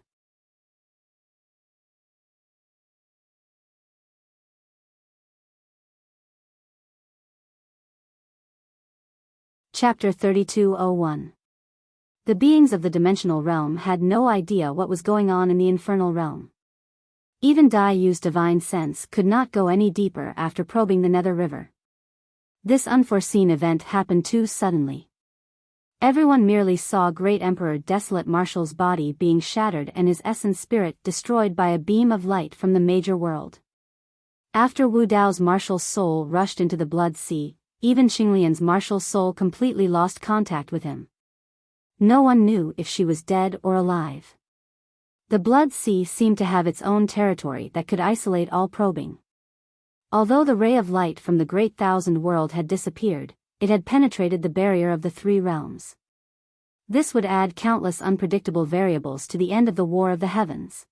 Chapter 3201. The beings of the dimensional realm had no idea what was going on in the infernal realm. Even Dai Yu's divine sense could not go any deeper after probing the Nether River. This unforeseen event happened too suddenly. Everyone merely saw Great Emperor Desolate Martial's body being shattered and his essence spirit destroyed by a beam of light from the major world. After Wu Dao's martial soul rushed into the blood sea, even Xinglian's martial soul completely lost contact with him. No one knew if she was dead or alive. The blood sea seemed to have its own territory that could isolate all probing. Although the ray of light from the Great Thousand World had disappeared, it had penetrated the barrier of the three realms. This would add countless unpredictable variables to the end of the War of the Heavens.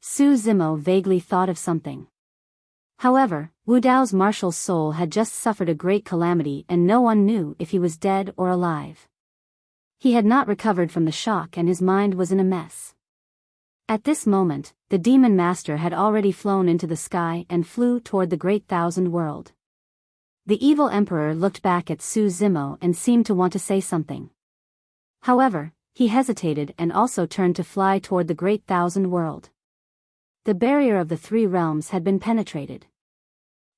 Su Zimo vaguely thought of something. However, Wu Dao's martial soul had just suffered a great calamity and no one knew if he was dead or alive. He had not recovered from the shock and his mind was in a mess. At this moment, the demon master had already flown into the sky and flew toward the Great Thousand World. The evil emperor looked back at Su Zimo and seemed to want to say something. However, he hesitated and also turned to fly toward the Great Thousand World. The barrier of the three realms had been penetrated.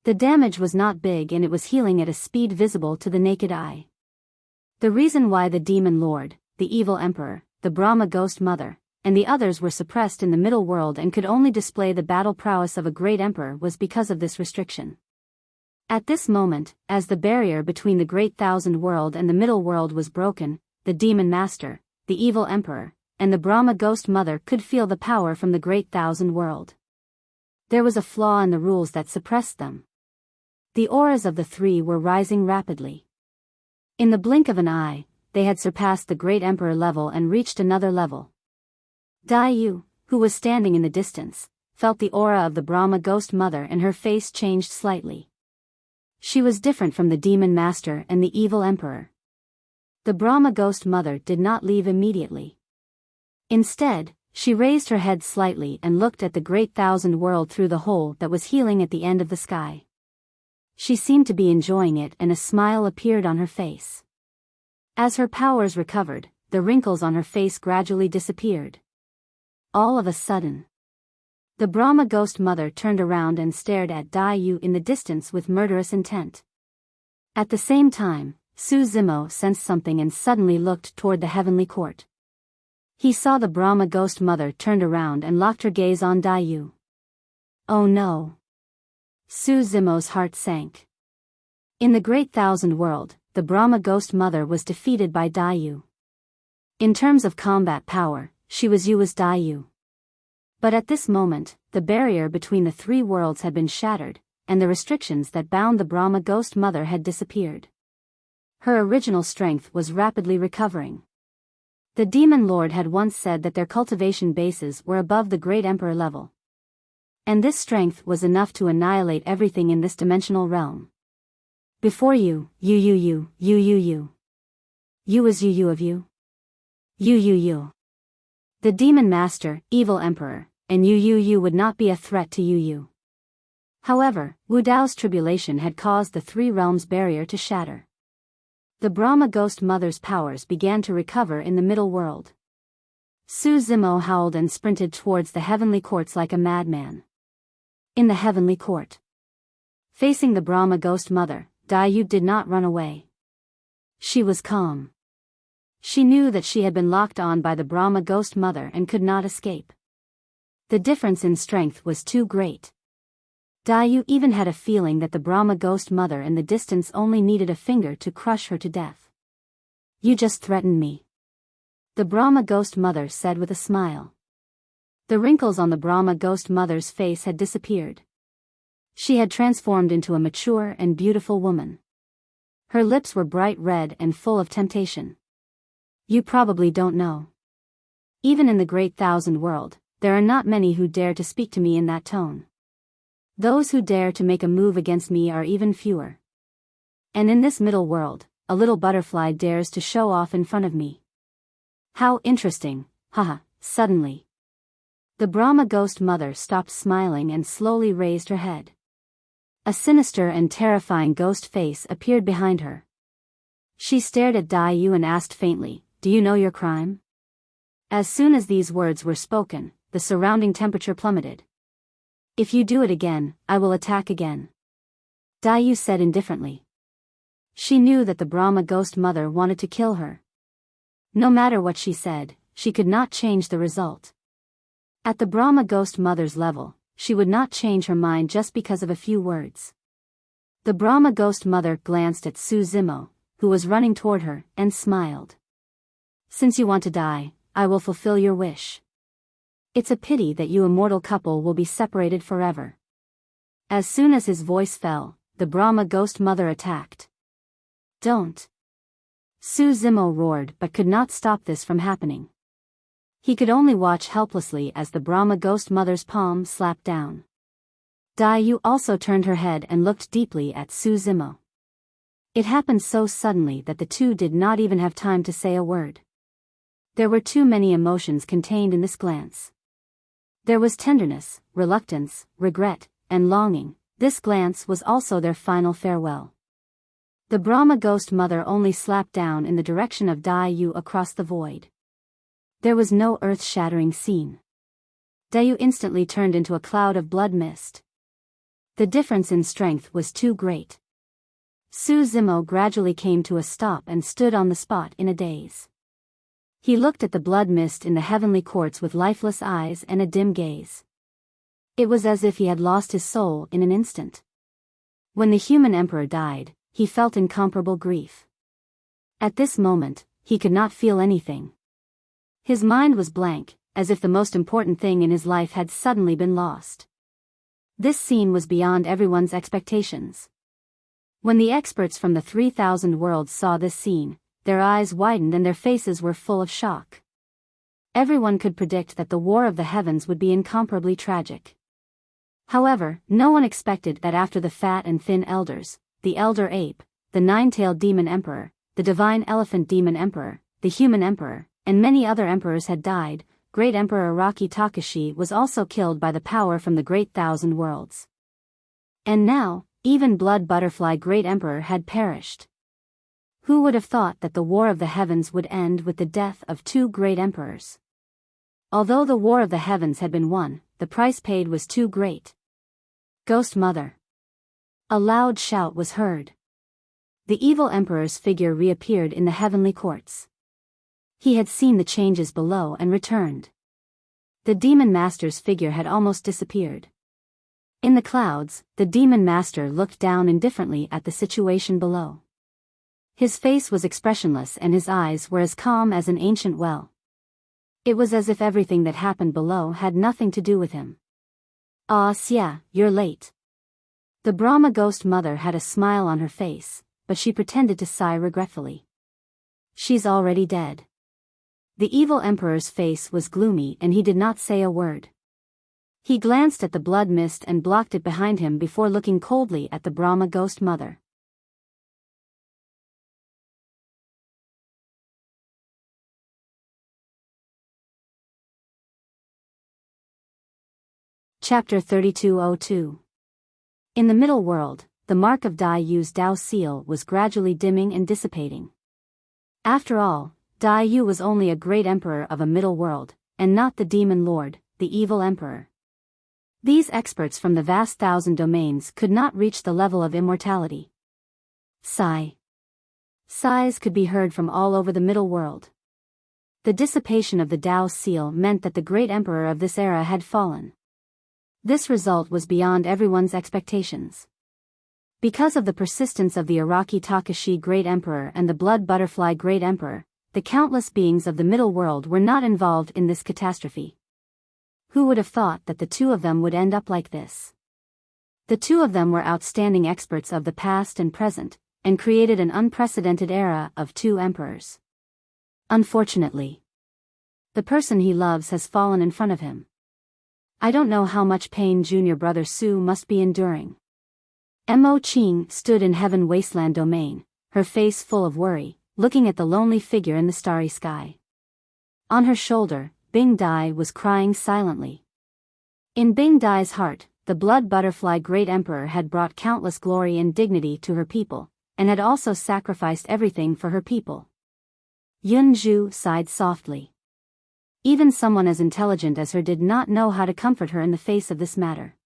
The damage was not big and it was healing at a speed visible to the naked eye. The reason why the demon lord, the evil emperor, the Brahma ghost mother, and the others were suppressed in the middle world and could only display the battle prowess of a great emperor was because of this restriction. At this moment, as the barrier between the Great Thousand World and the middle world was broken, the demon master, the evil emperor, and the Brahma ghost mother could feel the power from the Great Thousand World. There was a flaw in the rules that suppressed them. The auras of the three were rising rapidly. In the blink of an eye, they had surpassed the Great Emperor level and reached another level. Dai Yu, who was standing in the distance, felt the aura of the Brahma ghost mother and her face changed slightly. She was different from the demon master and the evil emperor. The Brahma ghost mother did not leave immediately. Instead, she raised her head slightly and looked at the Great Thousand World through the hole that was healing at the end of the sky. She seemed to be enjoying it and a smile appeared on her face. As her powers recovered, the wrinkles on her face gradually disappeared. All of a sudden, the Brahma ghost mother turned around and stared at Dai Yu in the distance with murderous intent. At the same time, Su Zimo sensed something and suddenly looked toward the heavenly court. He saw the Brahma ghost mother turned around and locked her gaze on Dai Yu. Oh no! Su Zimo's heart sank. In the Great Thousand World, the Brahma ghost mother was defeated by Dai Yu. In terms of combat power, she was Yu's Dai Yu. But at this moment, the barrier between the three worlds had been shattered, and the restrictions that bound the Brahma ghost mother had disappeared. Her original strength was rapidly recovering. The demon lord had once said that their cultivation bases were above the great emperor level. And this strength was enough to annihilate everything in this dimensional realm. Before you, you. You is you of you. You. The demon master, evil emperor, and you would not be a threat to you. However, Wu Dao's tribulation had caused the three realms barrier to shatter. The Brahma ghost mother's powers began to recover in the middle world. Su Zimo howled and sprinted towards the heavenly courts like a madman. In the heavenly court, facing the Brahma ghost mother, Dai Yu did not run away. She was calm. She knew that she had been locked on by the Brahma ghost mother and could not escape. The difference in strength was too great. Dai Yu even had a feeling that the Brahma ghost mother in the distance only needed a finger to crush her to death. You just threatened me, the Brahma ghost mother said with a smile. The wrinkles on the Brahma ghost mother's face had disappeared. She had transformed into a mature and beautiful woman. Her lips were bright red and full of temptation. You probably don't know. Even in the Great Thousand World, there are not many who dare to speak to me in that tone. Those who dare to make a move against me are even fewer. And in this middle world, a little butterfly dares to show off in front of me. How interesting, haha, suddenly. The Brahma ghost mother stopped smiling and slowly raised her head. A sinister and terrifying ghost face appeared behind her. She stared at Dai Yu and asked faintly, "Do you know your crime?" As soon as these words were spoken, the surrounding temperature plummeted. If you do it again, I will attack again, Dai Yu said indifferently. She knew that the Brahma ghost mother wanted to kill her. No matter what she said, she could not change the result. At the Brahma ghost mother's level, she would not change her mind just because of a few words. The Brahma ghost mother glanced at Su Zimo, who was running toward her, and smiled. Since you want to die, I will fulfill your wish. It's a pity that you immortal couple will be separated forever. As soon as his voice fell, the Brahma ghost mother attacked. Don't. Su Zimo roared but could not stop this from happening. He could only watch helplessly as the Brahma ghost mother's palm slapped down. Dai Yu also turned her head and looked deeply at Su Zimo. It happened so suddenly that the two did not even have time to say a word. There were too many emotions contained in this glance. There was tenderness, reluctance, regret, and longing. This glance was also their final farewell. The Brahma ghost mother only slapped down in the direction of Dai Yu across the void. There was no earth-shattering scene. Dai Yu instantly turned into a cloud of blood mist. The difference in strength was too great. Su Zimo gradually came to a stop and stood on the spot in a daze. He looked at the blood mist in the heavenly courts with lifeless eyes and a dim gaze. It was as if he had lost his soul in an instant. When the human emperor died, he felt incomparable grief. At this moment, he could not feel anything. His mind was blank, as if the most important thing in his life had suddenly been lost. This scene was beyond everyone's expectations. When the experts from the 3,000 worlds saw this scene, their eyes widened and their faces were full of shock. Everyone could predict that the war of the heavens would be incomparably tragic. However, no one expected that after the fat and thin elders, the elder ape, the nine-tailed demon emperor, the divine elephant demon emperor, the human emperor, and many other emperors had died, great emperor Araki Takashi was also killed by the power from the great thousand worlds. And now, even Blood Butterfly Great Emperor had perished. Who would have thought that the war of the heavens would end with the death of two great emperors? Although the war of the heavens had been won, the price paid was too great. Ghost Mother. A loud shout was heard. The evil emperor's figure reappeared in the heavenly courts. He had seen the changes below and returned. The demon master's figure had almost disappeared. In the clouds, the demon master looked down indifferently at the situation below. His face was expressionless and his eyes were as calm as an ancient well. It was as if everything that happened below had nothing to do with him. Ah, Xia, you're late. The Brahma ghost mother had a smile on her face, but she pretended to sigh regretfully. She's already dead. The evil emperor's face was gloomy and he did not say a word. He glanced at the blood mist and blocked it behind him before looking coldly at the Brahma ghost mother. Chapter 3202. In the middle world, the mark of Dai Yu's Dao seal was gradually dimming and dissipating. After all, Dai Yu was only a great emperor of a middle world, and not the demon lord, the evil emperor. These experts from the vast thousand domains could not reach the level of immortality. Sigh. Sighs could be heard from all over the middle world. The dissipation of the Dao seal meant that the great emperor of this era had fallen. This result was beyond everyone's expectations. Because of the persistence of the Araki Takashi Great Emperor and the Blood Butterfly Great Emperor, the countless beings of the middle world were not involved in this catastrophe. Who would have thought that the two of them would end up like this? The two of them were outstanding experts of the past and present, and created an unprecedented era of two emperors. Unfortunately, the person he loves has fallen in front of him. I don't know how much pain junior brother Su must be enduring. Mo Qing stood in Heaven Wasteland domain, her face full of worry, looking at the lonely figure in the starry sky. On her shoulder, Bing Dai was crying silently. In Bing Dai's heart, the Blood Butterfly Great Emperor had brought countless glory and dignity to her people, and had also sacrificed everything for her people. Yun Zhu sighed softly. Even someone as intelligent as her did not know how to comfort her in the face of this matter.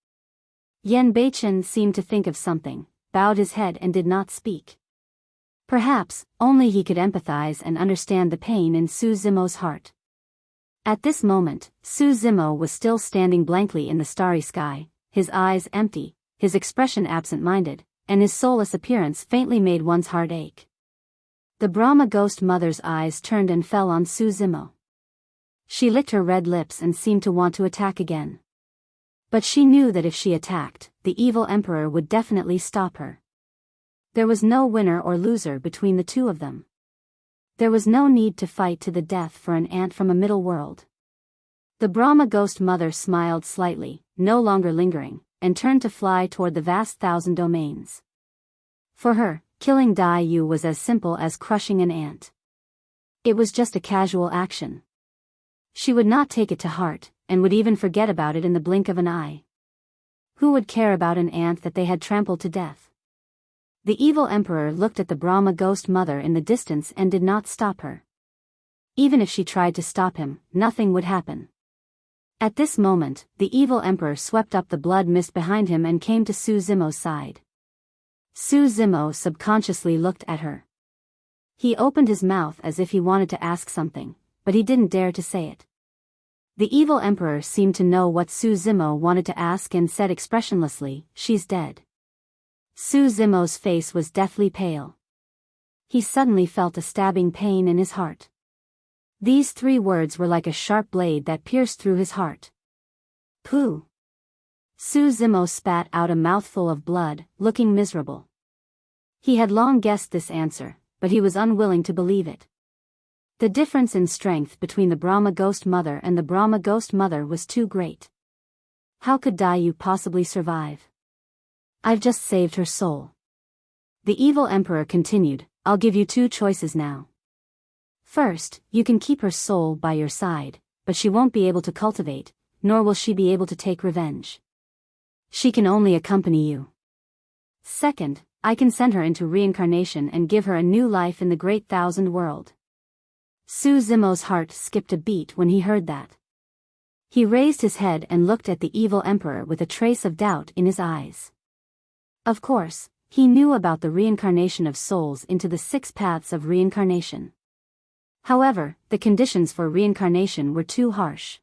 Yan Beichen seemed to think of something, bowed his head and did not speak. Perhaps, only he could empathize and understand the pain in Su Zimo's heart. At this moment, Su Zimo was still standing blankly in the starry sky, his eyes empty, his expression absent-minded, and his soulless appearance faintly made one's heart ache. The Brahma ghost mother's eyes turned and fell on Su Zimo. She licked her red lips and seemed to want to attack again. But she knew that if she attacked, the evil emperor would definitely stop her. There was no winner or loser between the two of them. There was no need to fight to the death for an ant from a middle world. The Brahma ghost mother smiled slightly, no longer lingering, and turned to fly toward the vast thousand domains. For her, killing Dai Yu was as simple as crushing an ant. It was just a casual action. She would not take it to heart, and would even forget about it in the blink of an eye. Who would care about an ant that they had trampled to death? The evil emperor looked at the Brahma ghost mother in the distance and did not stop her. Even if she tried to stop him, nothing would happen. At this moment, the evil emperor swept up the blood mist behind him and came to Su Zimo's side. Su Zimo subconsciously looked at her. He opened his mouth as if he wanted to ask something, but he didn't dare to say it. The evil emperor seemed to know what Su Zimo wanted to ask and said expressionlessly, "She's dead." Su Zimo's face was deathly pale. He suddenly felt a stabbing pain in his heart. These 3 words were like a sharp blade that pierced through his heart. Pooh! Su Zimo spat out a mouthful of blood, looking miserable. He had long guessed this answer, but he was unwilling to believe it. The difference in strength between the Brahma ghost mother and the Brahma ghost mother was too great. How could Dai Yu possibly survive? "I've just saved her soul." The evil emperor continued, "I'll give you 2 choices now. First, you can keep her soul by your side, but she won't be able to cultivate, nor will she be able to take revenge. She can only accompany you. Second, I can send her into reincarnation and give her a new life in the great thousand world." Su Zimo's heart skipped a beat when he heard that. He raised his head and looked at the evil emperor with a trace of doubt in his eyes. Of course, he knew about the reincarnation of souls into the 6 paths of reincarnation. However, the conditions for reincarnation were too harsh.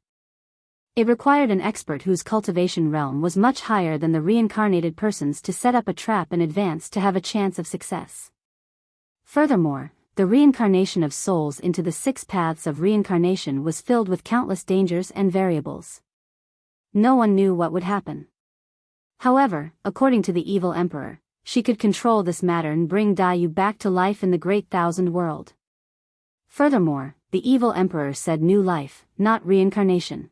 It required an expert whose cultivation realm was much higher than the reincarnated person's to set up a trap in advance to have a chance of success. Furthermore, the reincarnation of souls into the 6 paths of reincarnation was filled with countless dangers and variables. No one knew what would happen. However, according to the evil emperor, she could control this matter and bring Dai Yu back to life in the great thousand world. Furthermore, the evil emperor said new life, not reincarnation.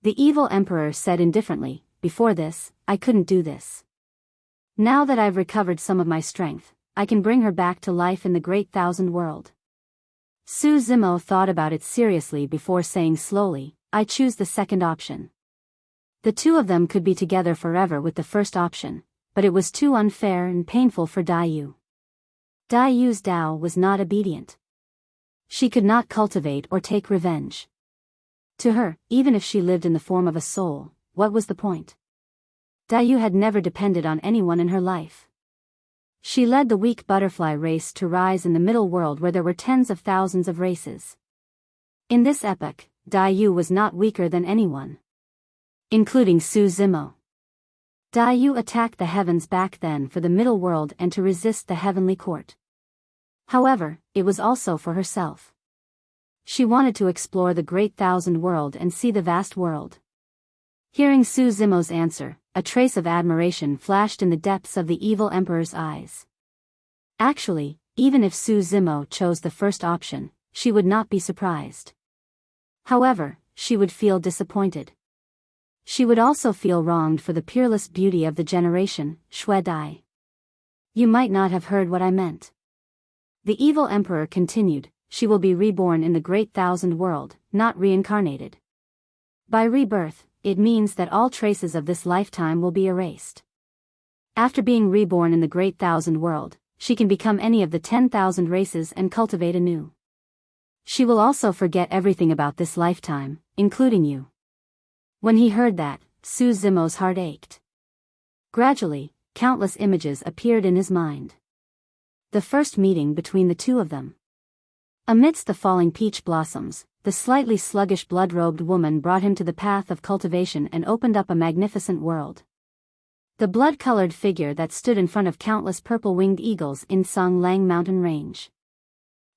The evil emperor said indifferently, "Before this, I couldn't do this. Now that I've recovered some of my strength, I can bring her back to life in the great thousand world." Su Zimo thought about it seriously before saying slowly, "I choose the second option." The 2 of them could be together forever with the first option, but it was too unfair and painful for Dai Yu. Dai Yu's Tao was not obedient. She could not cultivate or take revenge. To her, even if she lived in the form of a soul, what was the point? Dai Yu had never depended on anyone in her life. She led the weak butterfly race to rise in the middle world where there were tens of thousands of races. In this epoch, Dai Yu was not weaker than anyone, including Su Zimo. Dai Yu attacked the heavens back then for the middle world and to resist the heavenly court. However, it was also for herself. She wanted to explore the great thousand world and see the vast world. Hearing Su Zimo's answer, a trace of admiration flashed in the depths of the evil emperor's eyes. Actually, even if Su Zimo chose the first option, she would not be surprised. However, she would feel disappointed. She would also feel wronged for the peerless beauty of the generation, Shui Dai. "You might not have heard what I meant." The evil emperor continued, "She will be reborn in the great thousand world, not reincarnated. By rebirth, it means that all traces of this lifetime will be erased. After being reborn in the great thousand world, she can become any of the 10,000 races and cultivate anew. She will also forget everything about this lifetime, including you." When he heard that, Su Zimo's heart ached. Gradually, countless images appeared in his mind. The first meeting between the 2 of them. Amidst the falling peach blossoms, the slightly sluggish blood-robed woman brought him to the path of cultivation and opened up a magnificent world. The blood-colored figure that stood in front of countless purple-winged eagles in Song Lang mountain range.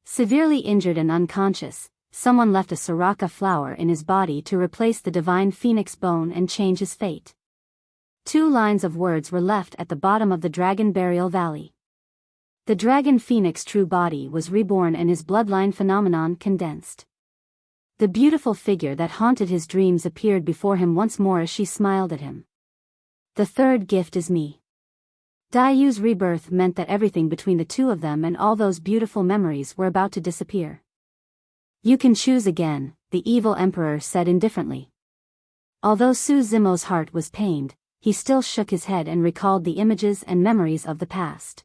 Severely injured and unconscious, someone left a Soraka flower in his body to replace the divine phoenix bone and change his fate. 2 lines of words were left at the bottom of the dragon burial valley. The dragon phoenix true body was reborn and his bloodline phenomenon condensed. The beautiful figure that haunted his dreams appeared before him once more as she smiled at him. The third gift is me. Dayu's rebirth meant that everything between the two of them and all those beautiful memories were about to disappear. You can choose again, the evil emperor said indifferently. Although Su Zimo's heart was pained, he still shook his head and recalled the images and memories of the past.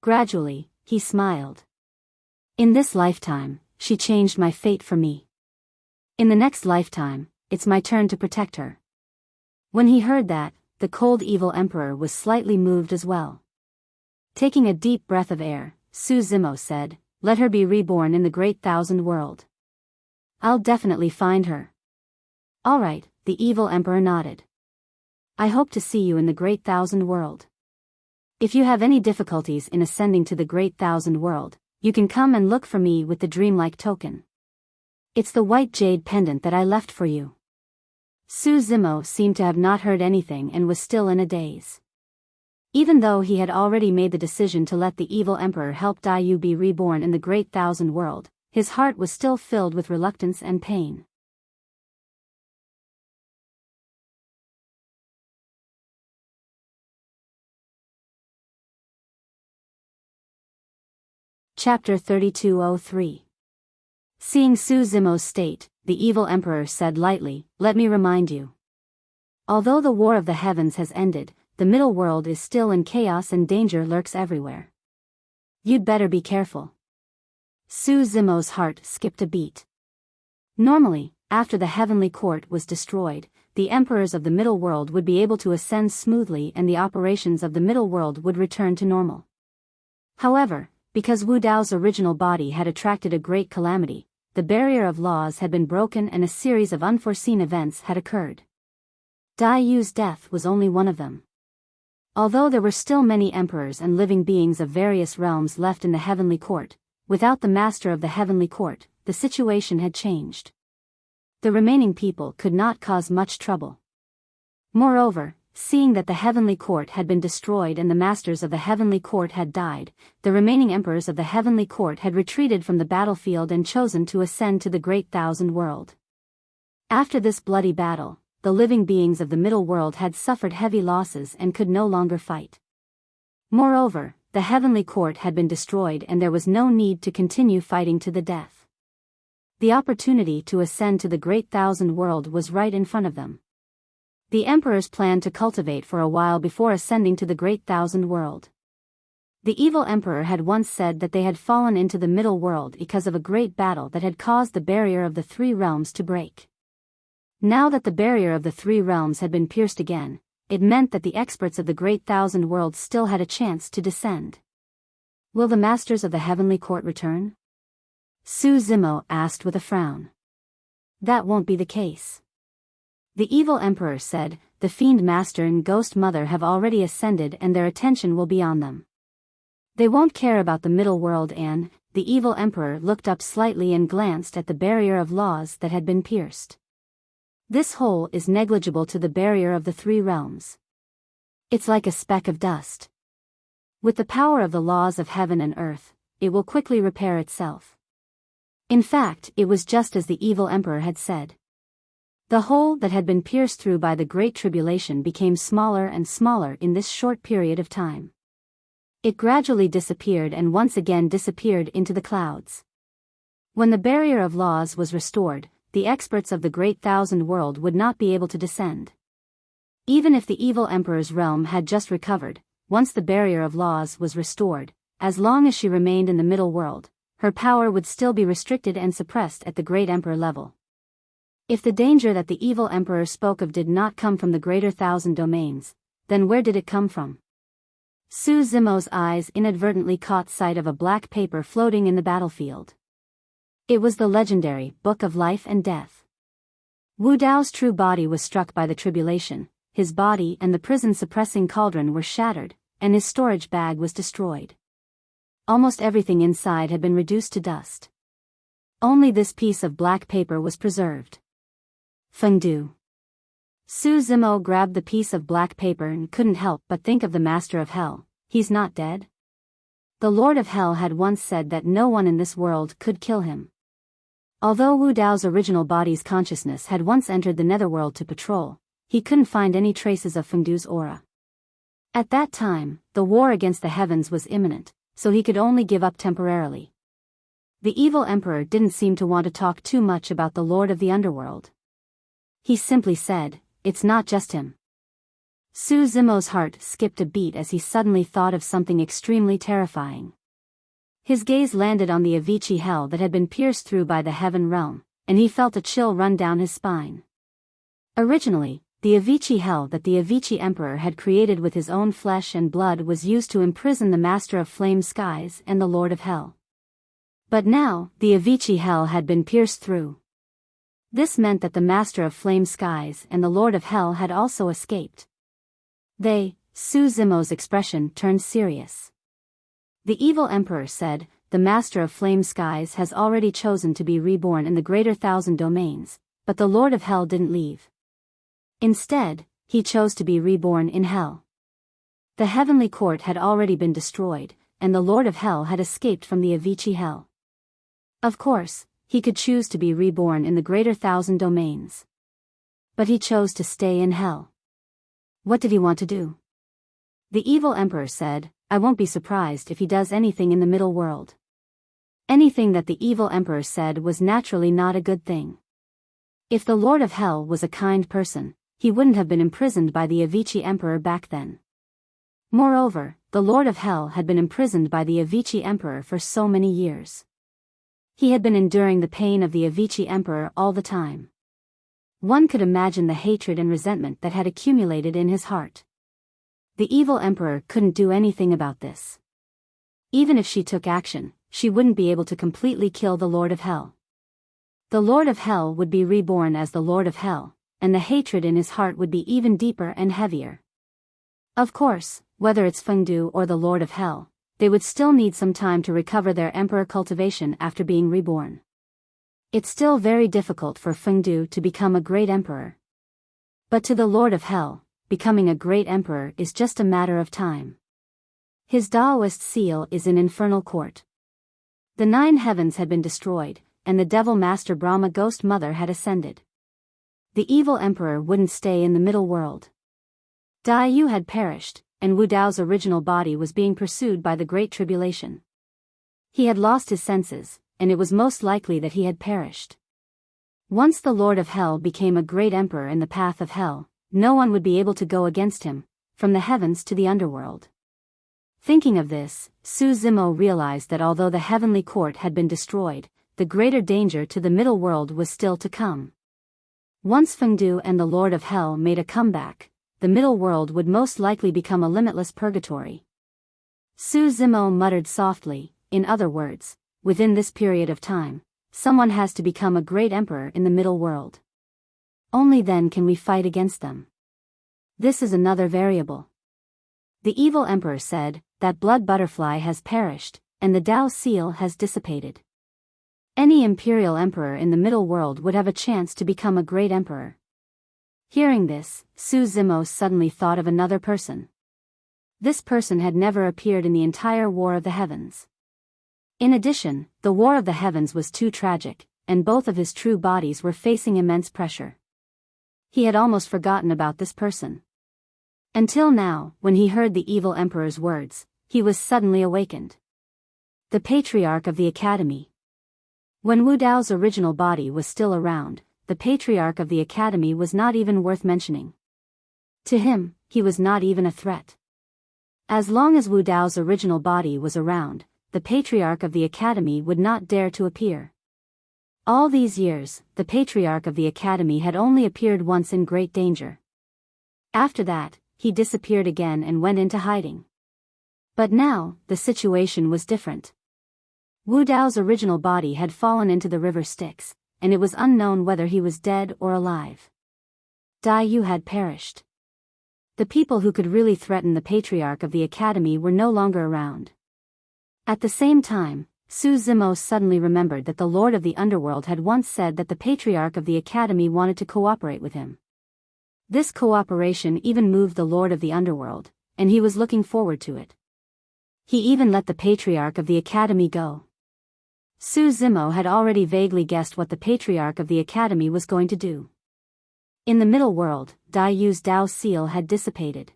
Gradually, he smiled. In this lifetime, she changed my fate for me. In the next lifetime, it's my turn to protect her. When he heard that, the cold evil emperor was slightly moved as well. Taking a deep breath of air, Su Zimo said, "Let her be reborn in the great thousand world. I'll definitely find her." "All right," the evil emperor nodded. "I hope to see you in the great thousand world. If you have any difficulties in ascending to the great thousand world, you can come and look for me with the dreamlike token. It's the white jade pendant that I left for you." Su Zimo seemed to have not heard anything and was still in a daze. Even though he had already made the decision to let the evil emperor help Dayu be reborn in the great thousand world, his heart was still filled with reluctance and pain. Chapter 3203. Seeing Su Zimo's state, the evil emperor said lightly, "Let me remind you. Although the war of the heavens has ended, the middle world is still in chaos and danger lurks everywhere. You'd better be careful." Su Zimo's heart skipped a beat. Normally, after the heavenly court was destroyed, the emperors of the middle world would be able to ascend smoothly and the operations of the middle world would return to normal. However, because Wu Dao's original body had attracted a great calamity, the barrier of laws had been broken and a series of unforeseen events had occurred. Dayu's death was only one of them. Although there were still many emperors and living beings of various realms left in the heavenly court, without the master of the heavenly court, the situation had changed. The remaining people could not cause much trouble. Moreover, seeing that the heavenly court had been destroyed and the masters of the heavenly court had died, the remaining emperors of the heavenly court had retreated from the battlefield and chosen to ascend to the great thousand world. After this bloody battle, the living beings of the middle world had suffered heavy losses and could no longer fight. Moreover, the heavenly court had been destroyed and there was no need to continue fighting to the death. The opportunity to ascend to the great thousand world was right in front of them. The emperors planned to cultivate for a while before ascending to the great thousand world. The evil emperor had once said that they had fallen into the middle world because of a great battle that had caused the barrier of the 3 realms to break. Now that the barrier of the 3 realms had been pierced again, it meant that the experts of the great thousand worlds still had a chance to descend. Will the masters of the heavenly court return? Su Zimo asked with a frown. That won't be the case. The evil emperor said, the fiend master and ghost mother have already ascended and their attention will be on them. They won't care about the middle world and, the evil emperor looked up slightly and glanced at the barrier of laws that had been pierced. This hole is negligible to the barrier of the 3 realms. It's like a speck of dust. With the power of the laws of heaven and earth, it will quickly repair itself. In fact, it was just as the evil emperor had said. The hole that had been pierced through by the Great Tribulation became smaller and smaller in this short period of time. It gradually disappeared and once again disappeared into the clouds. When the barrier of laws was restored, the experts of the great thousand world would not be able to descend. Even if the evil emperor's realm had just recovered, once the barrier of laws was restored, as long as she remained in the middle world, her power would still be restricted and suppressed at the great emperor level. If the danger that the evil emperor spoke of did not come from the greater thousand domains, then where did it come from? Su Zimo's eyes inadvertently caught sight of a black paper floating in the battlefield. It was the legendary Book of Life and Death. Wu Dao's true body was struck by the tribulation, his body and the prison-suppressing cauldron were shattered, and his storage bag was destroyed. Almost everything inside had been reduced to dust. Only this piece of black paper was preserved. Fengdu. Su Zimo grabbed the piece of black paper and couldn't help but think of the Master of Hell. He's not dead? The Lord of Hell had once said that no one in this world could kill him. Although Wu Dao's original body's consciousness had once entered the netherworld to patrol, he couldn't find any traces of Fengdu's aura. At that time, the war against the heavens was imminent, so he could only give up temporarily. The evil emperor didn't seem to want to talk too much about the Lord of the Underworld. He simply said, "It's not just him." Su Zimo's heart skipped a beat as he suddenly thought of something extremely terrifying. His gaze landed on the Avicii hell that had been pierced through by the heaven realm, and he felt a chill run down his spine. Originally, the Avicii hell that the Avicii emperor had created with his own flesh and blood was used to imprison the Master of Flame Skies and the Lord of Hell. But now, the Avicii hell had been pierced through. This meant that the Master of Flame Skies and the Lord of Hell had also escaped. Su Zimo's expression turned serious. The evil emperor said, "The Master of Flame Skies has already chosen to be reborn in the greater thousand domains, but the Lord of Hell didn't leave. Instead, he chose to be reborn in Hell. The heavenly court had already been destroyed, and the Lord of Hell had escaped from the Avicii hell. Of course, he could choose to be reborn in the greater thousand domains. But he chose to stay in Hell. What did he want to do?" The evil emperor said, "I won't be surprised if he does anything in the middle world." Anything that the evil emperor said was naturally not a good thing. If the Lord of Hell was a kind person, he wouldn't have been imprisoned by the Avicii emperor back then. Moreover, the Lord of Hell had been imprisoned by the Avicii emperor for so many years. He had been enduring the pain of the Avicii emperor all the time. One could imagine the hatred and resentment that had accumulated in his heart. The evil emperor couldn't do anything about this. Even if she took action, she wouldn't be able to completely kill the Lord of Hell. The Lord of Hell would be reborn as the Lord of Hell, and the hatred in his heart would be even deeper and heavier. Of course, whether it's Fengdu or the Lord of Hell, they would still need some time to recover their emperor cultivation after being reborn. It's still very difficult for Fengdu to become a great emperor. But to the Lord of Hell, becoming a great emperor is just a matter of time. His Taoist seal is in Infernal Court. The 9 heavens had been destroyed, and the Devil Master Brahma Ghost Mother had ascended. The evil emperor wouldn't stay in the middle world. Dai Yu had perished, and Wu Dao's original body was being pursued by the Great Tribulation. He had lost his senses, and it was most likely that he had perished. Once the Lord of Hell became a great emperor in the path of hell, no one would be able to go against him, from the heavens to the underworld. Thinking of this, Su Zimo realized that although the heavenly court had been destroyed, the greater danger to the middle world was still to come. Once Fengdu and the Lord of Hell made a comeback, the middle world would most likely become a limitless purgatory. Su Zimo muttered softly, in other words, within this period of time, someone has to become a great emperor in the middle world. Only then can we fight against them. This is another variable. The evil emperor said, "That blood butterfly has perished, and the Tao seal has dissipated. Any imperial emperor in the middle world would have a chance to become a great emperor." Hearing this, Su Zimo suddenly thought of another person. This person had never appeared in the entire War of the Heavens. In addition, the War of the Heavens was too tragic, and both of his true bodies were facing immense pressure. He had almost forgotten about this person. Until now, when he heard the evil emperor's words, he was suddenly awakened. The Patriarch of the Academy. When Wu Dao's original body was still around, the Patriarch of the Academy was not even worth mentioning. To him, he was not even a threat. As long as Wu Dao's original body was around, the Patriarch of the Academy would not dare to appear. All these years, the Patriarch of the Academy had only appeared once in great danger. After that, he disappeared again and went into hiding. But now, the situation was different. Wu Dao's original body had fallen into the river Styx, and it was unknown whether he was dead or alive. Dai Yu had perished. The people who could really threaten the patriarch of the academy were no longer around. At the same time, Su Zimo suddenly remembered that the Lord of the Underworld had once said that the patriarch of the academy wanted to cooperate with him. This cooperation even moved the Lord of the Underworld, and he was looking forward to it. He even let the patriarch of the academy go. Su Zimo had already vaguely guessed what the patriarch of the academy was going to do. In the middle world, Dai Yu's Dao seal had dissipated.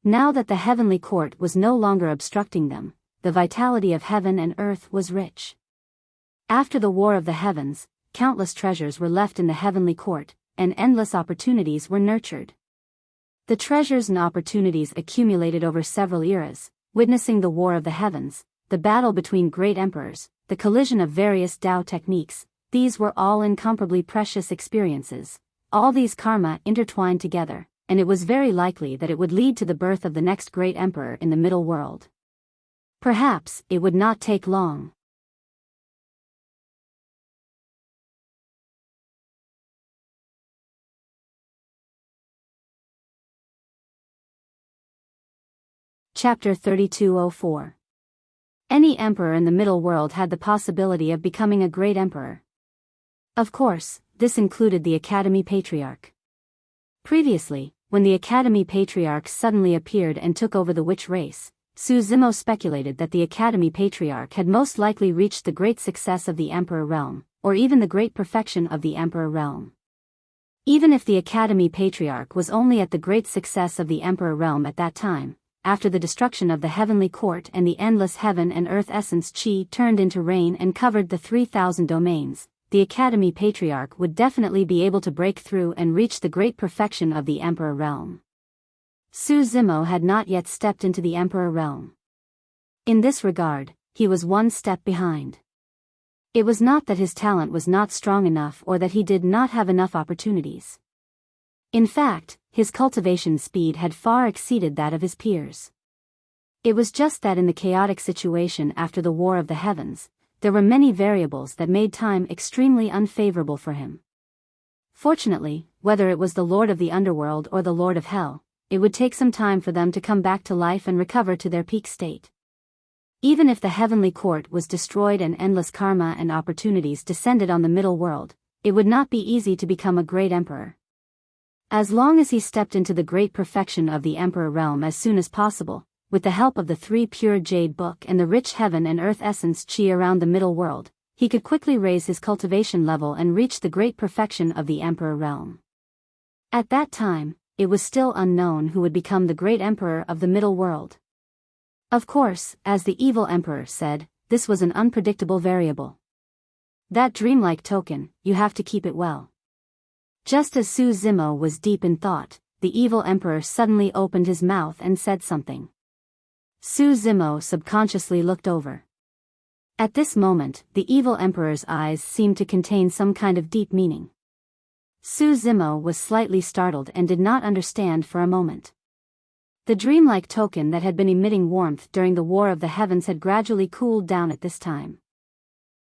Now that the heavenly court was no longer obstructing them, the vitality of heaven and earth was rich. After the war of the heavens, countless treasures were left in the heavenly court, and endless opportunities were nurtured. The treasures and opportunities accumulated over several eras, witnessing the war of the heavens, the battle between great emperors, the collision of various Dao techniques. These were all incomparably precious experiences. All these karma intertwined together, and it was very likely that it would lead to the birth of the next great emperor in the middle world. Perhaps it would not take long. Chapter 3204. Any emperor in the middle world had the possibility of becoming a great emperor. Of course, this included the Academy Patriarch. Previously, when the Academy Patriarch suddenly appeared and took over the witch race, Su Zimo speculated that the Academy Patriarch had most likely reached the great success of the Emperor realm, or even the great perfection of the Emperor realm. Even if the Academy Patriarch was only at the great success of the Emperor realm at that time, after the destruction of the heavenly court and the endless heaven and earth essence Qi turned into rain and covered the 3,000 domains, the Academy Patriarch would definitely be able to break through and reach the great perfection of the Emperor realm. Su Zimo had not yet stepped into the Emperor realm. In this regard, he was one step behind. It was not that his talent was not strong enough or that he did not have enough opportunities. In fact, his cultivation speed had far exceeded that of his peers. It was just that in the chaotic situation after the War of the Heavens, there were many variables that made time extremely unfavorable for him. Fortunately, whether it was the Lord of the Underworld or the Lord of Hell, it would take some time for them to come back to life and recover to their peak state. Even if the heavenly court was destroyed and endless karma and opportunities descended on the middle world, it would not be easy to become a great emperor. As long as he stepped into the great perfection of the Emperor realm as soon as possible, with the help of the 3 pure jade book and the rich heaven and earth essence Qi around the middle world, he could quickly raise his cultivation level and reach the great perfection of the Emperor realm. At that time, it was still unknown who would become the great emperor of the middle world. Of course, as the evil emperor said, this was an unpredictable variable. That dreamlike token, you have to keep it well. Just as Su Zimo was deep in thought, the evil emperor suddenly opened his mouth and said something. Su Zimo subconsciously looked over. At this moment, the evil emperor's eyes seemed to contain some kind of deep meaning. Su Zimo was slightly startled and did not understand for a moment. The dreamlike token that had been emitting warmth during the War of the Heavens had gradually cooled down at this time.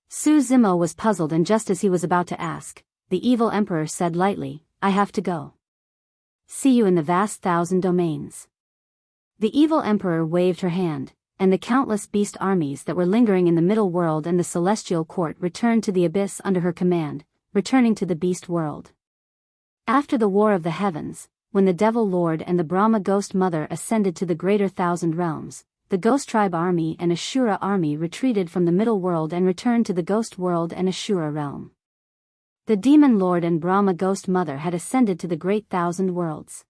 Su Zimo was puzzled, and just as he was about to ask, the evil emperor said lightly, "I have to go. See you in the vast 1,000 domains." The evil emperor waved her hand, and the countless beast armies that were lingering in the middle world and the celestial court returned to the abyss under her command, returning to the beast world. After the War of the Heavens, when the Devil Lord and the Brahma Ghost Mother ascended to the greater 1,000 realms, the Ghost Tribe army and Ashura army retreated from the middle world and returned to the Ghost world and Ashura realm. The Demon Lord and Brahma Ghost Mother had ascended to the great 1,000 worlds.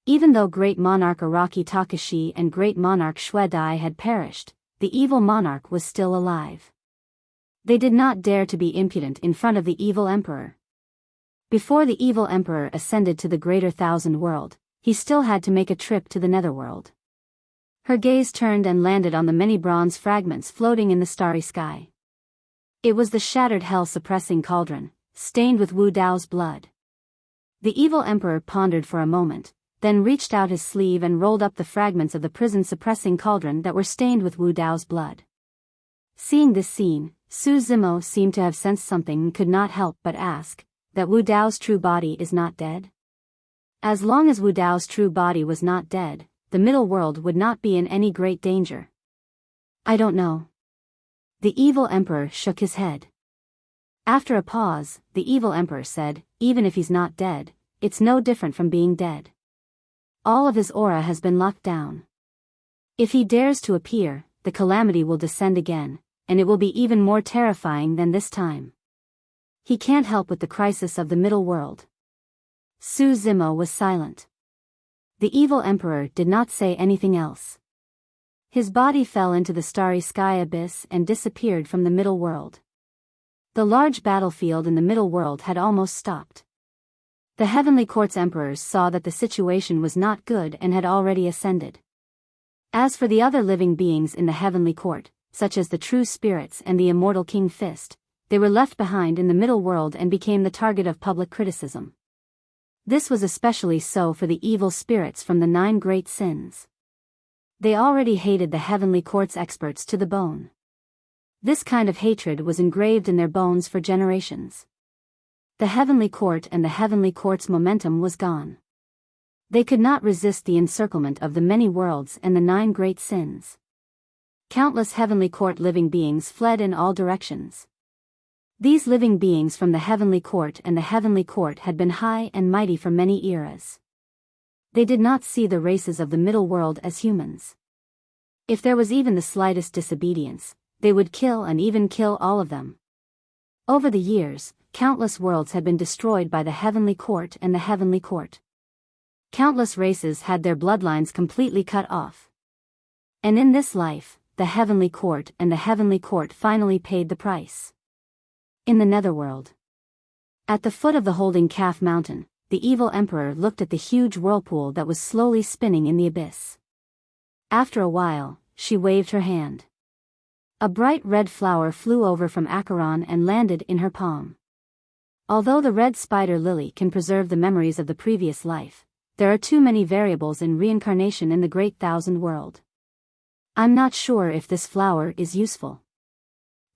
Even though Great Monarch Araki Takashi and Great Monarch Shuedai had perished, the evil monarch was still alive. They did not dare to be impudent in front of the evil emperor. Before the evil emperor ascended to the greater 1,000 world, he still had to make a trip to the netherworld. Her gaze turned and landed on the many bronze fragments floating in the starry sky. It was the shattered hell-suppressing cauldron, stained with Wu Dao's blood. The evil emperor pondered for a moment, then reached out his sleeve and rolled up the fragments of the prison-suppressing cauldron that were stained with Wu Dao's blood. Seeing this scene, Su Zimo seemed to have sensed something and could not help but ask, that Wu Dao's true body is not dead? As long as Wu Dao's true body was not dead, the middle world would not be in any great danger. I don't know. The evil emperor shook his head. After a pause, the evil emperor said, even if he's not dead, it's no different from being dead. All of his aura has been locked down. If he dares to appear, the calamity will descend again, and it will be even more terrifying than this time. He can't help with the crisis of the middle world. Su Zimo was silent. The evil emperor did not say anything else. His body fell into the starry sky abyss and disappeared from the middle world. The large battlefield in the middle world had almost stopped. The heavenly court's emperors saw that the situation was not good and had already ascended. As for the other living beings in the heavenly court, such as the true spirits and the immortal King Fist, they were left behind in the middle world and became the target of public criticism. This was especially so for the evil spirits from the 9 great sins. They already hated the heavenly court's experts to the bone. This kind of hatred was engraved in their bones for generations. The heavenly court and the heavenly court's momentum was gone. They could not resist the encirclement of the many worlds and the 9 great sins. Countless heavenly court living beings fled in all directions. These living beings from the heavenly court and the heavenly court had been high and mighty for many eras. They did not see the races of the middle world as humans. If there was even the slightest disobedience, they would kill and even kill all of them. Over the years, countless worlds had been destroyed by the heavenly court and the heavenly court. Countless races had their bloodlines completely cut off. And in this life, the heavenly court and the heavenly court finally paid the price. In the netherworld. At the foot of the Holding Calf Mountain, the evil emperor looked at the huge whirlpool that was slowly spinning in the abyss. After a while, she waved her hand. A bright red flower flew over from Acheron and landed in her palm. Although the red spider lily can preserve the memories of the previous life, there are too many variables in reincarnation in the Great Thousand World. I'm not sure if this flower is useful.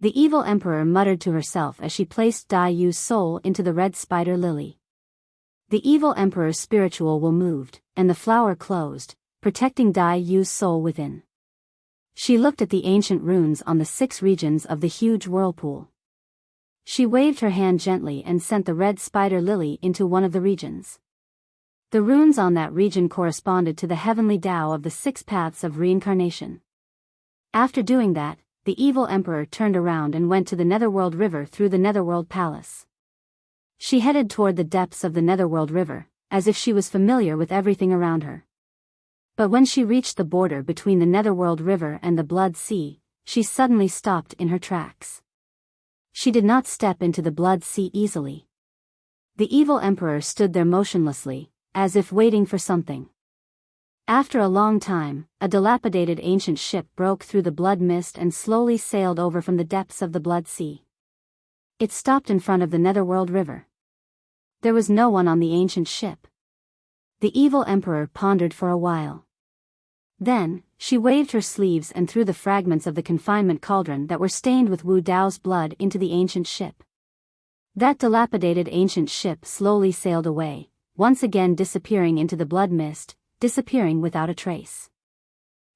The evil emperor muttered to herself as she placed Dai Yu's soul into the red spider lily. The evil emperor's spiritual will moved, and the flower closed, protecting Dai Yu's soul within. She looked at the ancient runes on the 6 regions of the huge whirlpool. She waved her hand gently and sent the red spider lily into one of the regions. The runes on that region corresponded to the heavenly Tao of the 6 paths of reincarnation. After doing that, the evil emperor turned around and went to the Netherworld River through the Netherworld Palace. She headed toward the depths of the Netherworld River, as if she was familiar with everything around her. But when she reached the border between the Netherworld River and the Blood Sea, she suddenly stopped in her tracks. She did not step into the Blood Sea easily. The evil emperor stood there motionlessly, as if waiting for something. After a long time, a dilapidated ancient ship broke through the blood mist and slowly sailed over from the depths of the Blood Sea. It stopped in front of the Netherworld River. There was no one on the ancient ship. The evil emperor pondered for a while. Then, she waved her sleeves and threw the fragments of the confinement cauldron that were stained with Wu Dao's blood into the ancient ship. That dilapidated ancient ship slowly sailed away, once again disappearing into the blood mist, disappearing without a trace.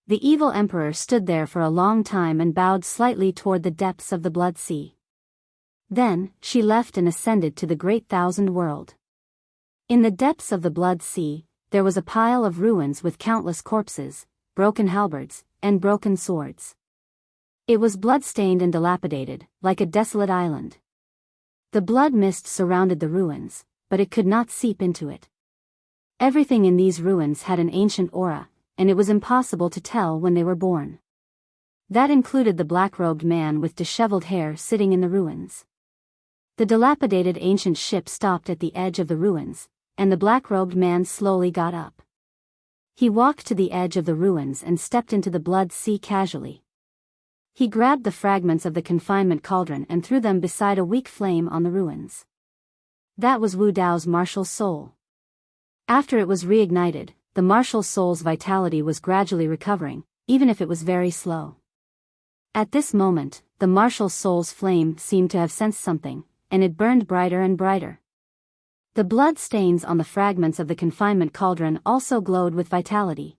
The evil emperor stood there for a long time and bowed slightly toward the depths of the Blood Sea. Then, she left and ascended to the Great Thousand World. In the depths of the Blood Sea, there was a pile of ruins with countless corpses, broken halberds, and broken swords. It was blood-stained and dilapidated, like a desolate island. The blood mist surrounded the ruins, but it could not seep into it. Everything in these ruins had an ancient aura, and it was impossible to tell when they were born. That included the black-robed man with disheveled hair sitting in the ruins. The dilapidated ancient ship stopped at the edge of the ruins, and the black-robed man slowly got up. He walked to the edge of the ruins and stepped into the Blood Sea casually. He grabbed the fragments of the confinement cauldron and threw them beside a weak flame on the ruins. That was Wu Dao's martial soul. After it was reignited, the martial soul's vitality was gradually recovering, even if it was very slow. At this moment, the martial soul's flame seemed to have sensed something, and it burned brighter and brighter. The blood stains on the fragments of the confinement cauldron also glowed with vitality.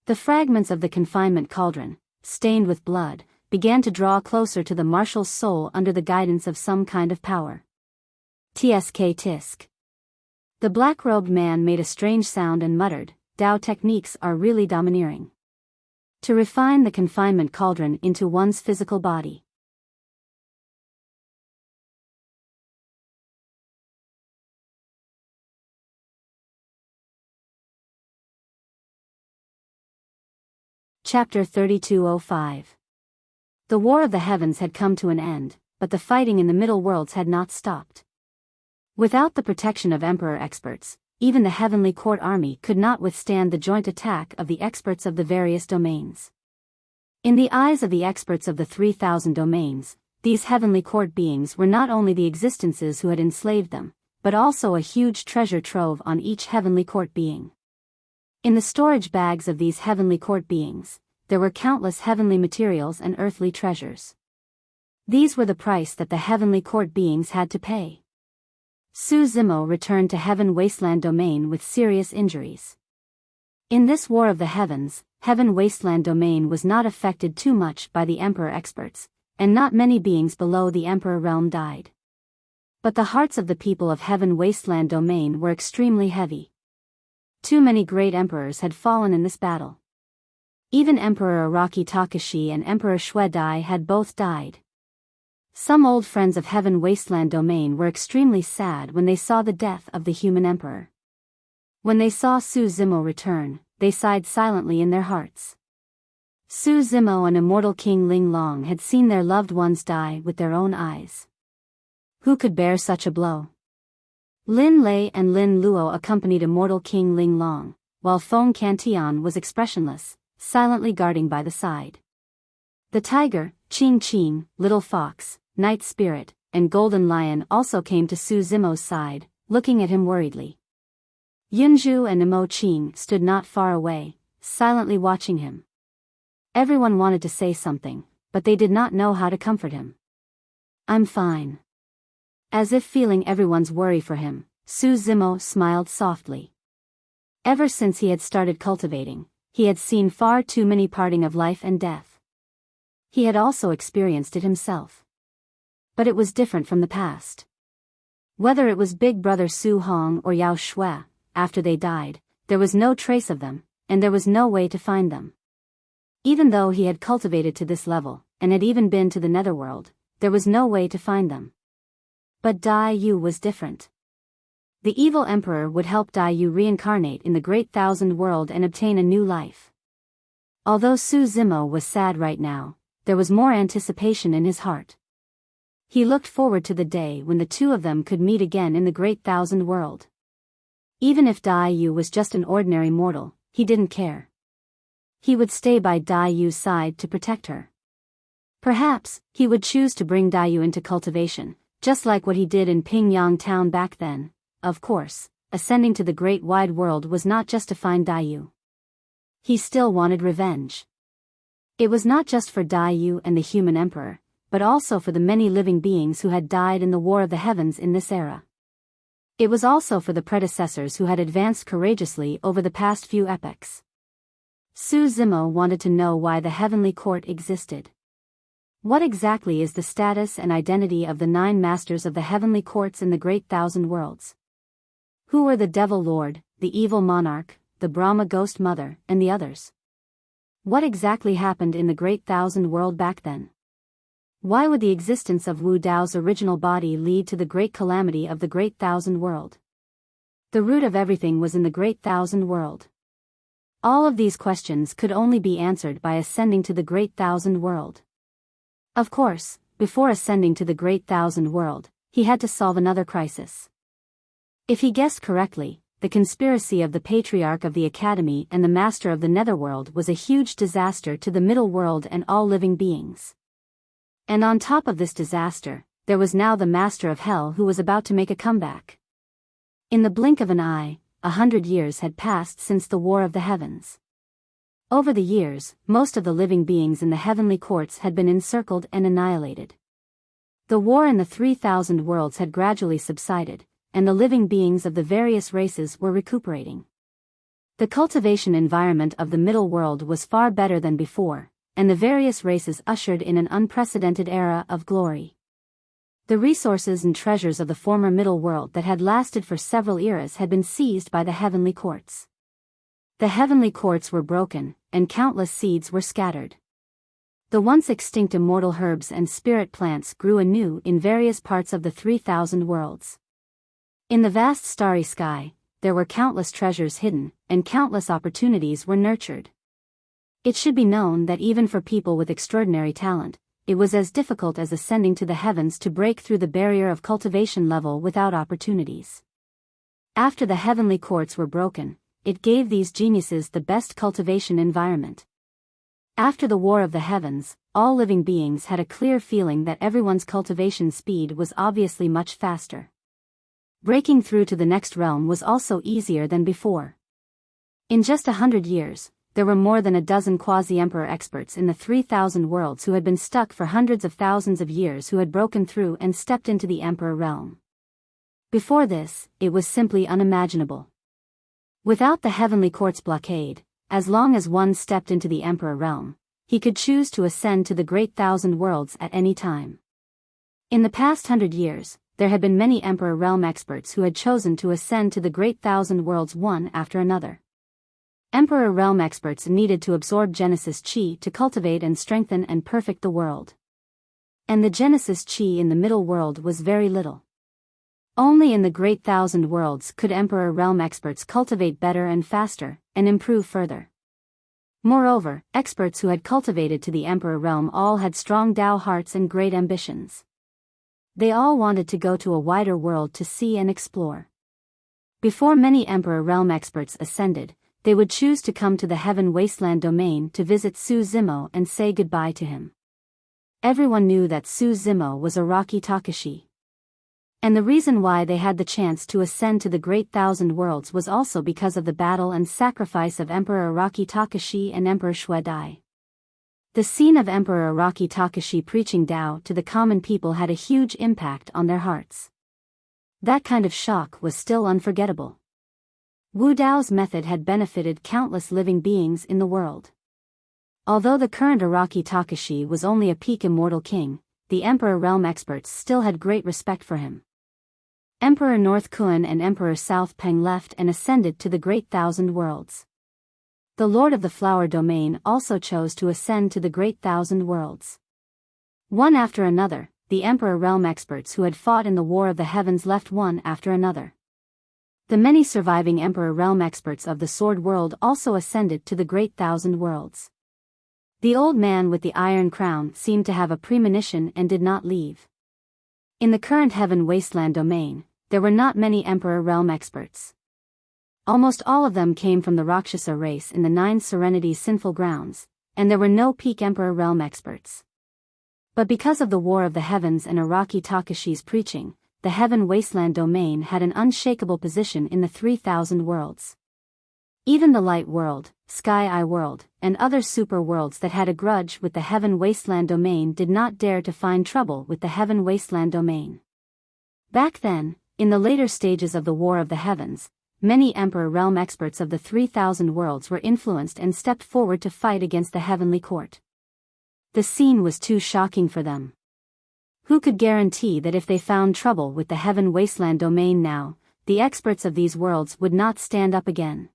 The fragments of the confinement cauldron, stained with blood, began to draw closer to the martial soul under the guidance of some kind of power. Tsk tisk. The black-robed man made a strange sound and muttered, Tao techniques are really domineering. To refine the confinement cauldron into one's physical body. Chapter 3205. The War of the Heavens had come to an end, but the fighting in the Middle Worlds had not stopped. Without the protection of Emperor experts, even the Heavenly Court army could not withstand the joint attack of the experts of the various domains. In the eyes of the experts of the 3,000 domains, these Heavenly Court beings were not only the existences who had enslaved them, but also a huge treasure trove on each Heavenly Court being. In the storage bags of these Heavenly Court beings, there were countless heavenly materials and earthly treasures. These were the price that the Heavenly Court beings had to pay. Su Zimo returned to Heaven Wasteland Domain with serious injuries. In this War of the Heavens, Heaven Wasteland Domain was not affected too much by the Emperor experts, and not many beings below the Emperor realm died. But the hearts of the people of Heaven Wasteland Domain were extremely heavy. Too many great emperors had fallen in this battle. Even Emperor Araki Takashi and Emperor Shuedai had both died. Some old friends of Heaven Wasteland Domain were extremely sad when they saw the death of the human emperor. When they saw Su Zimo return, they sighed silently in their hearts. Su Zimo and immortal King Ling Long had seen their loved ones die with their own eyes. Who could bear such a blow? Lin Lei and Lin Luo accompanied immortal King Ling Long, while Feng Cantian was expressionless, silently guarding by the side. The tiger, Qing Qing, Little Fox, Night Spirit, and Golden Lion also came to Su Zimo's side, looking at him worriedly. Yunju and Imo Qing stood not far away, silently watching him. Everyone wanted to say something, but they did not know how to comfort him. I'm fine. As if feeling everyone's worry for him, Su Zimo smiled softly. Ever since he had started cultivating, he had seen far too many parting of life and death. He had also experienced it himself. But it was different from the past. Whether it was Big Brother Su Hong or Yao Shui, after they died, there was no trace of them, and there was no way to find them. Even though he had cultivated to this level, and had even been to the netherworld, there was no way to find them. But Dai Yu was different. The evil emperor would help Dai Yu reincarnate in the Great Thousand World and obtain a new life. Although Su Zimo was sad right now, there was more anticipation in his heart. He looked forward to the day when the two of them could meet again in the Great Thousand World. Even if Dai Yu was just an ordinary mortal, he didn't care. He would stay by Dai Yu's side to protect her. Perhaps, he would choose to bring Dai Yu into cultivation, just like what he did in Pingyang Town back then. Of course, ascending to the great wide world was not just to find Dai Yu. He still wanted revenge. It was not just for Dai Yu and the human emperor, but also for the many living beings who had died in the War of the Heavens in this era. It was also for the predecessors who had advanced courageously over the past few epochs. Su Zimo wanted to know why the Heavenly Court existed. What exactly is the status and identity of the 9 masters of the Heavenly Courts in the Great Thousand Worlds? Who were the Devil Lord, the Evil Monarch, the Brahma Ghost Mother, and the others? What exactly happened in the Great Thousand World back then? Why would the existence of Wu Dao's original body lead to the great calamity of the Great Thousand World? The root of everything was in the Great Thousand World. All of these questions could only be answered by ascending to the Great Thousand World. Of course, before ascending to the Great Thousand World, he had to solve another crisis. If he guessed correctly, the conspiracy of the Patriarch of the Academy and the Master of the Netherworld was a huge disaster to the Middle World and all living beings. And on top of this disaster, there was now the Master of Hell who was about to make a comeback. In the blink of an eye, 100 years had passed since the War of the Heavens. Over the years, most of the living beings in the heavenly courts had been encircled and annihilated. The war in the 3,000 worlds had gradually subsided, and the living beings of the various races were recuperating. The cultivation environment of the middle world was far better than before, and the various races ushered in an unprecedented era of glory. The resources and treasures of the former middle world that had lasted for several eras had been seized by the heavenly courts. The heavenly courts were broken, and countless seeds were scattered. The once extinct immortal herbs and spirit plants grew anew in various parts of the 3,000 worlds. In the vast starry sky, there were countless treasures hidden, and countless opportunities were nurtured. It should be known that even for people with extraordinary talent, it was as difficult as ascending to the heavens to break through the barrier of cultivation level without opportunities. After the heavenly courts were broken, it gave these geniuses the best cultivation environment. After the War of the Heavens, all living beings had a clear feeling that everyone's cultivation speed was obviously much faster. Breaking through to the next realm was also easier than before. In just 100 years, there were more than a dozen quasi-emperor experts in the 3,000 worlds who had been stuck for hundreds of thousands of years who had broken through and stepped into the emperor realm. Before this, it was simply unimaginable. Without the heavenly court's blockade, as long as one stepped into the emperor realm, he could choose to ascend to the great 1,000 worlds at any time. In the past 100 years, there had been many emperor realm experts who had chosen to ascend to the great 1,000 worlds one after another. Emperor realm experts needed to absorb Genesis Chi to cultivate and strengthen and perfect the world. And the Genesis Chi in the middle world was very little. Only in the great 1,000 worlds could emperor realm experts cultivate better and faster, and improve further. Moreover, experts who had cultivated to the emperor realm all had strong Tao hearts and great ambitions. They all wanted to go to a wider world to see and explore. Before many emperor realm experts ascended, they would choose to come to the heaven wasteland domain to visit Su Zimo and say goodbye to him. Everyone knew that Su Zimo was Araki Takashi. And the reason why they had the chance to ascend to the great 1,000 worlds was also because of the battle and sacrifice of Emperor Araki Takashi and Emperor Shuedai. The scene of Emperor Araki Takashi preaching Tao to the common people had a huge impact on their hearts. That kind of shock was still unforgettable. Wu Dao's method had benefited countless living beings in the world. Although the current Araki Takashi was only a peak immortal king, the Emperor realm experts still had great respect for him. Emperor North Kun and Emperor South Peng left and ascended to the great 1,000 worlds. The Lord of the Flower Domain also chose to ascend to the great 1,000 worlds. One after another, the Emperor realm experts who had fought in the War of the Heavens left one after another. The many surviving Emperor realm experts of the Sword World also ascended to the great 1,000 worlds. The old man with the iron crown seemed to have a premonition and did not leave. In the current Heaven Wasteland domain, there were not many Emperor realm experts. Almost all of them came from the Rakshasa race in the 9 Serenity sinful grounds, and there were no peak Emperor realm experts. But because of the War of the Heavens and Araki Takashi's preaching, the Heaven Wasteland domain had an unshakable position in the 3,000 worlds. Even the Light World, Sky Eye World, and other super worlds that had a grudge with the Heaven Wasteland domain did not dare to find trouble with the Heaven Wasteland domain. Back then, in the later stages of the War of the Heavens, many Emperor realm experts of the 3,000 worlds were influenced and stepped forward to fight against the Heavenly Court. The scene was too shocking for them. Who could guarantee that if they found trouble with the Heaven Wasteland domain now, the experts of these worlds would not stand up again?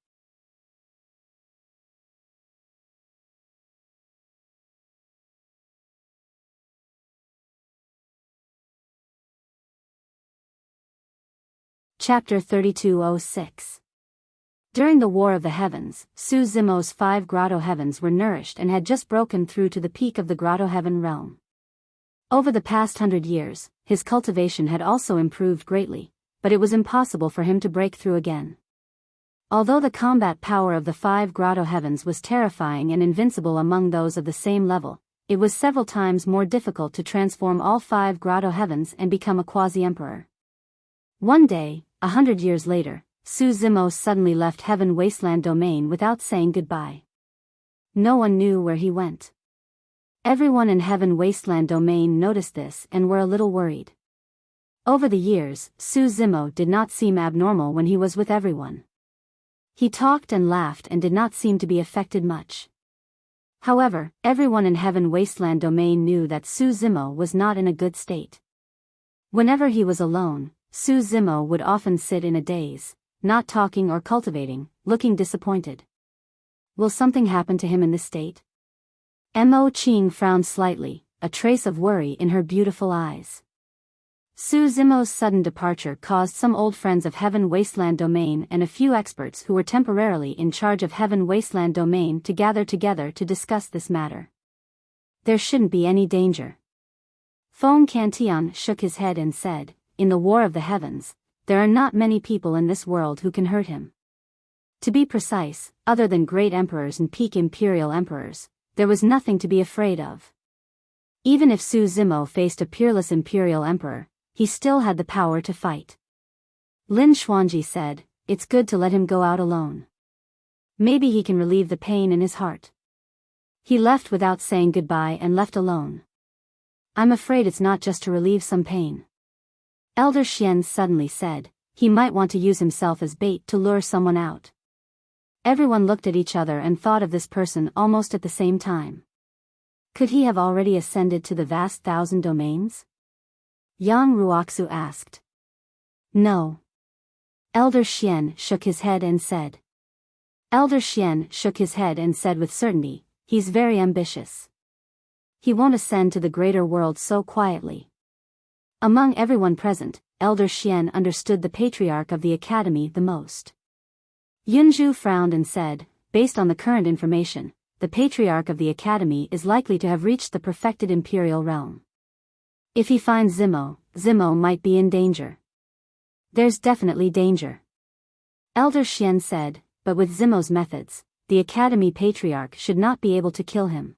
Chapter 3206. During the War of the Heavens, Su Zimo's 5 grotto heavens were nourished and had just broken through to the peak of the grotto heaven realm. Over the past 100 years, his cultivation had also improved greatly, but it was impossible for him to break through again. Although the combat power of the 5 grotto heavens was terrifying and invincible among those of the same level, it was several times more difficult to transform all 5 grotto heavens and become a quasi-emperor. One day, 100 years later, Su Zimo suddenly left Heaven Wasteland domain without saying goodbye. No one knew where he went. Everyone in Heaven Wasteland Domain noticed this and were a little worried. Over the years, Su Zimo did not seem abnormal when he was with everyone. He talked and laughed and did not seem to be affected much. However, everyone in Heaven Wasteland Domain knew that Su Zimo was not in a good state. Whenever he was alone, Su Zimo would often sit in a daze, not talking or cultivating, looking disappointed. Will something happen to him in this state? Mo Qing frowned slightly, a trace of worry in her beautiful eyes. Su Zimo's sudden departure caused some old friends of Heaven Wasteland Domain and a few experts who were temporarily in charge of Heaven Wasteland Domain to gather together to discuss this matter. There shouldn't be any danger. Feng Cantian shook his head and said, "In the War of the Heavens, there are not many people in this world who can hurt him. To be precise, other than great emperors and peak imperial emperors, there was nothing to be afraid of. Even if Su Zimo faced a peerless imperial emperor, he still had the power to fight." Lin Xuanji said, "It's good to let him go out alone. Maybe he can relieve the pain in his heart." He left without saying goodbye and left alone. "I'm afraid it's not just to relieve some pain." Elder Xian suddenly said, "He might want to use himself as bait to lure someone out." Everyone looked at each other and thought of this person almost at the same time. Could he have already ascended to the vast 1,000 domains? Yang Ruoxu asked. No. Elder Xian shook his head and said. With certainty, "He's very ambitious. He won't ascend to the greater world so quietly." Among everyone present, Elder Xian understood the patriarch of the academy the most. Yunzhu frowned and said, "Based on the current information, the patriarch of the academy is likely to have reached the perfected imperial realm. If he finds Zimo, Zimo might be in danger." "There's definitely danger," Elder Xian said, "but with Zimo's methods, the academy patriarch should not be able to kill him.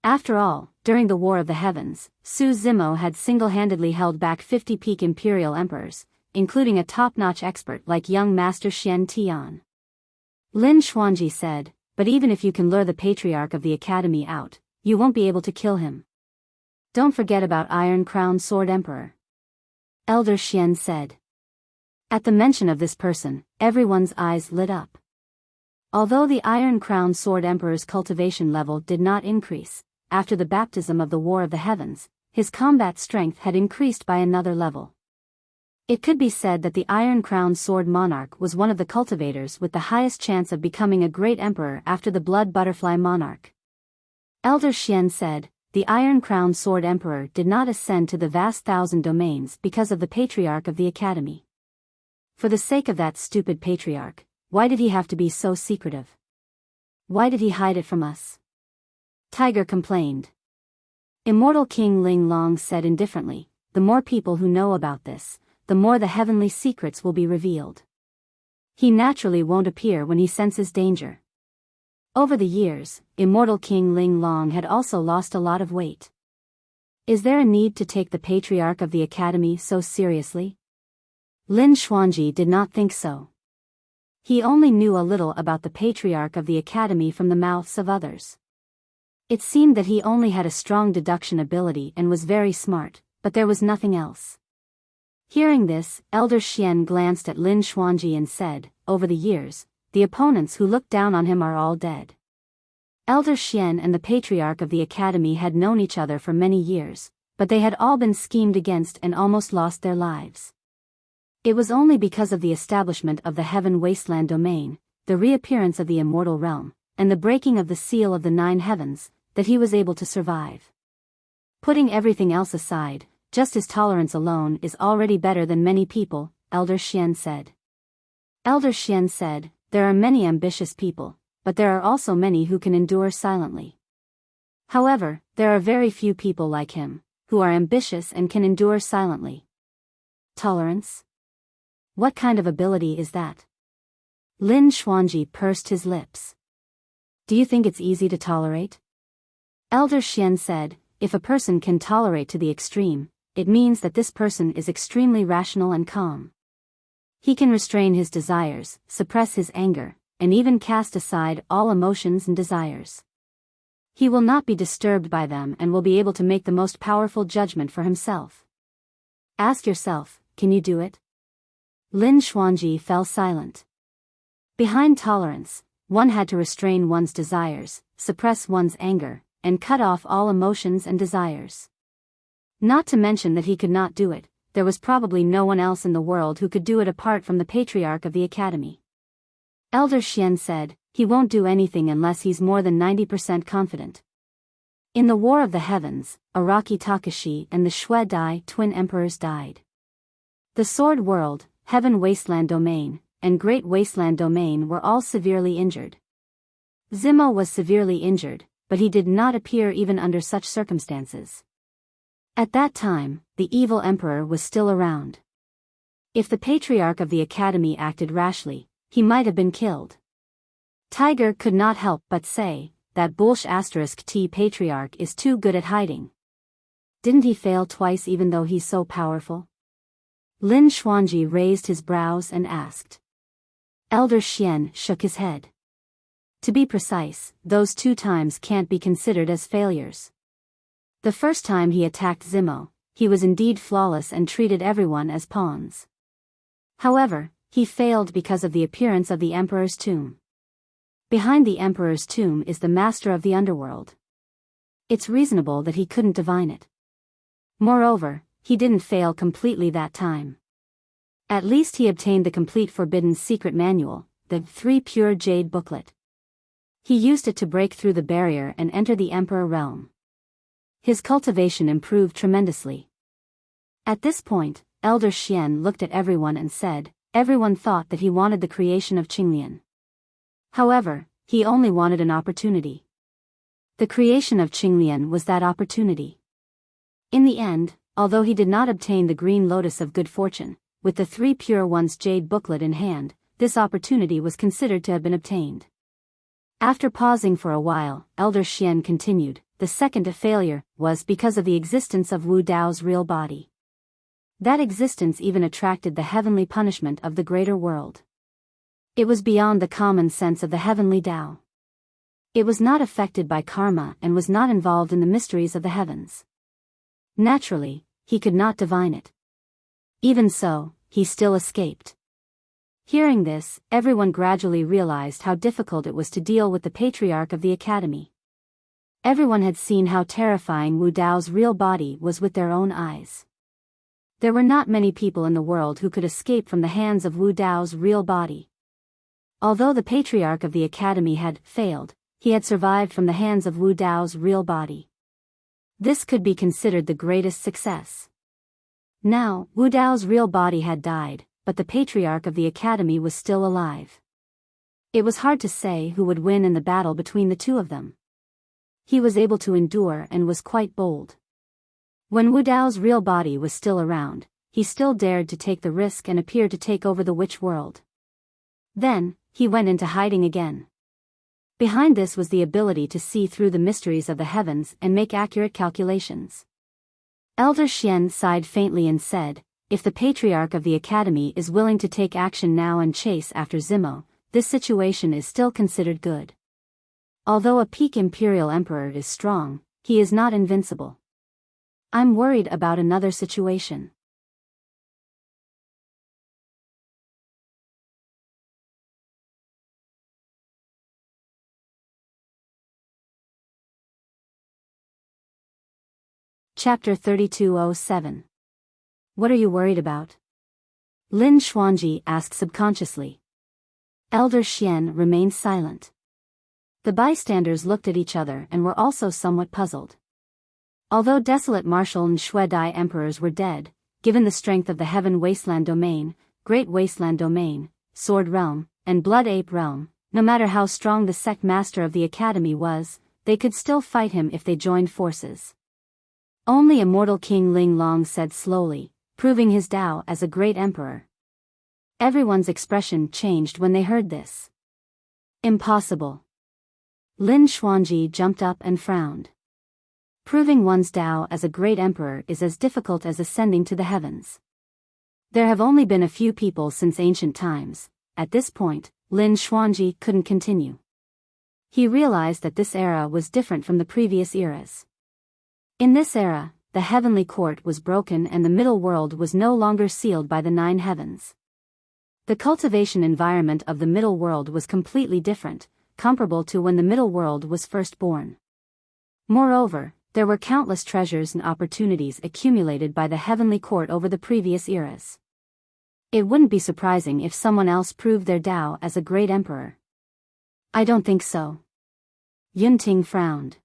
After all, during the War of the Heavens, Su Zimo had single-handedly held back 50 peak imperial emperors, including a top-notch expert like young Master Xian Tian." Lin Xuanji said, "But even if you can lure the patriarch of the academy out, you won't be able to kill him. Don't forget about Iron Crown Sword Emperor," Elder Xian said. At the mention of this person, everyone's eyes lit up. Although the Iron Crown Sword Emperor's cultivation level did not increase, after the baptism of the War of the Heavens, his combat strength had increased by another level. It could be said that the Iron Crown Sword Monarch was one of the cultivators with the highest chance of becoming a great emperor after the Blood Butterfly Monarch. Elder Xian said, "The Iron Crown Sword Emperor did not ascend to the vast 1,000 domains because of the patriarch of the academy. For the sake of that stupid patriarch, why did he have to be so secretive? Why did he hide it from us?" Tiger complained. Immortal King Ling Long said indifferently, "The more people who know about this, the more the heavenly secrets will be revealed. He naturally won't appear when he senses danger." Over the years, Immortal King Ling Long had also lost a lot of weight. Is there a need to take the patriarch of the academy so seriously? Lin Xuanji did not think so. He only knew a little about the patriarch of the academy from the mouths of others. It seemed that he only had a strong deduction ability and was very smart, but there was nothing else. Hearing this, Elder Xian glanced at Lin Xuanji and said, "Over the years, the opponents who looked down on him are all dead." Elder Xian and the patriarch of the academy had known each other for many years, but they had all been schemed against and almost lost their lives. It was only because of the establishment of the Heaven Wasteland Domain, the reappearance of the immortal realm, and the breaking of the seal of the 9 heavens, that he was able to survive. Putting everything else aside, just his tolerance alone is already better than many people, Elder Xian said. Elder Xian said, "There are many ambitious people, but there are also many who can endure silently. However, there are very few people like him, who are ambitious and can endure silently." Tolerance? What kind of ability is that? Lin Xuanji pursed his lips. "Do you think it's easy to tolerate?" Elder Xian said, "If a person can tolerate to the extreme, it means that this person is extremely rational and calm. He can restrain his desires, suppress his anger, and even cast aside all emotions and desires. He will not be disturbed by them and will be able to make the most powerful judgment for himself. Ask yourself, can you do it? Lin Xuanji fell silent. Behind tolerance, one had to restrain one's desires, suppress one's anger, and cut off all emotions and desires. Not to mention that he could not do it, there was probably no one else in the world who could do it apart from the patriarch of the academy. Elder Xian said, he won't do anything unless he's more than 90% confident. In the War of the Heavens, Araki Takashi and the Shui Dai twin emperors died. The Sword World, Heaven Wasteland Domain, and Great Wasteland Domain were all severely injured. Zimo was severely injured, but he did not appear even under such circumstances. At that time, the evil emperor was still around. If the patriarch of the academy acted rashly, he might have been killed. Tiger could not help but say, that *T patriarch is too good at hiding. Didn't he fail twice even though he's so powerful? Lin Xuanji raised his brows and asked. Elder Xian shook his head. To be precise, those 2 times can't be considered as failures. The first time he attacked Zimo, he was indeed flawless and treated everyone as pawns. However, he failed because of the appearance of the Emperor's tomb. Behind the Emperor's tomb is the master of the underworld. It's reasonable that he couldn't divine it. Moreover, he didn't fail completely that time. At least he obtained the complete Forbidden Secret Manual, the 3 Pure Jade booklet. He used it to break through the barrier and enter the Emperor realm. His cultivation improved tremendously. At this point, Elder Xian looked at everyone and said, everyone thought that he wanted the creation of Qinglian. However, he only wanted an opportunity. The creation of Qinglian was that opportunity. In the end, although he did not obtain the Green Lotus of Good Fortune, with the 3 Pure Ones Jade booklet in hand, this opportunity was considered to have been obtained. After pausing for a while, Elder Xian continued, the second failure was because of the existence of Wu Dao's real body. That existence even attracted the heavenly punishment of the greater world. It was beyond the common sense of the heavenly Tao. It was not affected by karma and was not involved in the mysteries of the heavens. Naturally, he could not divine it. Even so, he still escaped. Hearing this, everyone gradually realized how difficult it was to deal with the patriarch of the academy. Everyone had seen how terrifying Wu Dao's real body was with their own eyes. There were not many people in the world who could escape from the hands of Wu Dao's real body. Although the patriarch of the academy had failed, he had survived from the hands of Wu Dao's real body. This could be considered the greatest success. Now, Wu Dao's real body had died, but the patriarch of the academy was still alive. It was hard to say who would win in the battle between the 2 of them. He was able to endure and was quite bold. When Wu Dao's real body was still around, he still dared to take the risk and appear to take over the witch world. Then, he went into hiding again. Behind this was the ability to see through the mysteries of the heavens and make accurate calculations. Elder Xian sighed faintly and said, if the patriarch of the academy is willing to take action now and chase after Zimo, this situation is still considered good. Although a peak imperial emperor is strong, he is not invincible. I'm worried about another situation. Chapter 3207. What are you worried about? Lin Xuanji asked subconsciously. Elder Xian remained silent. The bystanders looked at each other and were also somewhat puzzled. Although Desolate Marshal and Shui Dai emperors were dead, given the strength of the Heaven Wasteland Domain, Great Wasteland Domain, Sword Realm, and Blood Ape Realm, no matter how strong the sect master of the academy was, they could still fight him if they joined forces. Only immortal King Ling Long said slowly, proving his Tao as a great emperor. Everyone's expression changed when they heard this. Impossible. Lin Xuanji jumped up and frowned. Proving one's Tao as a great emperor is as difficult as ascending to the heavens. There have only been a few people since ancient times. At this point, Lin Xuanji couldn't continue. He realized that this era was different from the previous eras. In this era, the heavenly court was broken and the middle world was no longer sealed by the 9 heavens. The cultivation environment of the middle world was completely different, comparable to when the middle world was first born. Moreover, there were countless treasures and opportunities accumulated by the heavenly court over the previous eras. It wouldn't be surprising if someone else proved their Tao as a great emperor. I don't think so. Yunting frowned.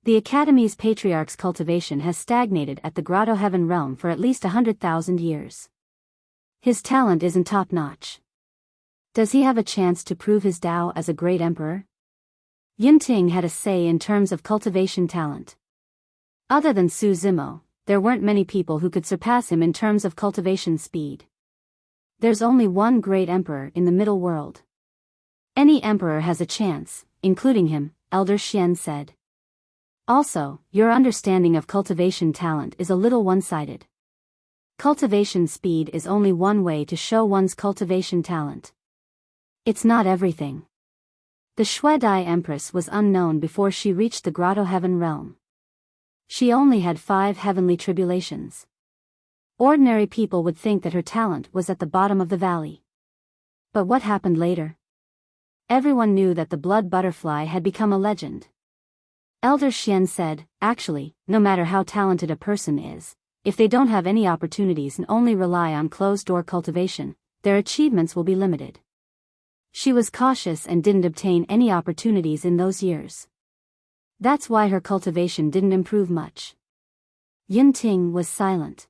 The Academy's patriarch's cultivation has stagnated at the Grotto Heaven realm for at least 100,000 years. His talent isn't top-notch. Does he have a chance to prove his Tao as a great emperor? Yunting had a say in terms of cultivation talent. Other than Su Zimo, there weren't many people who could surpass him in terms of cultivation speed. There's only one great emperor in the middle world. Any emperor has a chance, including him, Elder Xian said. Also, your understanding of cultivation talent is a little one-sided. Cultivation speed is only one way to show one's cultivation talent. It's not everything. The Shuedai Empress was unknown before she reached the Grotto Heaven realm. She only had 5 heavenly tribulations. Ordinary people would think that her talent was at the bottom of the valley. But what happened later? Everyone knew that the blood butterfly had become a legend. Elder Xian said, actually, no matter how talented a person is, if they don't have any opportunities and only rely on closed-door cultivation, their achievements will be limited. She was cautious and didn't obtain any opportunities in those years. That's why her cultivation didn't improve much. Yunting was silent.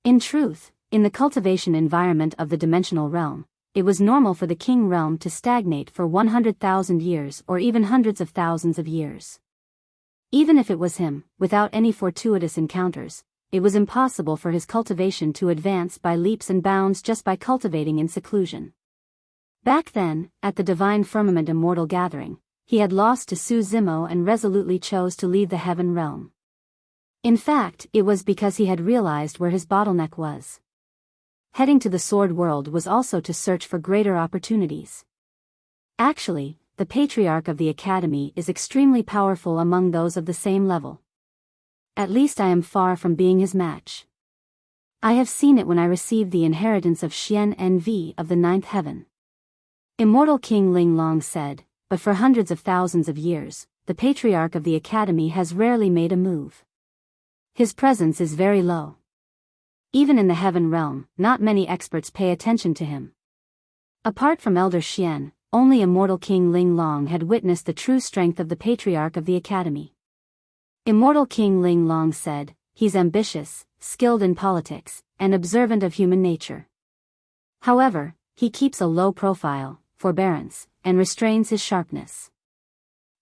In truth, in the cultivation environment of the dimensional realm, it was normal for the king realm to stagnate for 100,000 years or even hundreds of thousands of years. Even if it was him, without any fortuitous encounters, it was impossible for his cultivation to advance by leaps and bounds just by cultivating in seclusion. Back then, at the Divine Firmament Immortal Gathering, he had lost to Su Zimo and resolutely chose to leave the heaven realm. In fact, it was because he had realized where his bottleneck was. Heading to the Sword World was also to search for greater opportunities. Actually, the Patriarch of the Academy is extremely powerful among those of the same level. At least I am far from being his match. I have seen it when I received the inheritance of Xian Nv of the 9th heaven. Immortal King Ling Long said, but for hundreds of thousands of years, the Patriarch of the Academy has rarely made a move. His presence is very low. Even in the heaven realm, not many experts pay attention to him. Apart from Elder Xian, only Immortal King Ling Long had witnessed the true strength of the Patriarch of the Academy. Immortal King Ling Long said, he's ambitious, skilled in politics, and observant of human nature. However, he keeps a low profile, forbearance, and restrains his sharpness.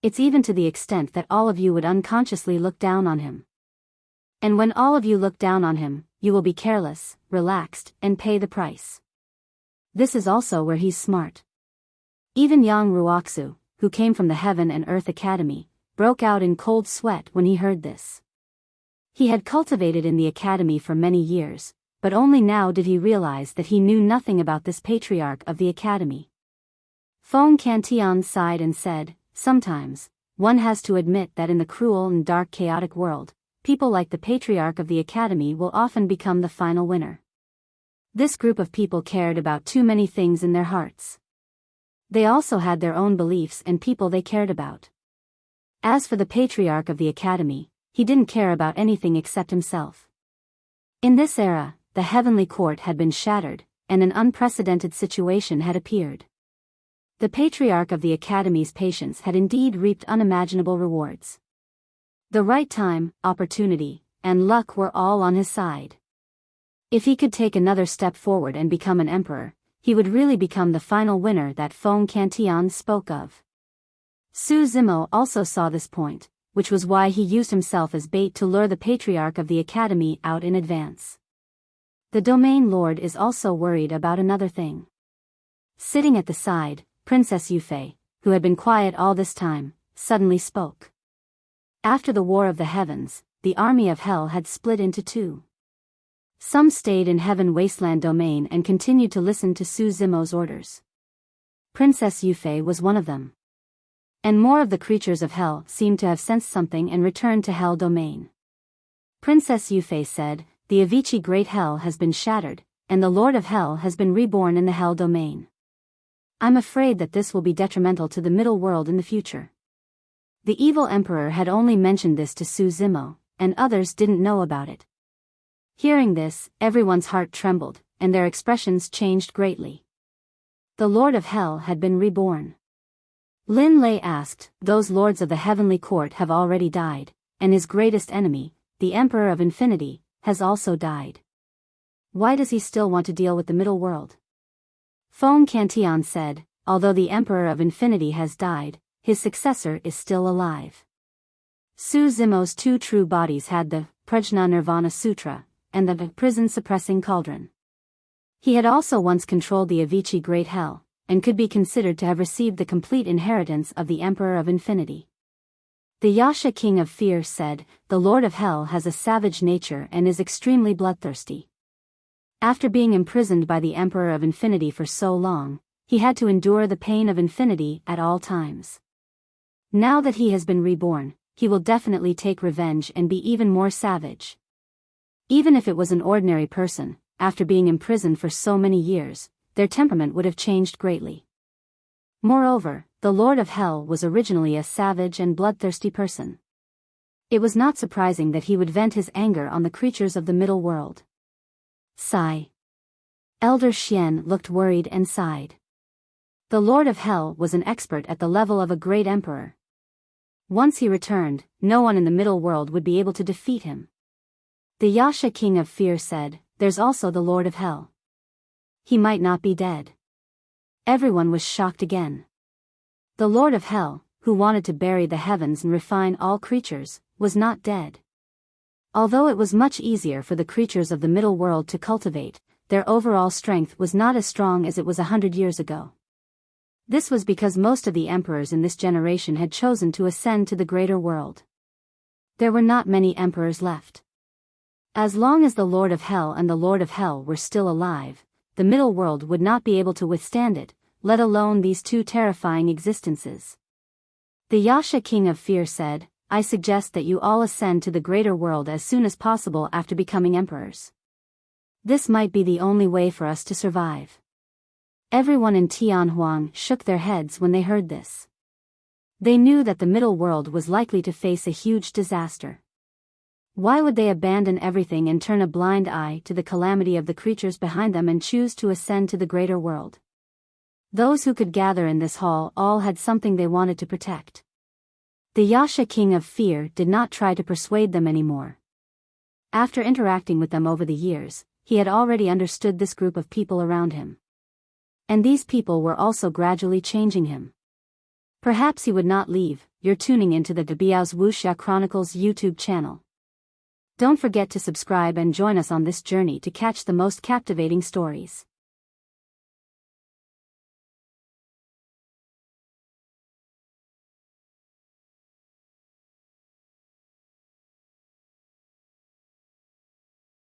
It's even to the extent that all of you would unconsciously look down on him. And when all of you look down on him, you will be careless, relaxed, and pay the price. This is also where he's smart. Even Yang Ruoxu, who came from the Heaven and Earth Academy, broke out in cold sweat when he heard this. He had cultivated in the academy for many years, but only now did he realize that he knew nothing about this Patriarch of the Academy. Feng Cantian sighed and said, sometimes, one has to admit that in the cruel and dark chaotic world, people like the Patriarch of the Academy will often become the final winner. This group of people cared about too many things in their hearts. They also had their own beliefs and people they cared about. As for the Patriarch of the Academy, he didn't care about anything except himself. In this era, the heavenly court had been shattered, and an unprecedented situation had appeared. The Patriarch of the Academy's patience had indeed reaped unimaginable rewards. The right time, opportunity, and luck were all on his side. If he could take another step forward and become an emperor, he would really become the final winner that Feng Cantian spoke of. Su Zimo also saw this point, which was why he used himself as bait to lure the Patriarch of the Academy out in advance. The Domain Lord is also worried about another thing. Sitting at the side, Princess Yufei, who had been quiet all this time, suddenly spoke. After the War of the Heavens, the army of Hell had split into 2. Some stayed in Heaven Wasteland Domain and continued to listen to Su Zimo's orders. Princess Yufei was one of them. And more of the creatures of hell seemed to have sensed something and returned to hell domain. Princess Yufei said, "The Avicii Great Hell has been shattered, and the Lord of Hell has been reborn in the hell domain. I'm afraid that this will be detrimental to the middle world in the future." The evil emperor had only mentioned this to Su Zimo, and others didn't know about it. Hearing this, everyone's heart trembled, and their expressions changed greatly. The Lord of Hell had been reborn. Lin Lei asked, "Those lords of the heavenly court have already died, and his greatest enemy, the Emperor of Infinity, has also died. Why does he still want to deal with the middle world?" Feng Cantian said, "Although the Emperor of Infinity has died, his successor is still alive." Su Zimo's two true bodies had the Prajna Nirvana Sutra, and the prison-suppressing cauldron. He had also once controlled the Avicii Great Hell, and could be considered to have received the complete inheritance of the Emperor of Infinity. The Yasha King of Fear said, "The Lord of Hell has a savage nature and is extremely bloodthirsty. After being imprisoned by the Emperor of Infinity for so long, he had to endure the pain of infinity at all times. Now that he has been reborn, he will definitely take revenge and be even more savage." Even if it was an ordinary person, after being imprisoned for so many years, their temperament would have changed greatly. Moreover, the Lord of Hell was originally a savage and bloodthirsty person. It was not surprising that he would vent his anger on the creatures of the middle world. Sigh. Elder Xian looked worried and sighed. The Lord of Hell was an expert at the level of a great emperor. Once he returned, no one in the middle world would be able to defeat him. The Yasha King of Fear said, "There's also the Lord of Hell. He might not be dead." Everyone was shocked again. The Lord of Hell, who wanted to bury the heavens and refine all creatures, was not dead. Although it was much easier for the creatures of the middle world to cultivate, their overall strength was not as strong as it was 100 years ago. This was because most of the emperors in this generation had chosen to ascend to the greater world. There were not many emperors left. As long as the Lord of Hell and the Lord of Hell were still alive, the middle world would not be able to withstand it, let alone these two terrifying existences. The Yasha King of Fear said, "I suggest that you all ascend to the greater world as soon as possible after becoming emperors. This might be the only way for us to survive." Everyone in Tianhuang shook their heads when they heard this. They knew that the middle world was likely to face a huge disaster. Why would they abandon everything and turn a blind eye to the calamity of the creatures behind them and choose to ascend to the greater world? Those who could gather in this hall all had something they wanted to protect. The Yasha King of Fear did not try to persuade them anymore. After interacting with them over the years, he had already understood this group of people around him. And these people were also gradually changing him. Perhaps he would not leave. You're tuning into the Biyao's Wuxia Chronicles YouTube channel. Don't forget to subscribe and join us on this journey to catch the most captivating stories.